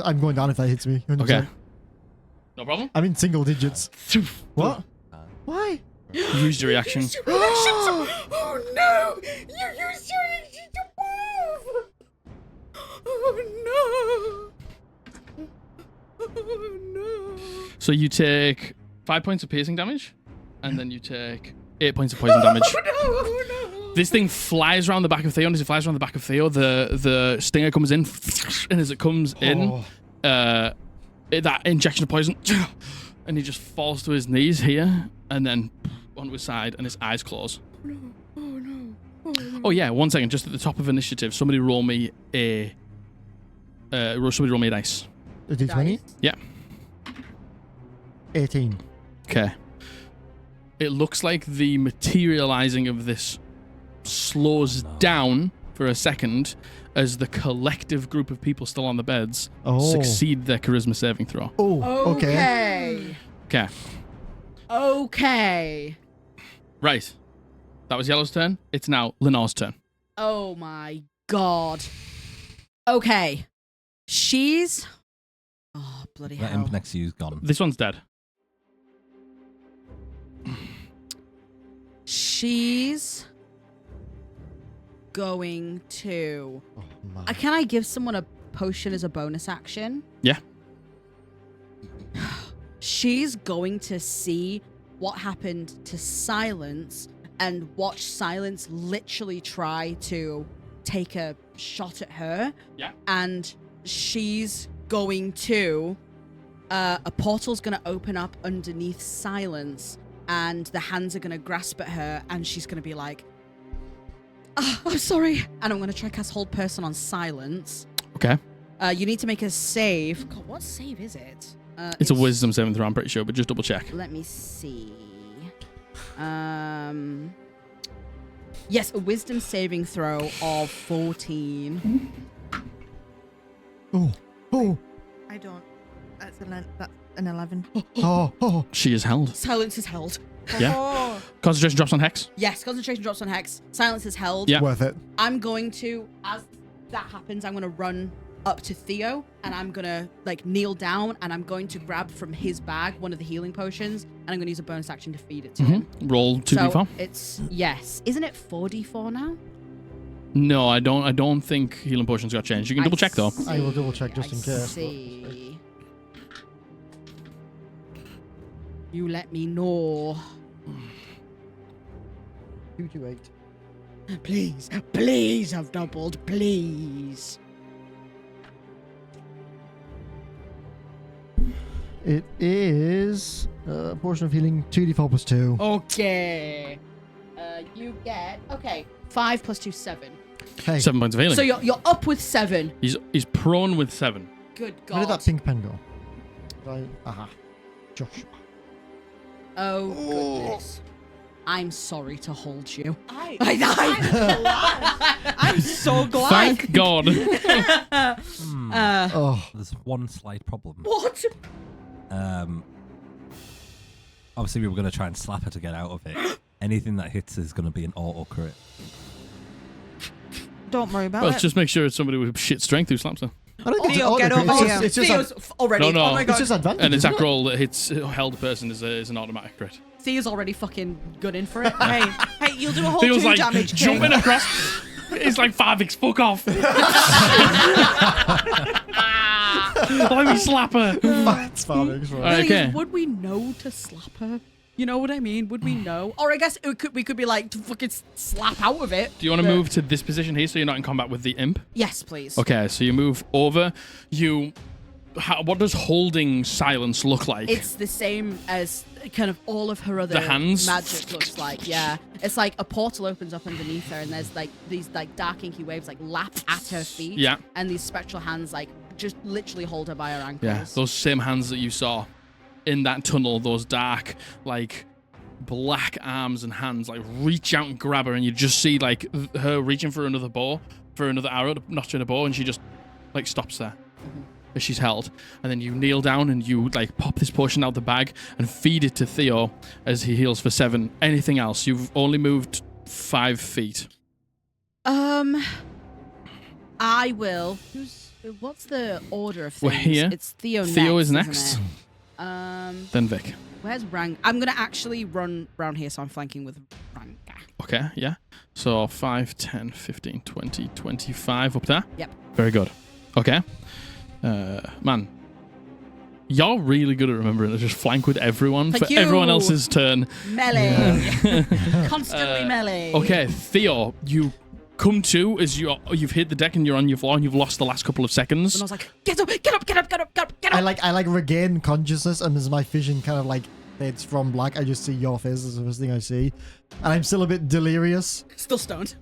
I'm going down if that hits me. 100%.
Okay. No problem.
I'm in single digits. What? Why?
You used your reaction.
Oh no! You used your reaction to move! Oh no! Oh no!
So you take 5 points of piercing damage, and then you take 8 points of poison damage.
Oh no!
This thing flies around the back of Theo, and as it flies around the back of Theo, the stinger comes in, and as it comes in, that injection of poison, and he just falls to his knees here, and then onto his side, and his eyes close. Oh yeah, 1 second, just at the top of initiative, somebody roll me a dice.
A D20?
Yeah.
18.
Okay. It looks like the materializing of this slows down for a second as the collective group of people still on the beds succeed their charisma saving throw.
Oh, okay.
Okay.
Okay.
Okay.
Right. That was Yellow's turn. It's now Lenore's turn.
Oh my god. Okay. She's. Oh, bloody
That
hell.
imp next to you's gone.
This one's dead.
She's going to.
Oh, man.
Can I give someone a potion as a bonus action?
Yeah.
She's going to see what happened to Silence and watch Silence literally try to take a shot at her.
Yeah.
And she's going to. A portal's going to open up underneath Silence, and the hands are going to grasp at her, and she's going to be like, I'm sorry. And I'm going to try cast Hold Person on Silence.
Okay.
You need to make a save. God, what save is it?
It's a wisdom saving throw, I'm pretty sure, but just double check.
Let me see. Yes, a wisdom saving throw of 14.
Oh.
I don't. That's an 11.
Oh.
She is held.
Silence is held.
Yeah.
Oh.
Concentration drops on Hex.
Yes, concentration drops on Hex. Silence is held.
Yeah.
Worth it.
I'm going to, as that happens, I'm going to run up to Theo, and I'm going to kneel down, and I'm going to grab from his bag one of the healing potions, and I'm going to use a bonus action to feed it to him.
Roll 2d4.
So it's, yes. Isn't it 4d4 now?
No, I don't think healing potions got changed. You can double check though.
I will double check just in case.
See. You let me know.
228.
Please have doubled, please.
It is a portion of healing 2d4 plus 2.
Okay. You get 5 plus 2, 7.
Hey,
7 points of healing.
So you're up with 7.
He's prone with 7.
Good God.
where did that pink pen go? Right. Aha. Joshua.
Oh goodness. I'm sorry to hold you.
I'm so glad.
Thank God.
Oh.
There's one slight problem.
What?
Obviously, we were going to try and slap her to get out of it. Anything that hits is going to be an auto crit.
Don't worry about
Well,
it.
let's just make sure it's somebody with shit strength who slaps her.
I don't think
Theo,
it's
get
auto-crit,
over
it's
here.
just,
Theo's already.
No.
Oh my
it's
God.
just advantage.
An
isn't
attack
it?
roll that hits a held person is an automatic crit.
Theo's already fucking gunning for it.
hey, you'll do a whole
Theo's
2
like
damage.
jumping
King.
across. It's like Farvix, fuck off. Let me slap her.
That's fine. It's fine.
Alright, okay.
Would we know to slap her? You know what I mean? Would we know? Or I guess we could be like to fucking slap out of it.
Do you want to move to this position here so you're not in combat with the imp?
Yes, please.
Okay, so you move over. What does holding Silence look like?
It's the same as kind of all of her other
The hands?
magic looks like. Yeah, it's like a portal opens up underneath her, and there's like these like dark inky waves like lap at her feet.
Yeah.
and these spectral hands like just literally hold her by her ankles.
Yeah, those same hands that you saw in that tunnel, those dark, like, black arms and hands, like, reach out and grab her, and you just see, like, her reaching for another arrow to notch in a bow, and she just, like, stops there. As she's held, and then you kneel down and you like pop this potion out the bag and feed it to Theo as he heals for 7. Anything else? You've only moved 5 feet.
I will. What's the order of things?
We're here.
It's Theo.
Theo
next,
is next.
Isn't it?
Then Vic.
Where's Rang? I'm gonna actually run round here, so I'm flanking with Ranga.
Okay, yeah. So 5, 10, 15, 20, 25 up there.
Yep.
Very good. Okay. Man, you're really good at remembering to just flank with everyone
Thank
for
you.
everyone else's turn.
Melee. Constantly melee.
Okay, Theo, you come to as you've hit the deck and you're on your floor and you've lost the last couple of seconds.
And I was like, get up, get up, get up, get up, get up, get up.
I like regain consciousness, and as my vision kind of like fades from black, I just see your face as the first thing I see, and I'm still a bit delirious.
Still stoned.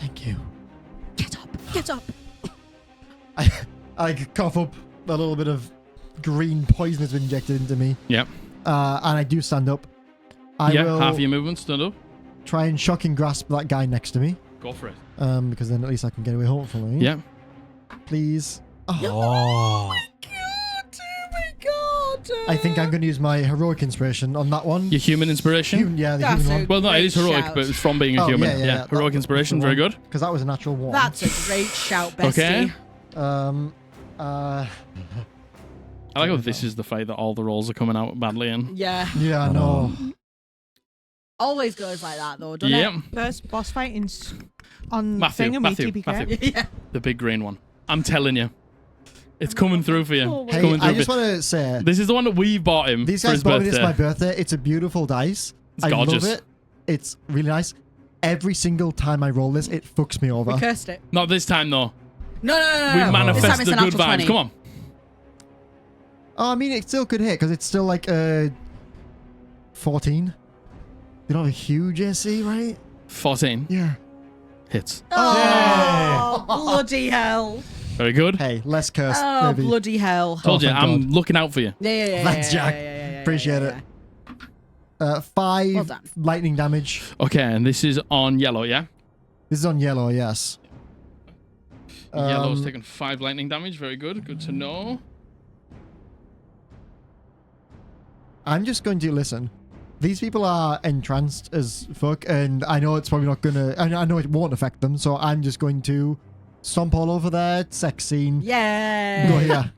Thank you.
Get up, get up.
I cough up a little bit of green poison that's been injected into me.
Yep.
And I do stand up. I will
half your movement, stand up.
try and shocking grasp that guy next to me.
Go for it.
Because then at least I can get away, hopefully.
Yeah.
Please. Oh.
Oh.
I think I'm going to use my heroic inspiration on that one.
Your human inspiration?
Yeah, the
That's
human
a
one.
Well, no, it is
great
heroic,
shout.
but it's from being a
Oh,
human.
yeah.
Heroic
That-
inspiration, very good.
Because that was a natural 1.
That's a great shout, bestie.
Okay.
Uh,
I like how this is the fight that all the rolls are coming out badly in.
Yeah.
yeah, I know.
Always goes like that, though, doesn't
Yep.
First boss fight on
Matthew,
TPK.
it? Yeah.
The big green one. I'm telling you. It's coming through for you.
Oh,
It's
Hey,
coming through
I
for
just
you.
want to say,
This is the one that we bought him
these
for
guys
his
bought me this
birthday.
my birthday. It's a beautiful dice.
It's
I
gorgeous.
love it. It's really nice. Every single time I roll this, it fucks me over.
We cursed it.
Not this time, though.
No.
We
This time
manifest
it's
the
a
good
natural
vibes.
20.
Come on.
Oh, I mean, it still could hit because it's still like 14. You don't have a huge AC, right?
14
Yeah.
hits.
Oh, bloody hell.
Very good.
Hey, less cursed,
Oh,
maybe.
bloody hell.
Told you,
thank
I'm
God.
looking out for you.
Yeah.
Thanks, Jack. Appreciate it. 5
Well done.
lightning damage.
Okay, and this is on yellow, yeah?
This is on yellow, yes.
Yellow's taken 5 lightning damage. Very good. Good to know.
I'm just going to listen. These people are entranced as fuck, and I know it's probably not gonna. I know it won't affect them, so I'm just going to stomp all over their sex scene.
Yeah.
Go here.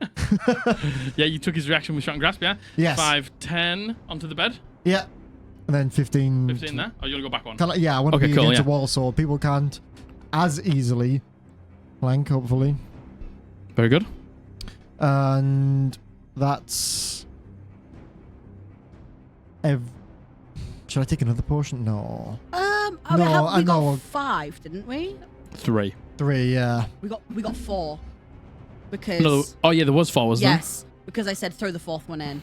Yeah, you took his reaction with shot and grasp, yeah?
Yes.
5, 10 onto the bed.
Yeah. And then 15.
15 there. Oh, you want to go back one?
Kinda, yeah, I want to
Okay,
be
cool,
against
yeah.
a wall so people can't as easily flank, hopefully.
Very good.
And that's. Should I take another potion? No.
We
I know.
got 5, didn't we?
3.
3, yeah.
We got 4. Because
No, oh, yeah, there was 4, wasn't
yes, because I said throw the 4th one in.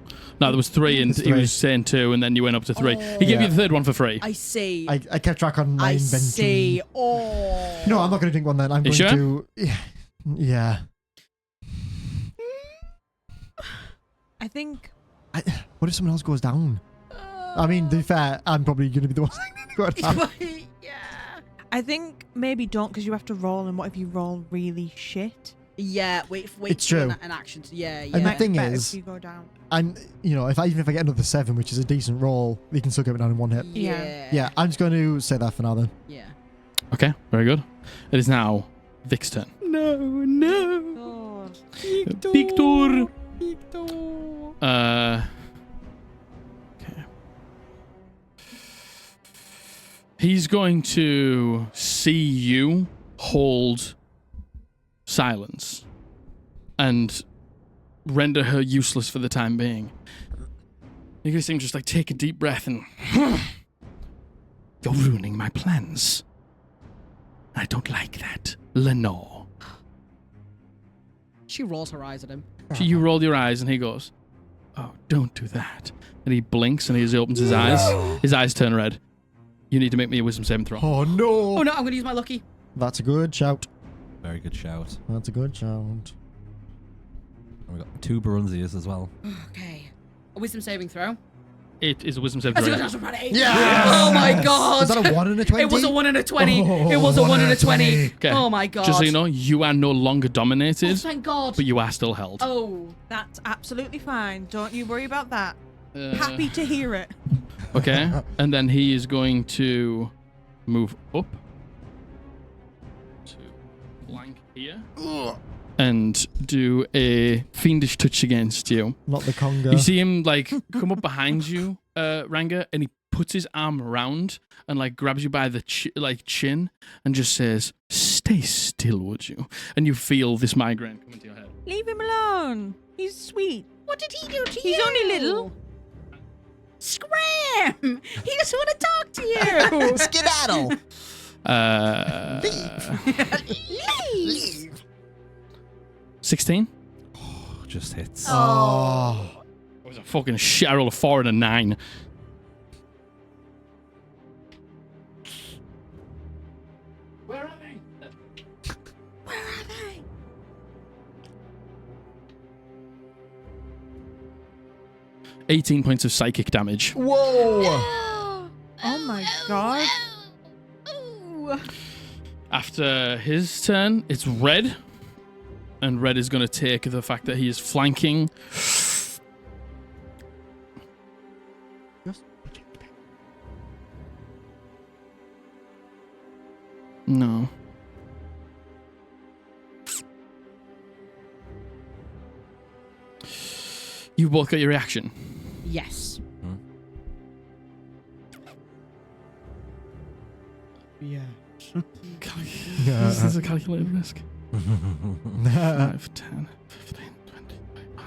there? No, there was 3, and
It's
he
3.
was saying 2, and then you went up to 3.
Oh.
He gave you
Yeah.
the 3rd one for free.
I see.
I kept track on my
I
inventory.
see. Oh.
No, I'm not going to drink one then. I'm
You
going
sure?
to. Yeah.
I think
What if someone else goes down? I mean, to be fair, I'm probably going to be the one going down.
Yeah.
I think maybe don't because you have to roll, and what if you roll really shit?
Yeah. Wait
It's
for
true.
an action. Yeah.
And the
Might be
thing
better
is-
if you go down.
I'm, even if I get another 7, which is a decent roll, we can still get it down in one hit.
Yeah.
Yeah, I'm just going to say that for now then.
Yeah.
Okay, very good. It is now Vic's turn.
Oh.
Victor. Okay. He's going to see you hold silence and render her useless for the time being. You're going to see him just like take a deep breath and you're ruining my plans. I don't like that, Lenore.
She rolls her eyes at him.
So you roll your eyes and he goes, oh, don't do that. And he blinks and he opens his eyes. His eyes turn red. You need to make me a wisdom saving throw.
Oh, no.
Oh no! I'm gonna use my lucky.
That's a good shout.
Very good shout.
That's a good shout.
We got 2 Brunzias as well.
Okay. A wisdom saving throw.
It is a wisdom saving
That's a
throw.
natural 20.
Yes!
Oh my god.
Is that a 1 and a 20?
It was a 1 and a 20.
Oh,
it was a 1 and a 20.
20.
Okay.
Oh my god.
Just so you know, you are no longer
Oh,
dominated,
thank god.
but you are still held.
Oh.
That's absolutely fine. Don't you worry about that.
Uh,
Happy to hear it.
Okay. And then he is going to move up to flank here and do a fiendish touch against you.
Not the Congo.
You see him like come up behind you, Ranga, and he puts his arm around and like grabs you by the chin and just says, "Stay still, would you?" And you feel this migraine come into your head.
Leave him alone. He's sweet.
What did he do to you?
He's only little.
Scram! He just want to talk to you.
Skedaddle.
Leave.
16?
Oh, just hits.
Oh.
It was a fucking shit. I rolled a 4 and a 9. Where are they?
Where are they?
"18 points of psychic damage.
Whoa.
Oh my god.
Ooh.
After his turn, it's Red. And Red is going to take the fact that he is flanking. No. You both got your reaction.
Yes.
Yeah.
This is a calculated risk. 5, 10, 15, 20, 25.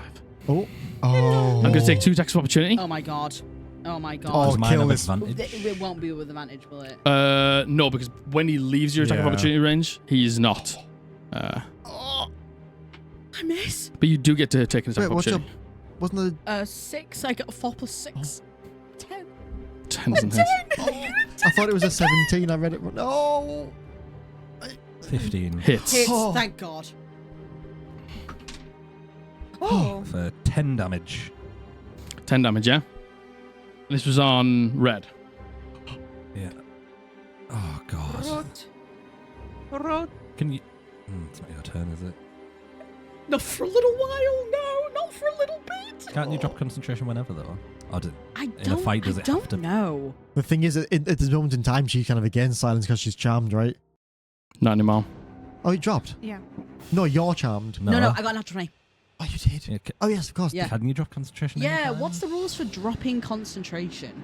Oh. Oh.
I'm going to take 2 attacks of opportunity.
Oh my god. Oh my god.
Oh,
Does mine
kill
have
this.
advantage?
It won't be with advantage, will it?
No, because when he leaves your attack of
Yeah.
opportunity range, he is not.
Oh. I miss.
But you do get to take an attack
Wait,
of
what's
opportunity.
Wasn't the...
6. I got 4 plus 6. 10.
10 doesn't hit.
I thought it was a 17. I read it wrong. No.
15.
Hits.
Hits.
Oh.
Thank god.
Oh.
For 10 damage.
10 damage, yeah? This was on Red.
Yeah. Oh, God.
Rot. Rot.
Can you... it's not your turn, is it?
Not for a little while, no. Not for a little bit.
Can't you drop concentration whenever, though? Or do,
I
in a
don't,
fight, does
I
it have
don't
to...
know.
The thing is, at this moment in time, she kind of again silence because she's charmed, right?
Not anymore.
Oh, it dropped.
Yeah.
No, you're charmed.
No, I got a natural 20.
Oh, you did.
Yeah,
Oh, yes, of course.
Yeah.
Can you drop concentration?
Yeah,
anytime?
what's the rules for dropping concentration?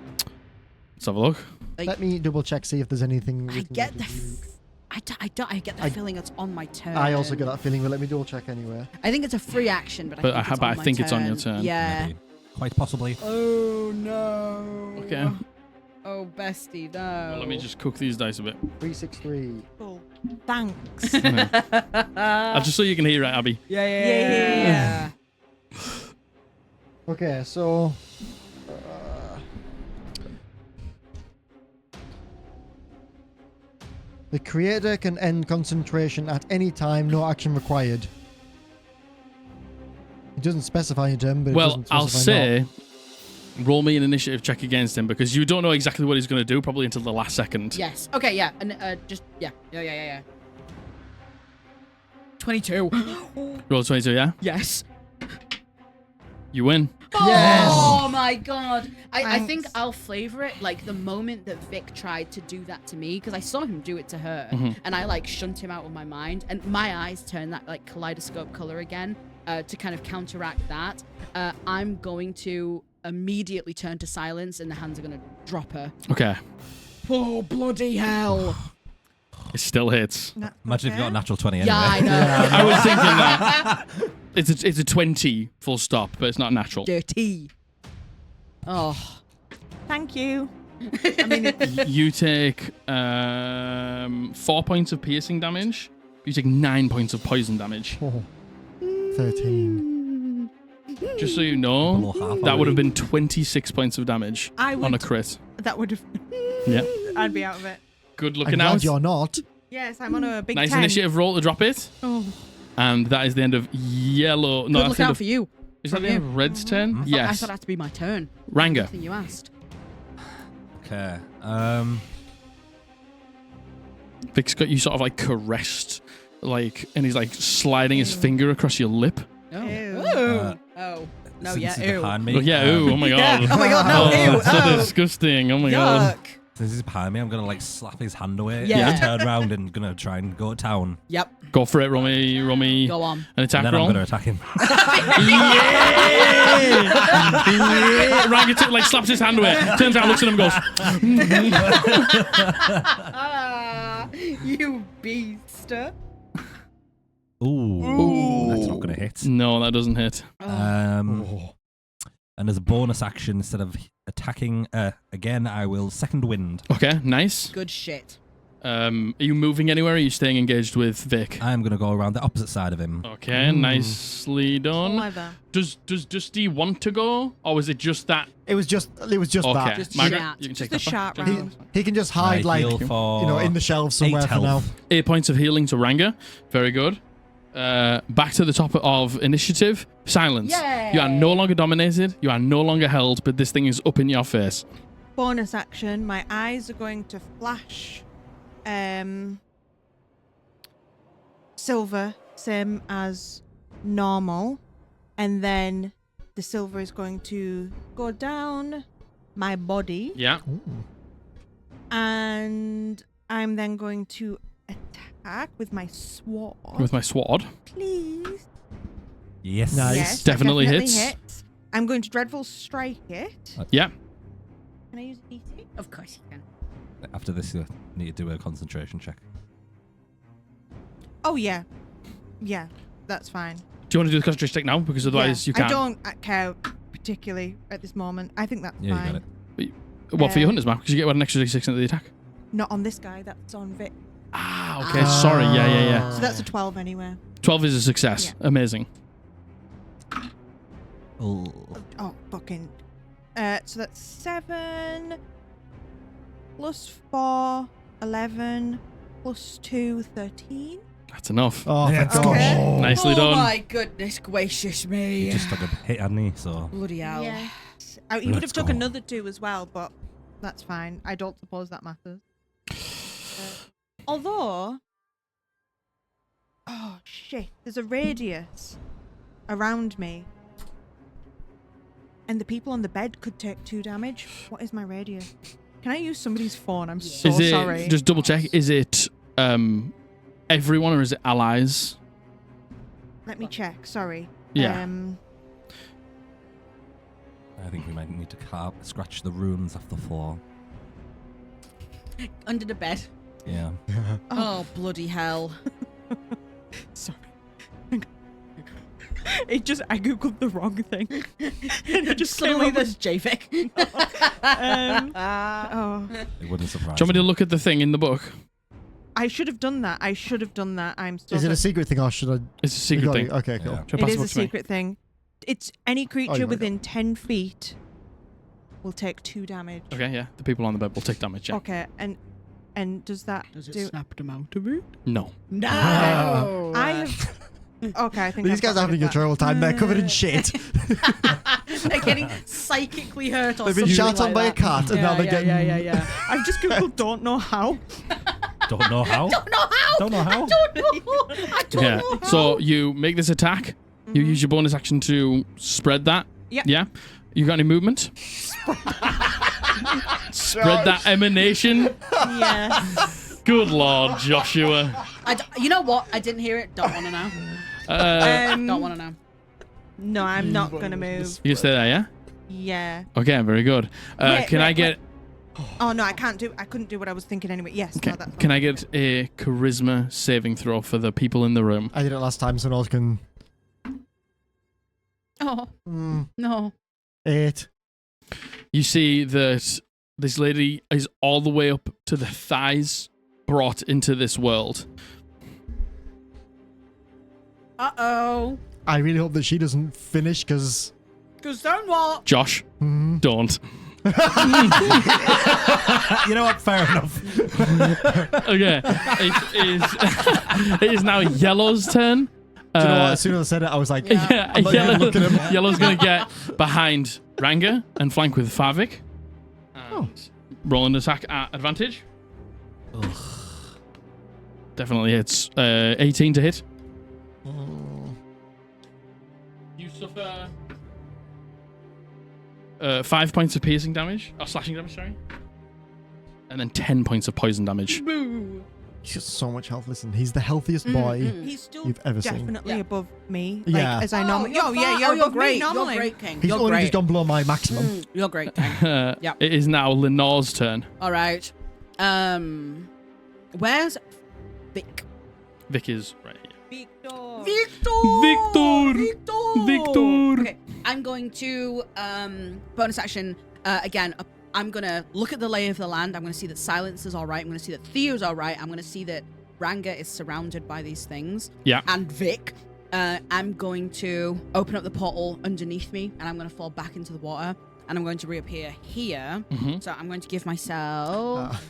Let's have a look.
Like,
Let me double check, see if there's anything.
I get the... I get the feeling it's on my turn.
I also get that feeling, but let me double check anyway.
I think it's a free action, but I think it's on my turn. Yeah.
Maybe. Quite possibly.
Oh no.
Okay.
Oh bestie, no.
Well, let me just cook these dice a bit.
363.
Cool. Thanks.
Just so you can hear it, Abby.
Yeah.
Okay, so. The creator can end concentration at any time, no action required. It doesn't specify your turn, but it
Well,
doesn't
I'll
specify
say,
not.
roll me an initiative check against him because you don't know exactly what he's going to do probably until the last second.
Yes. Okay. Yeah. And yeah. 22.
Roll 22, yeah?
Yes.
You win.
Yes!
Oh my god. I think
Thanks.
I'll flavor it like the moment that Vic tried to do that to me, because I saw him do it to her, and I like shunt him out of my mind, and my eyes turn that like kaleidoscope color again to kind of counteract that. I'm going to immediately turn to silence, and the hands are going to drop her.
Okay.
Oh, bloody hell.
It still hits.
Imagine if you got a natural 20 anyway.
Yeah, I know.
I was thinking that. It's a 20 full stop, but it's not natural.
Dirty. Oh.
Thank you. I mean,
You take 4 points of piercing damage. You take 9 points of poison damage.
Oh, 13.
Just so you
Below
know,
half
that would have
already.
been 26 points of damage
I
on a
would.
crit.
That would have.
Yeah.
I'd be out of it.
Good
I'm
looking
glad
out.
you're not.
Yes, I'm on a big
Nice
10.
initiative roll to drop it.
Oh.
And that is the end of yellow. No,
Good
that's
look
the end
out
of,
for you.
is that
from
the end
you.
of red's turn?
I
Yes.
thought it had to be my turn.
Ranga.
Anything you asked.
Okay.
Vic's got you sort of like caressed, like, and he's like sliding his finger across your lip.
Oh.
Ew.
Oh. No,
since
yeah,
he's
ew.
behind me,
Oh, yeah, ooh, oh my god.
Yeah. Oh my god, no, ew.
So
Oh.
disgusting. Oh my god.
Yuck.
Since he's behind me, I'm gonna like slap his hand away.
Yeah.
And turn around and gonna try and go to town.
Yep.
Go for it, Romy.
Go on.
An attack
And then
roll.
I'm gonna attack him.
Yeah! Ranga like slaps his hand away, turns around, looks at him, and goes.
You beast.
Ooh. That's not gonna hit.
No, that doesn't hit.
And as a bonus action, instead of attacking again, I will second wind.
Okay, nice.
Good shit.
Are you moving anywhere? Or are you staying engaged with Vic?
I'm gonna go around the opposite side of him.
Okay, nicely done.
Clever.
Does Dusty want to go, or was it just that?
It was just
Okay,
that.
Just
Margaret,
shat.
you can take
Just
that
a
back.
shat
Take
round.
that.
He can just hide
I
like
heal for
in the shelves somewhere
8
for now.
health.
8 points of healing to Ranga. Very good. Back to the top of initiative. Silence.
Yay.
You are no longer dominated. You are no longer held, but this thing is up in your face.
Bonus action. My eyes are going to flash. Silver, same as normal, and then the silver is going to go down my body,
Yeah.
and I'm then going to attack with my sword.
With my sword.
Please.
Yes.
Nice.
Yes, that
Definitely hits.
I'm going to dreadful strike it.
Yeah.
Can I use a D6?
Of course you can.
After this, you need to do a concentration check.
Oh yeah, yeah, that's fine.
Do you want to do the concentration check now? Because otherwise
Yeah,
you can't.
I don't care particularly at this moment. I think that's
Yeah,
fine.
you got it.
What, for your hunter's mark? Because you get an extra D6 into the attack.
Not on this guy. That's on Vic.
Ah, okay. Sorry. Yeah.
So that's a 12 anyway.
12 is a success.
Yeah.
Amazing.
Oh.
Oh, fucking. So that's 7 plus 4, 11 plus 2, 13.
That's enough.
Oh, thank
Yeah.
God.
Okay.
Nicely
oh
done.
my goodness gracious me.
He just took a hit, hadn't he? So.
Bloody hell.
Yes. He would have
Let's
took
go.
another 2 as well, but that's fine. I don't suppose that matters. Although. Oh, shit. There's a radius around me. And the people on the bed could take 2 damage. What is my radius? Can I use somebody's phone? I'm so
Is it,
sorry.
just double check, is it everyone or is it allies?
Let me check. Sorry.
Yeah.
I think we might need to scratch the runes off the floor.
Under the bed.
Yeah.
Oh, bloody hell.
Sorry. I googled the wrong thing. And it just
Suddenly
came up
there's JVIC.
oh,
It wouldn't surprise
Do you want me to
me.
look at the thing in the book?
I should have done that. I'm so
Is it a
sorry.
secret thing or should I?
It's a secret thing.
Okay, cool.
Yeah.
Should I
It
pass
is
the
a
book to me?
secret thing. It's any creature
you might
within 10 feet will take 2 damage.
Okay, yeah. The people on the bed will take damage, yeah.
Okay, and does that
Does it
do?
snap them out of it?
No.
No.
I have. Okay, I think
These
I've
guys
got
are having
rid
a
of that.
terrible time. They're covered in shit.
They're getting psychically hurt or
They've been
something
shot on
like
by a
that.
cat and now they're getting.
Yeah.
I've just googled don't know how.
Don't know how?
Don't know how.
Don't know how?
I don't
Yeah.
know how.
So you make this attack. You use your bonus action to spread that.
Yep.
Yeah. You got any movement? Spread that emanation.
Yes.
Good Lord, Joshua.
You know what? I didn't hear it. Don't want to know. Don't want to know.
No, I'm not gonna move.
You stay there, yeah?
Yeah.
Okay, very good.
Wait,
Can I
wait,
get
Oh no, I couldn't do what I was thinking anyway. Yes.
okay,
No, that's
can
fine.
I get a charisma saving throw for the people in the room?
I did it last time, so no one can.
Oh
Mm,
no.
8.
You see that this lady is all the way up to the thighs brought into this world.
Uh-oh.
I really hope that she doesn't finish because.
Because then what?
Josh, don't.
You know what? Fair enough.
Okay. It is it is now Yellow's turn.
Do you know what? As soon as I said it, I was like,
Yeah,
I'm not even looking at him.
Yellow's going to get behind Ranga and flank with Favik. And roll an attack at advantage.
Ugh.
Definitely hits. 18 to hit. You suffer 5 points of piercing damage. Or slashing damage, sorry. And then 10 points of poison damage.
He's got so much health. Listen, he's the healthiest boy
He's still
you've ever seen.
definitely above me.
Yeah.
Like, as I normally.
you're
Oh, yeah,
fine.
you're above
great.
me normally.
You're great, King.
He's
You're
only
great.
just gone below my maximum.
You're great, King. Yep.
It is now Lenore's turn.
All right. Where's Vic?
Vic is right here.
Victor.
Victor!
Okay, I'm going to bonus action again. I'm gonna look at the lay of the land. I'm gonna see that Silence is all right. I'm gonna see that Theo's all right. I'm gonna see that Ranga is surrounded by these things.
Yeah.
And Vic. I'm going to open up the portal underneath me, and I'm gonna fall back into the water, and I'm going to reappear here.
Mm-hmm.
So I'm going to give myself.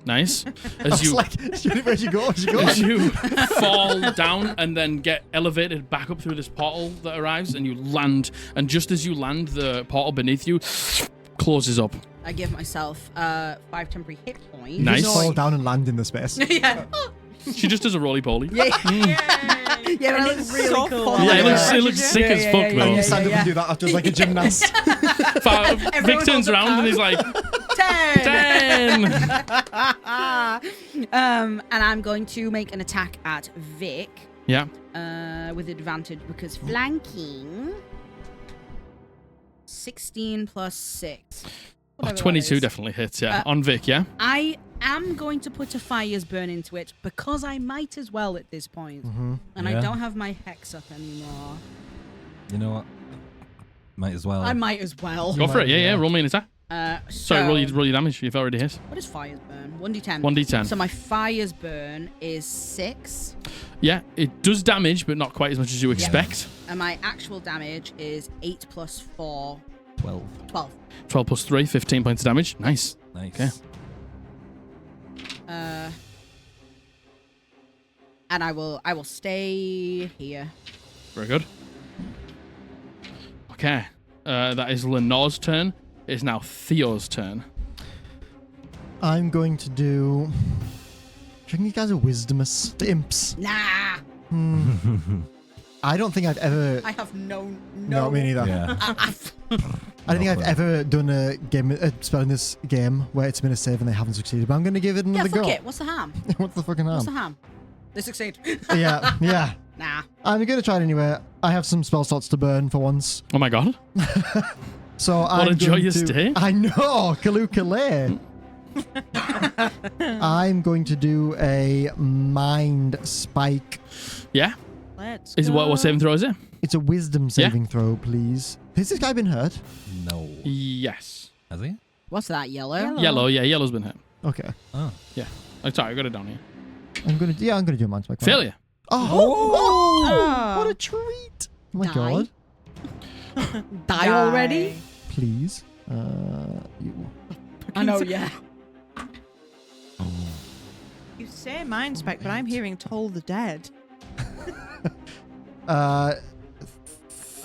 Nice.
I was like, where'd you go? Where'd you go?
As you fall down and then get elevated back up through this portal that arrives, and you land, and just as you land, the portal beneath you closes up.
I give myself 5 temporary hit points.
You
Nice.
just fall down and land in the space.
Yeah.
She just does a roly-poly.
Yeah.
Yay.
Yeah,
And
but
it's
it's really
so
cool.
fun.
Yeah, it
Yeah.
looks sick as fuck,
And
though.
you stand up and do that after like a gymnast.
Vic
Everyone
turns
holds a
around and
count.
he's like,
10.
10!
And I'm going to make an attack at Vic
Yeah.
with advantage because flanking. 16 plus 6.
Oh,
Whatever that
22
is.
definitely hits, yeah.
Uh,
On Vic, yeah?
I am going to put a fire's burn into it because I might as well at this point. And I
Yeah.
don't have my hex up anymore.
You know what? Might as well.
I might as well.
Go for it, yeah. Roll me an attack. Sorry,
So,
roll your damage. You've already hit.
what is fire's burn? 1d10.
1d10.
So my fire's burn is 6.
Yeah, it does damage, but not quite as much as you expect.
And my actual damage is 8 plus 4,
12.
12.
12 plus 3, 15 points of damage. Nice.
Nice.
Okay.
And I will stay here.
Very good. Okay. That is Lenore's turn. It is now Theo's turn.
I'm going to do. Do you think you guys are wisdomous? The imps.
Nah,
I don't think I've ever.
I have no.
No, me neither.
Yeah.
I don't think I've ever done a spell in this game where it's been a save and they haven't succeeded. But I'm going to give it
Yeah,
another
fuck
go.
it. What's the harm?
What's the fucking
What's the
harm?
harm? They succeed.
Yeah.
Nah.
I'm going to try it anyway. I have some spell slots to burn for once.
Oh my god.
So
What
I'm
a
going
joyous
to,
day.
I know, Kalukale. I'm going to do a mind spike.
Yeah?
Let's
Is what saving throw is it?
It's a wisdom saving throw, please. Has this guy been hurt?
No.
Yes.
Has he?
What's that? Yellow.
Yellow, yeah, yellow's been hit.
Okay.
Oh.
Yeah. Oh, sorry, I got it down here.
I'm gonna do a mind spike.
Failure.
Oh, what a treat! Oh my
Die.
god.
Die already?
Please. You.
I know, yeah.
You say mind spec, but I'm hearing Toll the Dead.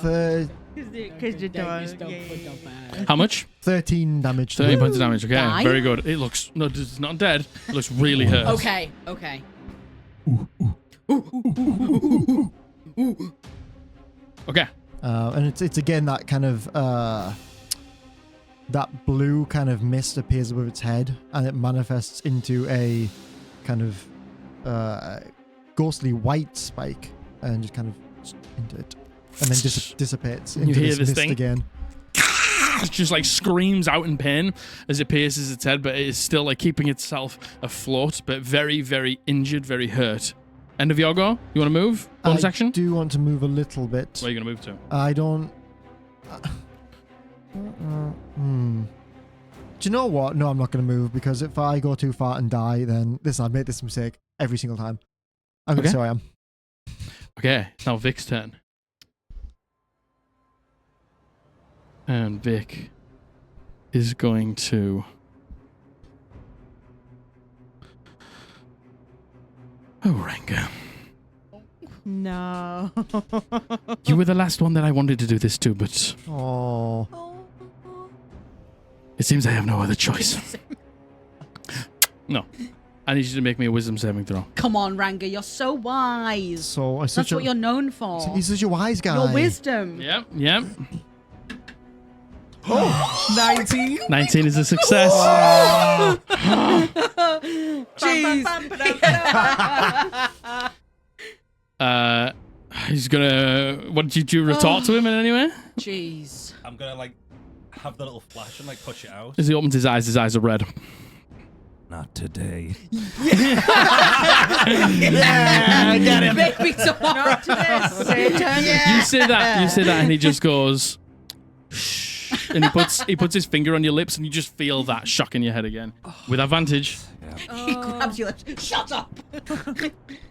Because you don't.
How much?
13 damage.
30 points of damage. Okay,
Die?
very good. It looks... No, it's not dead. It looks really hurt.
Okay.
Okay.
And it's again that kind of that blue kind of mist appears above its head, and it manifests into a kind of ghostly white spike, and just kind of into it, and then dissipates into
hear this
mist
thing?
again.
It just like screams out in pain as it pierces its head, but it is still like keeping itself afloat, but very, very injured, very hurt. End of your go? You want to move? Bonus
I
action?
do want to move a little bit.
Where are you going to move to?
I don't. Do you know what? No, I'm not going to move, because if I go too far and die, then listen, I've made this mistake every single time. I'm going to say I am.
Okay, now Vic's turn. And Vic is going to... Oh, Ranga.
No.
You were the last one that I wanted to do this to, but
Oh.
it seems I have no other choice. No. I need you to make me a wisdom saving throw.
Come on, Ranga, you're so wise.
So
That's what you're known for.
He's such a wise guy.
Your wisdom.
Yep, yep.
19.
19 is a success.
Jeez.
He's gonna. What did you retort to him in any way?
Jeez.
I'm gonna like have the little flash and like push it out.
As he opens his eyes are red.
Not today.
Yeah, get him.
Maybe tomorrow.
You say that, and he just goes, shh, and he puts his finger on your lips, and you just feel that shock in your head again, with advantage.
He grabs your lips. Shut up.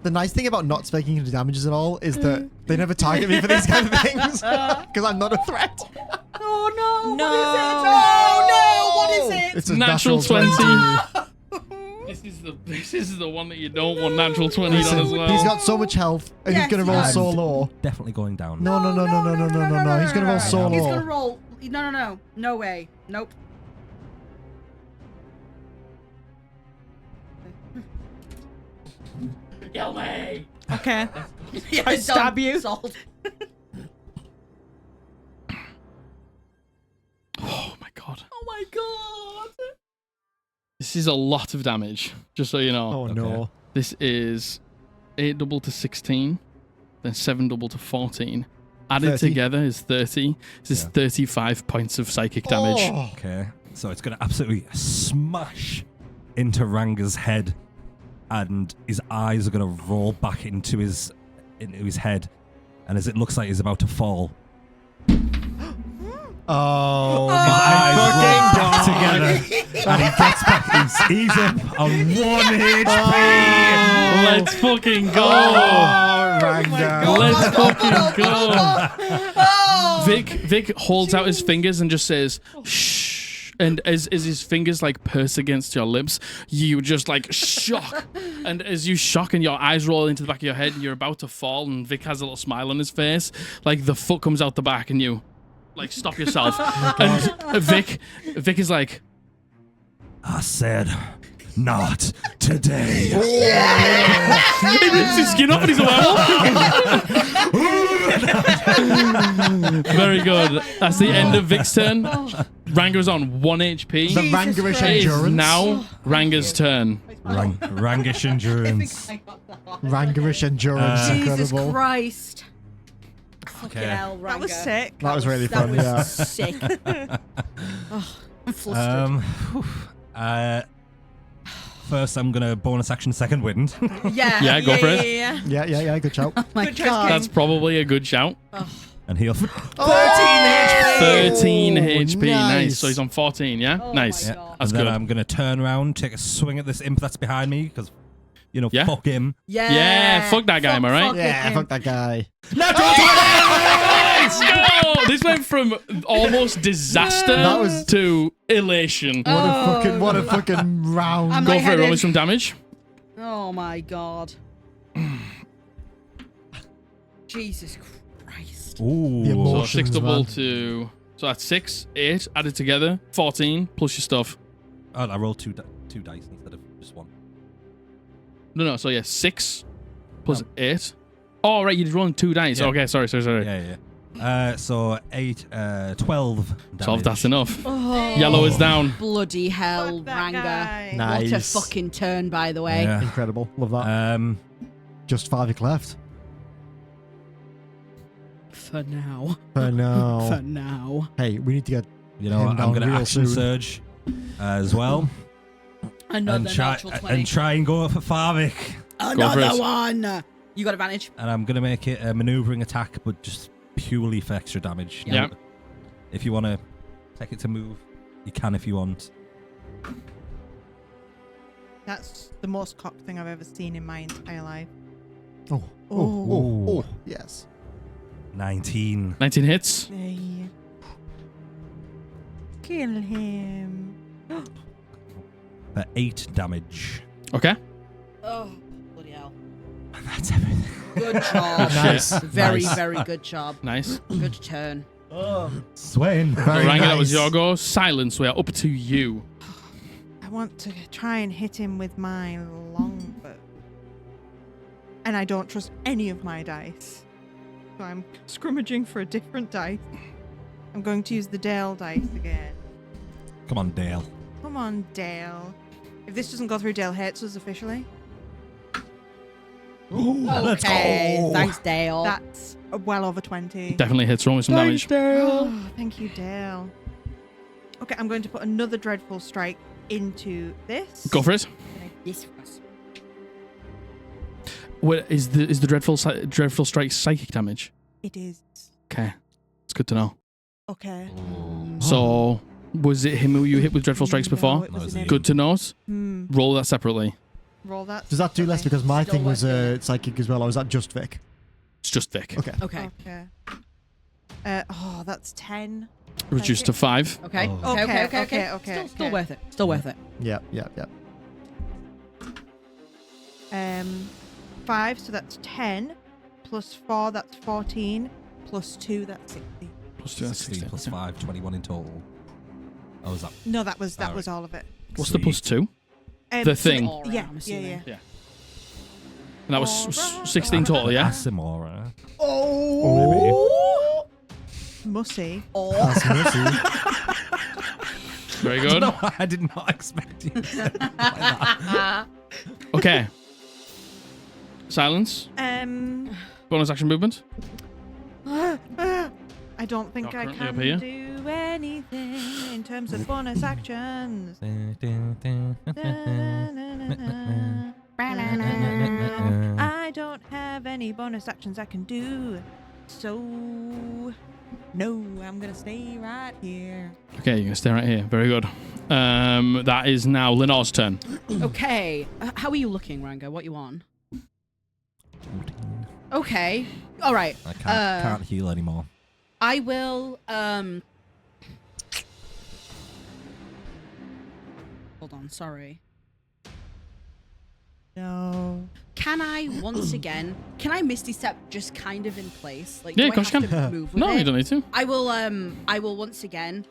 The nice thing about not speaking into damages at all is that they never target me for these kind of things because I'm not a threat.
Oh no.
No.
What is it? No. What is it?
It's a
Natural
natural
20. This is the one that you don't want natural 20 on as well.
He's got so much health, and he's gonna roll
Yes.
so low.
Definitely going down.
No. He's gonna roll so
He's
low.
gonna roll. No. No way. Nope.
Kill me.
Okay.
Yeah,
I stab you.
Sold.
Oh my god.
Oh my god.
This is a lot of damage, just so you know.
Oh no.
This is 8 double to 16, then 7 double to 14. Added
30.
together is 30. This is 35 points of psychic damage.
Oh.
Okay, so it's gonna absolutely smash into Ranga's head, and his eyes are gonna roll back into his head, and as it looks like he's about to fall,
Oh,
his eyes roll back together, and he gets back. He's up on 1 HP.
Let's fucking go!
Oh, Ranga.
Let's fucking go! Vic holds out his fingers and just says, shh. And as his fingers like purse against your lips, you just like shock. And as you shock and your eyes roll into the back of your head and you're about to fall, and Vic has a little smile on his face, like the foot comes out the back and you like stop yourself. And Vic is like,
I said, not today.
he rips his skin off and he's a werewolf. Very good. That's the end of Vic's turn. Ranga's on 1 HP.
The Rangerish
It is
endurance.
now Ranga's turn.
Rangish endurance.
Rangerish endurance.
Jesus
Incredible.
Christ. Fucking
Okay.
hell,
That was
Ranga.
sick.
That was really
That
fun.
was
Yeah.
sick. Oh, I'm flustered.
First, I'm gonna bonus action second wind.
Yeah, go for it.
Yeah. Good shout.
Oh my
Good choice,
god.
That's probably a good shout.
And heal.
13
Oh,
HP. Nice.
nice.
So he's on 14, yeah?
Oh
Nice.
my God.
That's
and then
good.
I'm gonna turn around, take a swing at this imp that's behind me, because,
Yeah.
fuck him.
Yeah.
fuck that guy, am I right?
fuck
Yeah,
him.
fuck that guy.
Let's go! This went from almost disaster
That was-
to elation.
What a fucking round.
I'm
Go for it,
lightheaded.
roll me some damage.
Oh my god. Jesus Christ.
Ooh.
The
So
emotions,
6 double
man.
to... So that's 6, 8, added together, 14, plus your stuff.
Oh, I rolled two dice instead of just one.
No, so yeah, 6 plus 8. Oh, right, you're rolling 2 dice.
Yeah.
Okay, sorry.
Yeah. So 8, 12 damage.
12, that's enough.
Oh,
Yellow is down.
bloody hell,
Fuck that
Ranga.
guy.
Nice.
What a fucking turn, by the way.
Yeah.
Incredible. Love that. Just 5 left.
For now.
For now.
For now.
Hey, we need to get.
You know,
Him
I'm
down
gonna
real
action
soon.
surge as well,
Another natural 20.
and try and go for Farvik.
Another
it.
one. You got advantage.
And I'm gonna make it a maneuvering attack, but just purely for extra damage.
Yeah.
If you want to take it to move, you can if you want.
That's the most cocked thing I've ever seen in my entire life.
Oh, yes.
19.
19 hits.
Hey. Kill him.
For 8 damage.
Okay.
Oh, bloody hell.
And that's everything.
Good job.
Nice.
Very,
Nice.
very good job.
Nice.
Good turn.
Swaying.
Very
Ranga, that was
nice.
your go. Silence, we are up to you.
I want to try and hit him with my longbow. And I don't trust any of my dice. So I'm scrummaging for a different dice. I'm going to use the Dale dice again.
Come on, Dale.
Come on, Dale. If this doesn't go through, Dale hates us officially.
Let's
Okay,
go.
thanks, Dale.
That's well over 20.
Definitely hits wrong with some damage.
Oh, thank you, Dale. Okay, I'm going to put another Dreadful Strike into this.
Go for it.
Yes, yes.
What is the dreadful strike psychic damage?
It is.
Okay, it's good to know.
Okay.
So, was it him who you hit with dreadful strikes
No,
before?
it was an
Good to note. Roll that separately.
Roll that.
Does that do less
Okay.
because my
Still
thing was
worth it.
psychic as well, or is that just Vic?
It's just Vic.
Okay.
Okay.
Okay. That's 10.
Reduced to 5.
Okay.
Oh.
Okay. Still worth it. Still worth it.
Yeah.
5, so that's 10. Plus 4, that's 14. Plus 2, that's 60.
Plus 2, that's
16
16.
plus 5, 21 in total. Oh, is that?
No, that was
Alright.
all of it.
What's the plus 2?
Um,
The thing.
All around,
Yeah,
I'm
yeah,
assuming.
yeah.
And that was 16 total, yeah?
Asimora.
Oh.
Mussy.
Oh.
That's mercy.
Very good.
No, I did not expect you to say it like that.
Okay. Silence. Bonus action movement.
I don't think
Not
I
currently up
can
here.
do anything in terms of bonus actions. I don't have any bonus actions I can do. So, no, I'm going to stay right here.
Okay, you're going to stay right here. Very good. That is now Lenore's turn.
Okay. How are you looking, Ranga? What you on? Okay. All right.
I can't heal anymore.
I will. Hold on. Sorry.
No.
Can I once again? Can I Misty Step just kind of in place? Like,
Yeah,
do
of course
I
you
have
can.
to move with
No,
it?
you don't need to.
I will once again.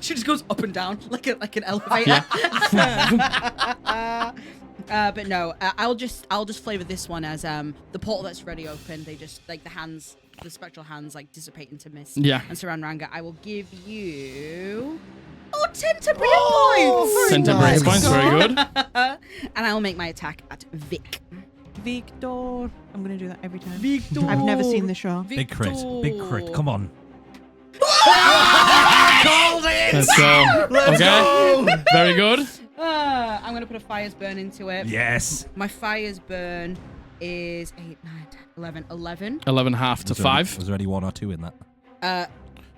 She just goes up and down like an elevator. But no, I'll just flavor this one as the portal that's already open. They just like the spectral hands like dissipate into mist.
Yeah.
And surround Ranga. I will give you 10 temporary points.
10 temporary
Nice.
points. Very good.
And I will make my attack at Vic.
Victor. I'm going to do that every time.
Victor.
I've never seen the show.
Big crit. Big crit. Come on.
Let's go. Okay. Very good.
I'm going to put a fire's burn into it.
Yes.
My fire's burn is 8, 9, 10, 11. 11.
11 half to 5.
Was there any 1 or 2 in that?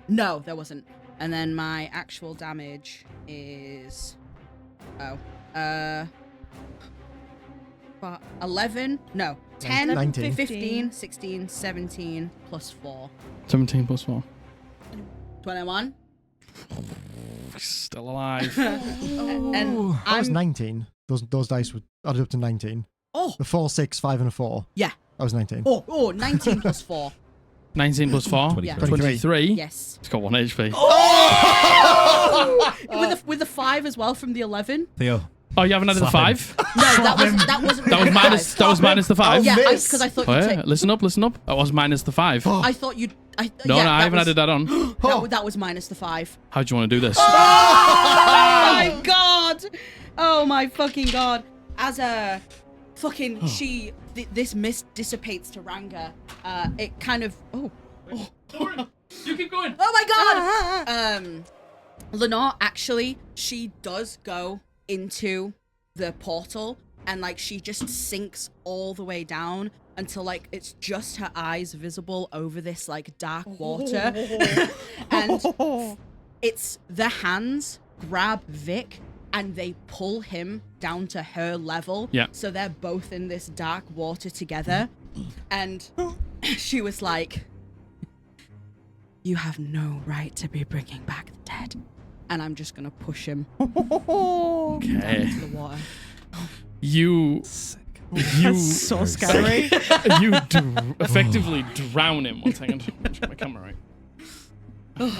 No, there wasn't. And then my actual damage is 11. No, 10,
19.
15, 16, 17 plus 4.
17 plus 4.
21.
Still alive.
And
That was
I'm
19. Those dice were added up to 19.
oh
The 4, 6, 5, and a 4.
yeah.
That was 19.
Oh 19 plus 4.
19 plus 4.
23.
23.
Yes.
It's got 1 HP.
With the 5 as well from the 11.
Theo.
Oh, you haven't added the
Slap him.
5?
No, that wasn't.
That was minus. That was minus the 5.
Yeah,
miss.
because I thought
Oh,
you'd
yeah.
take.
Listen up. That was minus the 5.
I thought you'd.
No,
yeah,
no, I haven't
was,
added that on.
That was minus the 5.
How do you want to do this?
Oh my god! Oh my fucking god! As a fucking this mist dissipates to Ranga. It kind of
You keep going.
oh my god! Lenore actually she does go into the portal and like she just sinks all the way down until like it's just her eyes visible over this like dark water. And it's the hands grab Vic and they pull him down to her level.
Yeah.
So they're both in this dark water together. And she was like, "You have no right to be bringing back the dead." And I'm just gonna push him
Okay.
into the water.
You You
That's so scary.
you effectively drown him. 1 second. Let's get my camera right.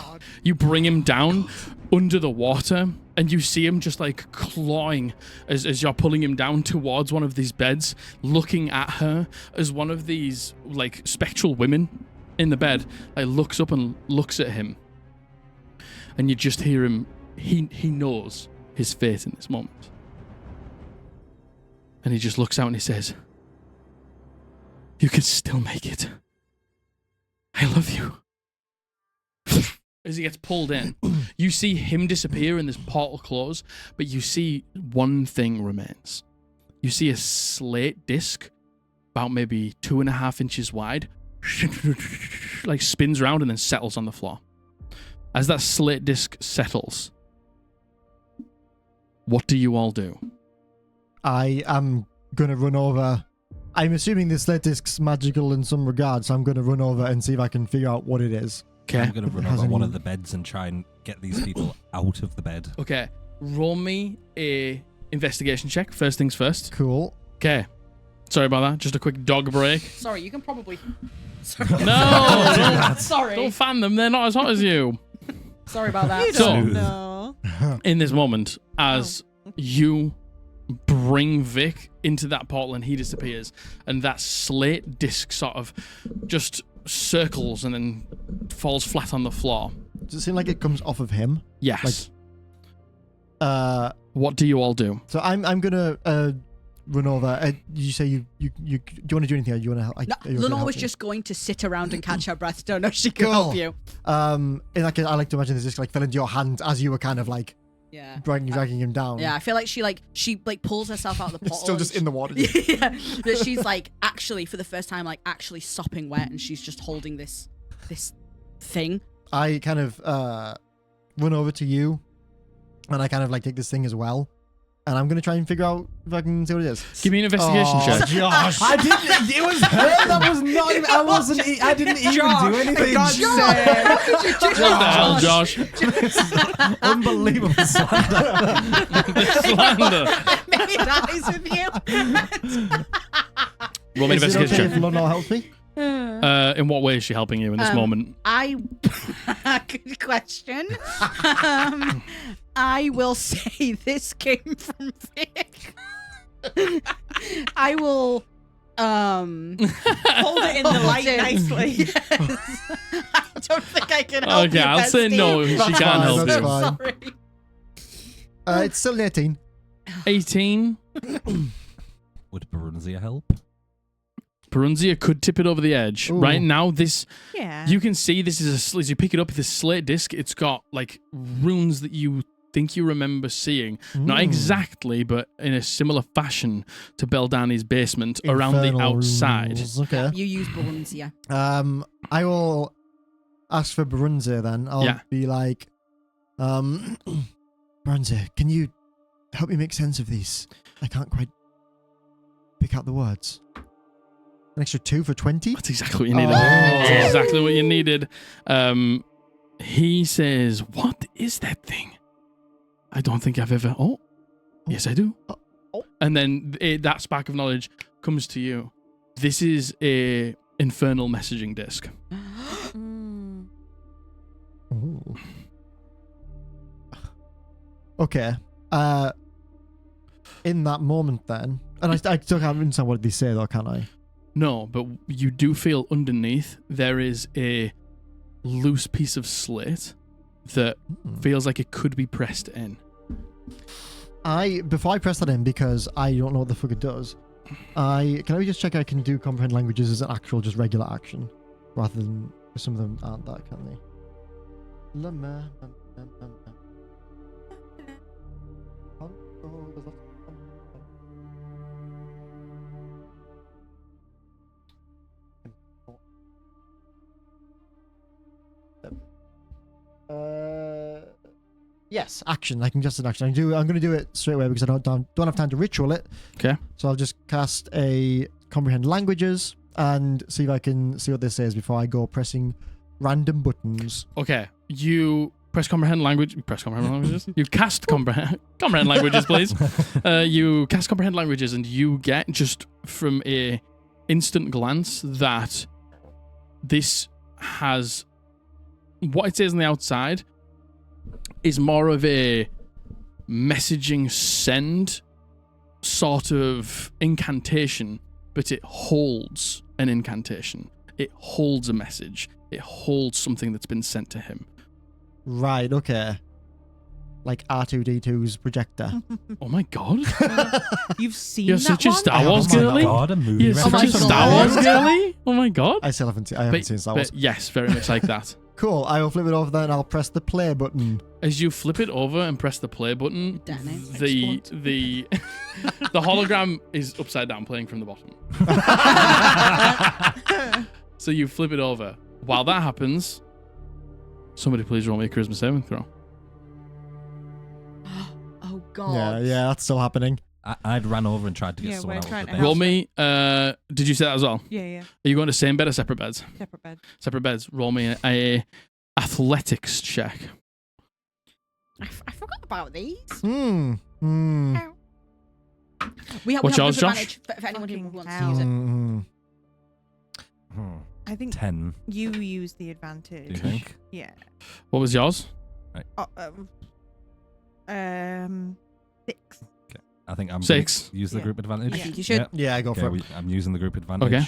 You bring him down under the water, and you see him just like clawing as you're pulling him down towards one of these beds, looking at her as one of these like spectral women in the bed like looks up and looks at him, and you just hear him. He knows his fate in this moment, and he just looks out and he says, "You can still make it. I love you." As he gets pulled in, you see him disappear and this portal close, but you see one thing remains. You see a slate disc about maybe 2.5 inches wide, like spins around and then settles on the floor. As that slate disc settles, what do you all do?
I am going to run over. I'm assuming this slate disc's magical in some regard, so I'm going to run over and see if I can figure out what it is.
Okay.
I'm going to run over one of the beds and try and get these people out of the bed.
Okay. Roll me a investigation check. First things first.
Cool.
Okay. Sorry about that. Just a quick dog break.
Sorry, you can probably. Sorry.
No,
Sorry.
don't fan them. They're not as hot as you.
Sorry about that.
You
So-
don't know.
In this moment, as you bring Vic into that portal and he disappears, and that slate disc sort of just circles and then falls flat on the floor.
Does it seem like it comes off of him?
Yes.
Like,
what do you all do?
so I'm gonna run over. You say you do you want to do anything? Or do you want to help?
No,
are you okay to
Lenore
help
was
me?
just going to sit around and catch her breath. Don't know if she can
Cool.
help you.
In that case, I like to imagine this just like fell into your hand as you were kind of like
Yeah.
dragging him down.
Yeah, I feel like she pulls herself out of the
It's
portal.
still just in the water.
Yeah, that she's like actually for the first time like actually sopping wet, and she's just holding this thing.
I kind of run over to you, and I kind of like take this thing as well, and I'm gonna try and figure out if I can see what it is.
Give me an investigation check.
Josh.
I didn't. It was her. That was not. Even, I wasn't. I didn't even do anything.
God's sake.
What did you do?
What the hell, Josh?
Unbelievable slander.
Slander.
I made eyes with you.
Roll me an
Is it
investigation
okay if
check.
Lenore helps me?
In what way is she helping you in this moment?
Good question. I will say this came from Vic. I will
Hold it in the light nicely.
Yes. I don't think I can help
Okay,
you.
I'll say
bestie.
no. She
That's
can't
fine,
help
that's
you.
fine.
Sorry.
It's still 18.
18.
Would Barunzia help?
Perunzia could tip it over the edge.
Ooh.
Right now, this
Yeah.
you can see this is as you pick it up, this slate disc. It's got like runes that you think you remember seeing, not
Mm.
exactly, but in a similar fashion to Beldani's basement around the
Infernal
outside.
rules. Okay.
You use Barunzia.
I will ask for Brunze then. I'll
Yeah.
be like, Brunze, can you help me make sense of these? I can't quite pick out the words. An extra 2 for 20?
That's exactly what you needed.
Oh.
That's exactly what you needed. He says, "What is that thing? I don't think I've ever." Oh, yes, I do.
Oh.
And then that spark of knowledge comes to you. This is a infernal messaging disc.
Mm.
Ooh. Okay. In that moment then, and I still can't understand what they say though, can I?
No, but you do feel underneath there is a loose piece of slate that feels like it could be pressed in.
Before I press that in, because I don't know what the fuck it does, can I just check I can do comprehend languages as an actual just regular action rather than some of them aren't that, can they? Yes, action. I can just an action. I'm going to do it straight away because I don't have time to ritual it.
Okay.
So I'll just cast a comprehend languages and see if I can see what this says before I go pressing random buttons.
Okay. You press comprehend language. Press comprehend languages. You cast comprehend languages, please. You cast comprehend languages, and you get just from a instant glance that this has what it says on the outside is more of a messaging send sort of incantation, but it holds an incantation. It holds a message. It holds something that's been sent to him.
Right, okay. Like R2-D2's projector.
Oh my god.
You've seen
You're
that
such a
one?
Star Wars
Oh my
girly.
God, a movie
You're such
reference
a
from
Star
there.
Wars girly. Oh my god.
I haven't seen Star Wars.
But yes, very much like that.
Cool, I will flip it over then, I'll press the play button.
As you flip it over and press the play button,
Damn it.
the hologram is upside down, playing from the bottom. So you flip it over. While that happens, somebody please roll me a charisma saving throw.
Oh god.
Yeah, that's still happening.
I'd ran over and tried to get
Yeah,
someone
we're
out
trying
of
to
the
help.
Roll me. Did you say that as well?
Yeah.
Are you going to same bed or separate beds?
Separate bed.
Separate beds. Roll me a athletics check.
I forgot about these.
Hmm.
We have
What's yours, Josh?
disadvantage for anyone who
Fucking
wants to
hell.
use it.
I think
10,
you use the
do
advantage.
you think?
Yeah.
What was yours?
Oh, 6.
I think I'm
6.
Use the
Yeah.
group advantage.
I think you should.
Yeah, go for it.
I'm using the group advantage.
Okay.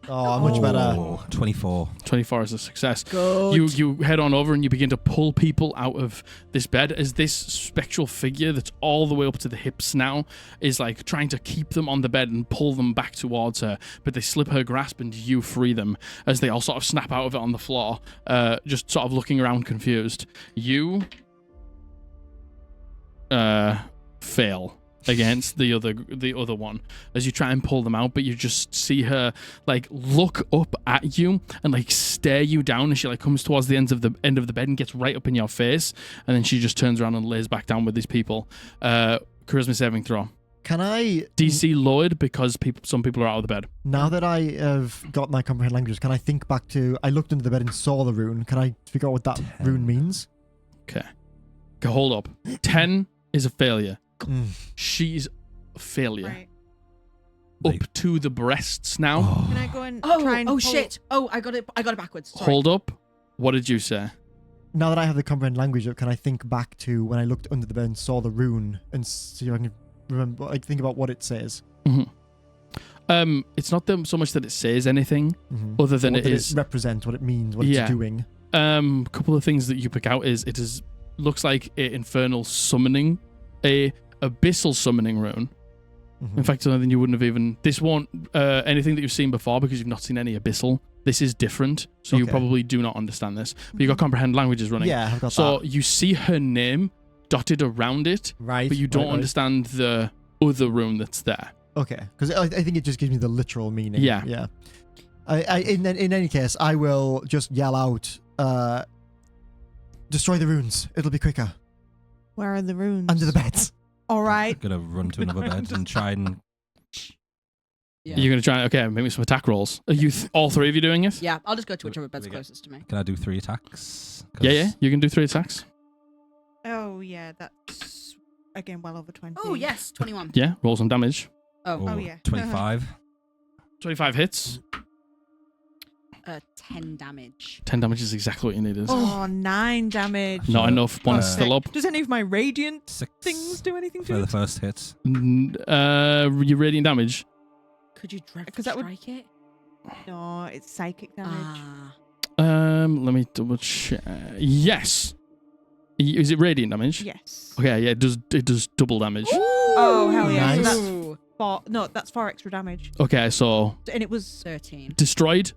Oh, much better.
Oh, 24.
24 is a success.
Good.
You head on over and you begin to pull people out of this bed as this spectral figure that's all the way up to the hips now is like trying to keep them on the bed and pull them back towards her, but they slip her grasp and you free them as they all sort of snap out of it on the floor, just sort of looking around confused. You fail against the other one as you try and pull them out, but you just see her like look up at you and like stare you down as she like comes towards the end of the bed and gets right up in your face, and then she just turns around and lays back down with these people. Charisma saving throw.
Can I,
DC lowered because some people are out of the bed.
now that I have got my comprehend languages, can I think back to, I looked into the bed and saw the rune. Can I figure out what that
10.
rune means?
Okay, hold up. 10 is a failure.
Mm.
She's a failure.
Right.
Up to the breasts now.
Oh.
Can I go and try and
Oh
pull-
shit. Oh, I got it backwards. Sorry.
Hold up. What did you say?
Now that I have the comprehend language, can I think back to when I looked under the bed and saw the rune and see if I can remember, like think about what it says?
It's not so much that it says anything
Mhm.
other than
What
it
did
is.
represent, what it means, what
Yeah.
it's doing.
Couple of things that you pick out is it is looks like a infernal summoning, a abyssal summoning rune.
Mhm.
In fact, something you wouldn't have even. This won't anything that you've seen before because you've not seen any abyssal. This is different, so you
Okay.
probably do not understand this. But you got comprehend languages running.
Yeah, I've got
So
that.
you see her name dotted around it,
Right.
but you don't
right.
understand the other rune that's there.
Okay, because I think it just gives me the literal meaning.
Yeah.
Yeah. In any case, I will just yell out, destroy the runes. It'll be quicker.
Where are the runes?
Under the beds.
All right.
I'm gonna run to another bed and try and.
Yeah.
You're gonna try. Okay, make me some attack rolls. Are you all three of you doing it?
Yeah, I'll just go to whichever
We
bed's
get-
closest to me.
Can I do 3 attacks? 'Cause
Yeah. You can do 3 attacks.
Oh yeah, that's again well over 20.
Oh yes, 21.
Yeah, roll some damage.
Oh, yeah.
25.
25 hits.
10 damage.
10 damage is exactly what you needed.
Oh, 9 damage.
Not enough. One is
Uh,
still up.
Does any of my radiant
6
things do anything
for
to
the
it?
first hit.
Your radiant damage.
Could you dreadful
'Cause that would-
strike it?
No, it's psychic damage.
Let me double check. Yes. Is it radiant damage?
Yes.
Okay, yeah, it does double damage.
Oh, hell yeah.
Nice.
So that's 4. No, that's 4 extra damage.
Okay, so
And it was
13.
destroyed.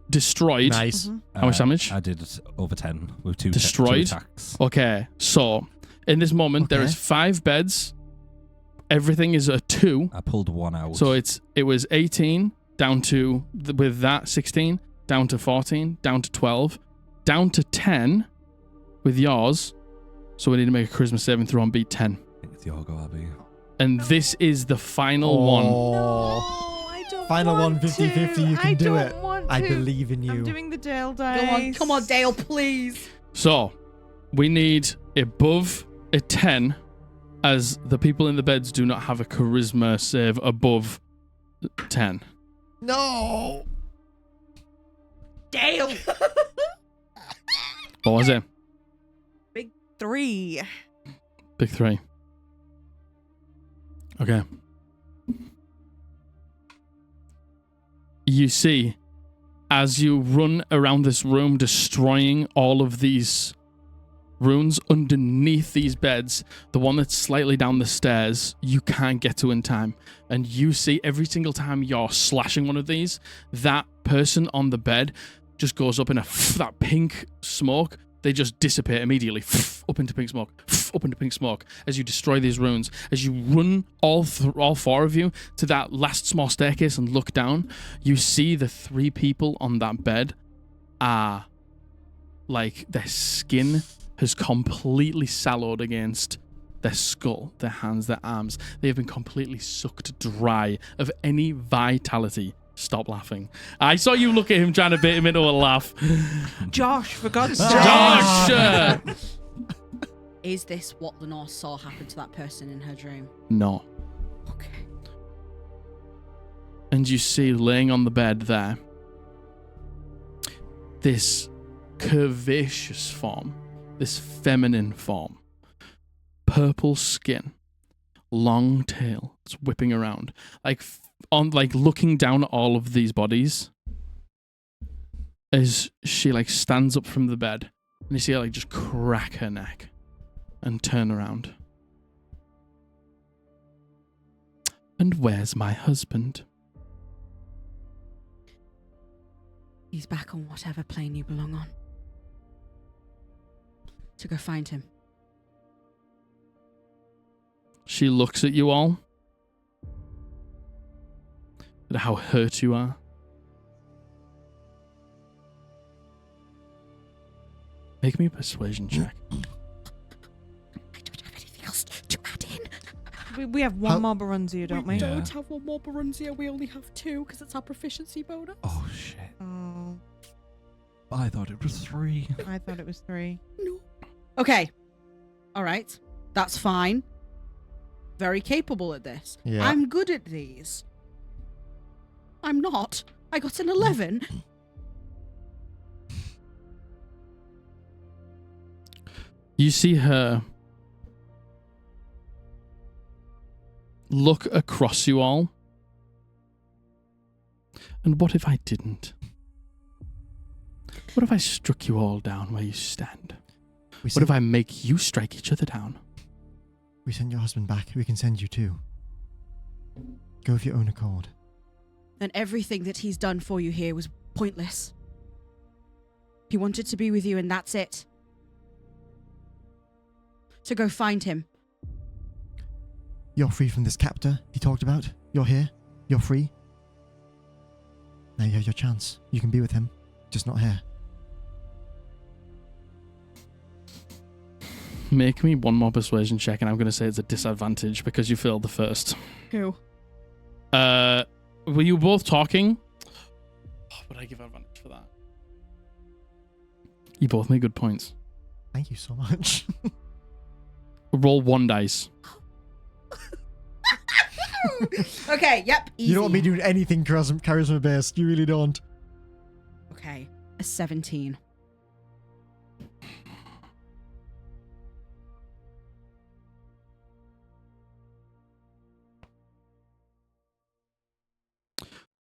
Nice.
Mhm.
How much damage?
I did over 10 with 2
Destroyed?
attacks.
Okay, so in this moment there
Okay.
is 5 beds. Everything is a 2.
I pulled 1 out.
So it was 18 down to with that 16 down to 14 down to 12 down to 10 with yours. So we need to make a charisma saving throw and beat 10.
I think it's your go, Abby.
And this is the final one.
Oh.
No, I don't
Final
want
one, 50-50,
to.
you can do it.
I don't want
I believe in
I'm
you.
doing the Dale
Go on,
dice.
come on, Dale, please.
So, we need above a 10, as the people in the beds do not have a charisma save above 10.
No.
Dale.
What was it?
3.
Big 3. Okay. You see, as you run around this room, destroying all of these runes underneath these beds, the one that's slightly down the stairs, you can't get to in time. And you see every single time you're slashing one of these, that person on the bed just goes up in that pink smoke. They just dissipate immediately, up into pink smoke, up into pink smoke, as you destroy these runes. As you run all 4 of you to that last small staircase and look down, you see the 3 people on that bed are, like, their skin has completely sallowed against their skull, their hands, their arms. They have been completely sucked dry of any vitality. Stop laughing. I saw you look at him trying to bait him into a laugh.
Josh, for God's sake.
Josh!
Is this what Lenore saw happen to that person in her dream?
No.
Okay.
And you see, laying on the bed there, this curvaceous form, this feminine form, purple skin, long tail, it's whipping around, looking down at all of these bodies, as she stands up from the bed, and you see her just crack her neck and turn around. And where's my husband?
He's back on whatever plane you belong on. To go find him.
She looks at you all, at how hurt you are. Make me a persuasion check.
I don't have anything else to add in.
We have one more Barunzia, don't we?
Yeah.
don't have one more Barunzia. We only have 2 because it's our proficiency bonus.
Oh shit!
Oh,
I thought it was 3.
I thought it was 3.
No. Okay. All right. That's fine. Very capable at this.
Yeah.
I'm good at these. I'm not. I got an 11.
You see her look across you all. And what if I didn't? What if I struck you all down where you stand? What if I make you strike each other down?
We send your husband back. We can send you too. Go of your own accord.
And everything that he's done for you here was pointless. He wanted to be with you and that's it. So go find him.
You're free from this captor he talked about. You're here. You're free. Now you have your chance. You can be with him, just not here.
Make me one more persuasion check, and I'm going to say it's a disadvantage because you failed the first.
Who?
Were you both talking? Oh, would I give advantage for that? You both made good points.
Thank you so much.
Roll 1 dice.
Okay, yep, easy.
You don't want me doing anything charisma based. You really don't.
Okay, a 17.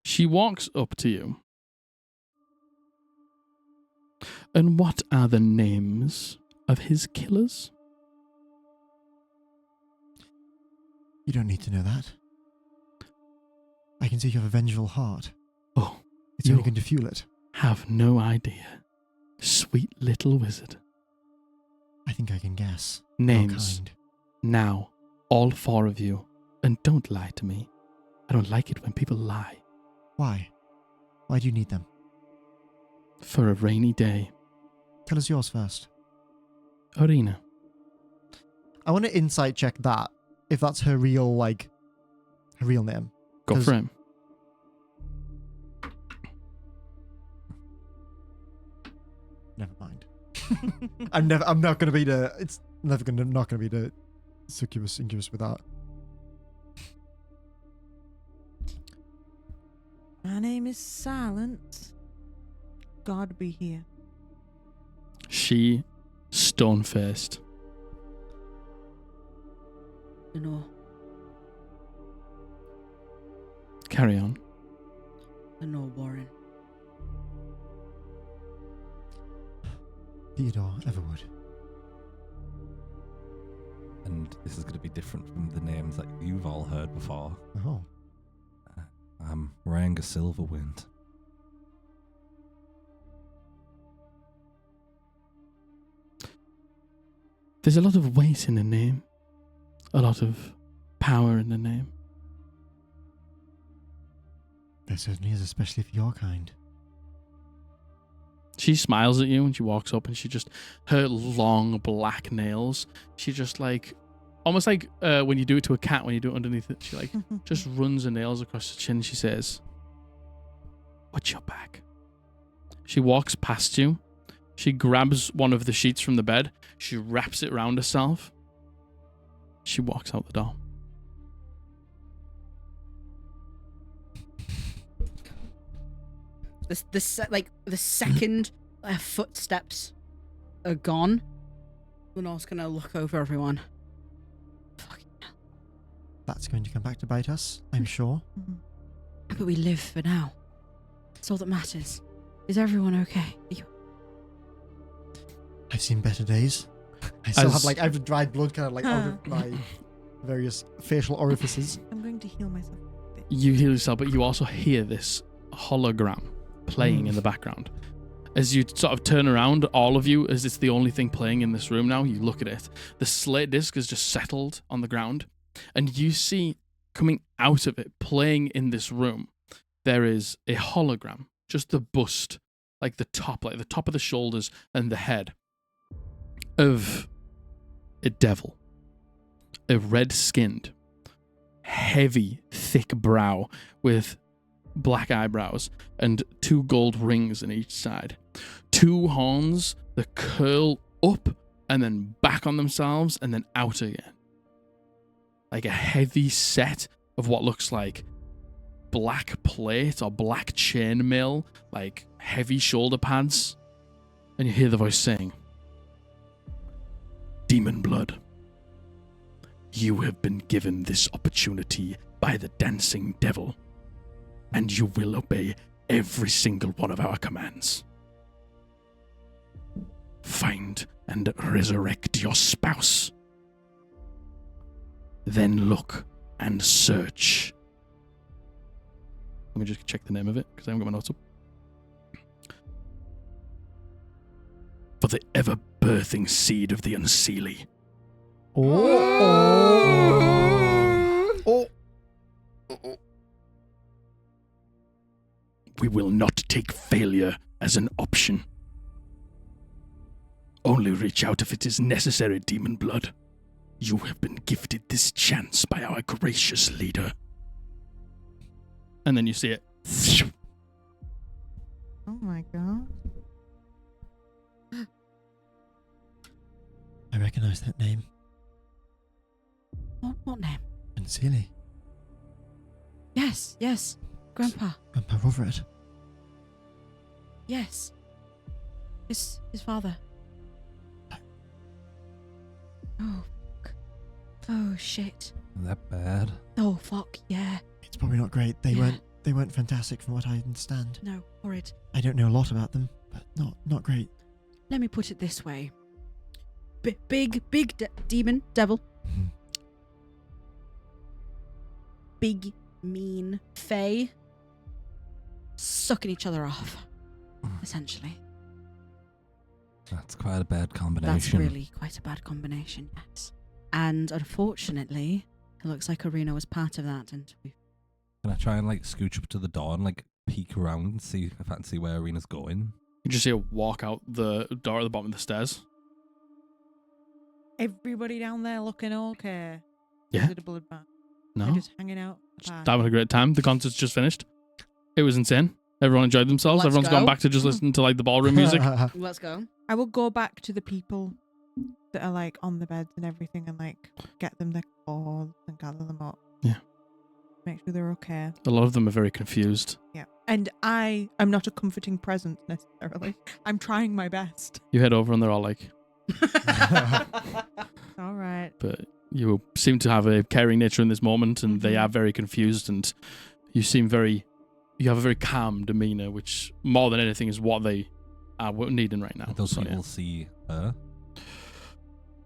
She walks up to you. And what are the names of his killers?
You don't need to know that. I can see you have a vengeful heart.
Oh,
It's only going to fuel it.
have no idea. Sweet little wizard.
I think I can guess.
Names.
How kind.
Now, all 4 of you. And don't lie to me. I don't like it when people lie.
Why? Why do you need them?
For a rainy day.
Tell us yours first.
Arena.
I want to insight check that. If that's her real, her real name.
Go
'Cause-
for him.
I'm not gonna be the. It's not gonna be the succubus incubus with that.
My name is Silence. God be here.
She stone-faced.
Lenore.
Carry on.
Lenore Warren.
Theodore Everwood.
And this is going to be different from the names that you've all heard before.
Oh.
I'm Ranga Silverwind.
There's a lot of weight in the name. A lot of power in the name.
There certainly is, especially for your kind.
She smiles at you and she walks up and she just, her long black nails, she just like, almost like when you do it to a cat, when you do it underneath it, she like just runs her nails across the chin. She says, "Watch your back." She walks past you. She grabs one of the sheets from the bed. She wraps it around herself. She walks out the door.
The second footsteps are gone, Lenore's gonna look over everyone. Fucking hell.
That's going to come back to bite us, I'm sure.
But we live for now. That's all that matters. Is everyone okay? Are you...
I've seen better days. I still
As-
have I've dried blood kind of out of my various facial orifices.
I'm going to heal myself a bit.
You heal yourself, but you also hear this hologram playing in the background. As you sort of turn around, all of you, as it's the only thing playing in this room now, you look at it. The slate disc is just settled on the ground, and you see coming out of it, playing in this room, there is a hologram, just the bust, like the top of the shoulders and the head of a devil, a red-skinned, heavy, thick brow with black eyebrows and 2 gold rings in each side. 2 horns that curl up and then back on themselves and then out again. Like a heavy set of what looks like black plate or black chainmail, like heavy shoulder pads. And you hear the voice saying, "Demon blood, you have been given this opportunity by the dancing devil, and you will obey every single one of our commands. Find and resurrect your spouse. Then look and search." Let me just check the name of it, because I haven't got my notes up. "For the ever-birthing seed of the unseelie. We will not take failure as an option. Only reach out if it is necessary, demon blood. You have been gifted this chance by our gracious leader." And then you see it.
Oh my god.
I recognize that name.
What name?
And Sealy.
Yes, Grandpa.
Grandpa Roverett.
Yes. His father. Oh, fuck. Oh, shit.
That bad?
Oh, fuck, yeah.
It's probably not great. They
Yeah.
weren't fantastic from what I understand.
No, horrid.
I don't know a lot about them, but not great.
Let me put it this way. Big demon, devil.
Mhm.
Big, mean fae. Sucking each other off, essentially.
That's quite a bad combination.
That's really quite a bad combination, yes. And unfortunately, it looks like Arena was part of that, and we...
Can I try and scooch up to the door and peek around and see if I can see where Arena's going?
You just see her walk out the door at the bottom of the stairs.
Everybody down there looking okay.
Yeah.
Is it a bloodbath?
No?
They're just hanging out.
Just having a great time. The concert's just finished. It was insane. Everyone enjoyed themselves.
Let's
Everyone's
go.
gone back to just listening to like the ballroom music.
Let's go.
I will go back to the people that are like on the beds and everything and like get them their clothes and gather them up.
Yeah.
Make sure they're okay.
A lot of them are very confused.
Yeah. And I'm not a comforting presence necessarily. I'm trying my best.
You head over and they're all like,
All right.
but you seem to have a caring nature in this moment, and they are very confused, and you have a very calm demeanor, which more than anything is what they are needing right now.
Did those
So,
people see her?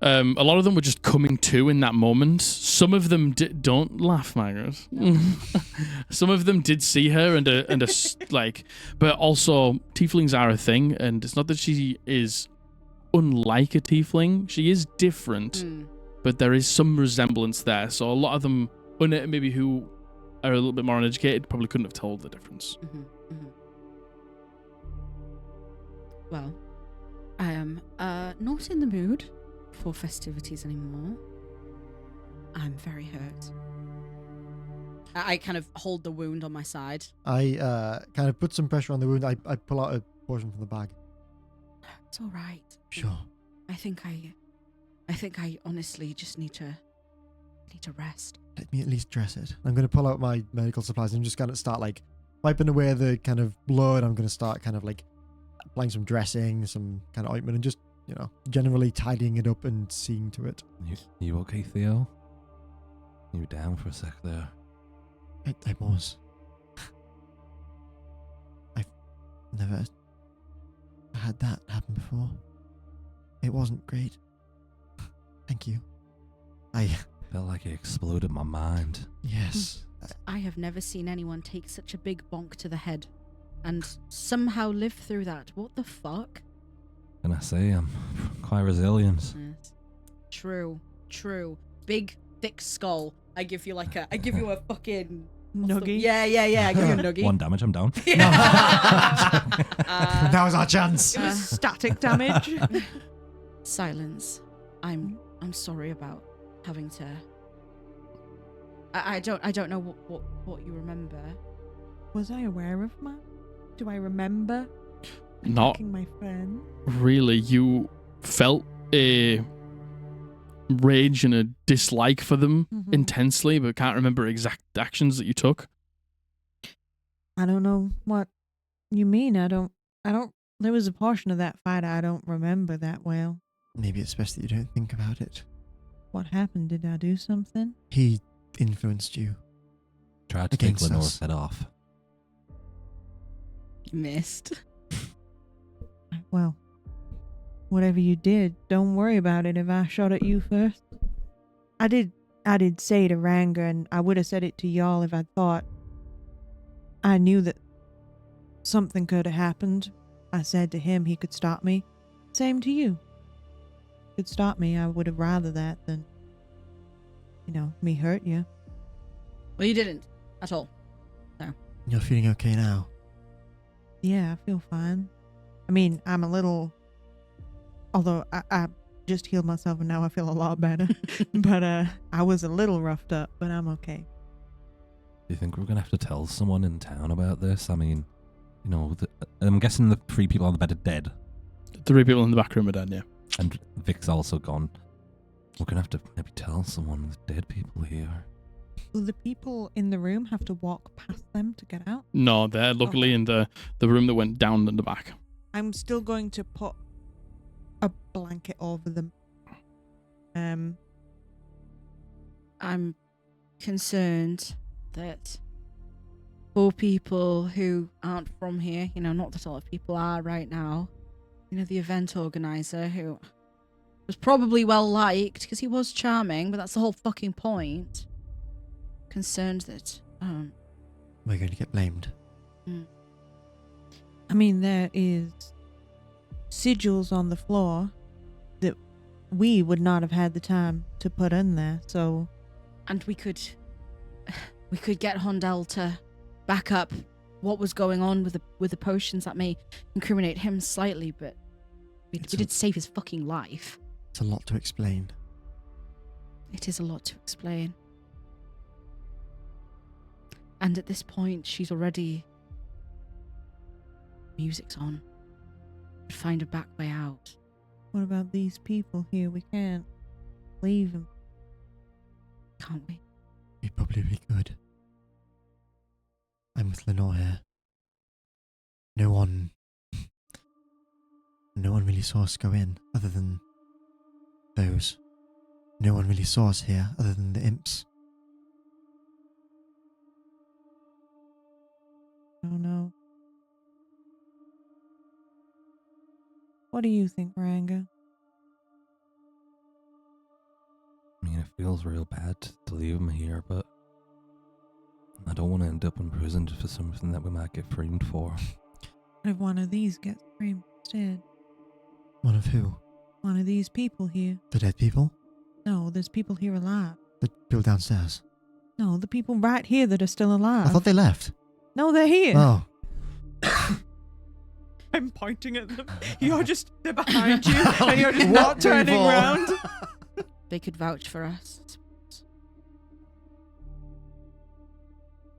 A lot of them were just coming to in that moment. Some of them don't laugh, Margaret. Some of them did see her and like, but also tieflings are a thing, and it's not that she is unlike a tiefling. She is different, but there is some resemblance there. So a lot of them, maybe who are a little bit more uneducated, probably couldn't have told the difference.
Well, I am not in the mood for festivities anymore. I'm very hurt. I kind of hold the wound on my side.
I kind of put some pressure on the wound. I pull out a portion from the bag.
It's all right.
Sure.
I think I honestly just need to rest.
Let me at least dress it. I'm going to pull out my medical supplies and just kind of start like wiping away the kind of blood. I'm going to start kind of like applying some dressing, some kind of ointment, and just, you know, generally tidying it up and seeing to it.
You okay, Theo? You down for a sec there?
I was. I've never had that happen before. It wasn't great. Thank you.
Felt like it exploded my mind.
Yes.
I have never seen anyone take such a big bonk to the head and somehow live through that. What the fuck?
Can I say I'm quite resilient?
Yes. True. Big, thick skull. I give you a fucking
Nuggie.
Yeah. I give you a nuggie.
1 damage, I'm down.
That was our chance.
It was static damage.
Silence. I'm sorry about having to. I don't know what you remember.
Was I aware of my? Do I remember
Not
attacking my friend?
really. You felt a rage and a dislike for them intensely, but can't remember exact actions that you took.
I don't know what you mean. I don't. There was a portion of that fight I don't remember that well.
Maybe it's best that you don't think about it.
What happened? Did I do something?
He influenced you.
Tried to take
Against
Lenore's
us.
head off.
Missed.
Well, whatever you did, don't worry about it if I shot at you first. I did say to Ranga, and I would have said it to y'all if I thought I knew that something could have happened. I said to him he could stop me. Same to you. Could stop me. I would have rather that than, me hurt you.
Well, you didn't at all.
You're feeling okay now?
Yeah, I feel fine. I mean, I'm a little... Although I just healed myself and now I feel a lot better. But I was a little roughed up, but I'm okay.
Do you think we're going to have to tell someone in town about this? I mean, I'm guessing the 3 people on the bed are dead.
3 people in the back room are dead, yeah.
And Vic's also gone. We're going to have to maybe tell someone there's dead people here.
Will the people in the room have to walk past them to get out?
No, they're luckily in the room that went down in the back.
I'm still going to put a blanket over them.
I'm concerned that for people who aren't from here, not that a lot of people are right now, the event organizer who was probably well liked because he was charming, but that's the whole fucking point. Concerned that
We're going to get blamed.
I mean, there is sigils on the floor that we would not have had the time to put in there, so...
And we could get Hondel to back up what was going on with the potions. That may incriminate him slightly, but we did save his fucking life.
It's a lot to explain.
It is a lot to explain. And at this point, she's already Music's on. We'd find a back way out.
What about these people here? We can't leave them.
Can't we?
We'd probably be good. I'm with Lenore here. No one really saw us go in, other than those. No one really saw us here, other than the imps.
Oh no. What do you think, Ranga?
I mean, it feels real bad to leave him here, but I don't want to end up imprisoned for something that we might get framed for.
What if one of these gets framed instead?
One of who?
One of these people here.
The dead people?
No, there's people here alive.
The people downstairs?
No, the people right here that are still alive.
I thought they left.
No, they're here.
Oh.
I'm pointing at them. They're behind you, and you're just
What
not turning
people?
around.
They could vouch for us.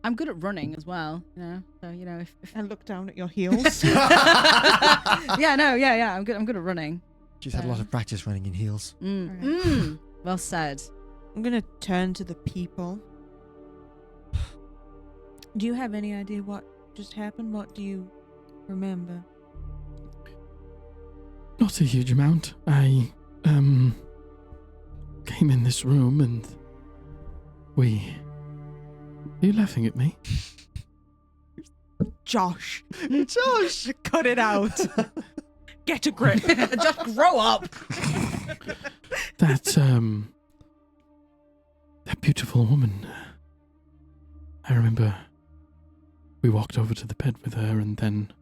I'm good at running as well, you know. So you know, if
And look down at your heels.
yeah. I'm good at running.
She's had a lot of practice running in heels.
Right.
Well said.
I'm gonna turn to the people. Do you have any idea what just happened? What do you remember?
Not a huge amount. I came in this room and are you laughing at me?
Josh, cut it out. Get a grip.
Just grow up.
That beautiful woman. I remember we walked over to the bed with her, and then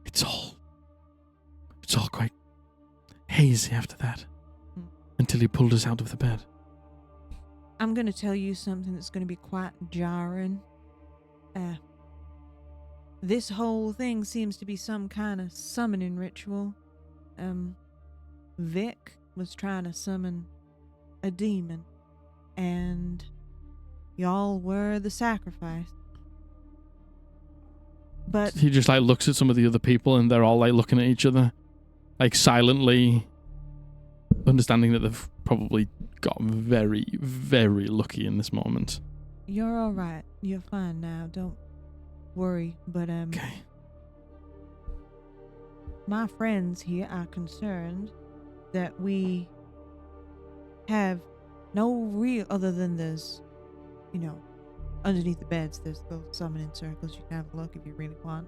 it's all quite hazy after that, until he pulled us out of the bed.
I'm gonna tell you something that's gonna be quite jarring. This whole thing seems to be some kind of summoning ritual. Vic was trying to summon a demon, and y'all were the sacrifice. But
He just like looks at some of the other people, and they're all like looking at each other, like silently, understanding that they've probably got very, very lucky in this moment.
you're all right. You're fine now. Don't worry. But
Okay.
my friends here are concerned that we have no real, other than there's, underneath the beds, there's those summoning circles. You can have a look if you really want.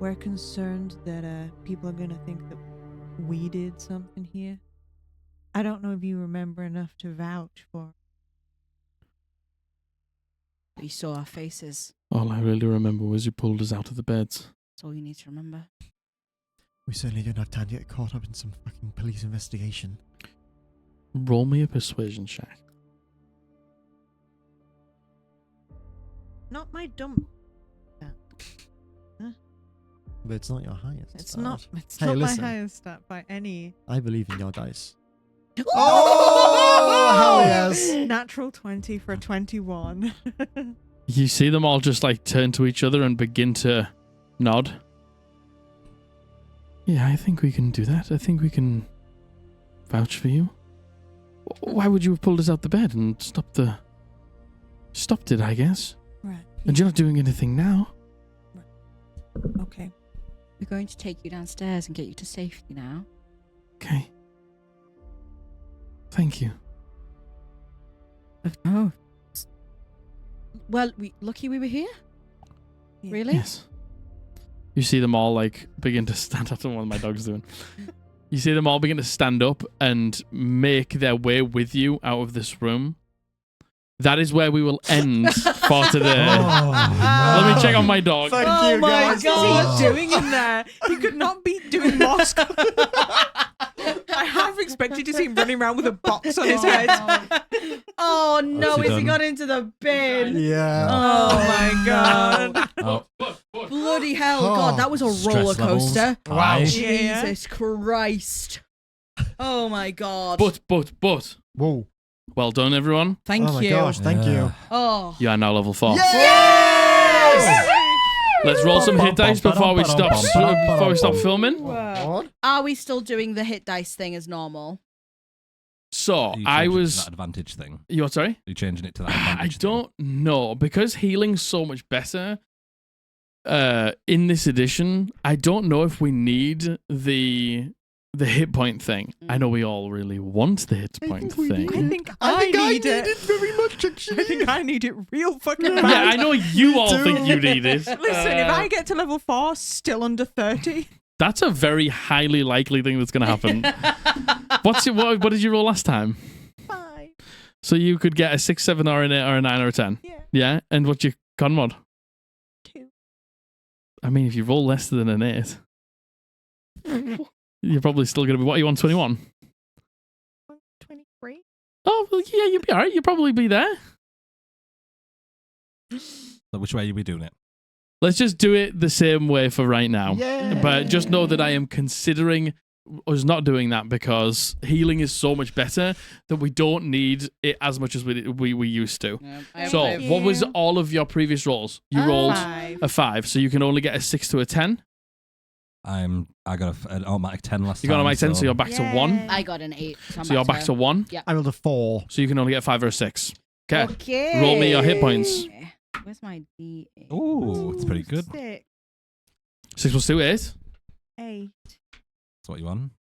We're concerned that people are gonna think that we did something here. I don't know if you remember enough to vouch for.
We saw our faces.
All I really remember was you pulled us out of the beds.
That's all you need to remember.
We certainly don't have time to get caught up in some fucking police investigation.
Roll me a persuasion check.
Not my dumb.
But it's not your highest.
It's
stat.
not. It's
Hey,
not
listen.
my highest stat by any.
I believe in your dice.
Oh,
hell yes.
Natural 20 for 21.
You see them all just like turn to each other and begin to nod. Yeah, I think we can do that. I think we can vouch for you. Why would you have pulled us out the bed and stopped it, I guess?
Right.
And you're not doing anything now.
Okay.
We're going to take you downstairs and get you to safety now.
Okay. Thank you.
Oh. Well, lucky we were here.
Yeah.
Really?
Yes. You see them all like begin to stand up. I don't know what my dog's doing. You see them all begin to stand up and make their way with you out of this room. That is where we will end for today. Let me check on my dog.
Thank
Oh
you,
my
guys.
God.
What's he doing in there? He could not be doing mosque. I half expected to see him running around with a box on his head.
Oh no,
What's he
has he
done?
got into the bin?
Yeah.
Oh my god.
Oh,
Bloody hell,
Oh,
God, that was a
stress
roller coaster.
levels high.
Yeah.
Jesus Christ. Oh my God.
But.
Whoa.
Well done, everyone.
Thank
Oh my
you.
gosh, thank you.
Oh.
You are now level 4.
Yay!
Let's roll some hit dice before we stop filming.
Are we still doing the hit dice thing as normal?
So
You
I
changing it to
was.
that advantage thing.
You what? Sorry.
Are you changing it to that
I
advantage
don't know because healing's so much better. In this edition, I don't know if we need the hit point thing. I know we all really want the hit point thing.
I think I need it
very much, actually.
I think I need it real fucking bad.
Yeah, I know you all
too.
think you need it.
Listen, if I get to level 4, still under 30.
That's a very highly likely thing that's going to happen. What did you roll last time?
5.
So you could get a 6, 7, or an 8, or a 9, or a 10.
Yeah.
Yeah, and what's your con mod?
2.
I mean, if you roll less than an 8, you're probably still going to be. What are you on? 21.
23.
Oh, well, yeah, you'd be all right. You'd probably be there.
So which way are we doing it?
Let's just do it the same way for right now.
Yeah.
But just know that I am considering us not doing that because healing is so much better that we don't need it as much as we used to. So,
Thank
what was
you.
all of your previous rolls? You rolled
5.
a 5, so you can only get a 6 to a 10.
I got an automatic 10 last
You
time.
got a max 10, so you're back to 1.
I got an 8.
So you're back to 1.
I rolled a 4.
So you can only get a 5 or a 6. Okay.
Okay.
Roll me your hit points.
Where's my D8?
Ooh, it's pretty good.
6.
6 plus 2, 8.
8.
That's what you want.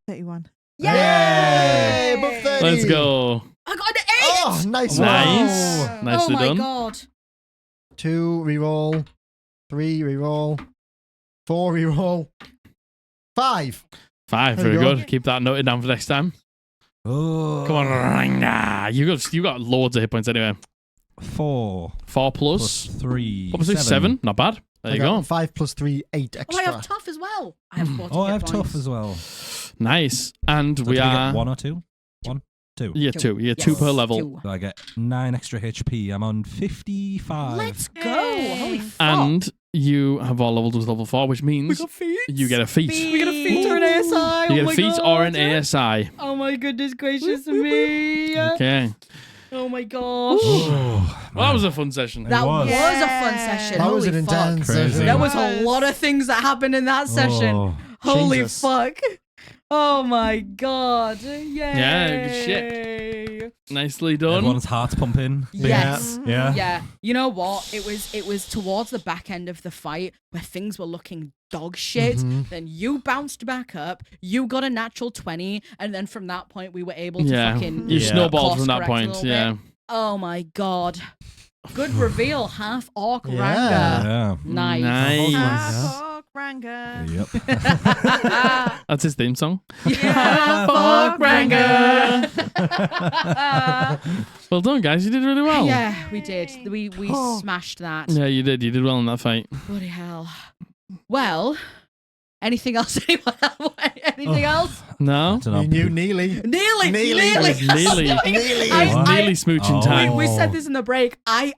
31.
Yay! Above 30.
Let's go.
I got an 8!
Oh, nice.
Nice.
Wow.
Nicely
oh my
done.
god.
2, reroll. 3, reroll. 4, reroll. 5.
5,
There
very
you go.
good. Keep that noted down for next time.
Oh.
Come on, Ranga. You got loads of hit points anyway.
4
4
plus
plus
3.
4 plus 7. Not bad. There you go.
5 plus 3, 8
Oh,
extra.
I have tough as well. I have 40
Oh, I
hit
have
points.
tough as well.
Nice. And
So
we
do
are.
get 1 or 2? 1, 2.
Yeah, 2. Yeah, 2
Yes,
per level.
2.
So I get 9 extra HP. I'm on 55.
Let's go.
Hey.
Holy fuck.
And you have all levels with level 4, which means
feet.
you get a feat.
We get a feat or an ASI.
You get a feat or an ASI.
Oh my goodness gracious me.
Okay.
Oh my gosh.
Oh,
Well, that was a fun session.
It
That was
was.
a fun session.
That was
Holy
an
fuck.
intense
Crazy.
session.
There was a lot of things that happened in that session.
Oh.
Holy
Jesus.
fuck. Oh my god. Yay.
Yeah, good shit. Nicely done.
Everyone's heart's pumping.
Yes.
Yeah.
Yeah. You know what? It was towards the back end of the fight where things were looking dog shit.
Mhm.
Then you bounced back up. You got a natural 20, and then from that point we were able to
Yeah.
fucking
You
Yeah.
snowballed
course
from that
correct a
point.
little
Yeah.
bit. Oh my god. Good reveal, half orc
Yeah.
Ranga.
Yeah.
Nice.
Nice.
Half-orc Ranga.
Yep.
That's his theme song.
Yeah,
Fuck
fuck Ranga.
Well done, guys. You did really well.
Yeah, we did. We smashed that.
Yeah, you did. You did well in that fight.
Bloody hell. Well, anything else? Anything else?
No?
Dunno.
Me and you, Neely.
Nearly.
Nearly.
It was nearly,
Neely.
I-
it was nearly smooching
Oh.
time.
We said this in the break. I,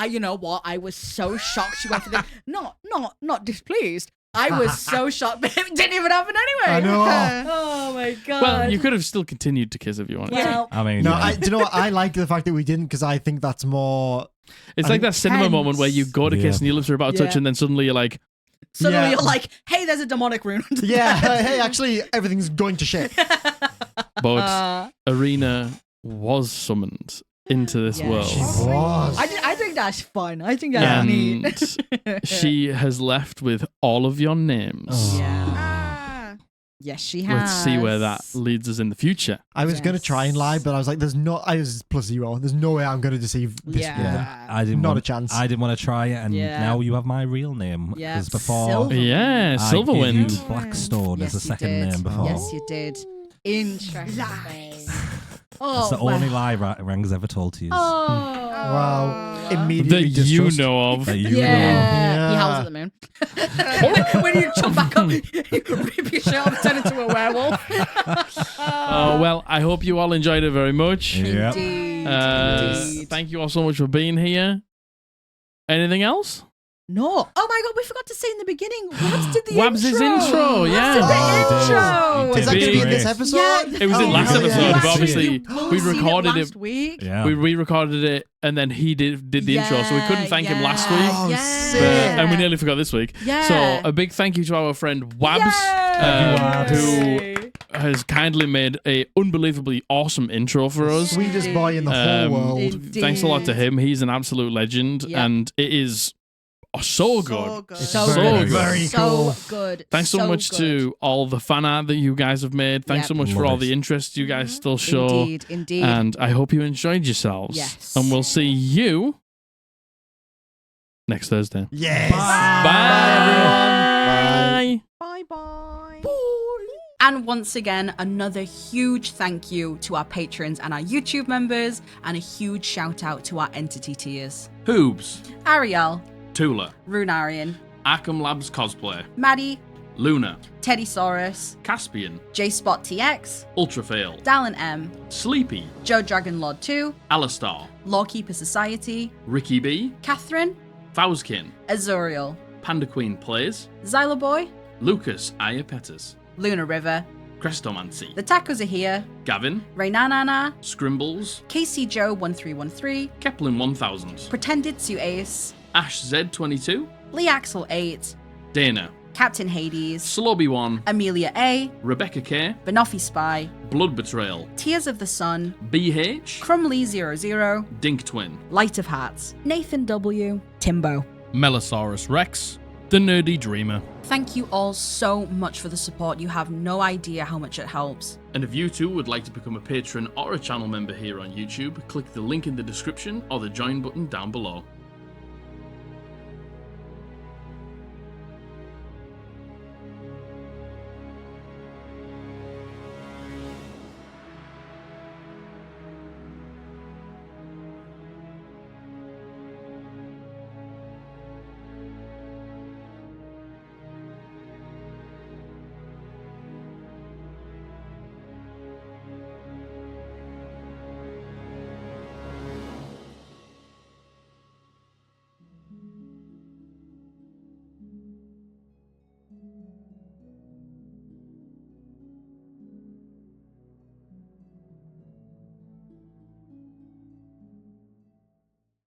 you know what? I was so shocked. She went for the not displeased. I was so shocked, but it didn't even happen anyway.
I know.
Oh my god.
Well, you could have still continued to kiss if you wanted to.
Well,
I mean,
No,
yeah.
do you know what? I like the fact that we didn't because I think that's more.
It's
I
like
think
that cinema
tense.
moment where you go to kiss
Yeah.
and your lips are about to touch,
Yeah.
and then suddenly you're like,
suddenly
Yeah.
you're like, hey, there's a demonic rune.
Yeah, hey, actually, everything's going to shit.
but Arena was summoned into this
Yes.
world.
She was.
I think that's fun. I think that's neat.
And she has left with all of your names.
Oh.
Yeah.
Ah.
Yes, she has.
Let's see where that leads us in the future.
I was going to try and lie, but I was like, I was +0. There's no way I'm going to deceive this
Yeah.
woman.
Yeah, I didn't
Not
want,
a chance.
I didn't want to try it, and
Yeah.
now you have my real name.
Yeah,
Because before
Silver.
Yeah,
I gave
Silverwind.
you Blackstone
Yes,
as a
you
second
did.
name before.
Yes, you did. Interesting. Oh,
That's the
wow.
only lie Ranga's ever told to you.
Oh.
Wow.
That
Immediately
you
distrust.
know of.
That you
Yeah. He
Yeah.
howls at the moon. when you jump back up, you rip your shirt off and turn into a werewolf.
Oh, well, I hope you all enjoyed it very much.
Yep.
Indeed. Indeed.
Thank you all so much for being here. Anything else?
No. Oh my god, we forgot to say in the beginning. Wabs did the
Wabs'
intro.
intro, yeah.
Wabs did the
Oh, he did.
intro.
He
is that going to be in this
Great.
episode?
Yeah,
It was in
Oh,
last
yeah.
episode,
Yeah.
but obviously
Well,
we
seen
recorded
last
it.
week.
Yeah.
We re-recorded it, and then he did the intro, so we couldn't thank him last week.
Oh,
Yeah.
sick.
And we nearly forgot this week.
Yeah.
So a big thank you to our friend Wabs,
Yay!
who has kindly made a unbelievably awesome intro for us.
Sweetest boy in the whole world.
Indeed.
Thanks a lot to him. He's an absolute legend,
Yeah.
and it is so good.
So good.
It's
So
very,
good.
very cool.
So good.
Thanks so much
good.
to all the fan art that you guys have made. Thanks
Yep.
so much for
Love
all
it.
the interest you guys still show.
Indeed.
And I hope you enjoyed yourselves.
Yes.
And we'll see you next Thursday.
Yes.
Bye.
Bye bye.
And once again, another huge thank you to our patrons and our YouTube members, and a huge shout out to our entity tiers.
Hoobs,
Ariel,
Tula,
Runarian,
Arkham Labs Cosplay,
Maddie,
Luna,
Teddysaurus,
Caspian,
JSpot TX,
Ultrafail,
Dallin M,
Sleepy,
Joe Dragon Lord 2,
Alistar,
Lawkeeper Society,
Ricky B,
Catherine,
Fauskin,
Azuriel,
Panda Queen Plays,
Xyloboy,
Lucas Ayapetas,
Luna River,
Crestomancy,
The Tacos Are Here,
Gavin,
Raynanana,
Scrimbles,
Casey Joe 1313,
Keplin 1000,
Pretended Sue Ace,
Ash Z22,
Lee Axel 8,
Dana,
Captain Hades,
Slobby1,
Amelia A,
Rebecca K,
Banoffee Spy,
Blood Betrayal,
Tears of the Sun,
BH,
Crumley 00,
Dink Twin,
Light of Hearts, Nathan W, Timbo.
Melosaurus Rex, The Nerdy Dreamer.
Thank you all so much for the support. You have no idea how much it helps.
And if you too would like to become a patron or a channel member here on YouTube, click the link in the description or the join button down below.